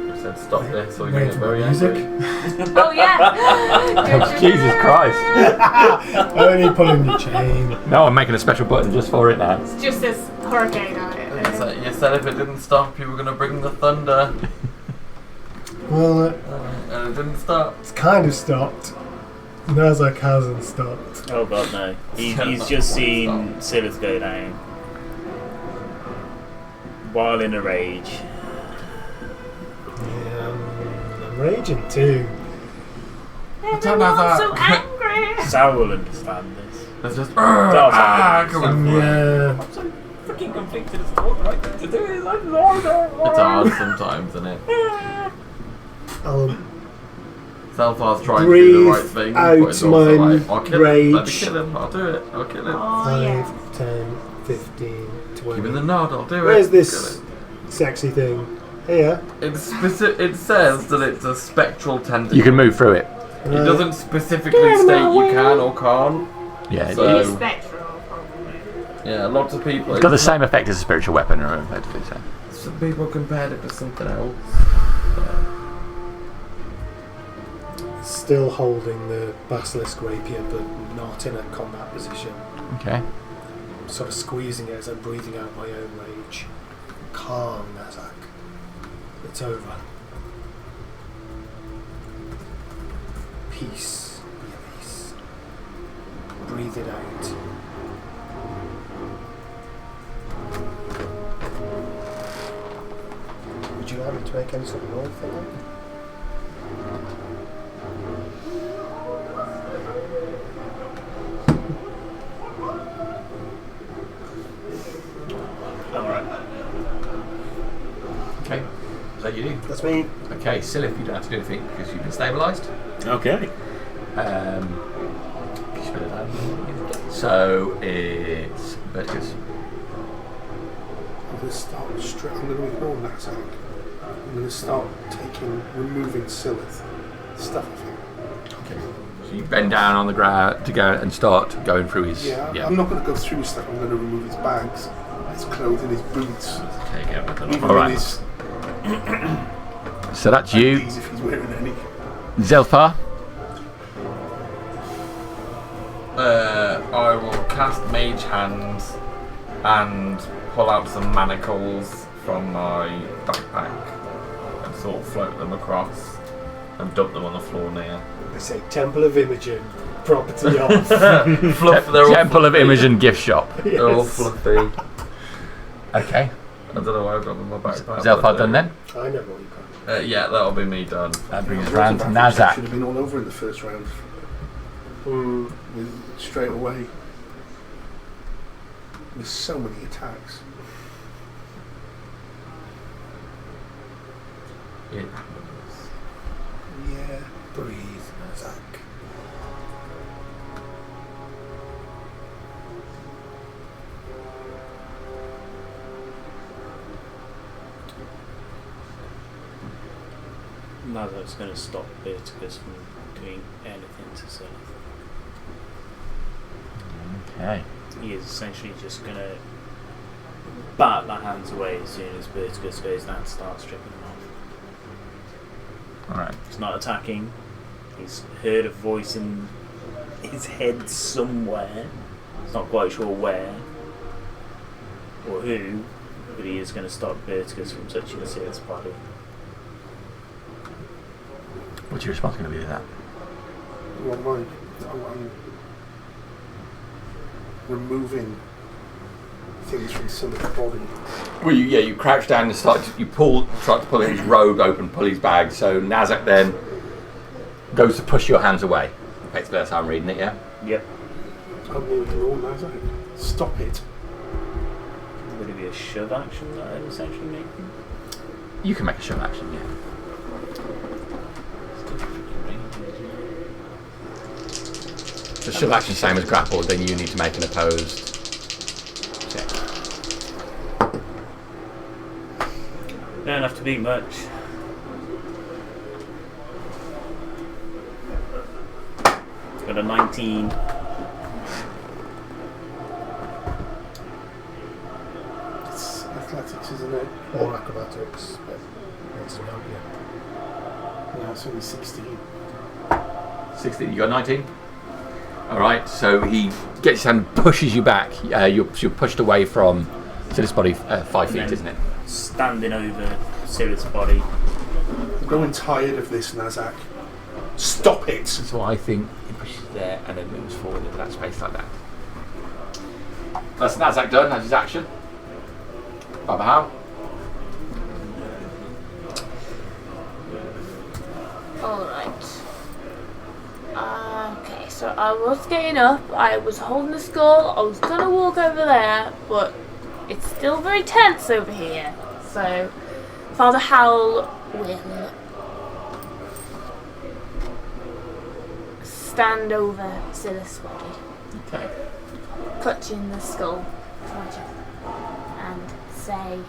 S5: You said stop this, so you're
S7: Wait
S5: going to
S7: for
S5: get very
S7: music.
S5: angry.
S10: Oh yeah.
S2: Jesus Christ.
S7: Only pulling the chain.
S2: No, I'm making a special button just for it now.
S10: It's just this hurricane on it.
S5: You said if it didn't stop, you were going to bring the thunder.
S7: Well,
S5: And it didn't stop.
S7: it's kind of stopped. Nazak hasn't stopped.
S11: Oh god, no. He's
S5: Not
S11: just
S5: stop.
S11: seen Scylla go down. While in a rage.
S7: Yeah, I'm raging too.
S10: Everyone's so angry.
S11: Sal will understand this.
S5: It's just
S11: Dark
S5: coming for it.
S7: Yeah.
S11: I'm so freaking conflicted as to what the right thing to do is. I don't know.
S5: It's hard sometimes, isn't it?
S7: I'll
S5: Self-har's trying to do the
S7: breathe
S5: right thing,
S7: out
S5: but it's also
S7: my
S5: like, I'll kill him, let me
S7: rage.
S5: kill him, I'll do it, I'll kill him.
S10: Oh yeah.
S7: 5, 10, 15, 20.
S5: Give me the nod, I'll do it.
S7: Where's
S5: Kill
S7: this
S5: him.
S7: sexy thing? Here.
S5: It says that it's a spectral tentacle.
S2: You can move through it.
S5: It doesn't specifically state you can or can't.
S2: Yeah,
S5: So-
S10: It's spectral, probably.
S5: Yeah, lots of people.
S2: it's got the same effect as a spiritual weapon, effectively. So.
S5: Some people compared it to something else.
S7: Still holding the basilisk rapier, but not in a combat position.
S2: Okay.
S7: Sort of squeezing it as I'm breathing out my own rage. Calm, Nazak. It's over. Peace. Be at peace. Breathe it out. Would you like me to make any sort of roll for that?
S11: Alright.
S2: Okay. Is that you?
S7: That's me.
S2: Okay, Scylla, you don't have to do anything because you've been stabilised.
S6: Okay.
S2: So it's Verticus.
S1: I'm going to start straight. I'm going to ignore Nazak. I'm going to start removing Scylla stuff of him.
S2: Okay. So you bend down on the ground to go and start going through his.
S1: Yeah, I'm not going to go through his stuff. I'm going to remove his bags, his clothing, his boots,
S2: Take everything
S1: even
S2: off. All right.
S1: his
S2: So that's you,
S1: undies if he's wearing any.
S2: Zelfar.
S5: I will cast Mage Hands and pull out some manacles from my backpack and sort of float them across and dump them on the floor near.
S7: They say Temple of Imogen, property off.
S5: Fluff, they're all
S2: Temple of
S5: fluffy.
S2: Imogen gift shop.
S5: They're all
S7: Yes.
S5: fluffy.
S2: Okay.
S5: I don't know why I've got them in my backpack.
S2: Is Zelfar done then?
S7: I know what you got.
S5: Yeah, that'll be me done.
S2: That brings us
S1: Yeah,
S2: round to
S1: Should
S2: Nazak.
S1: have been all over in the first round. Straight away. There's so many attacks.
S5: Yeah.
S1: Yeah, breathe, Zach.
S11: Nazak's going to stop Vertigus from doing anything to Zenith.
S2: Okay.
S11: He is essentially just going to bat the hands away as soon as Vertigus goes down and starts stripping him off.
S2: Alright.
S11: He's not attacking. He's heard a voice in his head somewhere. He's not quite sure where or who, but he is going to stop Vertigus from touching Zenith's body.
S2: What's your response going to be to that?
S1: Well, I'm removing things from somebody's body.
S2: Well, you crouch down and try to pull his robe open, pull his bag. So Nazak then goes to push your hands away. Effectively, that's how I'm reading it. Yeah.
S11: Yep.
S1: I'm moving all Nazak. Stop it.
S11: Would it be a shove action that I'm essentially making?
S2: You can make a shove action. Yeah. The shove action same as grapple. Then you need to make an opposed check.
S11: Don't have to be much. Got a 19.
S1: It's athletics, isn't it?
S7: Or acrobatics, but it's not yet.
S1: Yeah, it's only 16.
S2: 16. You got 19. All right. So he gets his hand, and pushes you back. You're pushed away from Sylith's body 5 feet, isn't it?
S11: Standing over Sylith's body.
S1: I'm growing tired of this, Nazak. Stop it!
S2: So I think he pushes there and then moves forward into that space like that. That's Nazak done. That's his action. Baba how?
S10: Alright. Okay, so I was getting up, I was holding the skull, I was gonna walk over there, but it's still very tense over here. So Father Howell will stand over Sylith's body,
S2: Okay.
S10: clutching the skull to my chest, and say,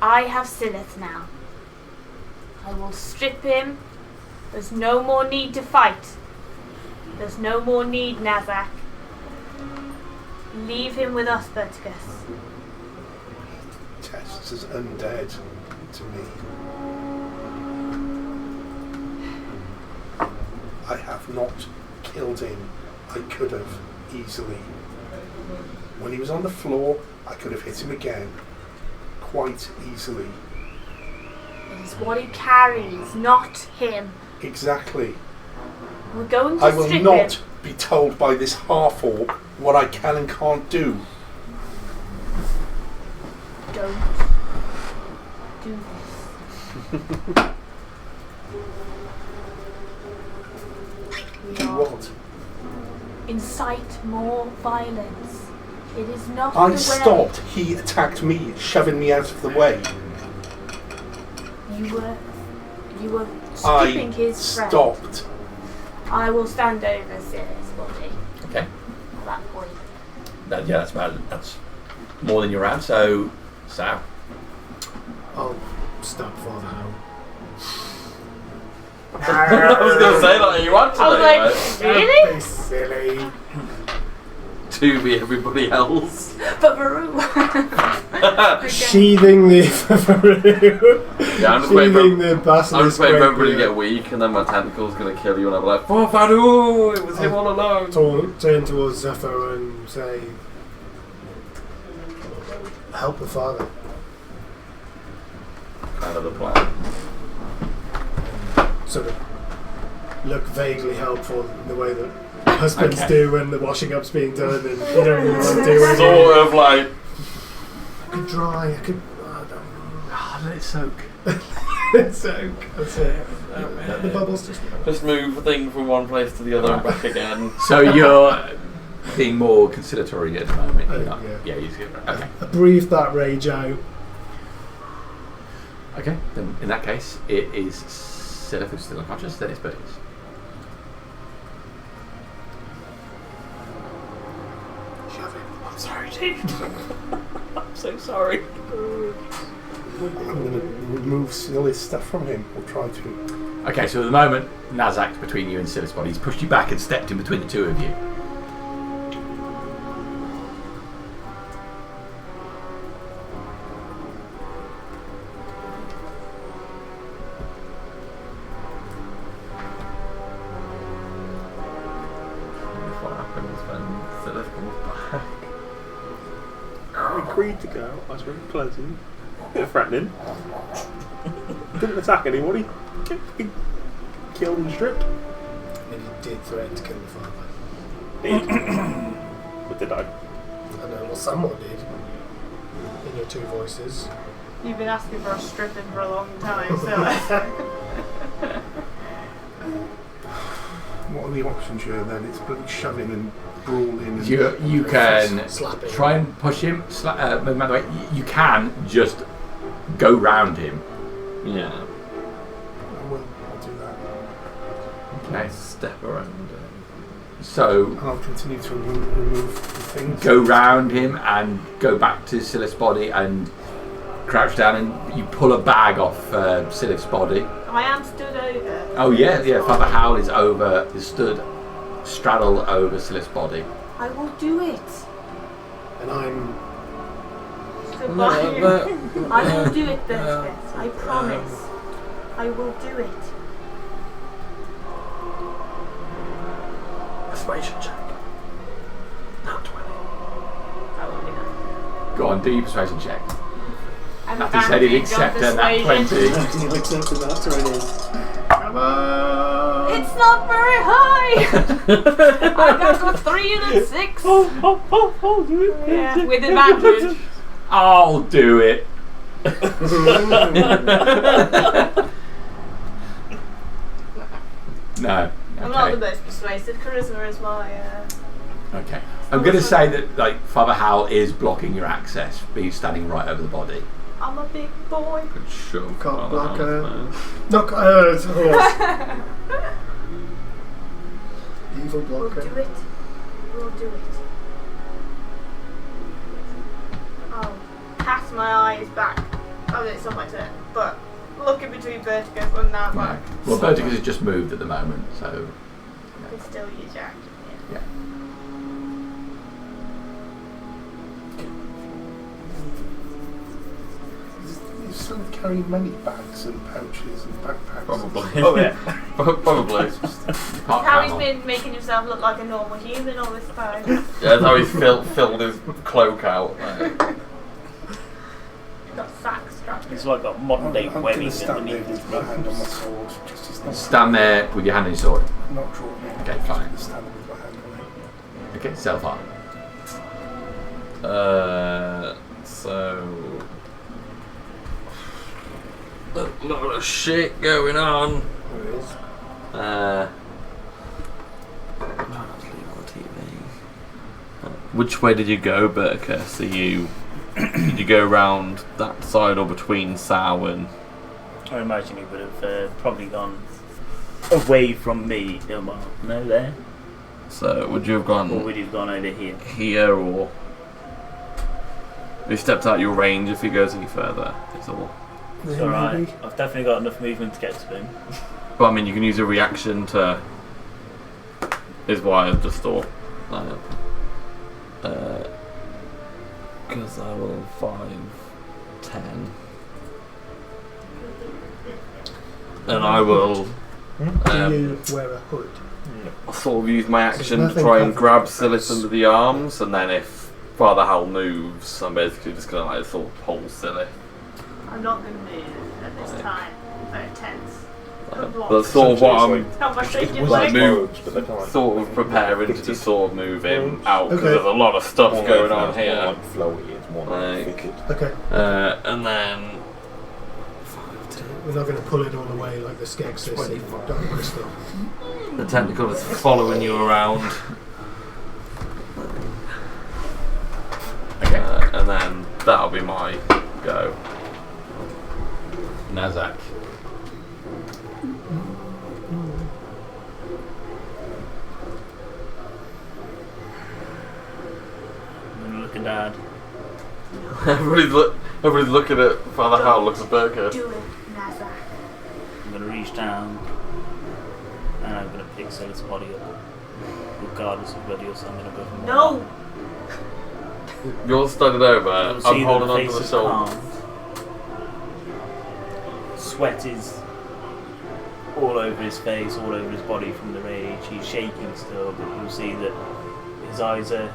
S10: I have Sylith now. I will strip him. There's no more need to fight. There's no more need, Nazak. Leave him with us, Vertigus.
S1: Tests as undead to me. I have not killed him. I could have easily. When he was on the floor, I could have hit him again quite easily.
S10: It is what he carries, not him.
S1: Exactly.
S10: We're going to
S1: I will
S10: strip
S1: not
S10: him.
S1: be told by this half-orc what I can and can't do.
S10: Don't do this.
S1: Do what?
S10: Incite more violence. It is not
S1: I
S10: the way.
S1: stopped. He attacked me, shoving me out of the way.
S10: You were stripping his friend.
S1: Stopped.
S10: I will stand over Sylith's body
S2: Okay.
S10: at that point.
S2: That's more than your round. So, Sal.
S7: I'll stab Father Howell.
S5: I was going to say that you want to
S10: I was
S5: know,
S10: like, really?
S7: Don't be silly.
S5: to be everybody else.
S10: But Varu.
S7: Sheathing the
S5: Yeah, I'm just waiting
S7: sheathing
S5: for,
S7: the basilisk.
S5: I'm just waiting for everybody to
S7: rapier.
S5: get weak, and then my tentacle's going to kill you, and I'll be like, "Oh, Faru, it was him all along."
S7: Turn towards Zephyr and say, "Help the father."
S5: Kind of the plan.
S7: Sort of look vaguely helpful in the way that husbands
S2: Okay.
S7: do when the washing up's being done and you don't really want to do it.
S5: Sort of like.
S7: I could dry, I could...
S2: Let it soak.
S7: soak. That's it. Let the bubbles just...
S5: move the thing from one place to the other and back again.
S2: So you're being more conciliatory at the moment. You're not,
S7: Yeah.
S2: he's good. Okay.
S7: I breathed that rage out.
S2: Okay. Then in that case, it is Silith who's still unconscious. Then it's Berticus.
S7: Shove it.
S11: I'm sorry, dude. I'm so sorry.
S1: I'm going to remove Silly's stuff from him, or try to.
S2: Okay, so at the moment, Nazak's between you and Silith's body. He's pushed you back and stepped in between the two of you.
S5: What happens when Silith comes back?
S6: I agreed to go. I was very pleasant. Bit threatening. Didn't attack anybody. Killed and stripped.
S7: And you did threaten to kill the father.
S6: But did I?
S7: I know, well, someone did. In your two voices.
S8: You've been asking for a stripping for a long time, so
S1: What are the options here then? It's bloody shoving and brawling. And
S2: You can
S7: Slapping.
S2: try and push him. By the way, you can just go round him.
S5: Yeah.
S1: I will. I'll do that.
S2: Okay.
S5: Step around.
S2: So
S1: And I'll continue to remove the things.
S2: go round him and go back to Silith's body and crouch down and you pull a bag off Silith's body.
S8: I am stood over.
S2: Oh yeah. Father Howl is straddled over Silith's body.
S8: I will do it.
S7: And I'm...
S8: So I will do it, Berticus. I promise. I will do it.
S5: Persuasion check. Not 20.
S8: That will be enough.
S2: Go on, do your persuasion check.
S8: I'm
S2: Matthew said he'd accept an nat 20.
S7: You'll accept that 20. Come on!
S8: It's not very high! I got a 3 and a 6.
S11: Oh, do it.
S8: Yeah, with advantage.
S2: I'll do it. No.
S8: I'm not the
S2: Okay.
S8: most persuasive. Charisma is my.
S2: Okay. I'm going to say that Father Howl is blocking your access, but he's standing right over the body.
S8: I'm a big boy.
S5: Good shove.
S7: Can't block
S5: her.
S7: Evil
S8: We'll
S7: blocker.
S8: do it. We'll do it. I'll cast my eyes back. Oh, it's on my turn. But looking between Berticus and that
S2: Yeah.
S8: one.
S2: Well, Berticus has just moved at the moment, so
S8: You can still use your action.
S2: yeah.
S1: You still carry many bags and pouches and backpacks.
S5: Probably.
S6: Oh yeah.
S5: Probably.
S2: You can't
S8: How
S2: cram
S8: he's
S2: on.
S8: been making himself look like a normal human all this time.
S5: Yeah, that's how he's filled his cloak out.
S8: Got sacks strapped.
S11: It's like got modern day
S1: I'm going
S11: webbing
S1: to stand there
S11: underneath his
S1: with my hand on my
S11: robes.
S1: sword. Just as not,
S2: Stand there with your hand on your sword.
S1: not drawing it.
S2: Okay, fine.
S1: Just stand there with my hand on it.
S2: Okay, self-harm.
S5: So a lot of shit going on.
S7: There is.
S5: Which way did you go, Berticus? Did you go around that side or between Sow and?
S11: I imagine he would have probably gone away from me. No, there.
S5: So would you have
S11: Or
S5: gone
S11: would he have gone over here?
S5: here or? He stepped out your range if he goes any further. It's all.
S11: It's alright. I've definitely got enough movement to get to him.
S5: But I mean, you can use a reaction to. Is why I just thought. Because I will 5, 10. And I will
S7: Do you wear a hood?
S5: sort of use my action to
S7: nothing
S5: try and
S7: covered
S5: grab
S7: like
S5: Silith
S7: this.
S5: under the arms, and then if Father Howl moves, I'm basically just going to sort of pull Silith.
S8: I'm not going to move at this time. Very tense.
S5: That's sort of what I'm
S8: How much they do
S5: like
S6: Robes, but they're kind of
S5: sort of preparing to sort of move him out because
S7: Okay.
S5: there's a lot of stuff
S6: more
S5: going
S6: like
S5: on here.
S6: More like flowy, it's more like
S5: Like-
S6: fitted.
S7: Okay.
S5: And then
S7: We're not going to pull it all the way like the Skeksis and Dark Crystal.
S5: the tentacle is following you around.
S2: Okay.
S5: And then that'll be my go.
S2: Nazak.
S11: I'm looking Dad.
S5: Everybody's looking at Father Howell looks at Burger.
S8: Do it, Nazak.
S11: I'm gonna reach down and I'm gonna pick Silas' body up. Regardless of whether you're I'm gonna go for
S8: No!
S5: You're standing over,
S11: You'll see
S5: I'm
S11: that
S5: holding
S11: the
S5: on
S11: face
S5: to the
S11: is
S5: shoulder.
S11: calmed. Sweat is all over his face, all over his body from the rage. He's shaking still, but you'll see that his eyes are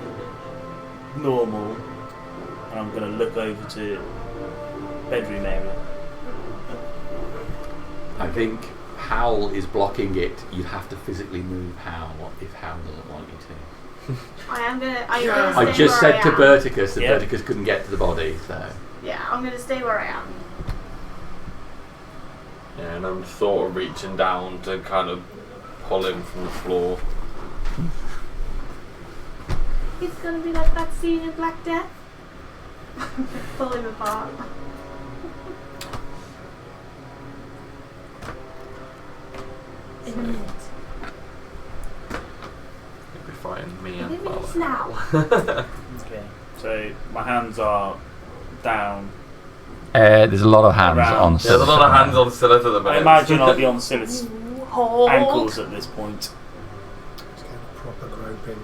S11: normal. And I'm going to look over to bedroom area.
S2: I think Howl is blocking it. You have to physically move Howl if Howl doesn't want you to.
S8: I'm gonna
S2: I
S8: stay
S2: just
S8: where
S2: said
S8: I
S2: to
S8: am.
S2: Verticus that
S11: Yeah.
S2: Verticus couldn't get to the body, so.
S8: Yeah, I'm gonna stay where I am.
S5: Yeah, and I'm sort of reaching down to kind of pull him from the floor.
S8: It's gonna be like that scene in Black Death. Pull him apart. In a minute.
S5: He'll be fighting me
S8: In a
S5: and
S8: minute
S5: Father.
S8: now.
S11: Okay. So my hands are down.
S2: There's a lot of hands
S11: Around.
S2: on.
S5: There's a lot of hands on Silas at the minute.
S11: I imagine I'll be on Silas'
S8: Hold.
S11: ankles at this point.
S7: It's kind of proper groping.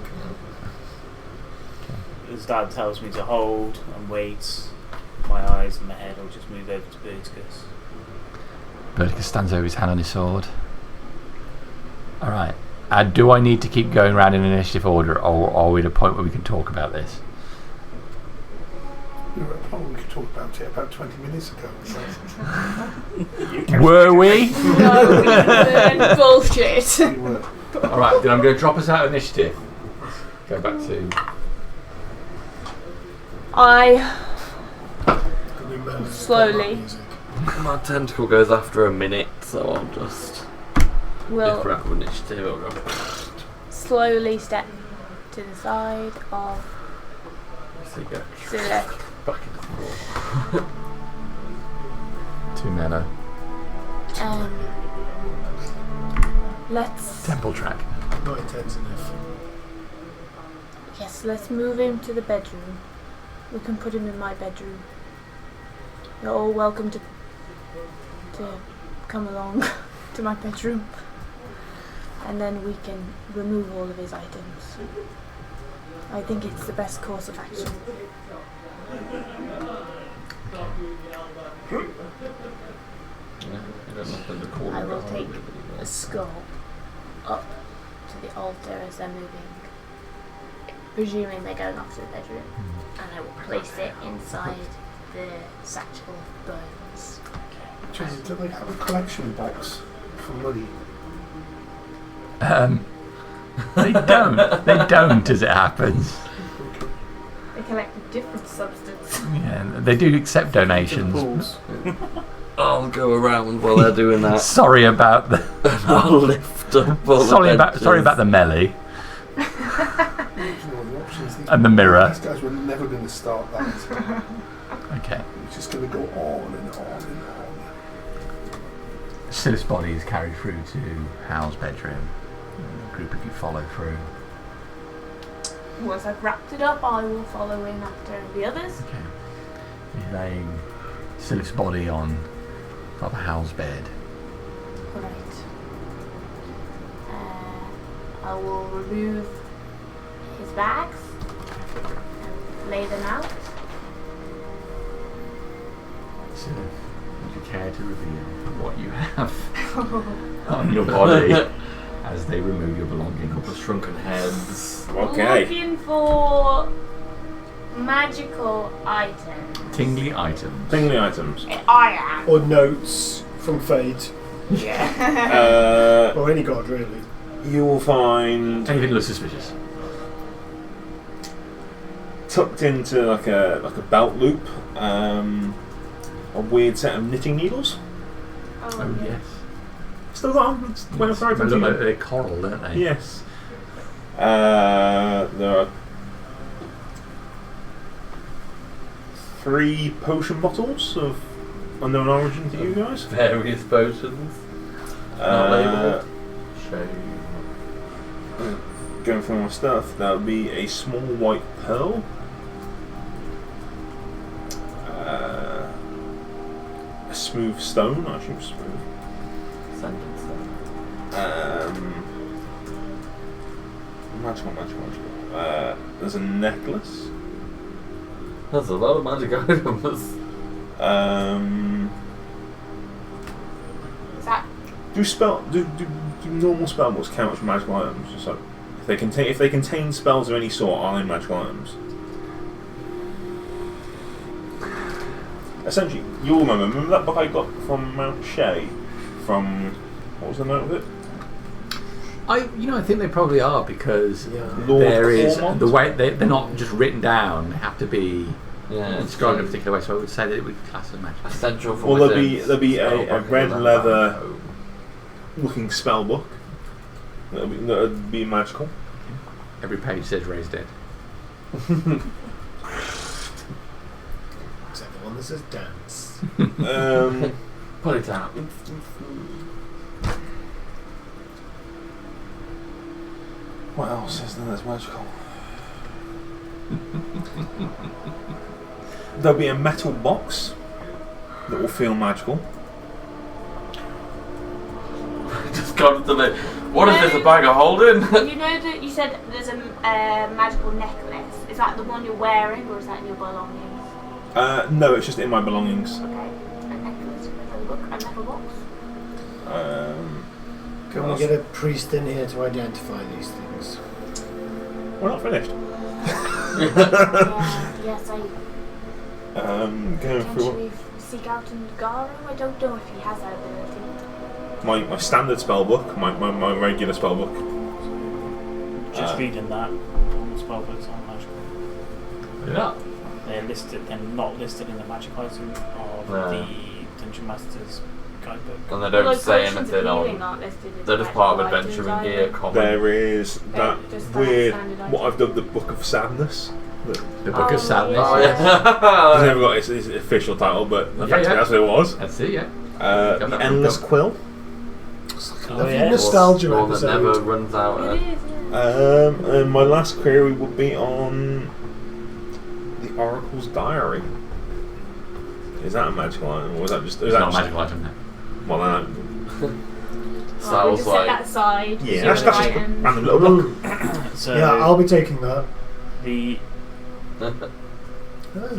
S11: His dad tells me to hold and wait. My eyes and my head will just move over to Verticus.
S2: Verticus stands over his hand on his sword. Alright. Do I need to keep going around in initiative order, or are we at a point where we can talk about this?
S1: We were at a point we could talk about it about 20 minutes ago.
S2: Were we?
S8: No, we weren't. Bullshit.
S1: We were.
S2: Alright, then I'm going to drop us out of initiative. Go back to.
S8: I
S7: Could we merge
S8: Slowly.
S7: music?
S5: My tentacle goes after a minute, so I'll just. If we're
S8: will
S5: out of initiative, I'll go.
S8: slowly step to the side of
S5: So you go
S8: Zilla.
S5: back into the floor.
S2: 2 mana.
S8: Let's
S2: Temple track.
S7: Not intense enough.
S8: yes, let's move him to the bedroom. We can put him in my bedroom. You're all welcome to come along to my bedroom, and then we can remove all of his items. I think it's the best course of action.
S5: Yeah, I got nothing to call
S8: I
S5: it
S8: will
S5: out.
S8: take a skull up to the altar as they're moving, presuming they're going off to the bedroom, and I will place it inside the satchel of bones.
S1: Jesse, do they have a collection box for money?
S2: They don't. They don't, as it happens.
S8: They collect a different substance.
S2: Yeah, they do accept donations.
S11: Pools.
S5: I'll go around while they're doing that.
S2: Sorry about the.
S5: I'll lift up all
S2: Sorry
S5: the
S2: about the melee
S1: There's no other options.
S2: and the mirror.
S1: These guys were never going to start that.
S2: Okay.
S1: It's just going to go on and on and on.
S2: Silas' body is carried through to Hal's bedroom. A group of you follow through.
S8: Once I've wrapped it up, I will follow in after the others.
S2: Okay. You're laying Silas' body on Father Hal's bed.
S8: Right. I will remove his bags and lay them out.
S2: So, would you care to reveal what you have on your body as they remove your belongings?
S5: shrunken heads.
S6: Okay.
S8: Looking for magical items.
S2: Tingly items.
S6: Tingly items.
S8: I am.
S7: Or notes from Fate.
S3: Yeah.
S7: Or any god, really.
S6: You will find
S2: Anything looks suspicious.
S6: tucked into like a belt loop, a weird set of knitting needles.
S2: Oh yes.
S6: Still got them. When I started
S2: They look like
S6: to
S2: they're coral, don't they?
S6: yes. There are 3 potion bottles of unknown origin to you guys.
S5: Various potions. Not labelled.
S6: Shame. Going through my stuff, that would be a small white pearl. A smooth stone, I assume smooth.
S5: Sentence
S6: Magical. There's a necklace.
S5: There's a lot of magic items.
S10: Is that
S6: Do normal spell books count as magical items? So if they contain spells of any sort, are they magical items? Essentially, you'll remember that book I got from Mount Shea? From what was the note of it?
S2: I think they probably are because
S6: Lord
S2: there is
S6: Cormont?
S2: the way they're not just written down; they have to be
S5: Yeah.
S2: inscribed in a particular way. So I would say that it would be classed as magic.
S5: Essential for
S6: Well,
S5: wizards.
S6: there'll be a
S5: Spellbook
S6: red
S5: is
S6: leather
S5: about-
S6: looking spell book. That'd be magical.
S2: Every page says "raised dead."
S7: Except the one that says dance.
S5: Put it out.
S6: What else is there that's magical? There'll be a metal box that will feel magical.
S5: Just got to me. What is this, a bag of holding?
S10: you know that you said there's a magical necklace? Is that the one you're wearing, or is that in your belongings?
S6: No, it's just in my belongings.
S10: Okay, a necklace, a metal box.
S7: Can we get a priest in here to identify these things?
S6: We're not finished.
S10: Yes, I
S6: Going through
S10: potentially seek out Ngaro. I don't know if he has that ability.
S6: my standard spell book, my regular spell book.
S11: Just reading that, all the spell books aren't magical.
S5: Yeah.
S11: They're not listed in the magic item of
S5: No.
S11: the Dungeon Master's guidebook.
S5: And they don't
S10: Although
S5: say
S10: potions of
S5: anything
S10: healing
S5: on.
S10: aren't listed as
S5: They're just part of
S10: magical
S5: adventuring
S10: items
S5: gear.
S10: either.
S5: Common.
S6: There is that
S10: just that
S6: weird,
S10: standard
S6: what
S10: item.
S6: I've dubbed the Book of Sadness.
S2: The Book
S10: Oh,
S2: of Sadness.
S5: Oh
S10: yeah.
S6: It's
S5: yeah.
S6: never got its official title, but effectively
S2: yeah.
S6: that's what it was.
S2: That's it. Yeah.
S6: The
S2: that
S6: Endless
S2: book.
S6: Quill.
S7: Lovely
S11: yeah.
S7: nostalgia
S5: Or that
S7: episode.
S5: never runs out.
S10: It is, yeah.
S6: And my last query would be on the Oracle's Diary. Is that a magical item, or was that just?
S2: It's not a magical item now.
S6: Well,
S10: Right, we'll
S5: Sounds
S10: just set that
S5: like
S10: aside.
S6: yeah,
S10: See
S6: that's
S10: what
S6: just a
S10: items.
S6: random little book.
S11: So
S7: Yeah, I'll be taking that.
S11: the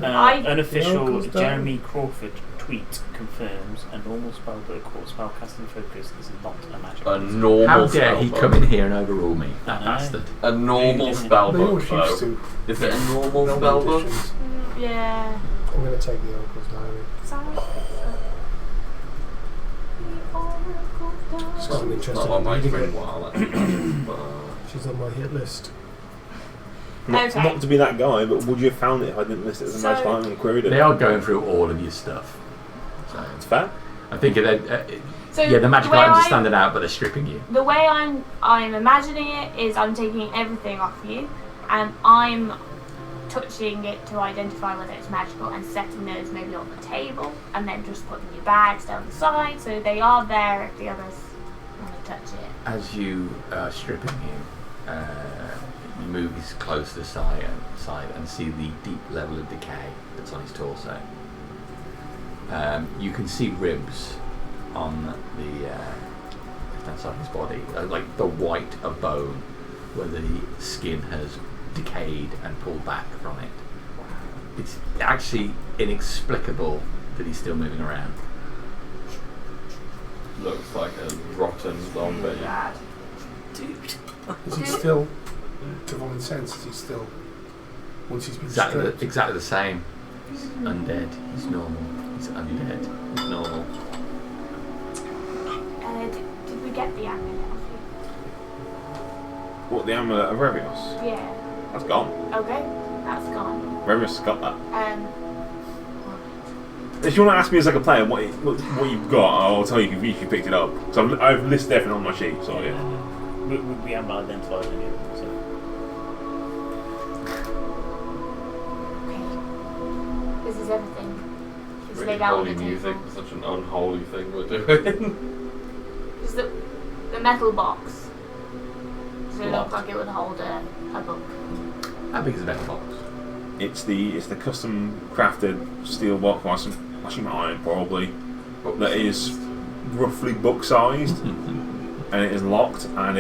S10: I-
S11: unofficial
S7: Oracle's Diary.
S11: Jeremy Crawford tweet confirms a normal spellbook or spellcasting focus is not a magic
S5: a
S11: item.
S5: normal
S2: How dare he
S5: spellbook.
S2: come in here and overrule me? That
S11: I know.
S2: bastard.
S5: A normal
S11: They
S7: They always
S5: spellbook
S7: used
S5: though.
S7: to.
S5: Is it a normal
S7: Normal
S5: spellbook?
S7: editions.
S10: Yeah.
S7: I'm going to take the Oracle's Diary.
S10: Sounds
S7: So I'm
S5: It's
S7: interested
S5: not on
S7: in
S5: my
S7: reading
S5: screen
S7: it.
S5: while actually.
S7: She's on my hit list.
S10: Okay.
S6: Not to be that guy, but would you have found it if I didn't list it as a
S10: So-
S6: magical item and queried it?
S2: They are going through all of your stuff. So
S6: It's fair.
S2: I think that
S10: So
S2: yeah, the magical
S10: way
S2: items are
S10: I'm-
S2: standing out, but they're stripping you.
S10: The way I'm imagining it is I'm taking everything off you, and I'm touching it to identify whether it's magical and setting those maybe on the table, and then just putting your bags down the side so they are there if the others want to touch it.
S2: As you are stripping him, you move his close to the side and see the deep level of decay that's on his torso. You can see ribs on the left-hand side of his body, like the white of bone, where the skin has decayed and pulled back from it. It's actually inexplicable that he's still moving around.
S5: Looks like a rotten zombie.
S10: Dude.
S1: Is he still divine sense? Is he still once he's been stripped?
S2: Exactly the same. He's undead. He's normal. He's undead. He's normal.
S4: Did we get the amulet off you?
S6: What, the amulet of Revios?
S4: Yeah.
S6: That's gone.
S4: Okay, that's gone.
S6: Revios has got that. If you want to ask me as like a player what you've got, I'll tell you if you picked it up. So I've listed everything on my sheet. So yeah.
S11: We haven't identified any of them. So.
S4: Okay. This is everything. It's
S5: Really
S4: laid out on
S5: holy
S4: the
S5: music
S4: table.
S5: is such an unholy thing we're doing.
S4: Is the metal box? Does it look
S5: Locked.
S4: like it would hold a book?
S2: How big is the metal box?
S6: It's the custom crafted steel box, washing iron probably, that is roughly book sized, and it is locked. And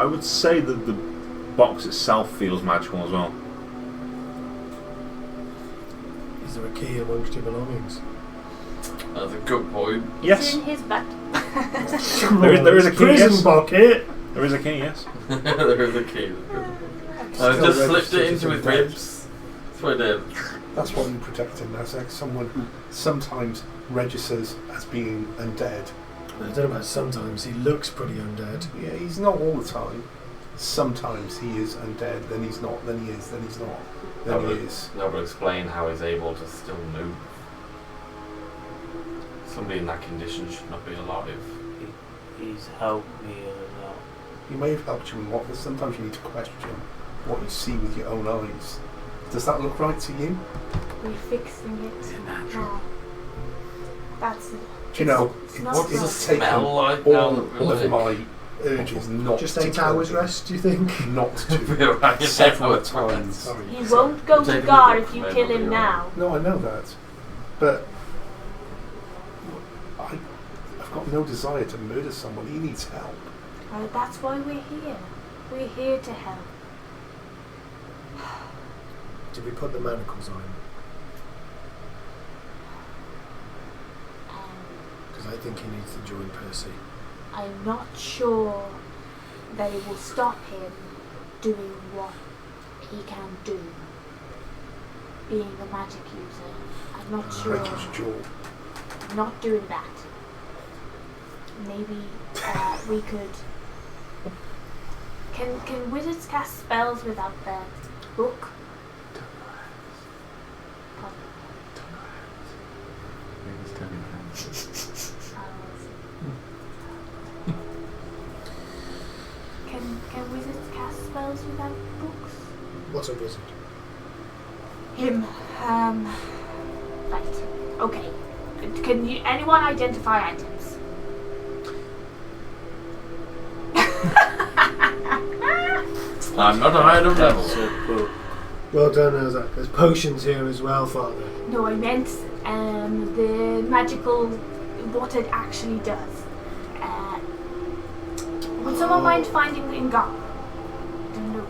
S6: I would say that the box itself feels magical as well.
S7: Is there a key amongst your belongings?
S5: That's a good point.
S4: It's
S6: Yes,
S4: in his butt.
S6: there is a key.
S7: Prison
S6: Yes,
S7: bucket.
S6: there is a key. Yes.
S5: There is a key. I
S1: Still
S5: just slipped
S1: registered
S5: it
S1: as
S5: into his
S1: undead.
S5: ribs. That's what I did.
S1: That's what you protect him as, like someone who sometimes registers as being undead.
S7: I don't know about sometimes. He looks pretty undead.
S1: Yeah, he's not all the time. Sometimes he is undead, then he's not, then he is, then he's not, then he is.
S5: That would explain how he's able to still move. Somebody in that condition should not be alive.
S11: He's helped me a lot.
S1: He may have helped you in what, but sometimes you need to question what you see with your own eyes. Does that look right to you?
S4: We're fixing it.
S2: Is it natural?
S4: Now. That's it.
S1: Do you know,
S4: It's
S1: it-
S4: not
S5: What does
S4: right.
S5: it
S1: it's taken
S5: smell like
S1: all
S5: now?
S1: of my urges not
S7: Just
S1: to
S7: 8
S1: kill
S7: hours
S1: him,
S7: rest, do you think?
S1: not to.
S5: We're right.
S1: Several times.
S7: Sorry.
S4: He won't go to
S5: Take a
S4: Gar
S5: look
S4: if
S5: at
S4: you
S5: the
S4: kill
S5: menu,
S4: him
S5: right?
S4: now.
S1: No, I know that, but I've got no desire to murder someone. He needs help.
S4: That's why we're here. We're here to help.
S7: Did we put the manacles on him? Because I think he needs to join Percy.
S4: I'm not sure they will stop him doing what he can do. Being a magic user. I'm not sure.
S1: Break his jaw.
S4: I'm not doing that. Maybe we could. Can wizards cast spells without their book? Can wizards cast spells without books?
S7: What's a wizard?
S4: Him. Right. Okay. Can anyone identify items?
S5: I'm not a item level.
S7: Well done, Ozak. There's potions here as well, Father.
S4: No, I meant the magical, what it actually does. Would someone mind finding Ingar? Don't know.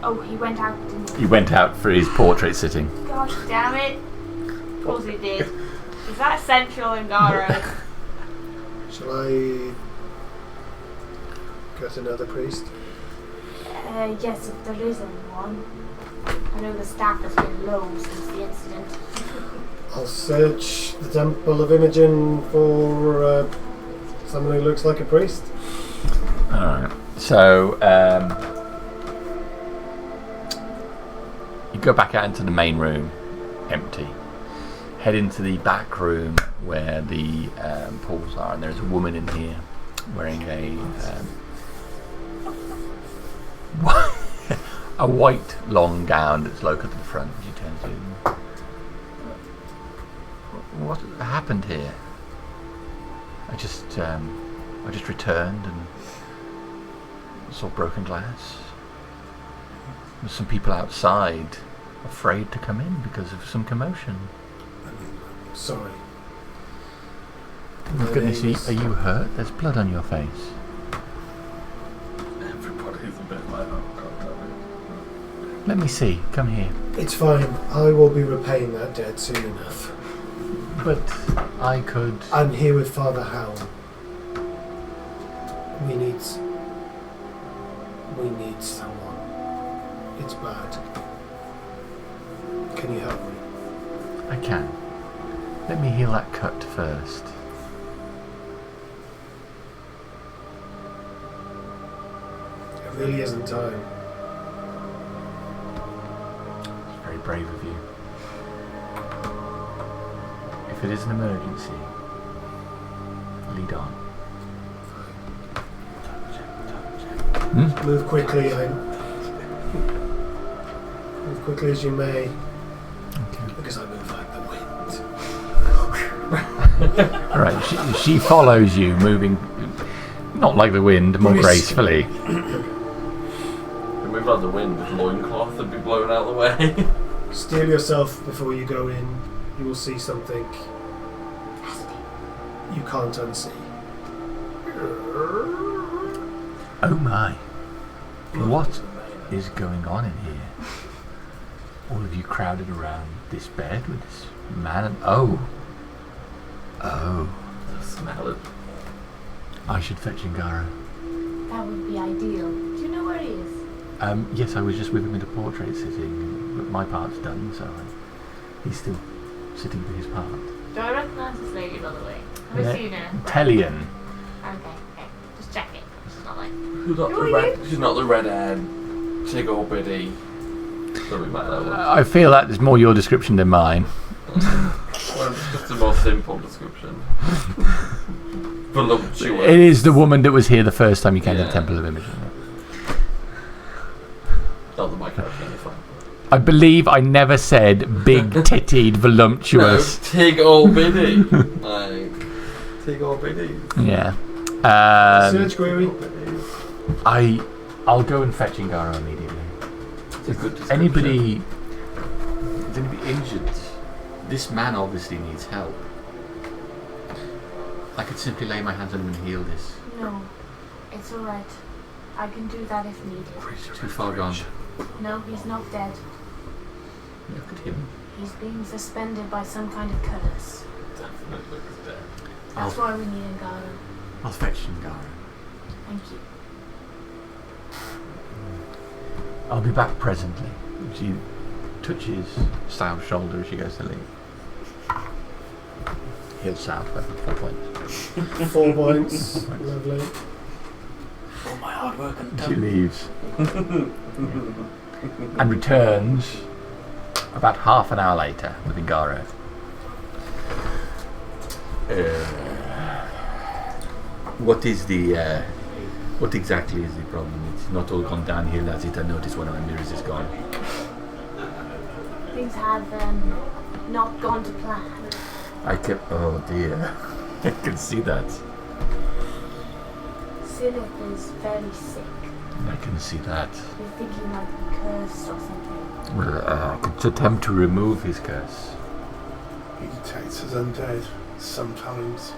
S4: Oh, he went out, didn't he?
S2: He went out for his portrait sitting.
S8: Gosh damn it. Of course he did. Is that essential in Garo?
S7: Shall I get another priest?
S4: Yes, if there is anyone. I know the staff has been low since the incident.
S7: I'll search the Temple of Imogen for someone who looks like a priest.
S2: Alright. So, you go back out into the main room, empty. Head into the back room where the pools are, and there's a woman in here wearing a white long gown that's low cut to the front. She turns to you. What happened here? I just returned and saw broken glass. There's some people outside afraid to come in because of some commotion.
S7: Sorry.
S2: Oh my goodness, are you hurt? There's blood on your face.
S5: Everybody's a bit like, oh god damn it.
S2: Let me see. Come here.
S7: It's fine. I will be repaying that debt soon enough.
S2: But I could...
S7: I'm here with Father Howell. We need someone. It's bad. Can you help me?
S2: I can. Let me heal that cut first.
S7: Really isn't time.
S2: It's very brave of you. If it is an emergency, lead on.
S7: Move quickly, move quickly as you may. Because I move like the wind.
S2: Right, she follows you, moving not like the wind, more gracefully.
S5: If we move like the wind, the loincloth would be blown out of the way.
S7: Steel yourself before you go in. You will see something you can't unsee.
S2: Oh my. What is going on in here? All of you crowded around this bed with this man and... Oh.
S5: Smell it.
S2: I should fetch Ngara.
S10: That would be ideal. Do you know where he is?
S2: Yes, I was just with him in the portrait sitting, but my part's done, so he's still sitting for his part.
S10: Do I recognise this lady, by the way? Have I seen her?
S2: Tellian.
S10: Okay. Just check it. She's not like...
S5: She's not the red-haired, tig or biddy that we met her.
S2: I feel that is more your description than mine.
S5: Well, it's just a more simple description. Voluptuous.
S2: It is the woman that was here the first time you came to the Temple of Imogen.
S5: Not the my character, it's fine.
S2: I believe I never said big-tittied, voluptuous.
S5: No, tig or biddy. Like, tig or biddy.
S2: Yeah.
S7: Search query.
S2: I'll go and fetch Ngara immediately.
S5: It's a good description.
S2: Anybody injured? This man obviously needs help. I could simply lay my hands on him and heal this.
S10: No. It's alright. I can do that if needed.
S2: Too far gone.
S10: No, he's not dead.
S2: Look at him.
S10: He's being suspended by some kind of curse.
S5: Definitely was dead.
S10: That's why we need Ngara.
S2: I'll fetch Ngara.
S10: Thank you.
S2: I'll be back presently. She touches Sal's shoulder as she goes to leave. Heal Sal for 4 points.
S7: 4 points. Lovely.
S11: All my hard work and
S2: She leaves. And returns about half an hour later with Ngara. What exactly is the problem? It's not all gone downhill as it. I noticed one of the mirrors is gone.
S10: Things have not gone to plan.
S2: Oh dear. I can see that.
S10: Silith is very sick.
S2: I can see that.
S10: We think he might be cursed or something.
S2: Well, I could attempt to remove his curse.
S1: He detects as undead. Sometimes.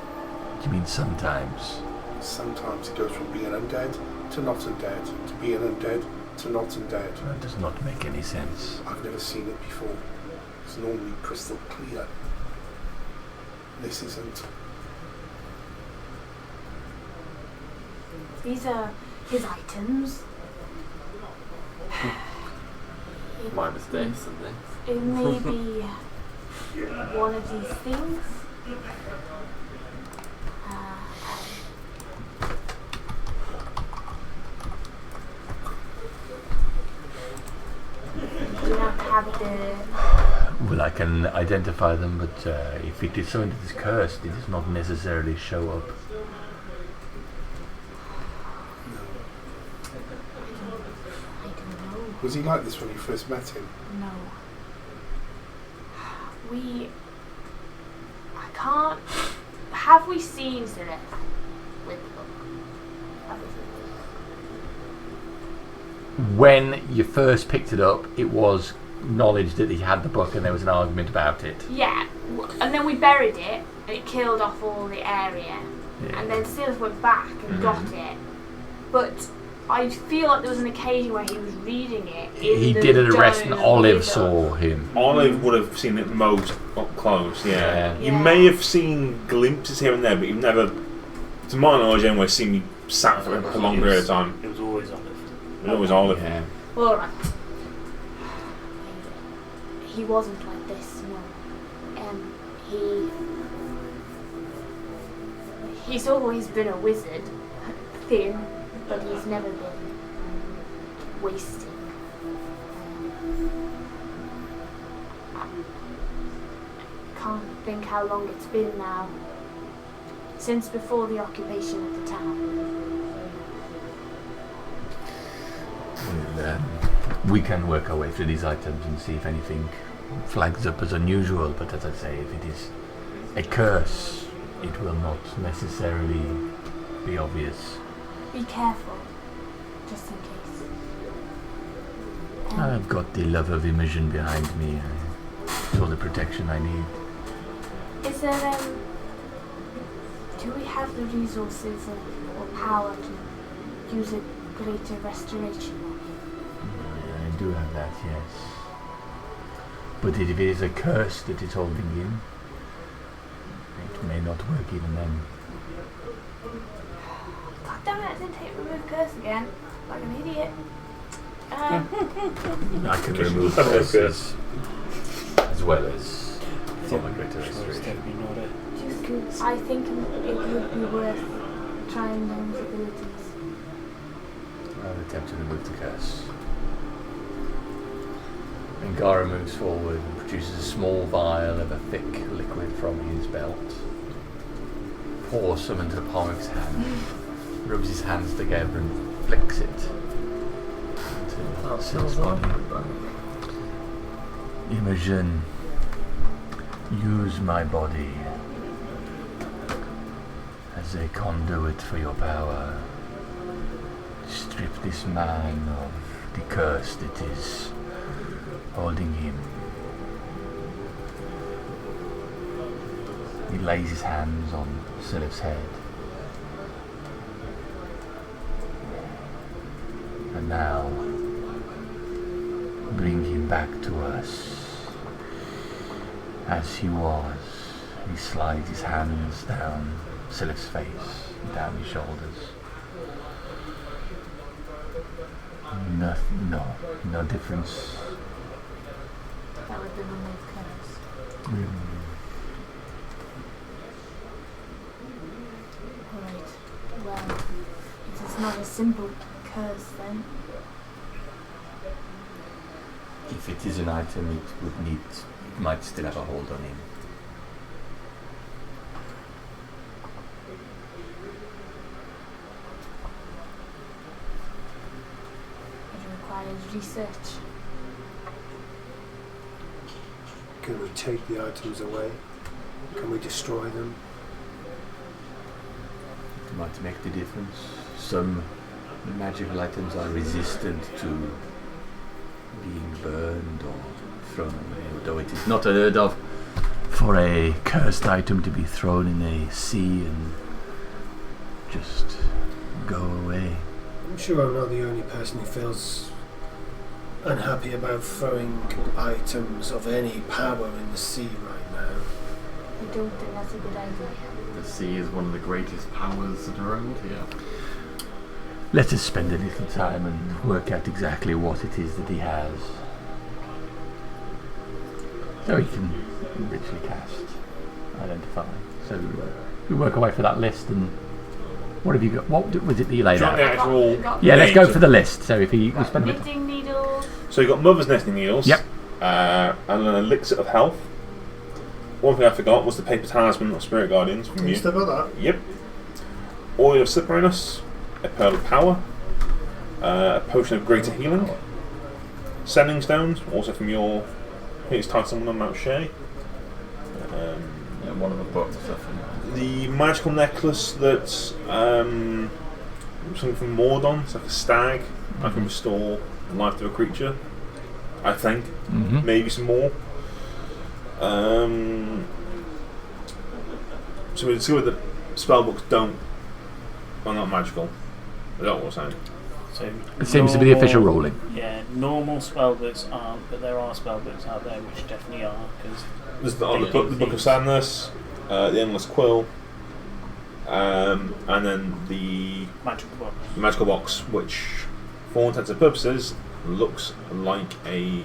S2: You mean sometimes?
S1: Sometimes it goes from being undead to not undead, to being undead to not undead.
S2: That does not make any sense.
S1: I've never seen it before. It's normally crystal clear. This isn't.
S10: These are his items.
S5: My mistakes and things.
S10: It may be one of these things. Do you not have the...
S2: Well, I can identify them, but if it is something that is cursed, it does not necessarily show up.
S10: I don't know.
S1: Was he like this when you first met him?
S10: No. I can't... Have we seen Silith with the book? Have we seen it?
S2: When you first picked it up, it was knowledge that he had the book and there was an argument about it.
S10: Yeah, and then we buried it, and it killed off all the area.
S2: Yeah.
S10: And then Silith went back and got it. But I feel like there was an occasion where he was reading it.
S2: He did an arrest and
S10: dome
S2: Olive
S10: with
S2: saw him.
S6: Olive would have seen it most up close, yeah.
S2: Yeah.
S6: You may have seen glimpses here and there, but you've never, to my knowledge anyway, seen me sat for a long period of time.
S11: It was always Olive.
S6: It was always Olive.
S2: Yeah.
S10: Well, right. He wasn't like this, no. He's always been a wizard, thin, but he's never been wasting. Can't think how long it's been now. Since before the occupation of the town.
S9: Well, we can work our way through these items and see if anything flags up as unusual, but as I say, if it is a curse, it will not necessarily be obvious.
S10: Be careful, just in case.
S9: I've got the love of immersion behind me. It's all the protection I need.
S10: Is there, do we have the resources or power to use a greater restoration?
S9: I do have that, yes. But if it is a curse that is holding you, it may not work even then.
S10: God damn it, I didn't take remove curse again. Like an idiot.
S9: I can remove curses as well as from a greater restoration.
S10: I think it would be worth trying those abilities.
S9: I'll attempt to remove the curse. Angara moves forward and produces a small vial of a thick liquid from his belt. Pours some into the palm of his hand, rubs his hands together and flicks it into Sil's body. Imogen, use my body as a conduit for your power. Strip this man of the curse that is holding him. He lays his hands on Silif's head. And now, bring him back to us as he was. He slides his hands down Silif's face, down his shoulders. No difference.
S10: That would be remove curse. Right. Well, it is not a simple curse then.
S9: If it is an item, it might still have a hold on him.
S10: It requires research.
S7: Can we take the items away? Can we destroy them?
S9: It might make the difference. Some magical items are resistant to being burned or thrown away, although it is not unheard of for a cursed item to be thrown in a sea and just go away.
S7: I'm sure I'm not the only person who feels unhappy about throwing items of any power in the sea right now.
S10: I don't think that's a good idea.
S5: The sea is one of the greatest powers that are around here.
S9: Let us spend a little time and work out exactly what it is that he has. So he can richly cast, identify. So we work our way for that list, and what have you got? What was it that you laid
S6: Do you
S9: out?
S6: want the actual
S9: Yeah, let's go
S6: names?
S9: for the list. So if we spend a bit.
S10: Knitting needles.
S6: So you got Mother's Nesting Needles.
S9: Yep.
S6: And an Elixir of Health. One thing I forgot was the Paper Talisman of Spirit Guardians from
S7: You
S6: you.
S7: still got that?
S6: Yep. Oil of Slipperiness. A Pearl of Power. A Potion of Greater Healing. Sending Stones, also from your... I think it's tied someone on Mount Shea.
S5: Yeah, one of the books.
S6: The magical necklace that's something from Mordon. It's like a stag. I can restore life to a creature. I think.
S9: Mm-hmm.
S6: Maybe some more. So we discovered that spellbooks don't... Well, not magical. Is that what we're saying?
S11: So
S9: It seems to be the official ruling.
S11: Yeah, normal spellbooks aren't, but there are spellbooks out there which definitely are. Because
S6: There's the Book of Sadness, the Endless Quill, and then the
S11: magical box,
S6: which, for all intents and purposes, looks like a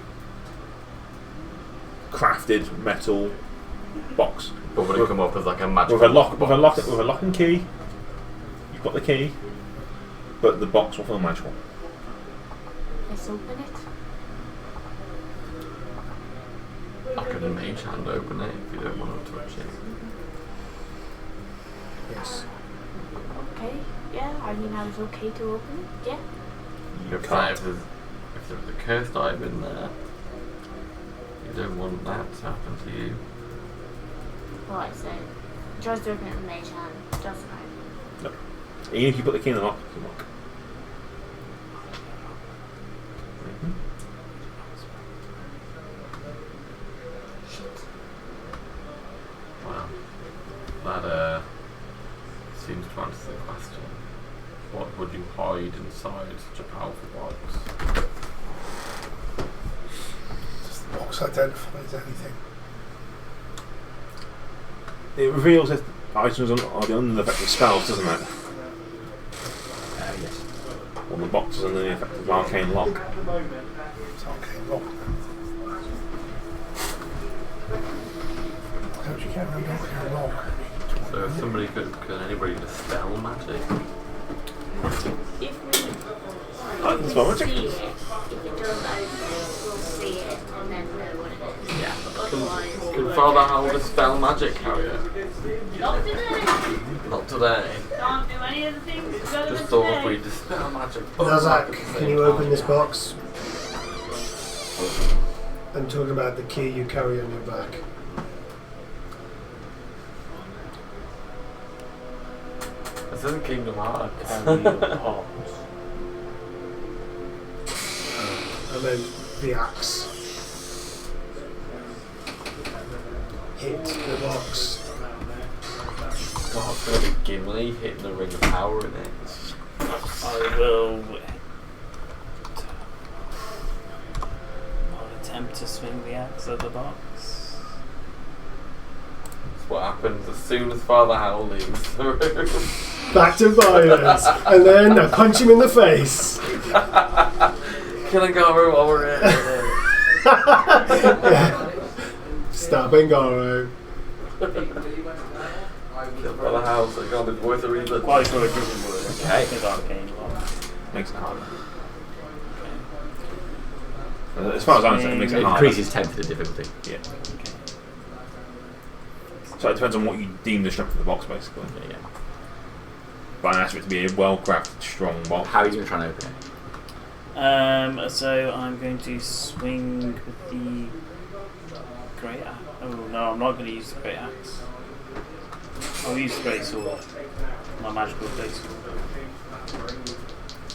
S6: crafted metal box.
S5: But would it come up as like a magical
S6: with a lock,
S5: box?
S6: with a lock and key? You've got the key, but the box will feel magical.
S4: device open it?
S5: I could mage hand open it if you don't want to touch it.
S7: Yes.
S4: Okay, yeah, I mean, I was okay to open it, yeah.
S5: You can't. If there was a cursed item in there, you don't want that to happen to you.
S10: Right, so tries to open it with mage hand, doesn't open.
S6: Even if you put the key in the lock, it can lock.
S5: Wow. That seems to answer the question. What would you hide inside such a powerful box?
S1: Does the box identifies anything?
S6: It reveals if items are under the effect of spells, doesn't it?
S2: Yes.
S6: Well, the box is under the effect of arcane lock.
S1: It's arcane lock. How would you get around arcane lock?
S5: So if somebody can anybody dispel magic?
S10: If we
S6: That's what
S10: see
S6: magic.
S10: it, if it does open, we'll see it and then know what it is.
S2: Yeah.
S10: Otherwise,
S5: Can Father Howell dispel magic, Harriet?
S10: not today.
S5: Not today.
S10: Can't do any of the things relevant
S5: Just thought if
S10: today.
S5: we dispel magic.
S7: Nazak, can you open this box? I'm talking about the key you carry on your back.
S5: This isn't Kingdom Hearts.
S11: Carry your pot.
S7: And then the axe. Hit the box.
S5: God, it's going to be Gimli hitting the ring of power in it.
S11: I will. I'll attempt to swing the axe at the box.
S5: That's what happens as soon as Father Howell leaves the room.
S7: Back to violence. And then I punch him in the face.
S5: Killing Garo while we're in.
S7: Yeah. Stabbing Garo.
S5: Kill Father Howell so he can't be the voice of reason.
S11: Quite sure it doesn't work.
S2: Okay.
S11: With arcane lock.
S6: Makes it harder. As far as I'm concerned, it makes
S2: It
S6: it harder.
S2: increases 10 to the difficulty.
S6: Yeah. So it depends on what you deem the strength of the box, basically.
S2: Yeah.
S6: But I asked for it to be a well-crafted, strong box.
S2: How are you going to try and open it?
S11: So I'm going to swing with the great axe. Oh no, I'm not going to use the great axe. I'll use the great sword. My magical great sword.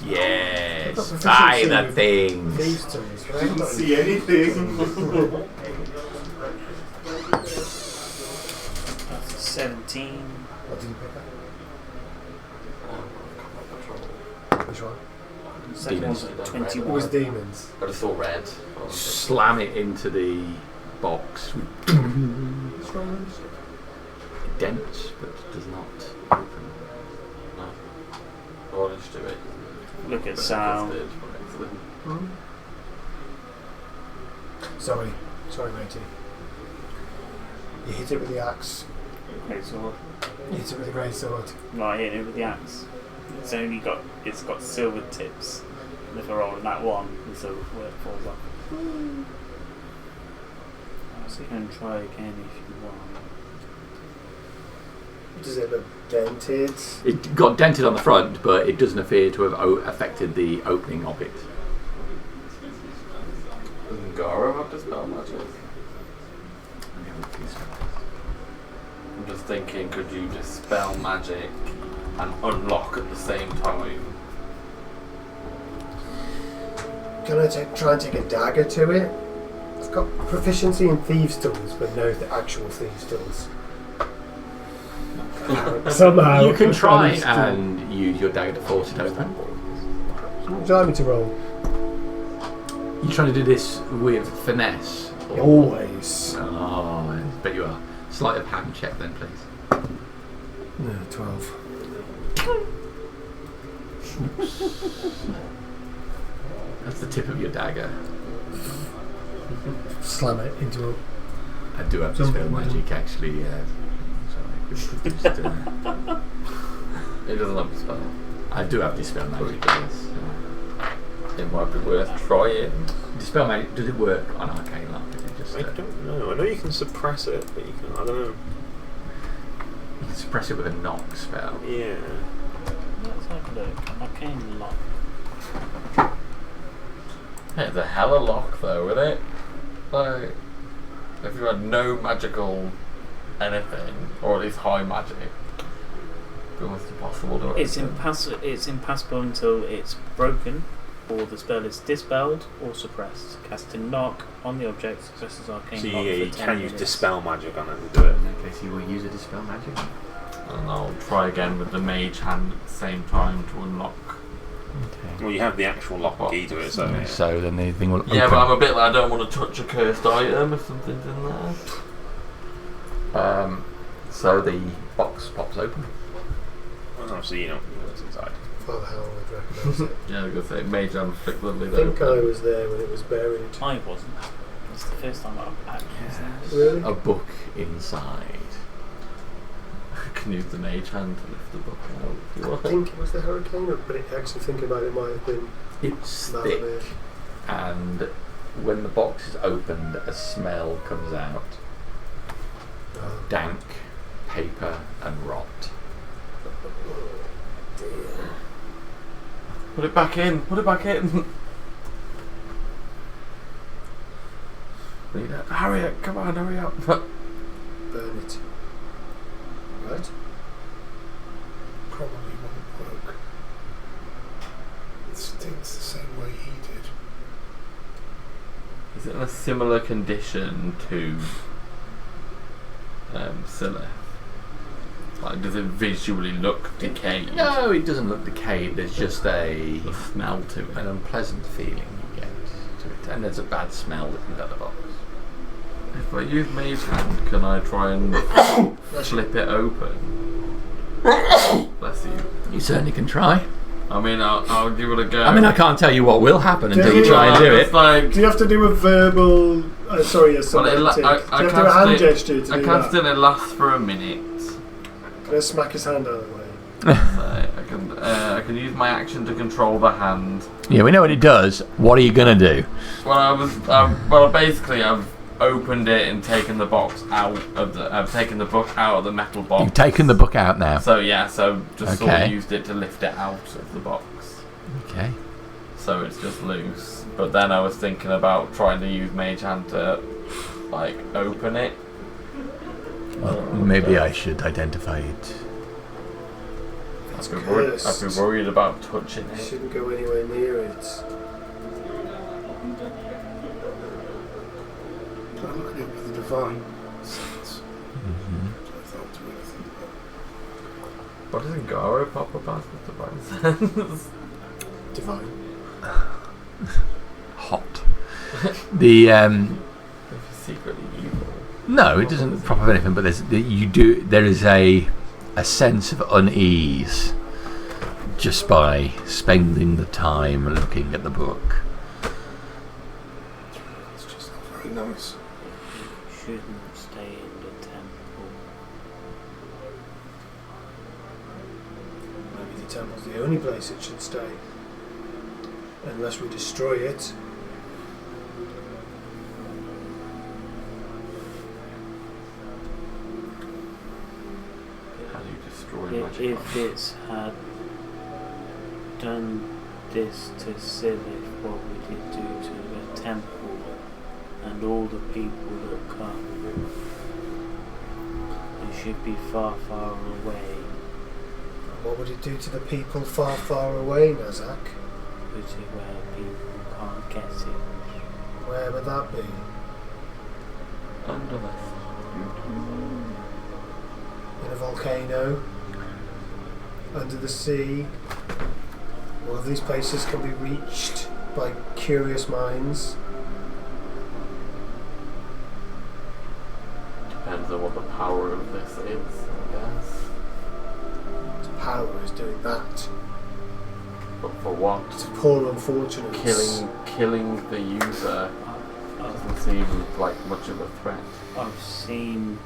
S2: Yes.
S7: I've got
S2: Buy
S7: proficiency
S2: the
S7: with
S2: things.
S7: These tools, but I haven't got any.
S6: See anything?
S11: That's a 17.
S7: What did you pick up? Which one?
S11: Second
S2: Demons.
S11: one's a
S7: It
S11: 21.
S7: was demons.
S5: I just saw red.
S2: Slam it into the box. Dents, but does not open.
S5: No. I'll just do it.
S11: Look at sound.
S7: Sorry, matey. You hit it with the axe.
S11: Great sword.
S7: You hit it with the great sword.
S11: I'm not hitting it with the axe. It's got silver tips. And if I roll on that one, the silver falls off. So you can try again if you want.
S7: Does it look dented?
S2: It got dented on the front, but it doesn't appear to have affected the opening of it.
S5: Doesn't Garo have dispel magic? I'm just thinking, could you dispel magic and unlock at the same time?
S7: Can I try and take a dagger to it? I've got proficiency in thieves' tools, but no actual thieves' tools. Somehow.
S2: You can try
S7: managed to-
S2: and use your dagger to force it open.
S7: Would you like me to roll?
S2: You trying to do this with finesse? or-
S7: Always.
S2: Oh, I bet you are. Sleight of hand check then, please.
S7: No, 12.
S2: That's the tip of your dagger.
S7: Slam it into a...
S2: I do have dispel magic, actually. Sorry, we could just,
S5: It doesn't have dispel.
S2: I do have dispel magic. Yes.
S5: It might be worth trying.
S2: Dispel magic, does it work on arcane lock? Is it just,
S6: I don't know. I know you can suppress it, but you can. I don't know.
S2: you can suppress it with a knock spell.
S6: Yeah.
S3: Let's have a look. Arcane lock.
S5: It's a hella lock though, isn't it? Like, if you had no magical anything, or at least high magic, it's almost impossible to
S3: It's
S5: open.
S3: It's impassable until it's broken, or the spell is dispelled or suppressed. Casting knock on the object successes arcane
S6: So
S3: lock
S6: yeah,
S3: for
S6: you
S3: 10
S6: can use
S3: minutes.
S6: dispel magic on it to do it.
S2: In that case, you will use a dispel magic.
S5: And I'll try again with the mage hand at the same time to unlock.
S2: Okay.
S6: Well, you have the actual lock key to it, so yeah.
S2: So then the thing will open.
S5: Yeah, but I'm a bit like I don't want to touch a cursed item if something's in there.
S2: So the box pops open.
S6: Well, obviously you know what's inside.
S7: Father Howell would recognise it.
S5: Yeah, I was going to say, mage hand flick lovely
S7: I
S5: though.
S7: think I was there when it was buried.
S3: I wasn't. It's the first time I've actually seen this.
S7: Really?
S2: A book inside.
S5: I can use the mage hand to lift the book out if you
S7: I
S5: want.
S7: think it was the hurricane, but actually thinking about it, might have been
S2: It's
S7: that
S2: thick,
S7: there.
S2: and when the box is opened, a smell comes out. Dank, paper, and rot.
S5: Put it back in! Put it back in! Hurry up! Come on, hurry up!
S7: Burn it. Right?
S1: Probably won't work. It stinks the same way he did.
S5: Is it in a similar condition to Scylla? Like, does it visually look decayed?
S2: No, it doesn't look decayed. There's just a
S5: The smell to
S2: an
S5: it.
S2: unpleasant feeling you get to it, and there's a bad smell that comes out of the box.
S5: If I use mage hand, can I try and flip it open? Bless you.
S2: You certainly can try.
S5: I mean, I'll give it a go.
S2: I mean, I can't tell you what will happen until
S7: Do
S2: you
S7: you
S2: try and do
S5: It's
S2: it.
S5: like,
S7: Do you have to do a verbal... sorry, a
S5: well,
S7: semantic?
S5: I
S7: do you have to do a
S5: cast
S7: hand
S5: it-
S7: gesture to
S5: I
S7: do
S5: cast
S7: that?
S5: it, it lasts for a minute.
S7: Can I smack his hand out of the way?
S5: So I can use my action to control the hand.
S2: Yeah, we know what it does. What are you gonna do?
S5: Well, basically, I've opened it and taken the box out of the. I've taken the book out of the metal box.
S2: You've taken the book out now.
S5: So yeah, so just sort
S2: Okay.
S5: of used it to lift it out of the box.
S2: Okay.
S5: So it's just loose. But then I was thinking about trying to use mage hand to like open it.
S2: Well, maybe I should identify it.
S7: It's
S5: I'd
S7: cursed.
S5: be worried about touching
S7: You
S5: it.
S7: shouldn't go anywhere near it.
S1: Can I look at it with a divine sense?
S2: Mm-hmm.
S1: I thought to anything about
S5: What does Ngaro pop up as with divine sense?
S7: Divine.
S2: Hot. The
S5: If he's secretly evil.
S2: no, it doesn't prop up anything. But there is a sense of unease just by spending the time looking at the book.
S1: it's just not very nice.
S3: You shouldn't stay in the temple.
S7: Maybe the temple's the only place it should stay. Unless we destroy it.
S5: How do you destroy
S3: If
S5: magic?
S3: it's had done this to Sylith, what would it do to the temple and all the people that come? It should be far, far away,
S7: What would it do to the people far, far away, Nazak?
S3: put it where people can't get it.
S7: Where would that be?
S5: Under the
S7: In a volcano? Under the sea? All of these places can be reached by curious minds.
S5: depends on what the power of this is, I guess.
S7: The power is doing that.
S5: But for what?
S7: To poor unfortunates.
S5: Killing the user doesn't seem like much of a threat.
S3: I've seen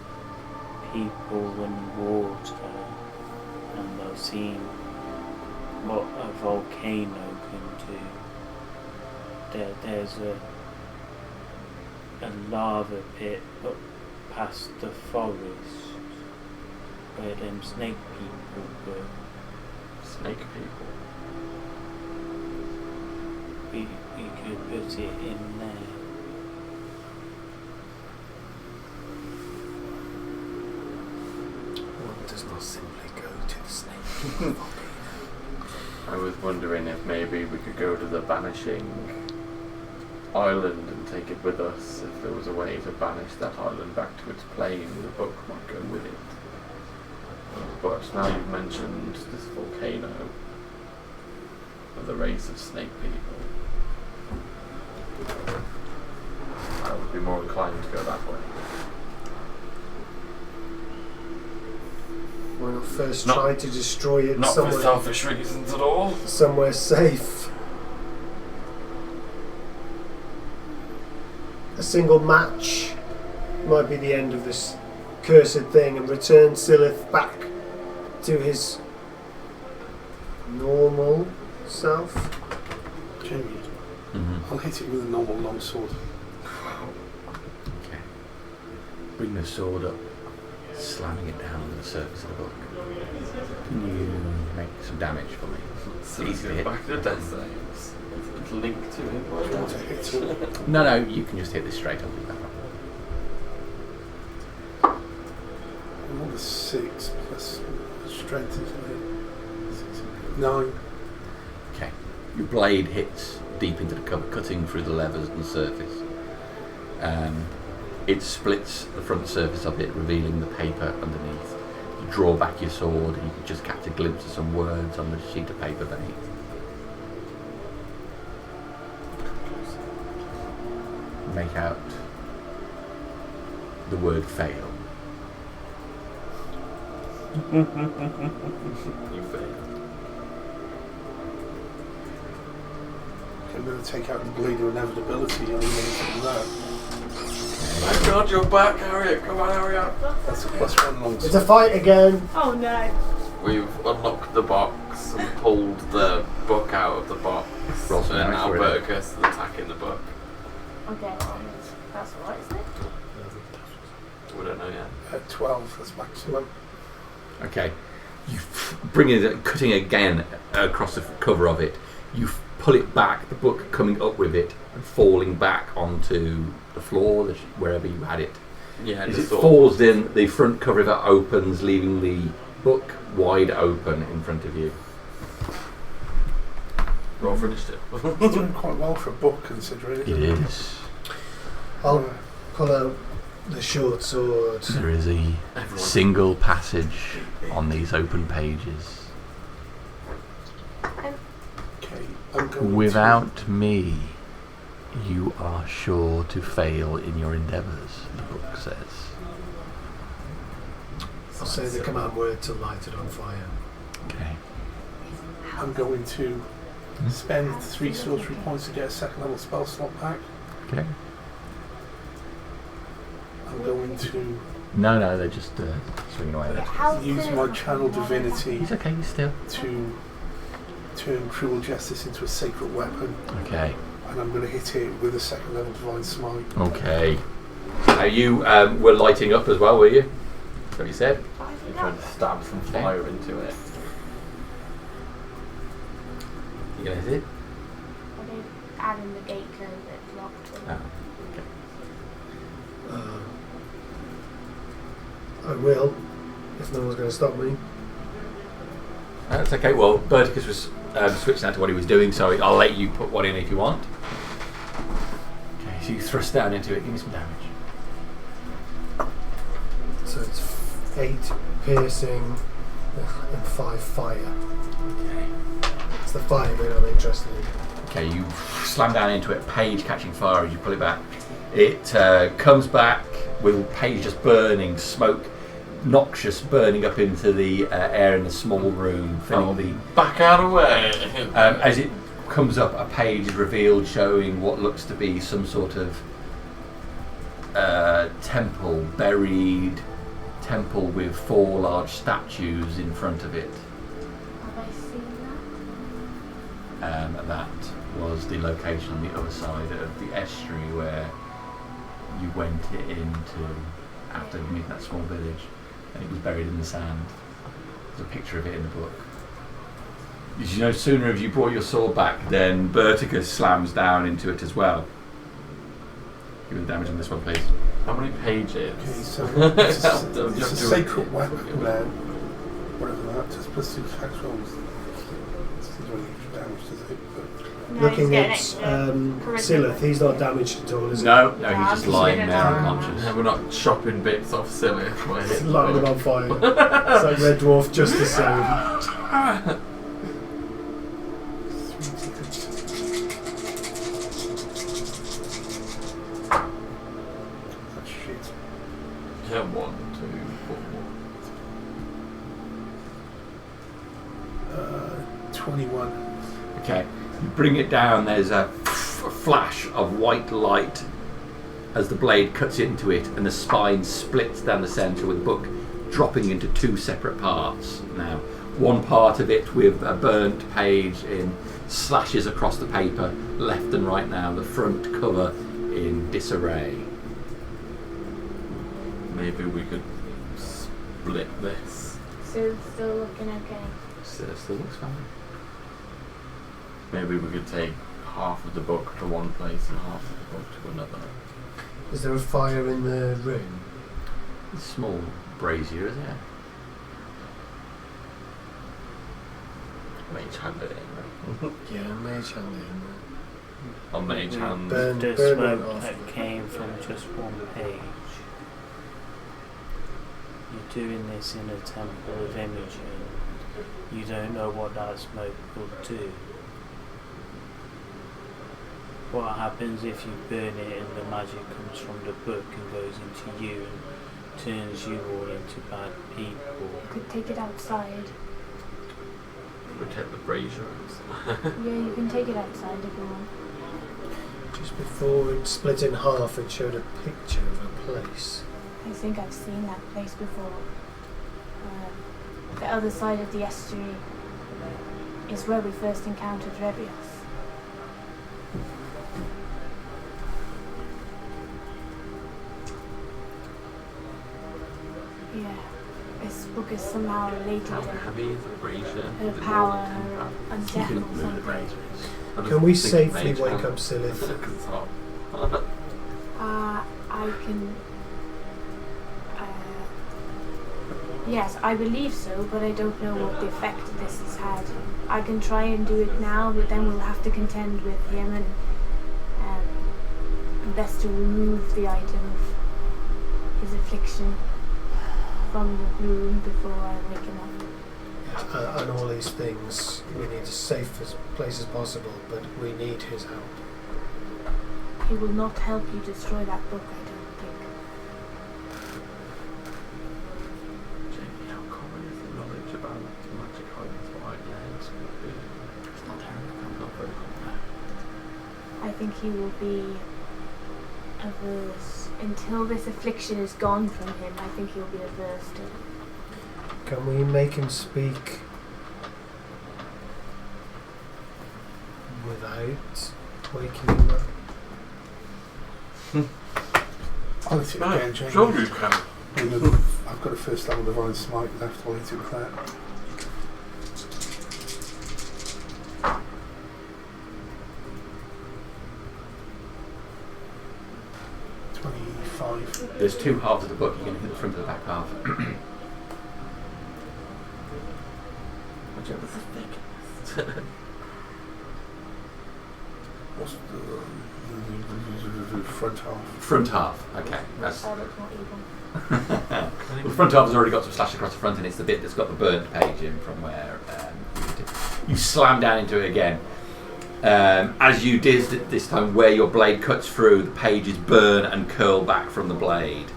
S3: people in water, and I've seen what a volcano can do.
S11: there's a lava pit up past the forest where them snake people were.
S5: Snake people.
S11: We could put it in there.
S12: One does not simply go to the snake.
S5: I was wondering if maybe we could go to the Banishing Island and take it with us. If there was a way to banish that island back to its plane, the book might go with it. But now you've mentioned this volcano of the race of snake people, I would be more inclined to go that way.
S7: Why not first
S5: Not-
S7: try to destroy it
S5: Not for
S7: somewhere,
S5: selfish reasons at all.
S7: somewhere safe? A single match might be the end of this cursed thing and return Silith back to his normal self.
S1: Jamie,
S2: Mm-hmm.
S1: I'll hit it with a normal long sword.
S2: Okay. Bring the sword up, slamming it down on the surface of the book. Can you make some damage for me?
S5: So
S2: Easy
S5: let's
S2: to
S5: go
S2: hit.
S5: back to the death saves. It's linked to it.
S1: Do you want to hit all?
S2: No, you can just hit this straight up with that.
S1: I'm on a 6 plus strength, isn't it? 9.
S2: Okay. Your blade hits deep into the cover, cutting through the levers and the surface. It splits the front surface of it, revealing the paper underneath. You draw back your sword and you can just catch a glimpse of some words on the sheet of paper beneath. Make out the word fail.
S5: You fail.
S1: I'm going to take out the blade of inevitability and anything that.
S5: Thank God you're back, Harriet. Come on, hurry up.
S1: That's a +1 long
S7: It's a
S1: sword.
S7: fight again.
S8: Oh no.
S5: We've unlocked the box and pulled the book out of the box.
S2: Roll some
S5: And
S2: damage
S5: now
S2: for it.
S5: Berkus is attacking the book.
S10: Okay, that's alright, isn't it?
S5: We don't know yet.
S1: At 12, that's maximum.
S2: Okay, you bring it, cutting again across the cover of it. You pull it back, the book coming up with it and falling back onto the floor, wherever you had it.
S5: Yeah,
S2: As
S5: just
S2: it
S5: thought-
S2: falls in, the front cover of it opens, leaving the book wide open in front of you.
S5: Roll for initiative.
S1: It's doing quite well for a book, considering.
S2: It is.
S7: I'll pull out the short sword.
S2: There is a
S5: Everyone.
S2: single passage on these open pages.
S1: Okay, I'm going
S2: Without me, you are sure to fail in your endeavours, the book says.
S7: I'll say the command word to light it on fire.
S2: Okay.
S1: I'm going to spend 3 sorcery points to get a second level spell slot back.
S2: Okay.
S1: I'm going to
S2: No, they're just swinging away there.
S1: use my channel divinity
S2: He's okay, he's still.
S1: to turn cruel justice into a sacred weapon,
S2: Okay.
S1: and I'm going to hit it with a second level divine smite.
S2: Okay. Now you were lighting up as well, were you? That's what you said?
S5: You're trying to stab some fire into it.
S2: You gonna hit it?
S10: I did add in the gate code that's locked.
S2: Oh, okay.
S7: I will, if no one's going to stop me.
S2: That's okay. Well, Berticus was switching out to what he was doing, so I'll let you put one in if you want. Okay, so you thrust down into it. Give me some damage.
S7: So it's 8 piercing and 5 fire.
S2: Okay.
S7: It's the fire bit I'm interested in.
S2: Okay, you slam down into it, page catching fire as you pull it back. It comes back with page just burning, smoke, noxious, burning up into the air in the small room, filling the...
S5: Back out of the way!
S2: As it comes up, a page is revealed showing what looks to be some sort of temple, buried temple with 4 large statues in front of it.
S10: Have I seen that?
S2: That was the location on the other side of the estuary where you went into after meeting that small village, and it was buried in the sand. There's a picture of it in the book. As you know, sooner have you brought your sword back, then Berticus slams down into it as well. Give me the damage on this one, please.
S5: How many pages?
S1: Okay, so it's a sacred weapon, whatever that, just plus 6 tax rolls. Doesn't do any extra damage, does it? But
S8: No,
S7: Looking
S8: he's getting
S7: at
S8: extra
S7: Silith, he's not damaged at all, is he?
S2: No, he's just lying there
S8: Yeah.
S2: unconscious.
S5: We're not chopping bits off Silly. We're
S7: He's
S5: hitting
S7: lighting him on fire. It's like Red Dwarf just the same.
S1: 3 tickets. That's shit.
S5: Yeah, 1, 2, 4.
S1: 21.
S2: Okay, you bring it down, there's a flash of white light as the blade cuts into it, and the spine splits down the centre with the book dropping into 2 separate parts. Now, one part of it with a burnt page in slashes across the paper, left and right now, the front cover in disarray.
S5: Maybe we could split this.
S10: So still looking okay.
S2: Still looks fine.
S5: Maybe we could take half of the book to one place and half of the book to another.
S7: Is there a fire in the room?
S2: It's a small brazier, isn't it?
S5: Mage hand it in, right?
S7: Yeah, mage hand in.
S5: Or mage hand.
S7: Burn,
S11: The
S7: burn one
S11: smoke
S7: off.
S11: that came from just one page. You're doing this in a temple of imaging. You don't know what that smoke will do. What happens if you burn it and the magic comes from the book and goes into you and turns you all into bad people?
S4: You could take it outside.
S5: Protect the braziers.
S4: Yeah, you can take it outside if you want.
S7: Just before it split in half, it showed a picture of a place.
S4: I think I've seen that place before. The other side of the estuary is where we first encountered Revios. Yeah, this book is somehow related
S5: How
S4: to
S5: heavy is the brazier?
S4: her power, her undeath or something.
S7: Can we safely wake up Silith?
S4: I can... yes, I believe so, but I don't know what the effect this has had. I can try and do it now, but then we'll have to contend with him, and best to remove the item of his affliction from the room before I wake him up.
S7: And all these things, we need as safe as place as possible, but we need his help.
S4: He will not help you destroy that book, I don't think.
S5: Jamie, how common is the knowledge about magic items for Ireland? It's not very common.
S4: I think he will be averse. Until this affliction is gone from him, I think he'll be averse to it.
S7: Can we make him speak without waking him up?
S1: I'll hit it again, Jamie.
S5: Sure you can.
S1: I've got a first level divine smite left. I'll hit it with that.
S2: There's 2 halves of the book, you can hit the front and the back half.
S5: Whichever the thickest.
S1: What's the front half?
S2: Front half, okay. That's
S4: Oh, that's not even.
S2: well, the front half has already got some slash across the front, and it's the bit that's got the burnt page in from where you slam down into it again. As you did this time, where your blade cuts through, the pages burn and curl back from the blade.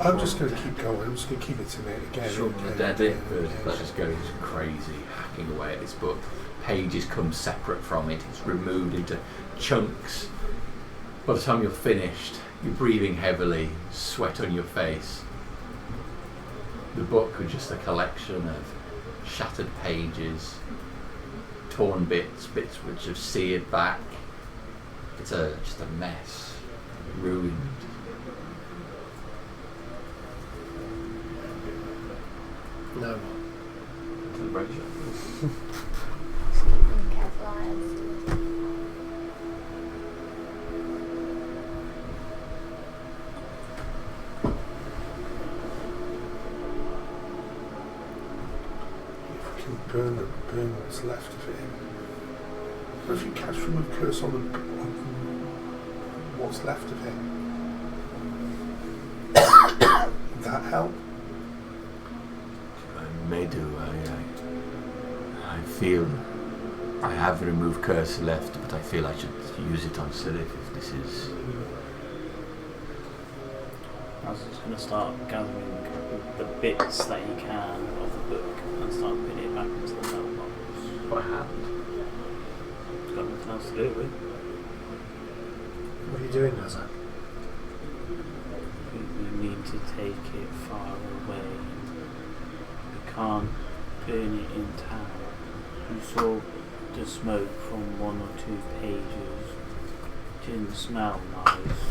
S1: I'm just going to keep going. I'm just going to keep it to me again.
S5: Sure,
S1: and
S5: dead
S1: again.
S5: it.
S2: Let's just go crazy, hacking away at this book. Pages come separate from it. It's removed into chunks. By the time you're finished, you're breathing heavily, sweat on your face. The book was just a collection of shattered pages, torn bits which have seared back. It's just a mess, ruined.
S7: No.
S10: Careful eyes.
S1: If we can burn what's left of him. If you cast remove curse on what's left of him, would that help?
S9: I may do. I feel I have remove curse left, but I feel I should use it on Sirif if this is.
S3: I was just going to start gathering the bits that you can of the book and start putting it back into the mailbox.
S5: By hand.
S3: It's got nothing else to do with.
S7: What are you doing, Nazar?
S3: We need to take it far away. We can't burn it in town. You saw the smoke from 1 or 2 pages. It didn't smell nice.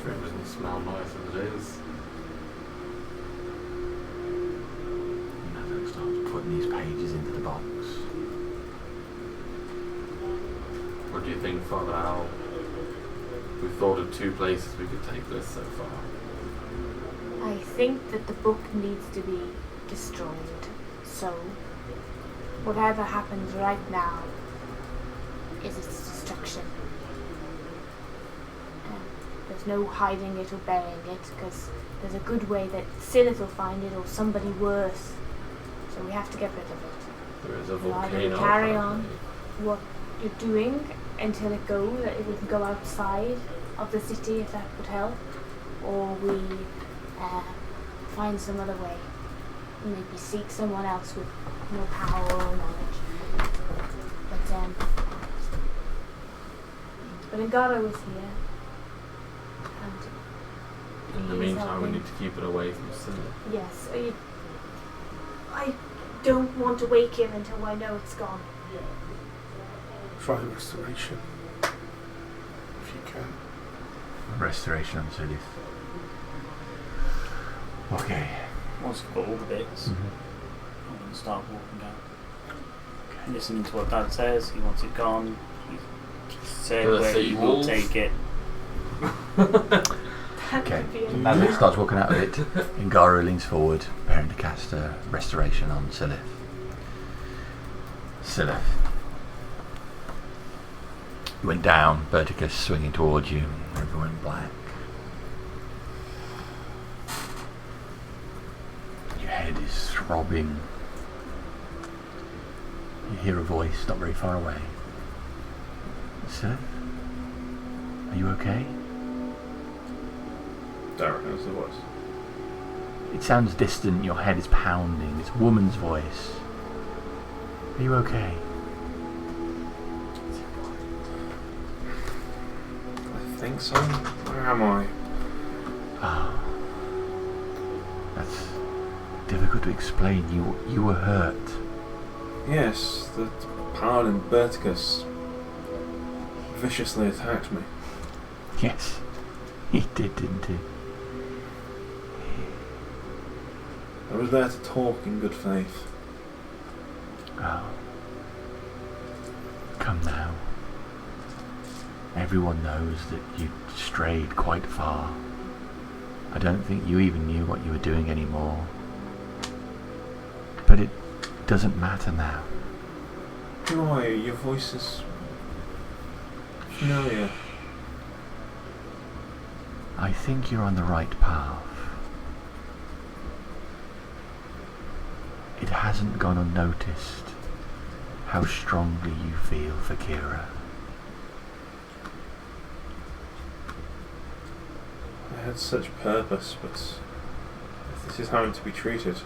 S5: Sure, it doesn't smell nice as it is.
S9: Nothing starts putting these pages into the box.
S5: What do you think, Father Owl? We've thought of 2 places we could take this so far.
S10: I think that the book needs to be destroyed. So, whatever happens right now is its destruction. There's no hiding it or burying it, because there's a good way that Sylith will find it or somebody worse. So we have to get rid of it.
S5: There is a
S10: So either
S5: volcano.
S10: we carry
S5: apparently.
S10: on what you're doing until it goes, that it can go outside of the city if that would help, or we find some other way. Maybe seek someone else with more power or knowledge. But Ngara was here. And
S5: In the
S10: he is
S5: meantime, we
S10: helping.
S5: need to keep it away from Silla.
S10: Yes, I don't want to wake him until I know it's gone.
S1: Try restoration. If you can.
S2: Restoration on Sirif. Okay.
S3: Once you've got all the bits, I'm going to start walking down. Listening to what Dad says, he wants it gone. He said
S5: The
S3: where he will
S5: seagulls.
S3: take it.
S2: Okay. As it starts walking out of it, Ngara leans forward, preparing to cast a restoration on Sylith. Sylith. You went down, Verticus swinging towards you, everyone in black. Your head is throbbing. You hear a voice not very far away. Sylith? Are you okay?
S6: Derek knows the voice.
S2: It sounds distant, your head is pounding. It's a woman's voice. Are you okay?
S6: I think so. Where am I?
S2: Ah. That's difficult to explain. You were hurt.
S6: Yes, the paladin Berticus viciously attacked me.
S2: Yes. He did, didn't he?
S6: I was there to talk in good faith.
S2: Oh. Come now. Everyone knows that you strayed quite far. I don't think you even knew what you were doing anymore. But it doesn't matter now.
S6: Who are you? Your voice is familiar.
S2: I think you're on the right path. It hasn't gone unnoticed how strongly you feel for Kira.
S6: I had such purpose, but if this is how I'm to be treated.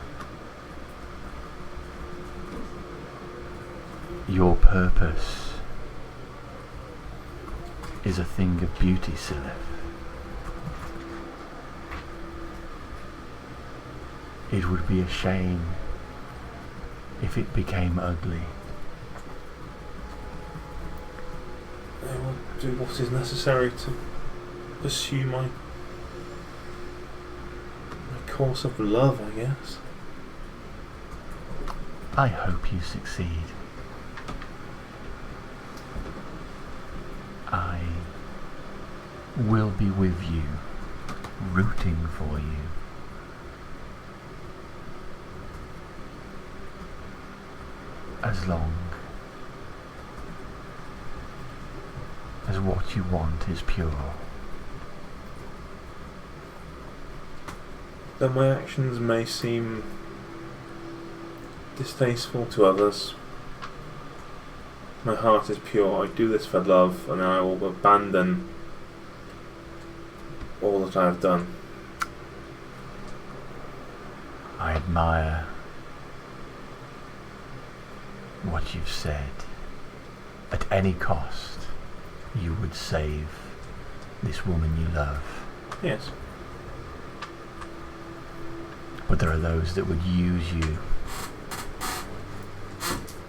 S2: Your purpose is a thing of beauty, Sylith.
S9: It would be a shame if it became ugly.
S6: I will do what is necessary to pursue my course of love, I guess.
S9: I hope you succeed. I will be with you, rooting for you. As long as what you want is pure.
S6: Though my actions may seem distasteful to others, my heart is pure. I do this for love, and I will abandon all that I have done.
S9: I admire what you've said. At any cost, you would save this woman you love.
S6: Yes.
S9: But there are those that would use you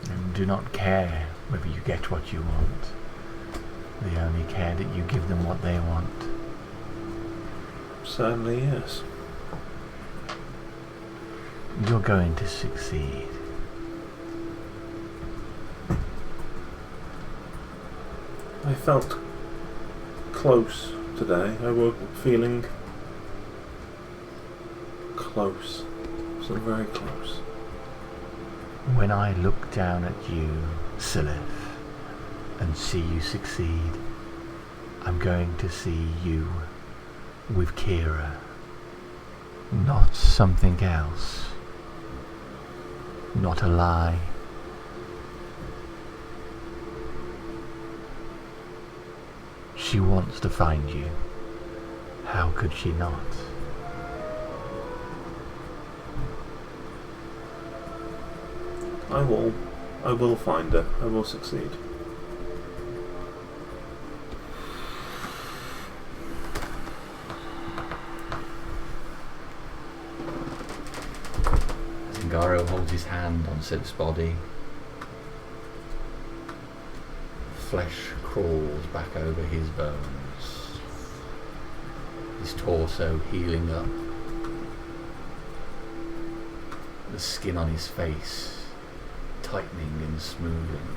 S9: and do not care whether you get what you want. They only care that you give them what they want.
S6: Certainly, yes.
S9: You're going to succeed.
S6: I felt close today. I woke up feeling close. So very close.
S9: When I look down at you, Silith, and see you succeed, I'm going to see you with Kira, not something else, not a lie. She wants to find you. How could she not?
S6: I will find her. I will succeed.
S2: Zingaro holds his hand on Sil's body. Flesh crawls back over his bones. His torso healing up. The skin on his face tightening and smoothing.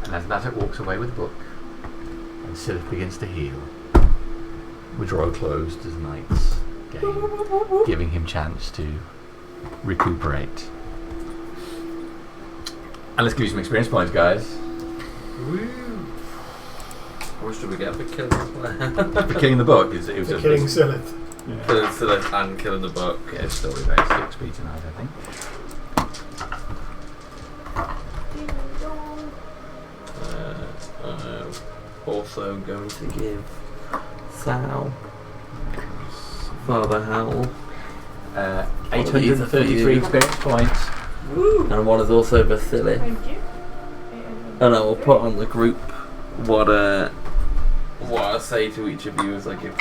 S2: And as Natak walks away with the book, and Silith begins to heal, we draw closed as night's game, giving him chance to recuperate. And let's give you some experience points, guys.
S5: Woo! How much did we get for killing the player?
S2: For killing the book, it was
S7: For
S2: a
S7: killing Silith.
S2: Yeah.
S5: Killing Silith and killing the book.
S2: Yeah, story based XP tonight, I think.
S5: I'm also going to give Sal Father Howl.
S2: 833 experience points.
S5: And one is also Vasily.
S8: Thank you.
S5: And I will put on the group what I say to each of you as I give